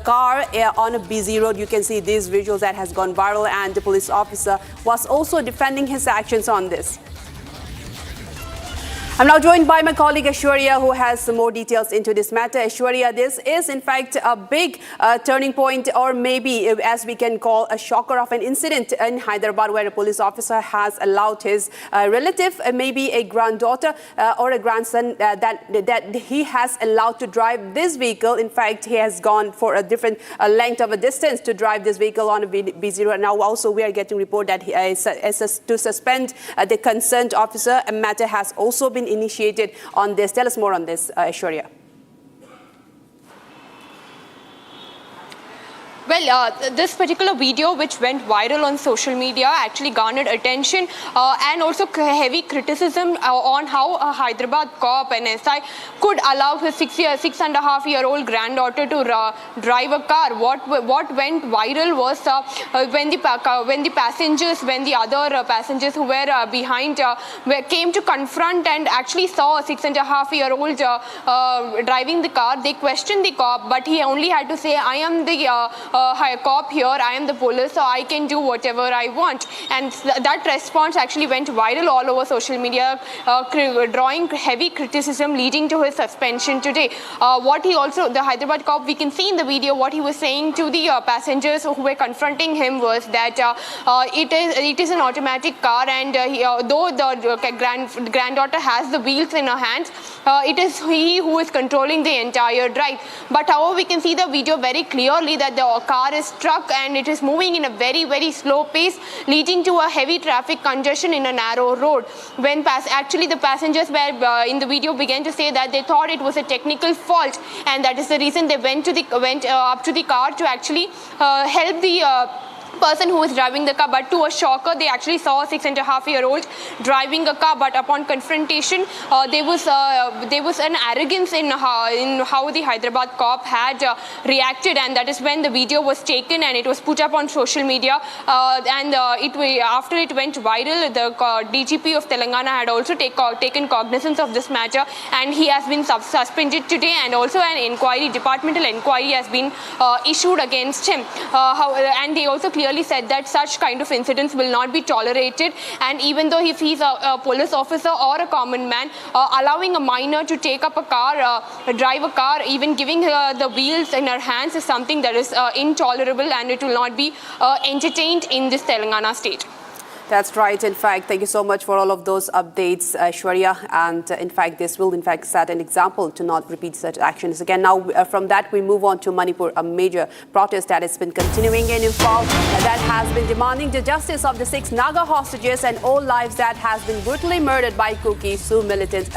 car on a busy road. You can see these visuals that has gone viral, and the police officer was also defending his actions on this. I'm now joined by my colleague Aishwarya, who has some more details into this matter. Aishwarya, this is in fact a big turning point, or maybe as we can call a shocker of an incident in Hyderabad, where a police officer has allowed his relative, maybe a granddaughter or a grandson, that he has allowed to drive this vehicle. In fact, he has gone for a different length of a distance to drive this vehicle on a busy road. Now, also we are getting report that he to suspend the concerned officer. A matter has also been initiated on this. Tell us more on this, Aishwarya. Well, this particular video, which went viral on social media, actually garnered attention and also heavy criticism on how a Hyderabad cop, an SI, could allow his 6.5-year-old granddaughter to drive a car. What went viral was when the other passengers who were behind came to confront and actually saw a 6.5-year-old driving the car. They questioned the cop, but he only had to say, "I am the cop here, I am the police, so I can do whatever I want." And that response actually went viral all over social media, drawing heavy criticism, leading to his suspension today. The Hyderabad cop, we can see in the video what he was saying to the passengers who were confronting him was that it is an automatic car, and though the granddaughter has the wheels in her hands, it is he who is controlling the entire drive. But however, we can see the video very clearly that the car is struck and it is moving in a very, very slow pace, leading to a heavy traffic congestion in a narrow road. When actually the passengers were in the video began to say that they thought it was a technical fault, and that is the reason they went up to the car to actually help the person who was driving the car. But to a shocker, they actually saw a 6.5-year-old driving a car, but upon confrontation there was an arrogance in how the Hyderabad cop had reacted, and that is when the video was taken and it was put up on social media, and after it went viral, the DGP of Telangana had also taken cognizance of this matter, and he has been suspended today, and also an departmental inquiry has been issued against him. And they also clearly said that such kind of incidents will not be tolerated, and even though if he's a police officer or a common man, allowing a minor to take up a car, drive a car, even giving her the wheels in her hands is something that is intolerable, and it will not be entertained in this Telangana state. That's right. In fact, thank you so much for all of those updates, Shwarya. And in fact, this will in fact set an example to not repeat such actions again. Now, from that, we move on to Manipur, a major protest that has been continuing in Imphal that has been demanding the justice of the 6 Naga hostages and all lives that has been brutally murdered by Kuki Sioux militants,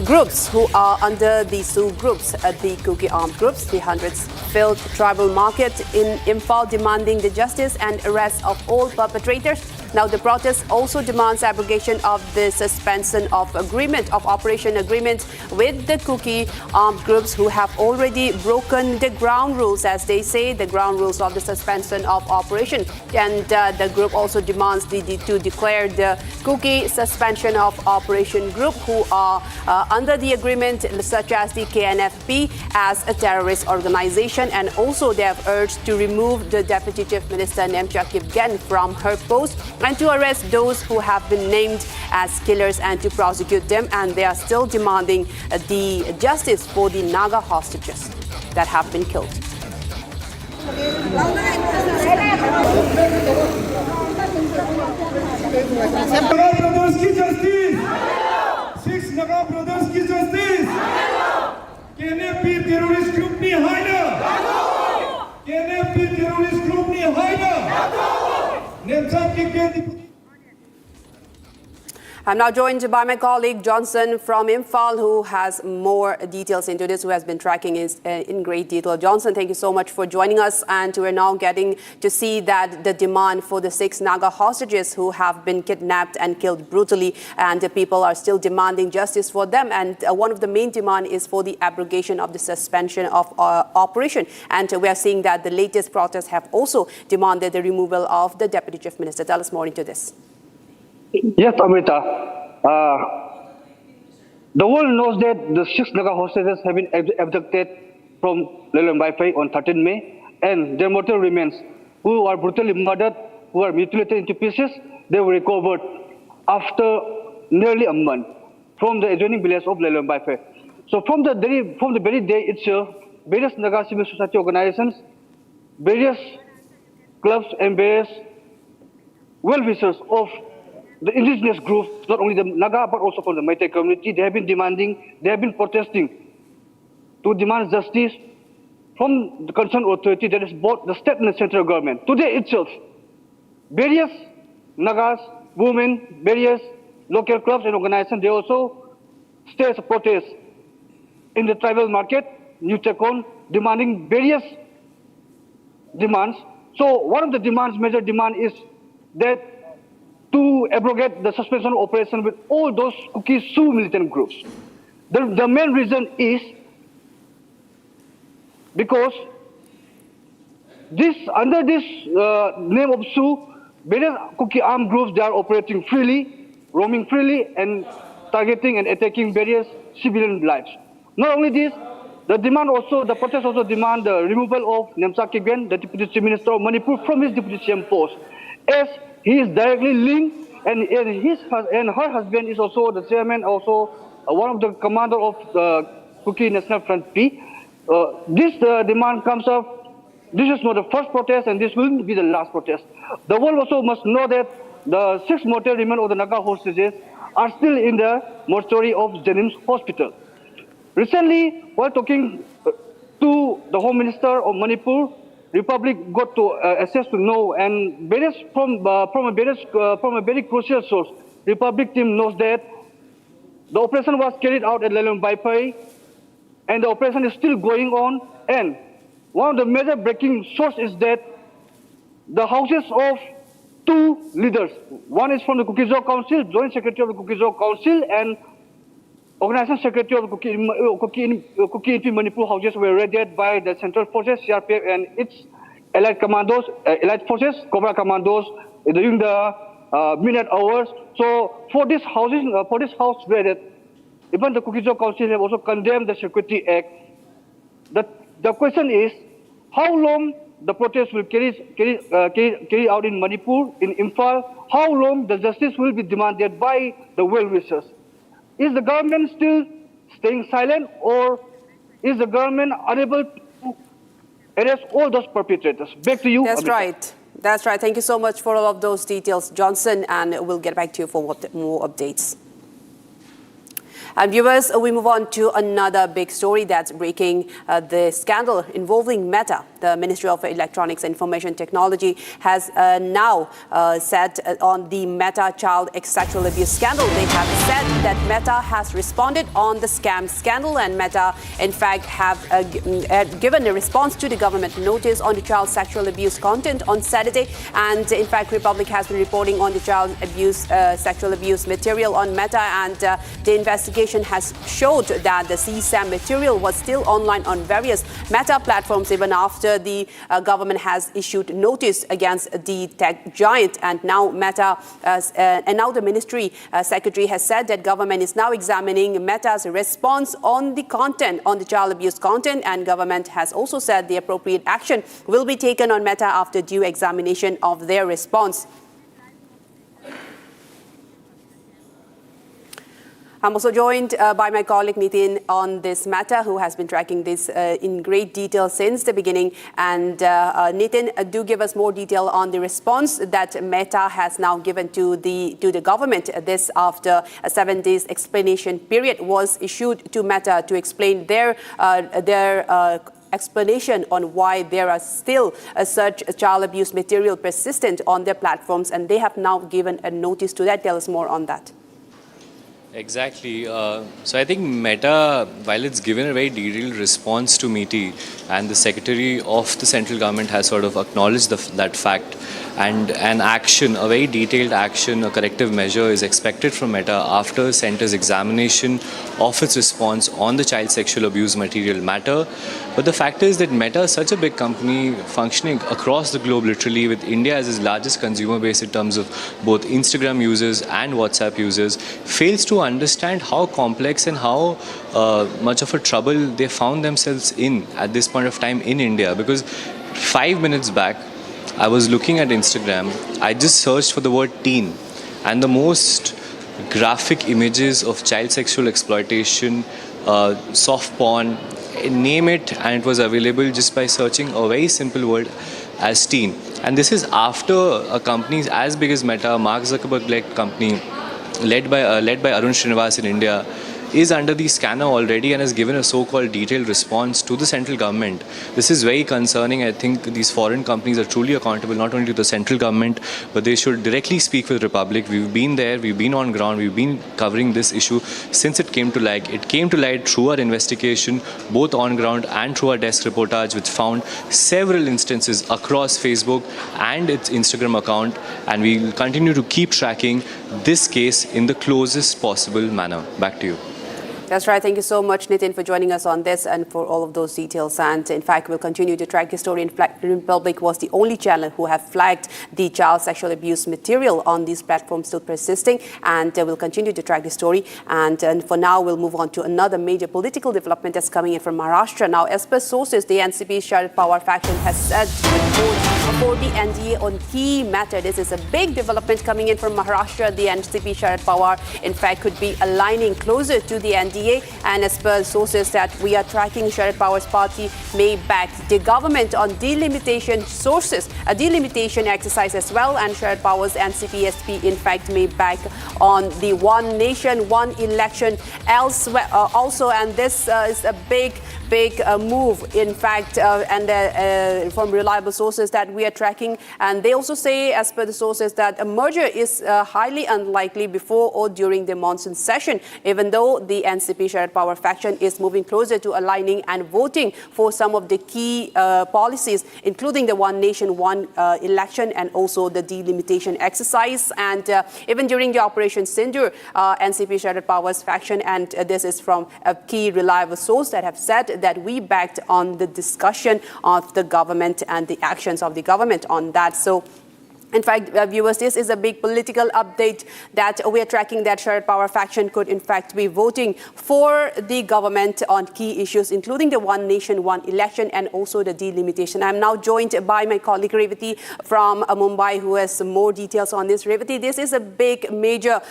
groups who are under the Sioux groups, the Kuki armed groups. The hundreds filled tribal market in Imphal demanding the justice and arrest of all perpetrators. Now, the protest also demands abrogation of the suspension of operation agreement with the Kuki armed groups who have already broken the ground rules, as they say, the ground rules of the suspension of operation. And the group also demands to declare the Kuki suspension of operation group who are under the agreement, such as the KNFP, as a terrorist organization. And also they have urged to remove the Deputy Chief Minister Nemcha Kipgen from her post, and to arrest those who have been named as killers and to prosecute them. And they are still demanding the justice for the Naga hostages that have been killed. Naga brothers ki justice! 6 Naga brothers ki justice! KNFP terrorist group ni haina! KNFP terrorist group ni haina! I'm now joined by my colleague Johnson from Imphal, who has more details into this, who has been tracking it in great detail. Johnson, thank you so much for joining us. And we're now getting to see that the demand for the 6 Naga hostages who have been kidnapped and killed brutally, and the people are still demanding justice for them. And one of the main demand is for the abrogation of the suspension of operation. And we are seeing that the latest protests have also demanded the removal of the Deputy Chief Minister. Tell us more into this. Yes, Amrita. The world knows that the 6 Naga hostages have been abducted from Mumbai on 13 May, and their mortal remains, who are brutally murdered, who are mutilated into pieces, they were recovered after nearly a month from the adjoining village of Mumbai. So from the very day itself, various Naga civil society organizations, various clubs, and various well-wishers of the indigenous groups, not only the Naga but also from the Meitei community, they have been protesting to demand justice from the concerned authority, that is both the state and the central government. Today itself, various Nagas, women, various local clubs and organizations, they also staged a protest in the tribal market, New Tekon, demanding various demands. So one of the demands, major demand, is that to abrogate the suspension of operation with all those Kuki Sioux militant groups. The main reason is because under this name of Sioux, various Kuki armed groups, they are operating freely, roaming freely, and targeting and attacking various civilian lives. Not only this, the protest also demand the removal of Nemcha Kipgen, the Deputy Chief Minister of Manipur, from his Deputy CM post, as he is directly linked, and her husband is also the chairman, also one of the commander of the Kuki National Front P. This demand comes up. This is not the first protest, and this will be the last protest. The world also must know that the 6 mortal remains of the Naga hostages are still in the mortuary of Jennings Hospital. Recently, while talking to to the Home Minister of Manipur, Republic got to access to know, and from a very crucial source, Republic team knows that the operation was carried out at Lelong Baipai, and the operation is still going on. And one of the major breaking sources is that the houses of two leaders, one is from the Kuki-Zo Council, Joint Secretary of the Kuki-Zo Council, and Organization Secretary of the Kuki-Infi Manipur houses were raided by the Central Forces, CRPF, and its allied commandos, allied forces, Cobra commandos during the midnight hours. So for this house raided, even the Kuki-Zo Council have also condemned the Security Act. The question is, how long the protest will carry out in Manipur, in Imphal? How long the justice will be demanded by the well-wishers? Is the government still staying silent, or is the government unable to arrest all those perpetrators? Back to you. That's Amrita. right. That's right. Thank you so much for all of those details, Johnson, and we'll get back to you for more updates. And viewers, we move on to another big story that's breaking, the scandal involving Meta. The Ministry of Electronics and Information Technology has now said on the Meta child sexual abuse scandal. They have said that Meta has responded on the scam scandal, and Meta, in fact, have given a response to the government notice on the child sexual abuse content on Saturday. And in fact, Republic has been reporting on the child abuse, sexual abuse material on Meta, and the investigation has showed that the CSAM material was still online on various Meta platforms even after the government has issued notice against the tech giant. And now Meta, and now the ministry secretary has said that government is now examining Meta's response on the content, on the child abuse content, and government has also said the appropriate action will be taken on Meta after due examination of their response. I'm also joined by my colleague Nitin on this matter, who has been tracking this in great detail since the beginning. And Nitin, do give us more detail on the response that Meta has now given to the government. This after a 7 days explanation period was issued to Meta to explain their explanation on why there are still such child abuse material persistent on their platforms, and they have now given a notice to that. Tell us more on that. Exactly. So I think Meta, while it's given a very detailed response to MeToo, and the Secretary of the central government has sort of acknowledged that fact, and an action, a very detailed action, a corrective measure is expected from Meta after Centre's examination of its response on the child sexual abuse material matter. But the fact is that Meta is such a big company functioning across the globe, literally, with India as its largest consumer base in terms of both Instagram users and WhatsApp users, fails to understand how complex and how much of a trouble they found themselves in at this point of time in India. Because 5 minutes back, I was looking at Instagram, I just searched for the word teen, and the most graphic images of child sexual exploitation, soft porn, name it, and it was available just by searching a very simple word as teen. And this is after a company as big as Meta, Mark Zuckerberg-led company, led by Arun Srinivas in India, is under the scanner already and has given a so-called detailed response to the central government. This is very concerning. I think these foreign companies are truly accountable not only to the central government, but they should directly speak with the Republic. We've been there, we've been on ground, we've been covering this issue since it came to light. It came to light through our investigation, both on ground and through our desk reportage, which found several instances across Facebook and its Instagram account, and we'll continue to keep tracking this case in the closest possible manner. Back to you. That's right. Thank you so much, Nitin, for joining us on this and for all of those details. And in fact, we'll continue to track this story. In fact, Republic was the only channel who have flagged the child sexual abuse material on these platforms still persisting. And we'll continue to track this story. And for now, we'll move on to another major political development that's coming in from Maharashtra. Now, as per sources, the NCP Sharad Pawar faction has said for the NDA on key matter. This is a big development coming in from Maharashtra. The NCP Sharad Pawar, in fact, could be aligning closer to the NDA. And as per sources that we are tracking, Sharad Pawar's party may back the government on delimitation sources, a delimitation exercise as well. And Sharad Pawar's NCP-SP, in fact, may back on the one nation, one election elsewhere also. And this is a big big move, in fact, and from reliable sources that we are tracking. And they also say, as per the sources, that a merger is highly unlikely before or during the monsoon session, even though the NCP Sharad Pawar faction is moving closer to aligning and voting for some of the key policies, including the One Nation, One election and also the delimitation exercise. And even during the Operation Sindur, NCP Sharad Pawar's faction, and this is from a key reliable source, that have said that we backed on the discussion of the government and the actions of the government on that. So in fact, viewers, this is a big political update that we are tracking, that Sharad Pawar faction could in fact be voting for the government on key issues, including the One Nation, One election and also the delimitation. I'm now joined by my colleague Revati from Mumbai, who has some more details on this. Revati, this is a big, major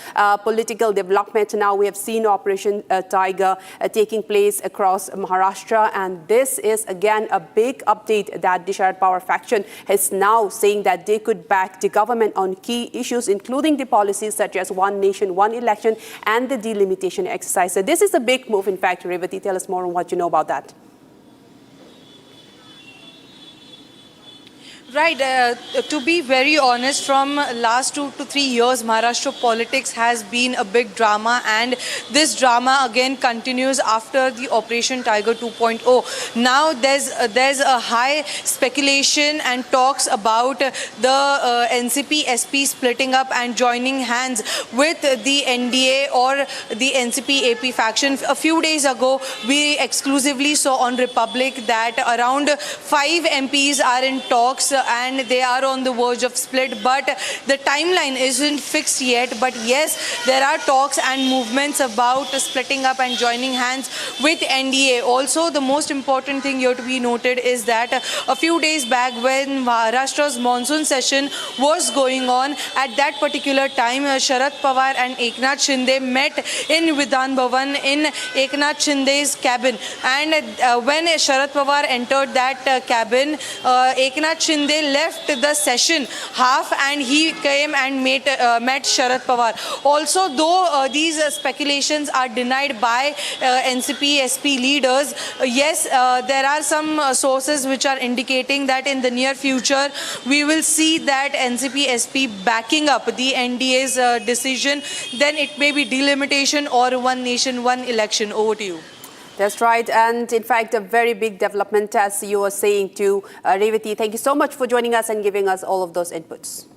political development. Now we have seen Operation Tiger taking place across Maharashtra, and this is again a big update that the Sharad Pawar faction is now saying that they could back the government on key issues, including the policies such as One Nation, One election and the delimitation exercise. So this is a big move. In fact, Revati, tell us more on what you know about that. Right. To be very honest, from last 2 to 3 years, Maharashtra politics has been a big drama, and this drama again continues after the Operation Tiger 2.0. Now there's a high speculation and talks about the NCP SP splitting up and joining hands with the NDA or the NCP AP faction. A few days ago, we exclusively saw on Republic that around 5 MPs are in talks and they are on the verge of split, but the timeline isn't fixed yet. But yes, there are talks and movements about splitting up and joining hands with NDA. Also, the most important thing here to be noted is that a few days back, when Maharashtra's monsoon session was going on, at that particular time, Sharad Pawar and Eknath Shinde met in Vidhan Bhavan in Eknath Shinde's cabin. And when Sharad Pawar entered that cabin, Eknath Shinde left the session half and he came and met Sharad Pawar. Also, though these speculations are denied by NCP SP leaders, yes, there are some sources which are indicating that in the near future we will see that NCP SP backing up the NDA's decision. Then it may be delimitation or One Nation, One election. Over to you. That's right. And in fact, a very big development, as you were saying to Revati. Thank you so much for joining us and giving us all of those inputs.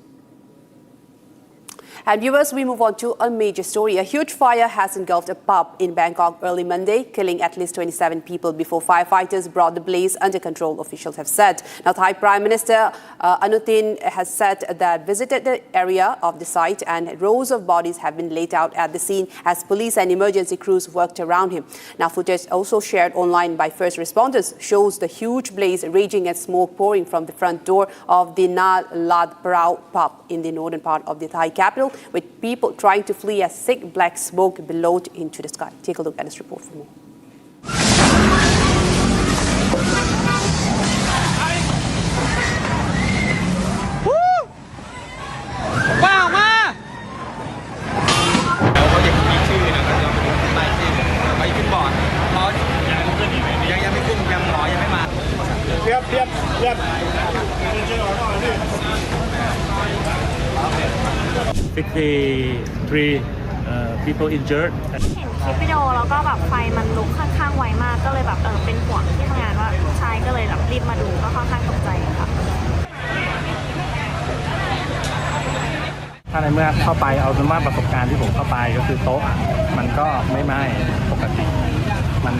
And viewers, we move on to a major story. A huge fire has engulfed a pub in Bangkok early Monday, killing at least 27 people before firefighters brought the blaze under control, officials have said. Now, Thai Prime Minister Anutin has said that visited the area of the site and rows of bodies have been laid out at the scene as police and emergency crews worked around him. Now, footage also shared online by first responders shows the huge blaze raging and smoke pouring from the front door of the Na Lad Prao pub in the northern part of the Thai capital, with people trying to flee as thick black smoke billowed into the sky. Take a look at this report for more. Three people injured. คลิปวิดีโอแล้วก็แบบไฟมันลุกค่อนข้างไวมากก็เลยแบบเป็นห่วงที่ทำงานว่าลูกชายก็เลยแบบรีบมาดูก็ค่อนข้างตกใจค่ะ ถ้าในเมื่อเข้าไปเอาเป็นว่าประสบการณ์ที่ผมเข้าไปก็คือโต๊ะมันก็ไม่ไหม้ปกติมั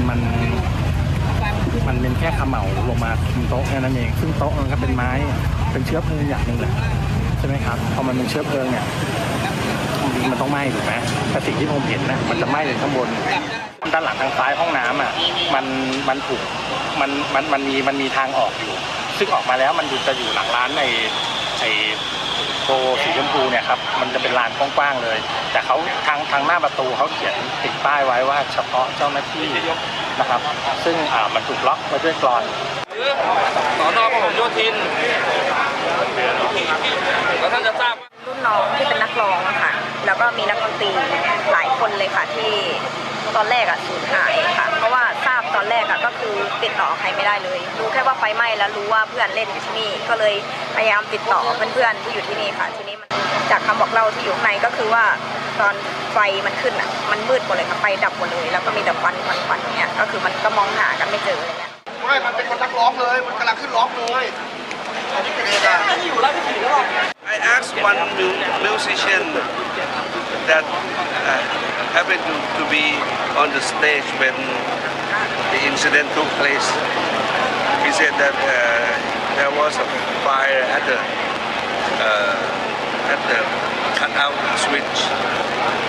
นเป็นแค่เขม่าลงมาบนโต๊ะแค่นั้นเองซึ่งโต๊ะมันก็เป็นไม้เป็นเชื้อเพลิงอย่างหนึ่งแหละใช่ไหมครับพอมันเป็นเชื้อเพลิงเนี่ยมันต้องไหม้ถูกไหมแต่สิ่งที่ผมเห็นนะมันจะไหม้เลยข้างบนด้านหลังทางซ้ายห้องน้ำอ่ะมันถูกมันมีทางออกอยู่ซึ่งออกมาแล้วมันจะอยู่หลังร้านในโตสีชมพูเนี่ยครับมันจะเป็นลานกว้างๆเลยแต่เขาทางหน้าประตูเขาเขียนติดป้ายไว้ว่าเฉพาะเจ้าหน้าที่นะครับซึ่งมันถูกล็อกไว้ด้วยกลอนสน.พหลโยธินแล้วท่านจะทราบรุ่นน้องที่เป็นนักร้องค่ะแล้วก็มีนักดนตรีหลายคนเลยค่ะที่ตอนแรกสูญหายค่ะเพราะว่าทราบ ตอนแรกอะก็คือติดต่อใครไม่ได้เลยรู้แค่ว่าไฟไหม้แล้วรู้ว่าเพื่อนเล่นอยู่ที่นี่ก็เลยพยายามติดต่อเพื่อนๆที่อยู่ที่นี่ค่ะทีนี้มันจากคำบอกเล่าที่อยู่ข้างในก็คือว่าตอนไฟมันขึ้นอะมันมืดหมดเลยค่ะไฟดับหมดเลยแล้วก็มีแต่ควันอย่างเงี้ยก็คือมันก็มองหากันไม่เจออะไรเงี้ยไม่มันเป็นคนนักร้องเลยมันกำลังขึ้นร้องเลยอันนี้เป็นเองอะอยู่แล้วไม่ถึงแล้ว I asked one musician that happened to be on the stage when the incident took place. He said that there was a fire at the cutout switch,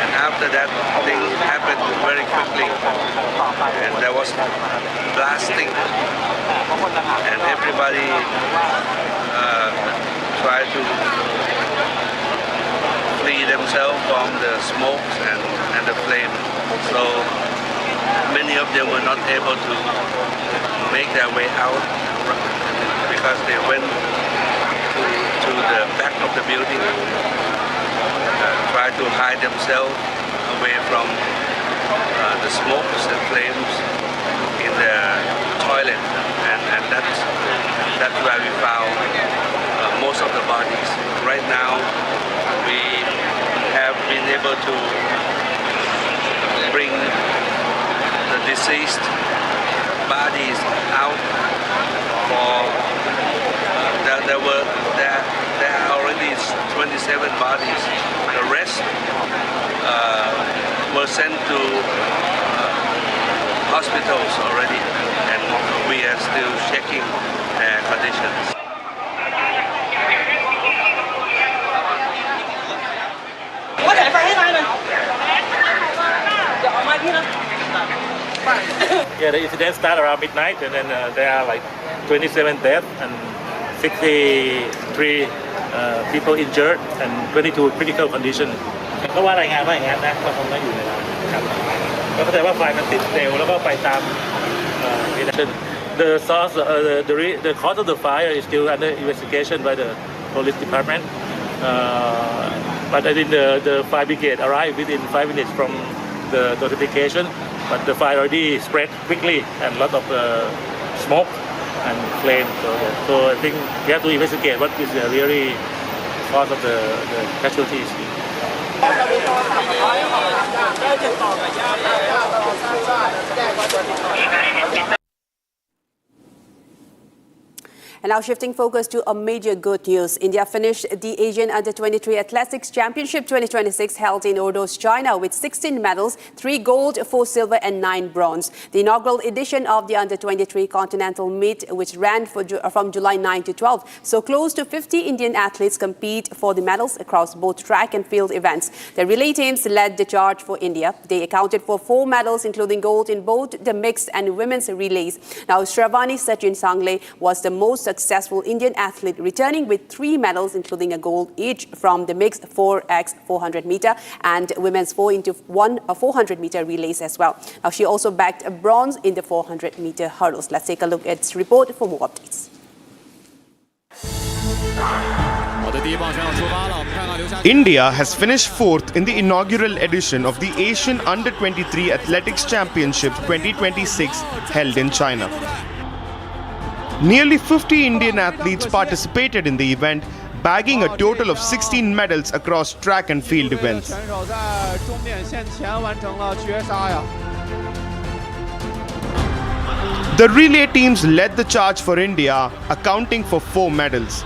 and after that thing happened very quickly, and there was blasting, and everybody tried to free themselves from the smokes and the flame. So many of them were not able to make their way out because they went to the back of the building, tried to hide themselves away from the smokes and flames in the toilet, and that's where we found most of the bodies. Right now, we have been able to bring the deceased bodies out. For there are already 27 bodies. The rest were sent to hospitals already, and we are still checking their conditions. Yeah, the incident started around midnight, and then there are like 27 deaths and 63 people injured and 22 critical condition. ก็ว่ารายงานว่าอย่างนั้นนะก็คงไม่อยู่ในนั้นนะครับก็เข้าใจว่าไฟมันติดเร็วแล้วก็ไปตามThe source, the cause of the fire is still under investigation by the police department. But I think the fire brigade arrived within 5 minutes from the notification. But the fire already spread quickly and a lot of smoke and flame. So I think we have to investigate what is the really cause of the casualties. And now shifting focus to a major good news. India finished the Asian Under-23 Athletics Championship 2026 held in Ordos, China with 16 medals, 3 gold, 4 silver and 9 bronze. The inaugural edition of the Under-23 Continental Meet, which ran from July 9 to 12. So close to 50 Indian athletes compete for the medals across both track and field events. The relay teams led the charge for India. They accounted for 4 medals, including gold in both the mixed and women's relays. Now, Shravani Sachin Sangle was the most successful Indian athlete, returning with 3 medals, including a gold each from the mixed 4x 400 meter and women's 4x1 400 meter relays as well. Now, she also bagged a bronze in the 400 meter hurdles. Let's take a look at this report for more updates. India has finished 4th in the inaugural edition of the Asian Under-23 Athletics Championship 2026 held in China. Nearly 50 Indian athletes participated in the event, bagging a total of 16 medals across track and field events. The relay teams led the charge for India, accounting for 4 medals.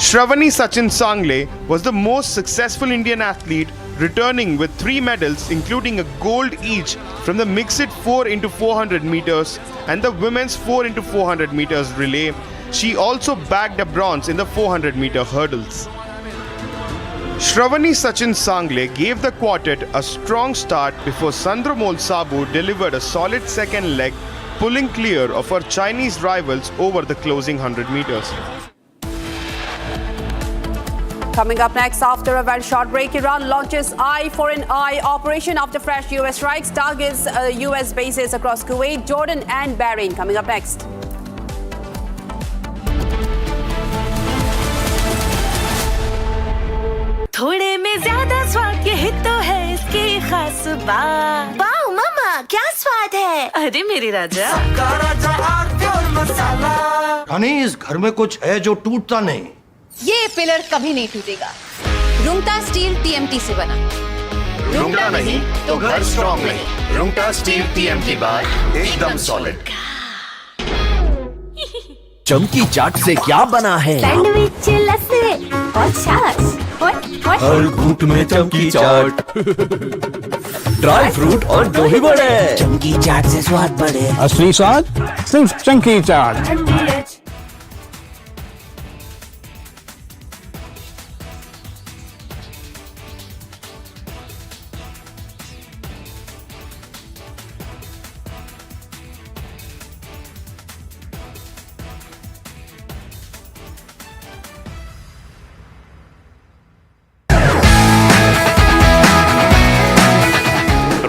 Shravani Sachin Sangle was the most successful Indian athlete, returning with 3 medals, including a gold each from the mixed 4x400 meters and the women's 4x400 meters relay. She also bagged a bronze in the 400 meter hurdles. Shravani Sachin Sangle gave the quartet a strong start before Sandramol Sabu delivered a solid second leg, pulling clear of her Chinese rivals over the closing 100 meters. Coming up next, after a very short break, Iran launches Eye for an Eye operation after fresh US strikes, targets US bases across Kuwait, Jordan and Bahrain. Coming up next. थोड़े में ज्यादा स्वाद ये हित तो है इसकी खास बात। वाओ मम्मा क्या स्वाद है? अरे मेरे राजा, रानी इस घर में कुछ है जो टूटता नहीं। ये पिलर कभी नहीं टूटेगा। रुंगटा स्टील टीएमटी से बना। रुंगटा नहीं तो घर स्ट्रॉन्ग नहीं। रुंगटा स्टील टीएमटी बार एकदम सॉलिड। चमकी चाट से क्या बना है? सैंडविच, लस्सी और छाछ और हर घूंट में चमकी चाट, ड्राई फ्रूट और दही बड़े। चमकी चाट से स्वाद बढ़े। असली स्वाद सिर्फ चंकी चाट।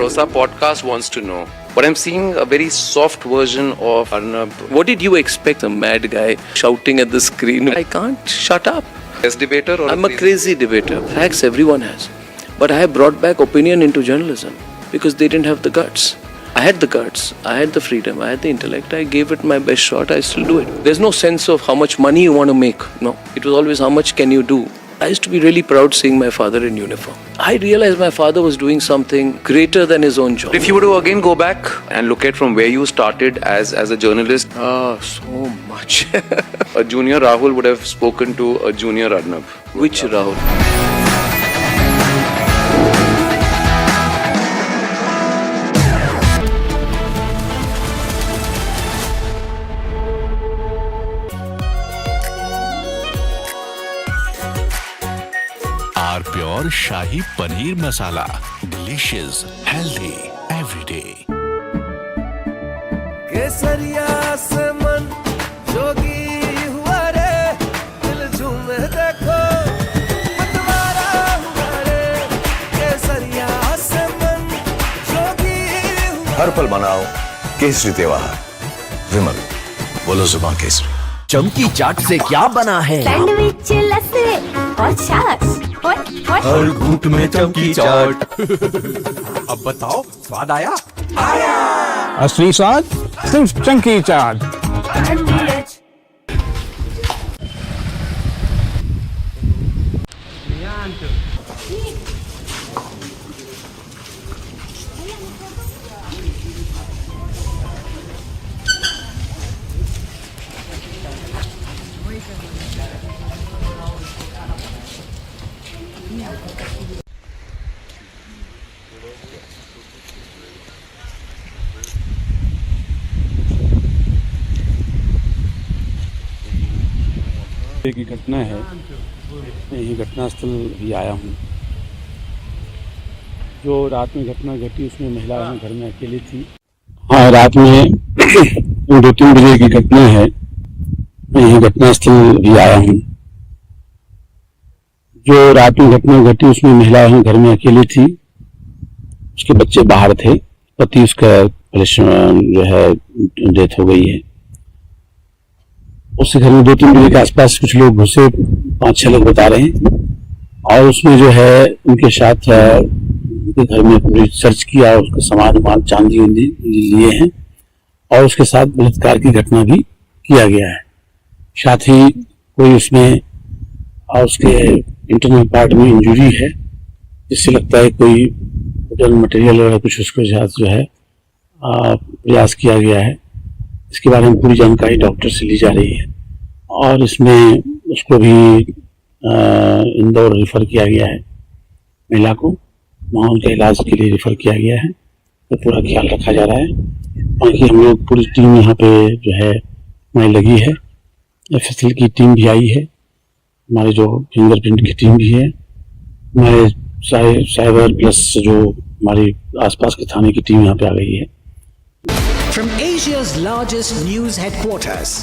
Rosa podcast wants to know, but I'm seeing a very soft version of Arnab. What did you expect? A mad guy shouting at the screen. I can't shut up. As debater, or I'm a crazy debater. Facts everyone has, but I have brought back opinion into journalism because they didn't have the guts. I had the guts, I had the freedom, I had the intellect. I gave it my best shot. I still do it. There's no sense of how much money you want to make. No, it was always how much can you do. I used to be really proud seeing my father in uniform. I realized my father was doing something greater than his own job. If you were to again go back and look at from where you started as a journalist, so much. A junior Rahul would have spoken to a junior Arnab. Which Rahul? R pure shahi paneer masala, delicious, healthy everyday. केसरिया से मन जोगी हुआ रे, दिल झूमे देखो मतवारा हुआ रे। केसरिया से मन जोगी हुआ। हर पल मनाओ केसरी त्योहार। विमल, बोलो जुबान केसरी। चमकी चाट से क्या बना है? सैंडविच, लस्सी और छाछ और हर घूंट में चमकी चाट। अब बताओ स्वाद आया? असली स्वाद सिर्फ चंकी चाट। की घटना है, मैं यही घटनास्थल भी आया हूँ। जो रात में घटना घटी उसमें महिला यहाँ घर में अकेली थी। हाँ, रात में 2-3 बजे की घटना है, मैं यही घटनास्थल भी आया हूँ। जो रात में घटना घटी उसमें महिला यहाँ घर में अकेली थी, उसके बच्चे बाहर थे, पति उसका परेशान जो है डेथ हो गई है। उसके घर में 2-3 बजे के आसपास कुछ लोग घुसे, 5-6 लोग बता रहे हैं, और उसमें जो है उनके साथ उनके घर में पूरी सर्च किया, उसका सामान वामान चांदी उंदी लिए हैं, और उसके साथ बलात्कार की घटना भी किया गया है। साथ ही कोई उसमें और उसके इंटरनल पार्ट में इंजरी है, जिससे लगता है कोई होटल मटेरियल वगैरह कुछ उसके साथ जो है प्रयास किया गया है। इसके बारे में पूरी जानकारी डॉक्टर से ली जा रही है, और इसमें उसको भी इंदौर रेफर किया गया है। महिला को वहाँ उनके इलाज के लिए रेफर किया गया है, तो पूरा ख्याल रखा जा रहा है। बाकी हम लोग पूरी टीम यहाँ पे जो है हमारी लगी है, एफएसएल की टीम भी आई है, हमारे जो फिंगरप्रिंट की टीम भी है, हमारे साइबर प्लस जो हमारी आसपास के थाने की टीम यहाँ पे आ गई है। From Asia's largest news headquarters,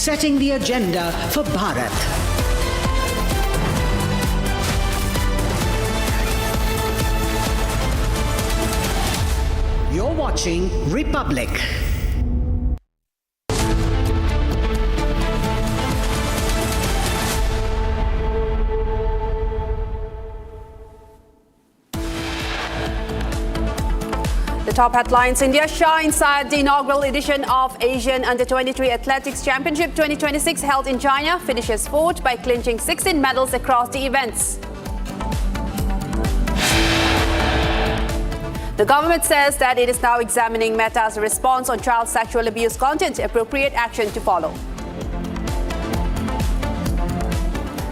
setting the agenda for Bharat. You're watching Republic. top headlines. India shines at the inaugural edition of Asian Under-23 Athletics Championship 2026 held in China. Finishes fourth by clinching 16 medals across the events. The government says that it is now examining Meta's response on child sexual abuse content. Appropriate action to follow.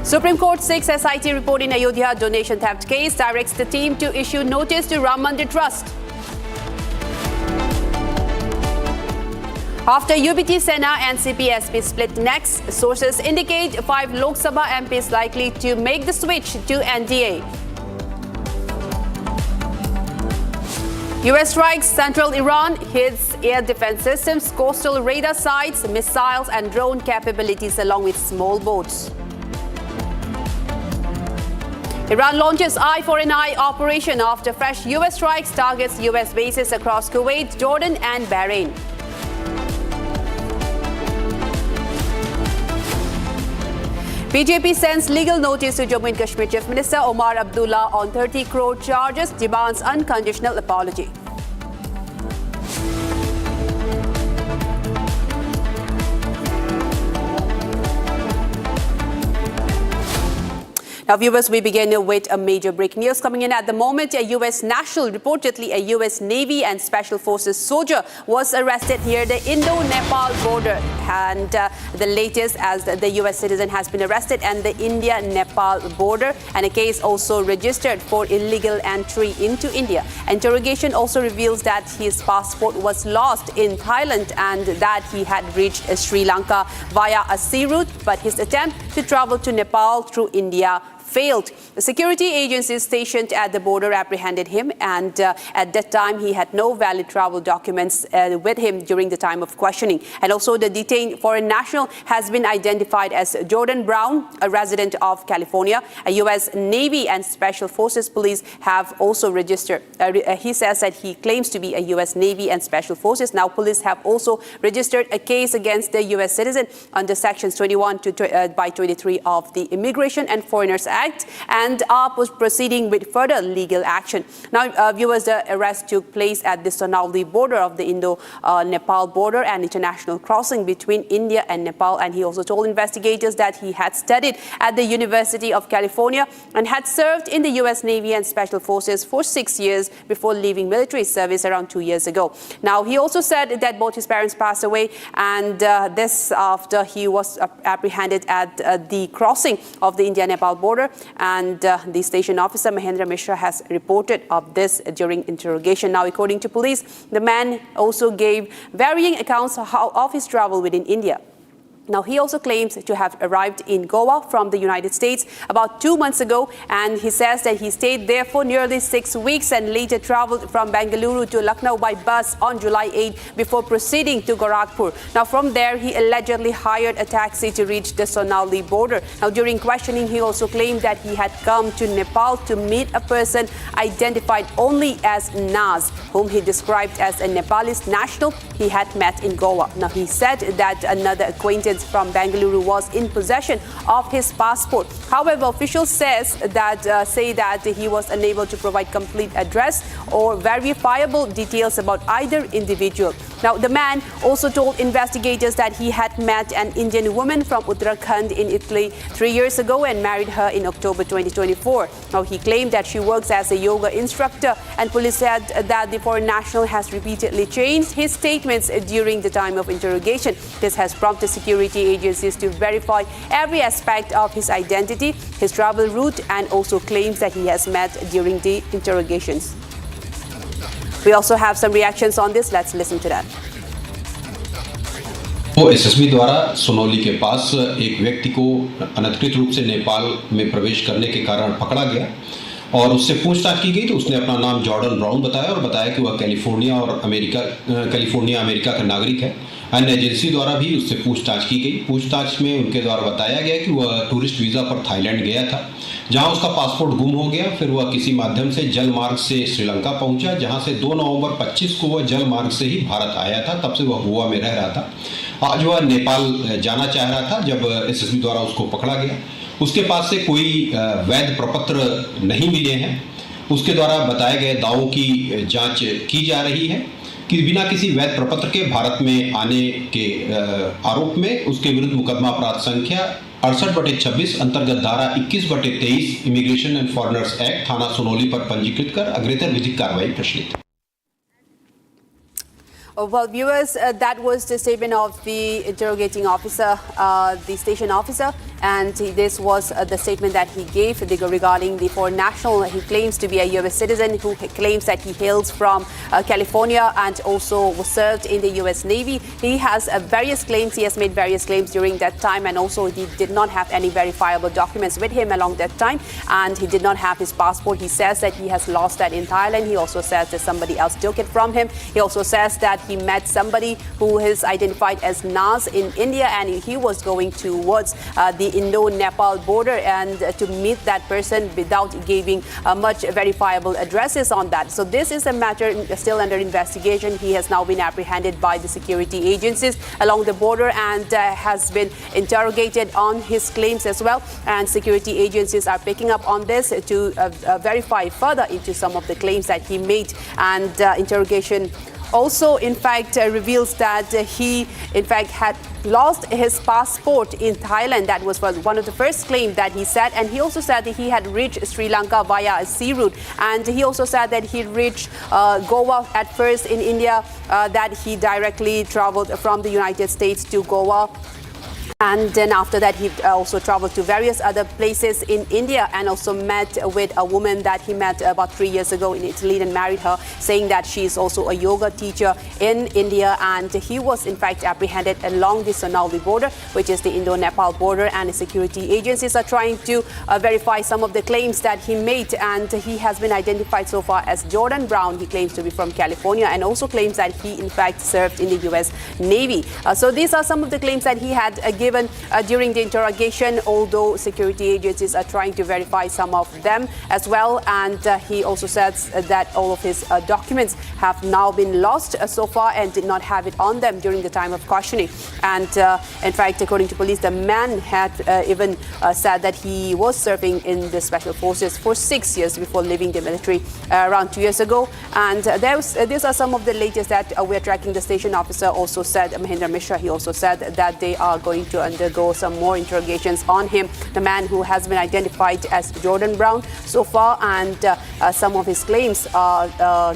Supreme Court seeks SIT report in Ayodhya donation theft case. Directs the team to issue notice to Ram Mandir Trust. After UBT Sena and CPSP split next, sources indicate 5 Lok Sabha MPs likely to make the switch to NDA. US strikes central Iran, hits air defense systems, coastal radar sites, missiles and drone capabilities along with small boats. Iran launches eye for an eye operation after fresh US strikes targets US bases across Kuwait, Jordan and Bahrain. BJP sends legal notice to Jammu and Kashmir Chief Minister Omar Abdullah on 30 crore charges, demands unconditional apology. Now, viewers, we begin with a major breaking news coming in at the moment. A U.S. national, reportedly a U.S. Navy and Special Forces soldier, was arrested near the Indo-Nepal border. And the latest, as the U.S. citizen has been arrested at the India-Nepal border, and a case also registered for illegal entry into India. Interrogation also reveals that his passport was lost in Thailand and that he had reached Sri Lanka via a sea route, but his attempt to travel to Nepal through India failed. The security agencies stationed at the border apprehended him, and at that time he had no valid travel documents with him during the time of questioning. And also the detained foreign national has been identified as Jordan Brown, a resident of California. A U.S. Navy and Special Forces police have also registered. He says that he claims to be a U.S. Navy and Special Forces. Now police have also registered a case against the U.S. citizen under sections 21 by 23 of the Immigration and Foreigners Act, and are proceeding with further legal action. Now, viewers, the arrest took place at the Sonauli border of the Indo-Nepal border and international crossing between India and Nepal. And he also told investigators that he had studied at the University of California and had served in the U.S. Navy and Special Forces for 6 years before leaving military service around 2 years ago. Now, he also said that both his parents passed away, and this after he was apprehended at the crossing of the India-Nepal border. And the station officer Mahendra Mishra has reported of this during interrogation. Now, according to police, the man also gave varying accounts of his travel within India. Now, he also claims to have arrived in Goa from the United States about 2 months ago, and he says that he stayed there for nearly 6 weeks and later traveled from Bengaluru to Lucknow by bus on July 8 before proceeding to Gorakhpur. Now, from there, he allegedly hired a taxi to reach the Sonauli border. Now, during questioning, he also claimed that he had come to Nepal to meet a person identified only as Naz, whom he described as a Nepalese national he had met in Goa. Now, he said that another acquaintance from Bengaluru was in possession of his passport. However, officials say that he was unable to provide complete address or verifiable details about either individual. Now, the man also told investigators that he had met an Indian woman from Uttarakhand in Italy 3 years ago and married her in October 2024. Now, he claimed that she works as a yoga instructor, and police said that the foreign national has repeatedly changed his statements during the time of interrogation. This has prompted security agencies to verify every aspect of his identity, his travel route, and also claims that he has met during the interrogations. We also have some reactions on this. Let's listen to that. तो SSB द्वारा सोनौली के पास एक व्यक्ति को अनधिकृत रूप से नेपाल में प्रवेश करने के कारण पकड़ा गया और उससे पूछताछ की गई तो उसने अपना नाम जॉर्डन ब्राउन बताया और बताया कि वह कैलिफोर्निया अमेरिका का नागरिक है। अन्य एजेंसी द्वारा भी उससे पूछताछ की गई। पूछताछ में उनके द्वारा बताया गया कि वह टूरिस्ट वीज़ा पर थाईलैंड गया था, जहां उसका पासपोर्ट गुम हो गया। फिर वह किसी माध्यम से जल मार्ग से श्रीलंका पहुंचा, जहां से 2 नवंबर 25 को वह जल मार्ग से ही भारत आया था। तब से वह गोवा में रह रहा था। आज वह नेपाल जाना चाह रहा था जब एसएसबी द्वारा उसको पकड़ा गया। उसके पास से कोई वैध प्रपत्र नहीं मिले हैं उसके द्वारा बताए गए दावों की जांच की जा रही है कि बिना किसी वैध प्रपत्र के भारत में आने के आरोप में उसके विरुद्ध मुकदमा अपराध संख्या 68/26 अंतर्गत धारा 21/23 इमिग्रेशन एंड फॉरेनर्स एक्ट थाना सोनौली पर पंजीकृत कर अग्रेतर विधिक कार्रवाई प्रचलित है। Well, viewers, that was the statement of the interrogating officer, the station officer, and this was the statement that he gave regarding the foreign national. He claims to be a US citizen who claims that he hails from California and also was served in the US Navy. He has various claims. He has made various claims during that time, and also he did not have any verifiable documents with him along that time, and he did not have his passport. He says that he has lost that in Thailand. He also says that somebody else took it from him. He also says that he met somebody who is identified as Nas in India, and he was going towards the Indo-Nepal border and to meet that person without giving much verifiable addresses on that. So this is a matter still under investigation. He has now been apprehended by the security agencies along the border and has been interrogated on his claims as well. And security agencies are picking up on this to verify further into some of the claims that he made. And interrogation also, in fact, reveals that he, in fact, had lost his passport in Thailand. That was one of the first claims that he said. And he also said that he had reached Sri Lanka via a sea route. And he also said that he reached Goa at first in India, that he directly traveled from the United States to Goa. And then after that, he also traveled to various other places in India and also met with a woman that he met about 3 years ago in Italy and married her, saying that she is also a yoga teacher in India. And he was, in fact, apprehended along the Sonauli border, which is the Indo-Nepal border. And the security agencies are trying to verify some of the claims that he made. And he has been identified so far as Jordan Brown. He claims to be from California and also claims that he, in fact, served in the U.S. Navy. So these are some of the claims that he had given during the interrogation, although security agencies are trying to verify some of them as well. And he also says that all of his documents have now been lost so far and did not have it on them during the time of questioning. And in fact, according to police, the man had even said that he was serving in the special forces for 6 years before leaving the military around 2 years ago. And these are some of the latest that we're tracking. The station officer also said, Mahendra Mishra, he also said that they are going to undergo some more interrogations on him, the man who has been identified as Jordan Brown so far, and some of his claims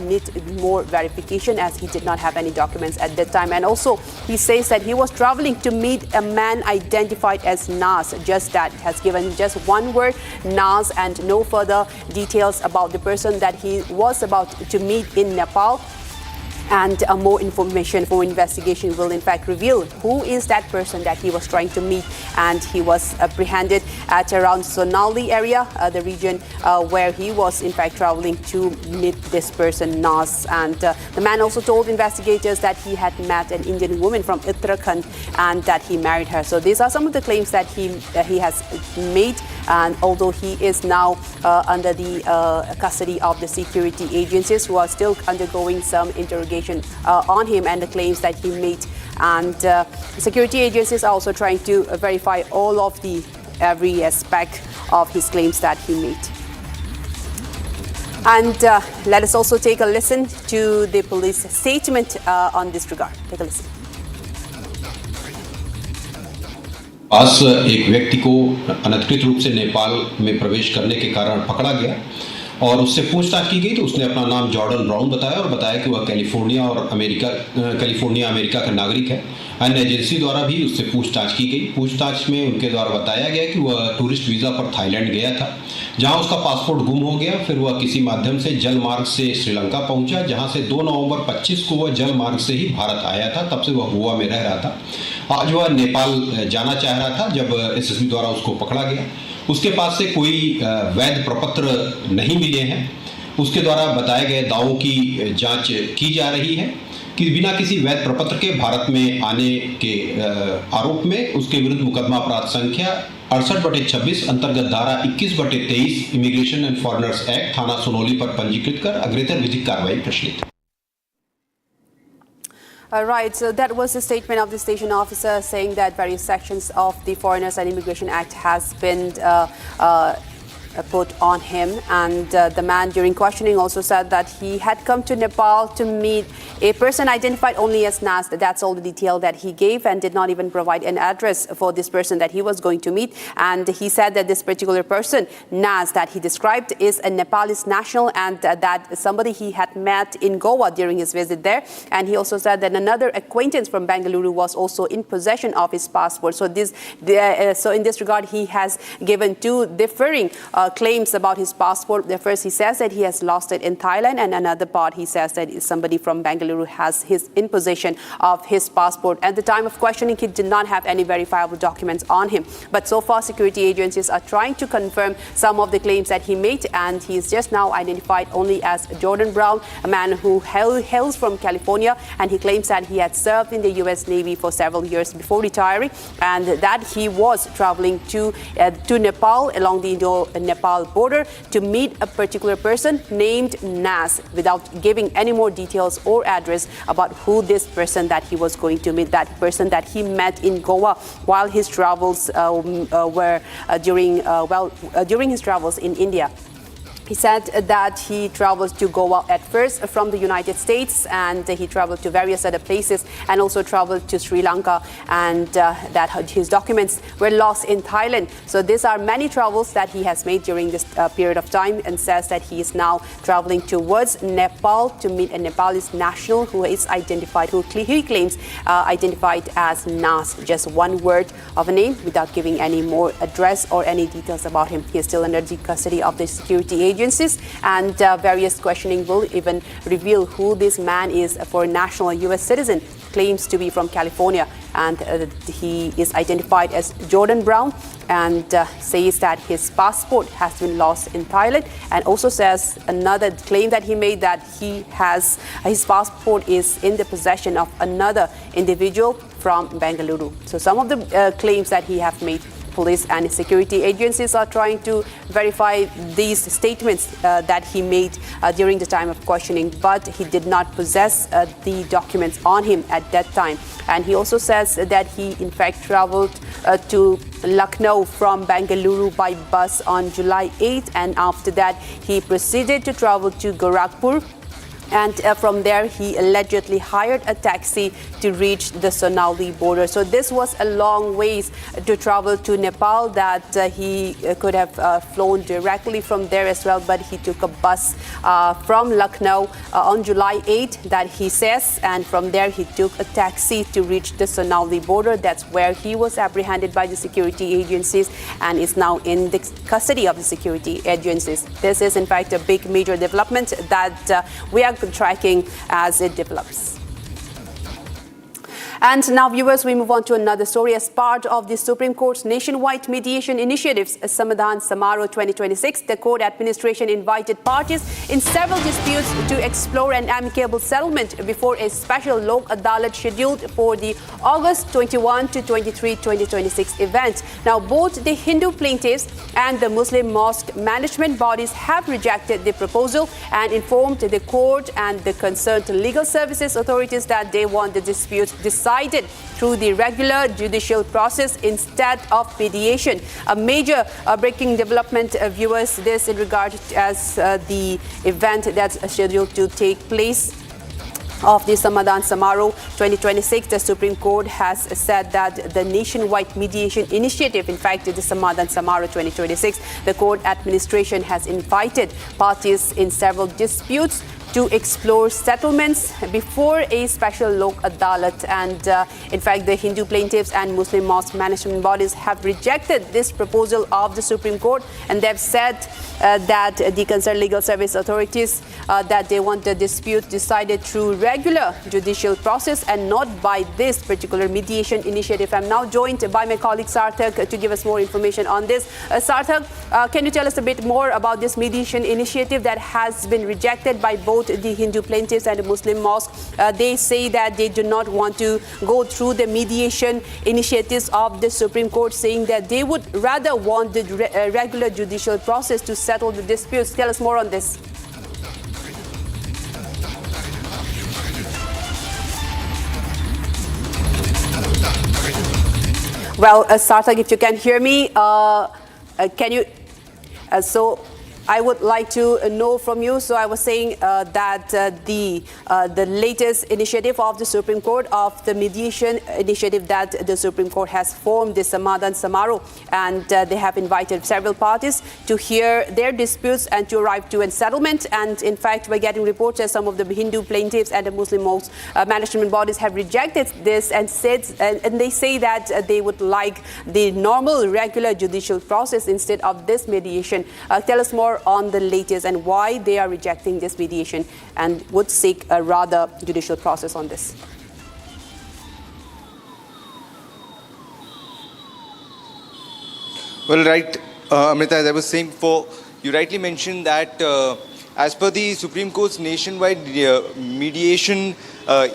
need more verification as he did not have any documents at that time. And also he says that he was traveling to meet a man identified as Nas, just that, has given just one word, Nas, and no further details about the person that he was about to meet in Nepal. And more information for investigation will in fact reveal who is that person that he was trying to meet. And he was apprehended at around Sonauli area, the region where he was in fact traveling to meet this person, Nas. And the man also told investigators that he had met an Indian woman from Uttarakhand and that he married her. So these are some of the claims that he has made. And although he is now under the custody of the security agencies, who are still undergoing some interrogation on him and the claims that he made. And security agencies are also trying to verify all of every aspect of his claims that he made. And let us also take a listen to the police statement on this regard. Take a listen. पास एक व्यक्ति को अनधिकृत रूप से नेपाल में प्रवेश करने के कारण पकड़ा गया और उससे पूछताछ की गई तो उसने अपना नाम जॉर्डन ब्राउन बताया और बताया कि वह कैलिफोर्निया अमेरिका का नागरिक है। अन्य एजेंसी द्वारा भी उससे पूछताछ की गई। पूछताछ में उनके द्वारा बताया गया कि वह टूरिस्ट वीज़ा पर थाईलैंड गया था, जहां उसका पासपोर्ट गुम हो गया। फिर वह किसी माध्यम से जल मार्ग से श्रीलंका पहुंचा, जहां से 2 नवंबर 25 को वह जल मार्ग से ही भारत आया था। तब से वह गोवा में रह रहा था। आज वह नेपाल जाना चाह रहा था जब एसएसबी द्वारा उसको पकड़ा गया। उसके पास से कोई वैध प्रपत्र नहीं मिले हैं। उसके द्वारा बताए गए दावों की जांच की जा रही है कि बिना किसी वैध प्रपत्र के भारत में आने के आरोप में उसके विरुद्ध मुकदमा अपराध संख्या 68/26 अंतर्गत धारा 21/23 इमिग्रेशन एंड फॉरेनर्स एक्ट थाना सोनौली पर पंजीकृत कर अग्रेतर विधिक कार्रवाई प्रचलित है। Right, so that was the statement of the station officer saying that various sections of the Foreigners and Immigration Act has been put on him, and the man during questioning also said that he had come to Nepal to meet a person identified only as Nas. That's all the detail that he gave, and did not even provide an address for this person that he was going to meet. And he said that this particular person, Nas, that he described is a Nepalese national, and that somebody he had met in Goa during his visit there. And he also said that another acquaintance from Bengaluru was also in possession of his passport. So in this regard, he has given two differing claims about his passport. The first, he says that he has lost it in Thailand, and another part, he says that somebody from Bengaluru has his in possession of his passport. At the time of questioning, he did not have any verifiable documents on him. But so far, security agencies are trying to confirm some of the claims that he made, and he is just now identified only as Jordan Brown, a man who hails from California, and he claims that he had served in the U.S. Navy for several years before retiring, and that he was traveling to Nepal along the Indo-Nepal border to meet a particular person named Nas, without giving any more details or address about who this person that he was going to meet, that person that he met in Goa while his travels were during his travels in India. He said that he traveled to Goa at first from the United States, and he traveled to various other places, and also traveled to Sri Lanka, and that his documents were lost in Thailand. So these are many travels that he has made during this period of time, and says that he is now traveling towards Nepal to meet a Nepalese national who is identified, who he claims identified as Nas. Just one word of a name without giving any more address or any details about him. He is still under the custody of the security agencies, and various questioning will even reveal who this man is. For a national U.S. citizen, claims to be from California, and he is identified as Jordan Brown, and says that his passport has been lost in Thailand, and also says another claim that he made, that his passport is in the possession of another individual from Bengaluru. So some of the claims that he have made, police and security agencies are trying to verify these statements that he made during the time of questioning, but he did not possess the documents on him at that time. And he also says that he in fact traveled to Lucknow from Bengaluru by bus on July 8th, and after that he proceeded to travel to Gorakhpur. And from there, he allegedly hired a taxi to reach the Sonauli border. So this was a long ways to travel to Nepal, that he could have flown directly from there as well. But he took a bus from Lucknow on July 8, that he says. And from there, he took a taxi to reach the Sonauli border. That's where he was apprehended by the security agencies and is now in the custody of the security agencies. This is, in fact, a big major development that we are tracking as it develops. And now, viewers, we move on to another story. As part of the Supreme Court's nationwide mediation initiatives, Samadhan Samaro 2026, the court administration invited parties in several disputes to explore an amicable settlement before a special Lok Adalat scheduled for the August 21 to 23, 2026 event. Now, both the Hindu plaintiffs and the Muslim mosque management bodies have rejected the proposal and informed the court and the concerned legal services authorities that they want the dispute decided through the regular judicial process instead of mediation. A major breaking development, viewers, this in regard as the event that's scheduled to take place of the Samadhan Samaro 2026. The Supreme Court has said that the nationwide mediation initiative, in fact, the Samadhan Samaro 2026, the court administration has invited parties in several disputes to explore settlements before a special Lok Adalat. And in fact, the Hindu plaintiffs and Muslim mosque management bodies have rejected this proposal of the Supreme Court, and they've said that the concerned legal service authorities that they want the dispute decided through regular judicial process and not by this particular mediation initiative. I'm now joined by my colleague Sarthak to give us more information on this. Sarthak, can you tell us a bit more about this mediation initiative that has been rejected by both the Hindu plaintiffs and the Muslim mosque? They say that they do not want to go through the mediation initiatives of the Supreme Court, saying that they would rather want the regular judicial process to settle the disputes. Tell us more on this. Well, Sarthak, if you can hear me, can you... So I would like to know from you. So I was saying that the latest initiative of the Supreme Court, of the mediation initiative that the Supreme Court has formed, this Samadhan Samaro, and they have invited several parties to hear their disputes and to arrive to a settlement. And in fact, we're getting reports that some of the Hindu plaintiffs and the Muslim mosque management bodies have rejected this and said, and they say that they would like the normal, regular judicial process instead of this mediation. Tell us more on the latest and why they are rejecting this mediation and would seek a rather judicial process on this. Well, right, Amrita, as I was saying before, you rightly mentioned that as per the Supreme Court's nationwide mediation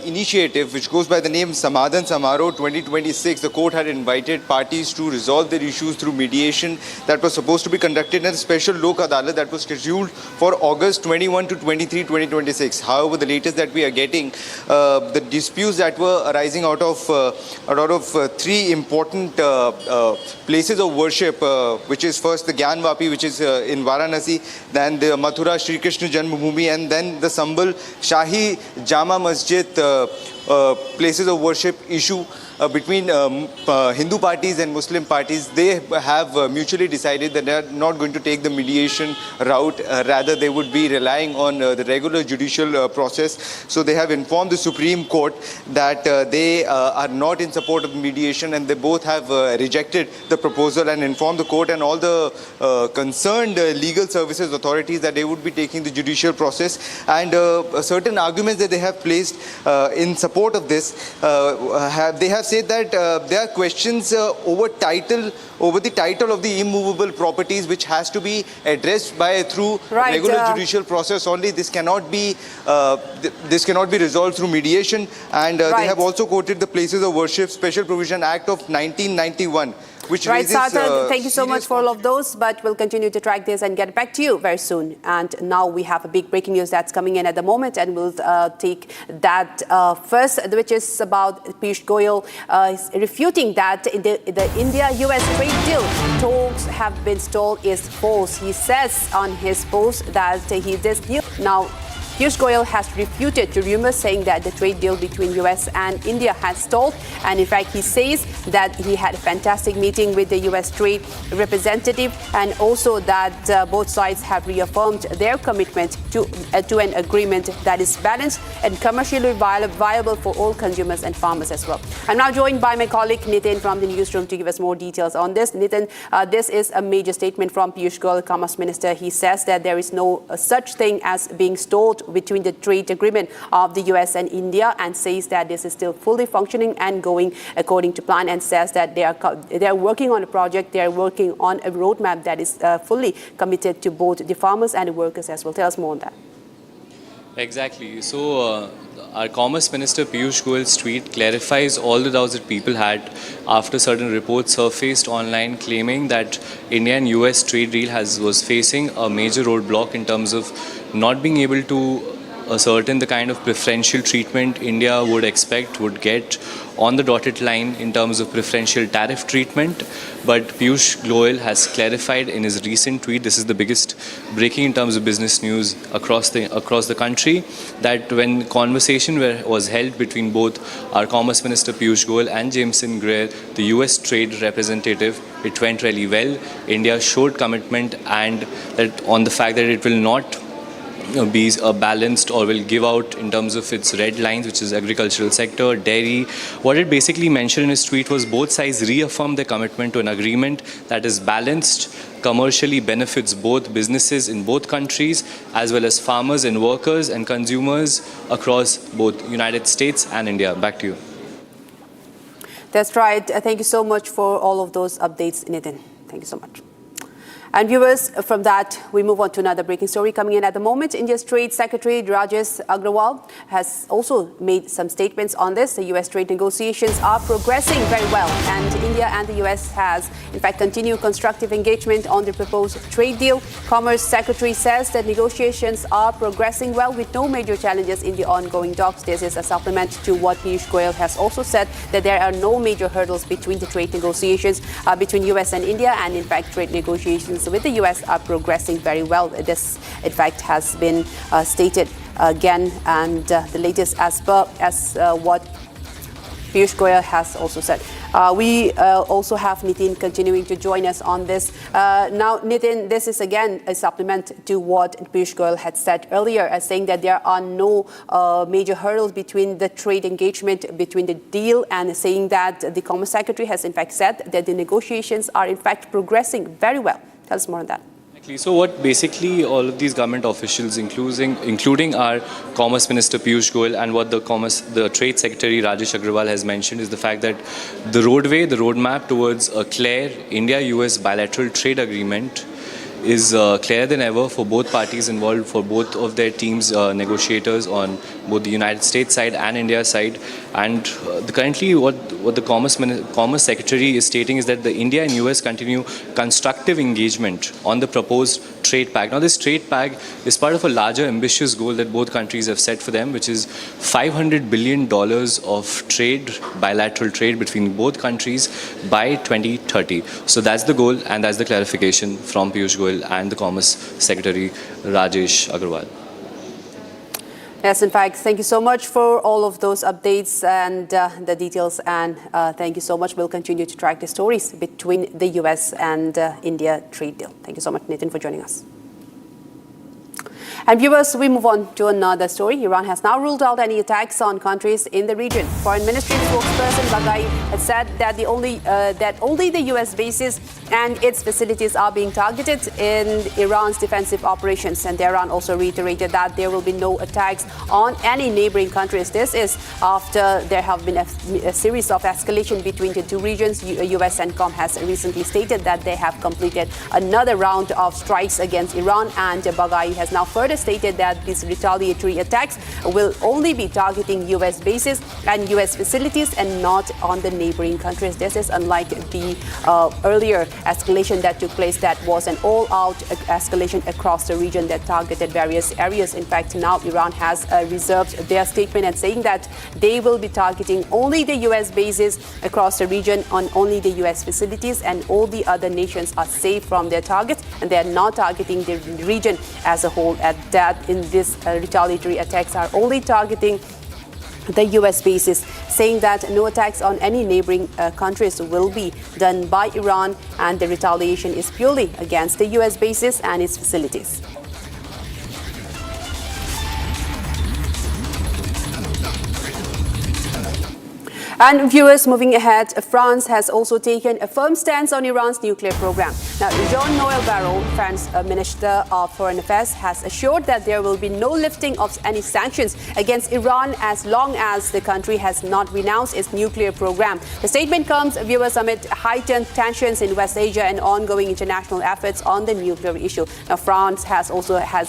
initiative, which goes by the name Samadhan Samaro 2026, the court had invited parties to resolve their issues through mediation that was supposed to be conducted in a special Lok Adalat that was scheduled for August 21 to 23, 2026. However, the latest that we are getting, the disputes that were arising out of three important places of worship, which is first the Gyanvapi, which is in Varanasi, then the Mathura Shri Krishna Janmabhoomi, and then the Sambal Shahi Jama Masjid places of worship issue between Hindu parties and Muslim parties. They have mutually decided that they are not going to take the mediation route. Rather, they would be relying on the regular judicial process. So they have informed the Supreme Court that they are not in support of mediation, and they both have rejected the proposal and informed the court and all the concerned legal services authorities that they would be taking the judicial process. And certain arguments that they have placed in support of this, they have said that there are questions over the title of the immovable properties, which has to be addressed through regular judicial process only. This cannot be resolved through mediation. And they have also quoted the Places of Worship Special Provision Act of 1991. Which raises, Sarthak, thank you so much for all of those, but we'll continue to track this and get back to you very soon. And now we have a big breaking news that's coming in at the moment, and we'll take that first, which is about Piyush Goyal refuting that the India-US trade deal talks have been stalled is false. He says on his post that this deal now. Piyush Goyal has refuted the rumors saying that the trade deal between US and India has stalled. And in fact, he says that he had a fantastic meeting with the US trade representative, and also that both sides have reaffirmed their commitment to an agreement that is balanced and commercially viable for all consumers and farmers as well. I'm now joined by my colleague Nitin from the newsroom to give us more details on this. Nitin, this is a major statement from Piyush Goyal, Commerce Minister. He says that there is no such thing as being stalled between the trade agreement of the US and India, and says that this is still fully functioning and going according to plan, and says that they are working on a project, they are working on a roadmap that is fully committed to both the farmers and the workers as well. Tell us more on that. Exactly. So our Commerce Minister Piyush Goyal's tweet clarifies all the doubts that people had after certain reports surfaced online claiming that India and US trade deal was facing a major roadblock in terms of not being able to ascertain the kind of preferential treatment India would get on the dotted line in terms of preferential tariff treatment. But Piyush Goyal has clarified in his recent tweet, this is the biggest breaking in terms of business news across the country, that when conversation was held between both our Commerce Minister Piyush Goyal and Jameson Greer, the US trade representative, it went really well. India showed commitment and that on the fact that it will not be balanced or will give out in terms of its red lines, which is agricultural sector, dairy. What it basically mentioned in his tweet was both sides reaffirmed their commitment to an agreement that is balanced, commercially benefits both businesses in both countries, as well as farmers and workers and consumers across both United States and India. Back to you. That's right. Thank you so much for all of those updates, Nitin. Thank you so much. And viewers, from that, we move on to another breaking story coming in at the moment. India's Trade Secretary Rajesh Agrawal has also made some statements on this. The US trade negotiations are progressing very well, and India and the US has, in fact, continued constructive engagement on the proposed trade deal. Commerce Secretary says that negotiations are progressing well with no major challenges in the ongoing talks. This is a supplement to what Piyush Goyal has also said, that there are no major hurdles between the trade negotiations between US and India, and in fact, trade negotiations relations with the US are progressing very well. This, in fact, has been stated again, and the latest as what Piyush Goyal has also said. We also have Nitin continuing to join us on this. Now, Nitin, this is again a supplement to what Piyush Goyal had said earlier, saying that there are no major hurdles between the trade engagement between the deal, and saying that the Commerce Secretary has in fact said that the negotiations are in fact progressing very well. Tell us more on that. So what basically all of these government officials, including our Commerce Minister Piyush Goyal, and what the Trade Secretary Rajesh Agrawal has mentioned, is the fact that the roadmap towards a clear India-US bilateral trade agreement is clearer than ever for both parties involved, for both of their teams, negotiators on both the United States side and India side. And currently what the Commerce Secretary is stating is that the India and US continue constructive engagement on the proposed trade pact. Now, this trade pact is part of a larger ambitious goal that both countries have set for them, which is $500 billion of trade, bilateral trade between both countries by 2030. So that's the goal, and that's the clarification from Piyush Goyal and the Commerce Secretary Rajesh Agrawal. Yes, in fact, thank you so much for all of those updates and the details, and thank you so much. We'll continue to track the stories between the US and India trade deal. Thank you so much, Nitin, for joining us. And viewers, we move on to another story. Iran has now ruled out any attacks on countries in the region. Foreign Ministry spokesperson Baghai has said that only the US bases and its facilities are being targeted in Iran's defensive operations. And Tehran also reiterated that there will be no attacks on any neighboring countries. This is after there have been a series of escalation between the two regions. US CENTCOM has recently stated that they have completed another round of strikes against Iran, and Baghai has now further stated that these retaliatory attacks will only be targeting US bases and US facilities and not on the neighboring countries. This is unlike the earlier escalation that took place, that was an all-out escalation across the region that targeted various areas. In fact, now Iran has reserved their statement and saying that they will be targeting only the US bases across the region, on only the US facilities, and all the other nations are safe from their targets, and they are not targeting the region as a whole. At that, in this retaliatory attacks are only targeting the US bases, saying that no attacks on any neighboring countries will be done by Iran, and the retaliation is purely against the US bases and its facilities. And viewers, moving ahead, France has also taken a firm stance on Iran's nuclear program. Now, Jean-Noel Barrot, France Minister of Foreign Affairs, has assured that there will be no lifting of any sanctions against Iran as long as the country has not renounced its nuclear program. The statement comes, viewers, amid heightened tensions in West Asia and ongoing international efforts on the nuclear issue. Now, France has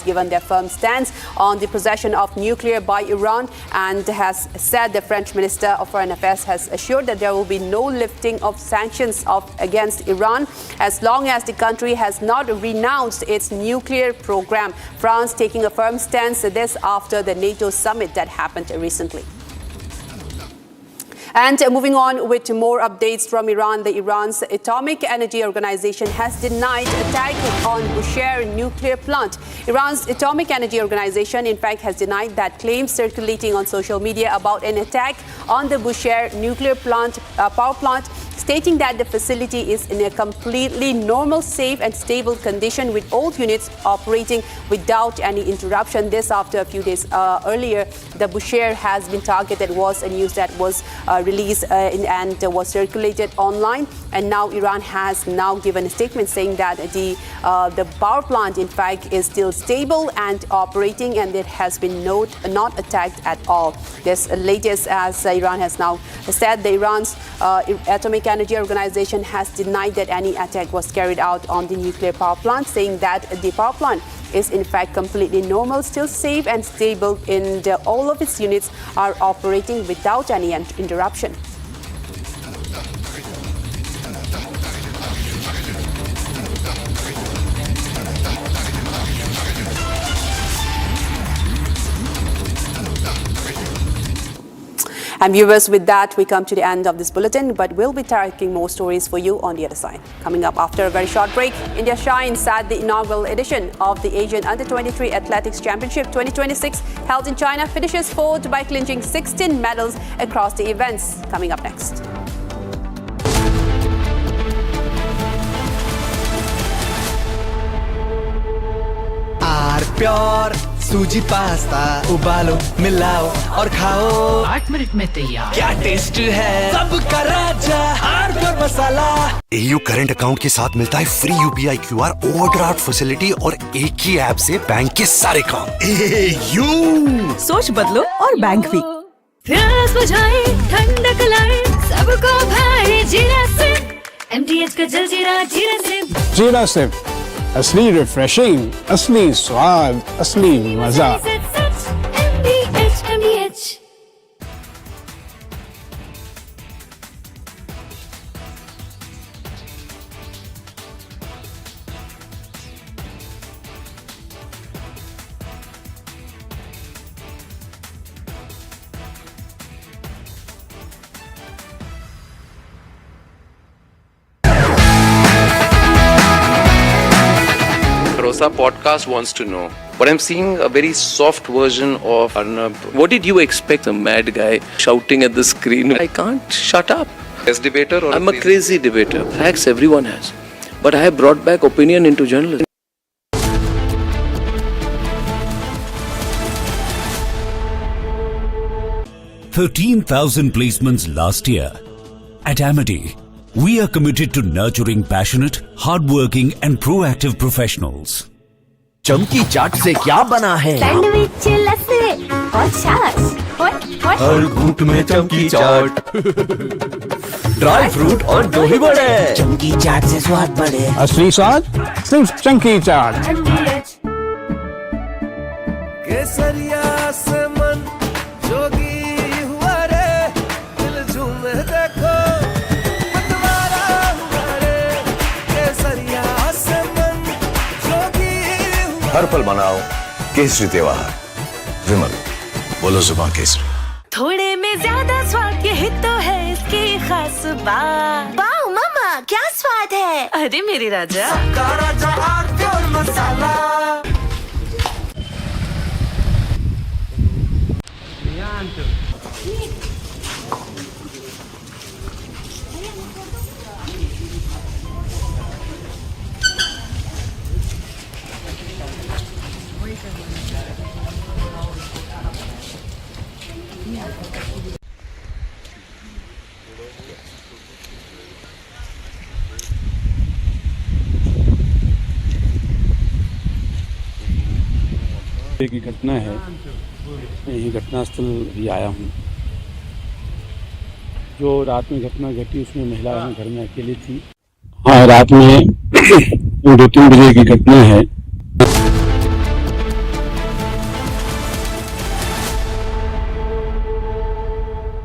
given their firm stance on the possession of nuclear by Iran, and has said, the French Minister of Foreign Affairs has assured that there will be no lifting of sanctions against Iran as long as the country has not renounced its nuclear program. France taking a firm stance, this after the NATO summit that happened recently. And moving on with more updates from Iran, Iran's Atomic Energy Organization has denied attack on Bushehr nuclear plant. Iran's Atomic Energy Organization, in fact, has denied that claims circulating on social media about an attack on the Bushehr nuclear plant, power plant, stating that the facility is in a completely normal, safe and stable condition with all units operating without any interruption. This after a few days earlier, the Bushehr has been targeted, was a news that was released and was circulated online. And now Iran has now given a statement saying that the power plant, in fact, is still stable and operating, and it has been not attacked at all. This latest, as Iran has now said, Iran's Atomic Energy Organization has denied that any attack was carried out on the nuclear power plant, saying that the power plant is in fact completely normal, still safe and stable, and all of its units are operating without any interruption. And viewers, with that, we come to the end of this bulletin, but we'll be tracking more stories for you on the other side. Coming up after a very short break, India shines at the inaugural edition of the Asian Under-23 Athletics Championship 2026 held in China finishes fourth by clinching 16 medals across the events. Coming up next. Pure सूजी pasta उबालो मिलाओ और खाओ 8 minute में तैयार। क्या test है सबका राजा R pure masala. AU current account के साथ मिलता है free UPI QR overdraft facility और एक ही ऐप से बैंक के सारे काम। AU सोच बदलो और बैंक भी। प्यास बुझाए ठंडक लाए सबको भाई जीरा से MTH का जलजीरा जीरा से। जीरा से असली रिफ्रेशिंग, असली स्वाद, असली मजा। Rosa podcast wants to know, but I'm seeing a very soft version of Arnab. What did you expect? A mad guy shouting at the screen. I can't shut up. As debater or I'm a crazy debater. Facts everyone has. But I have brought back opinion into journalism. $13,000 placements last year. At Amity, we are committed to nurturing passionate, hardworking and proactive professionals. चमकी चाट से क्या बना है? Sandwich लस्सी और छाछ और हर घूंट में चमकी चाट। ड्राई फ्रूट और दही बड़े। चमकी चाट से स्वाद बढ़े। असली स्वाद सिर्फ चमकी चाट। केसरिया से मन जोगी हुआ रे दिल झूमे देखो मतवारा हुआ रे केसरिया से मन जोगी हुआ। हर पल मनाओ केसरी त्योहार। विमल बोलो जुबान केसरी। थोड़े में ज्यादा स्वाद ये हित तो है इसकी खास बात। वाओ मामा क्या स्वाद है। अरे मेरे राजा सबका राजा आर प्योर मसाला। की घटना है, यही घटनास्थल भी आया हूँ। जो रात में घटना घटी उसमें महिला घर में अकेली थी। हाँ, रात में 2-3 बजे की घटना है।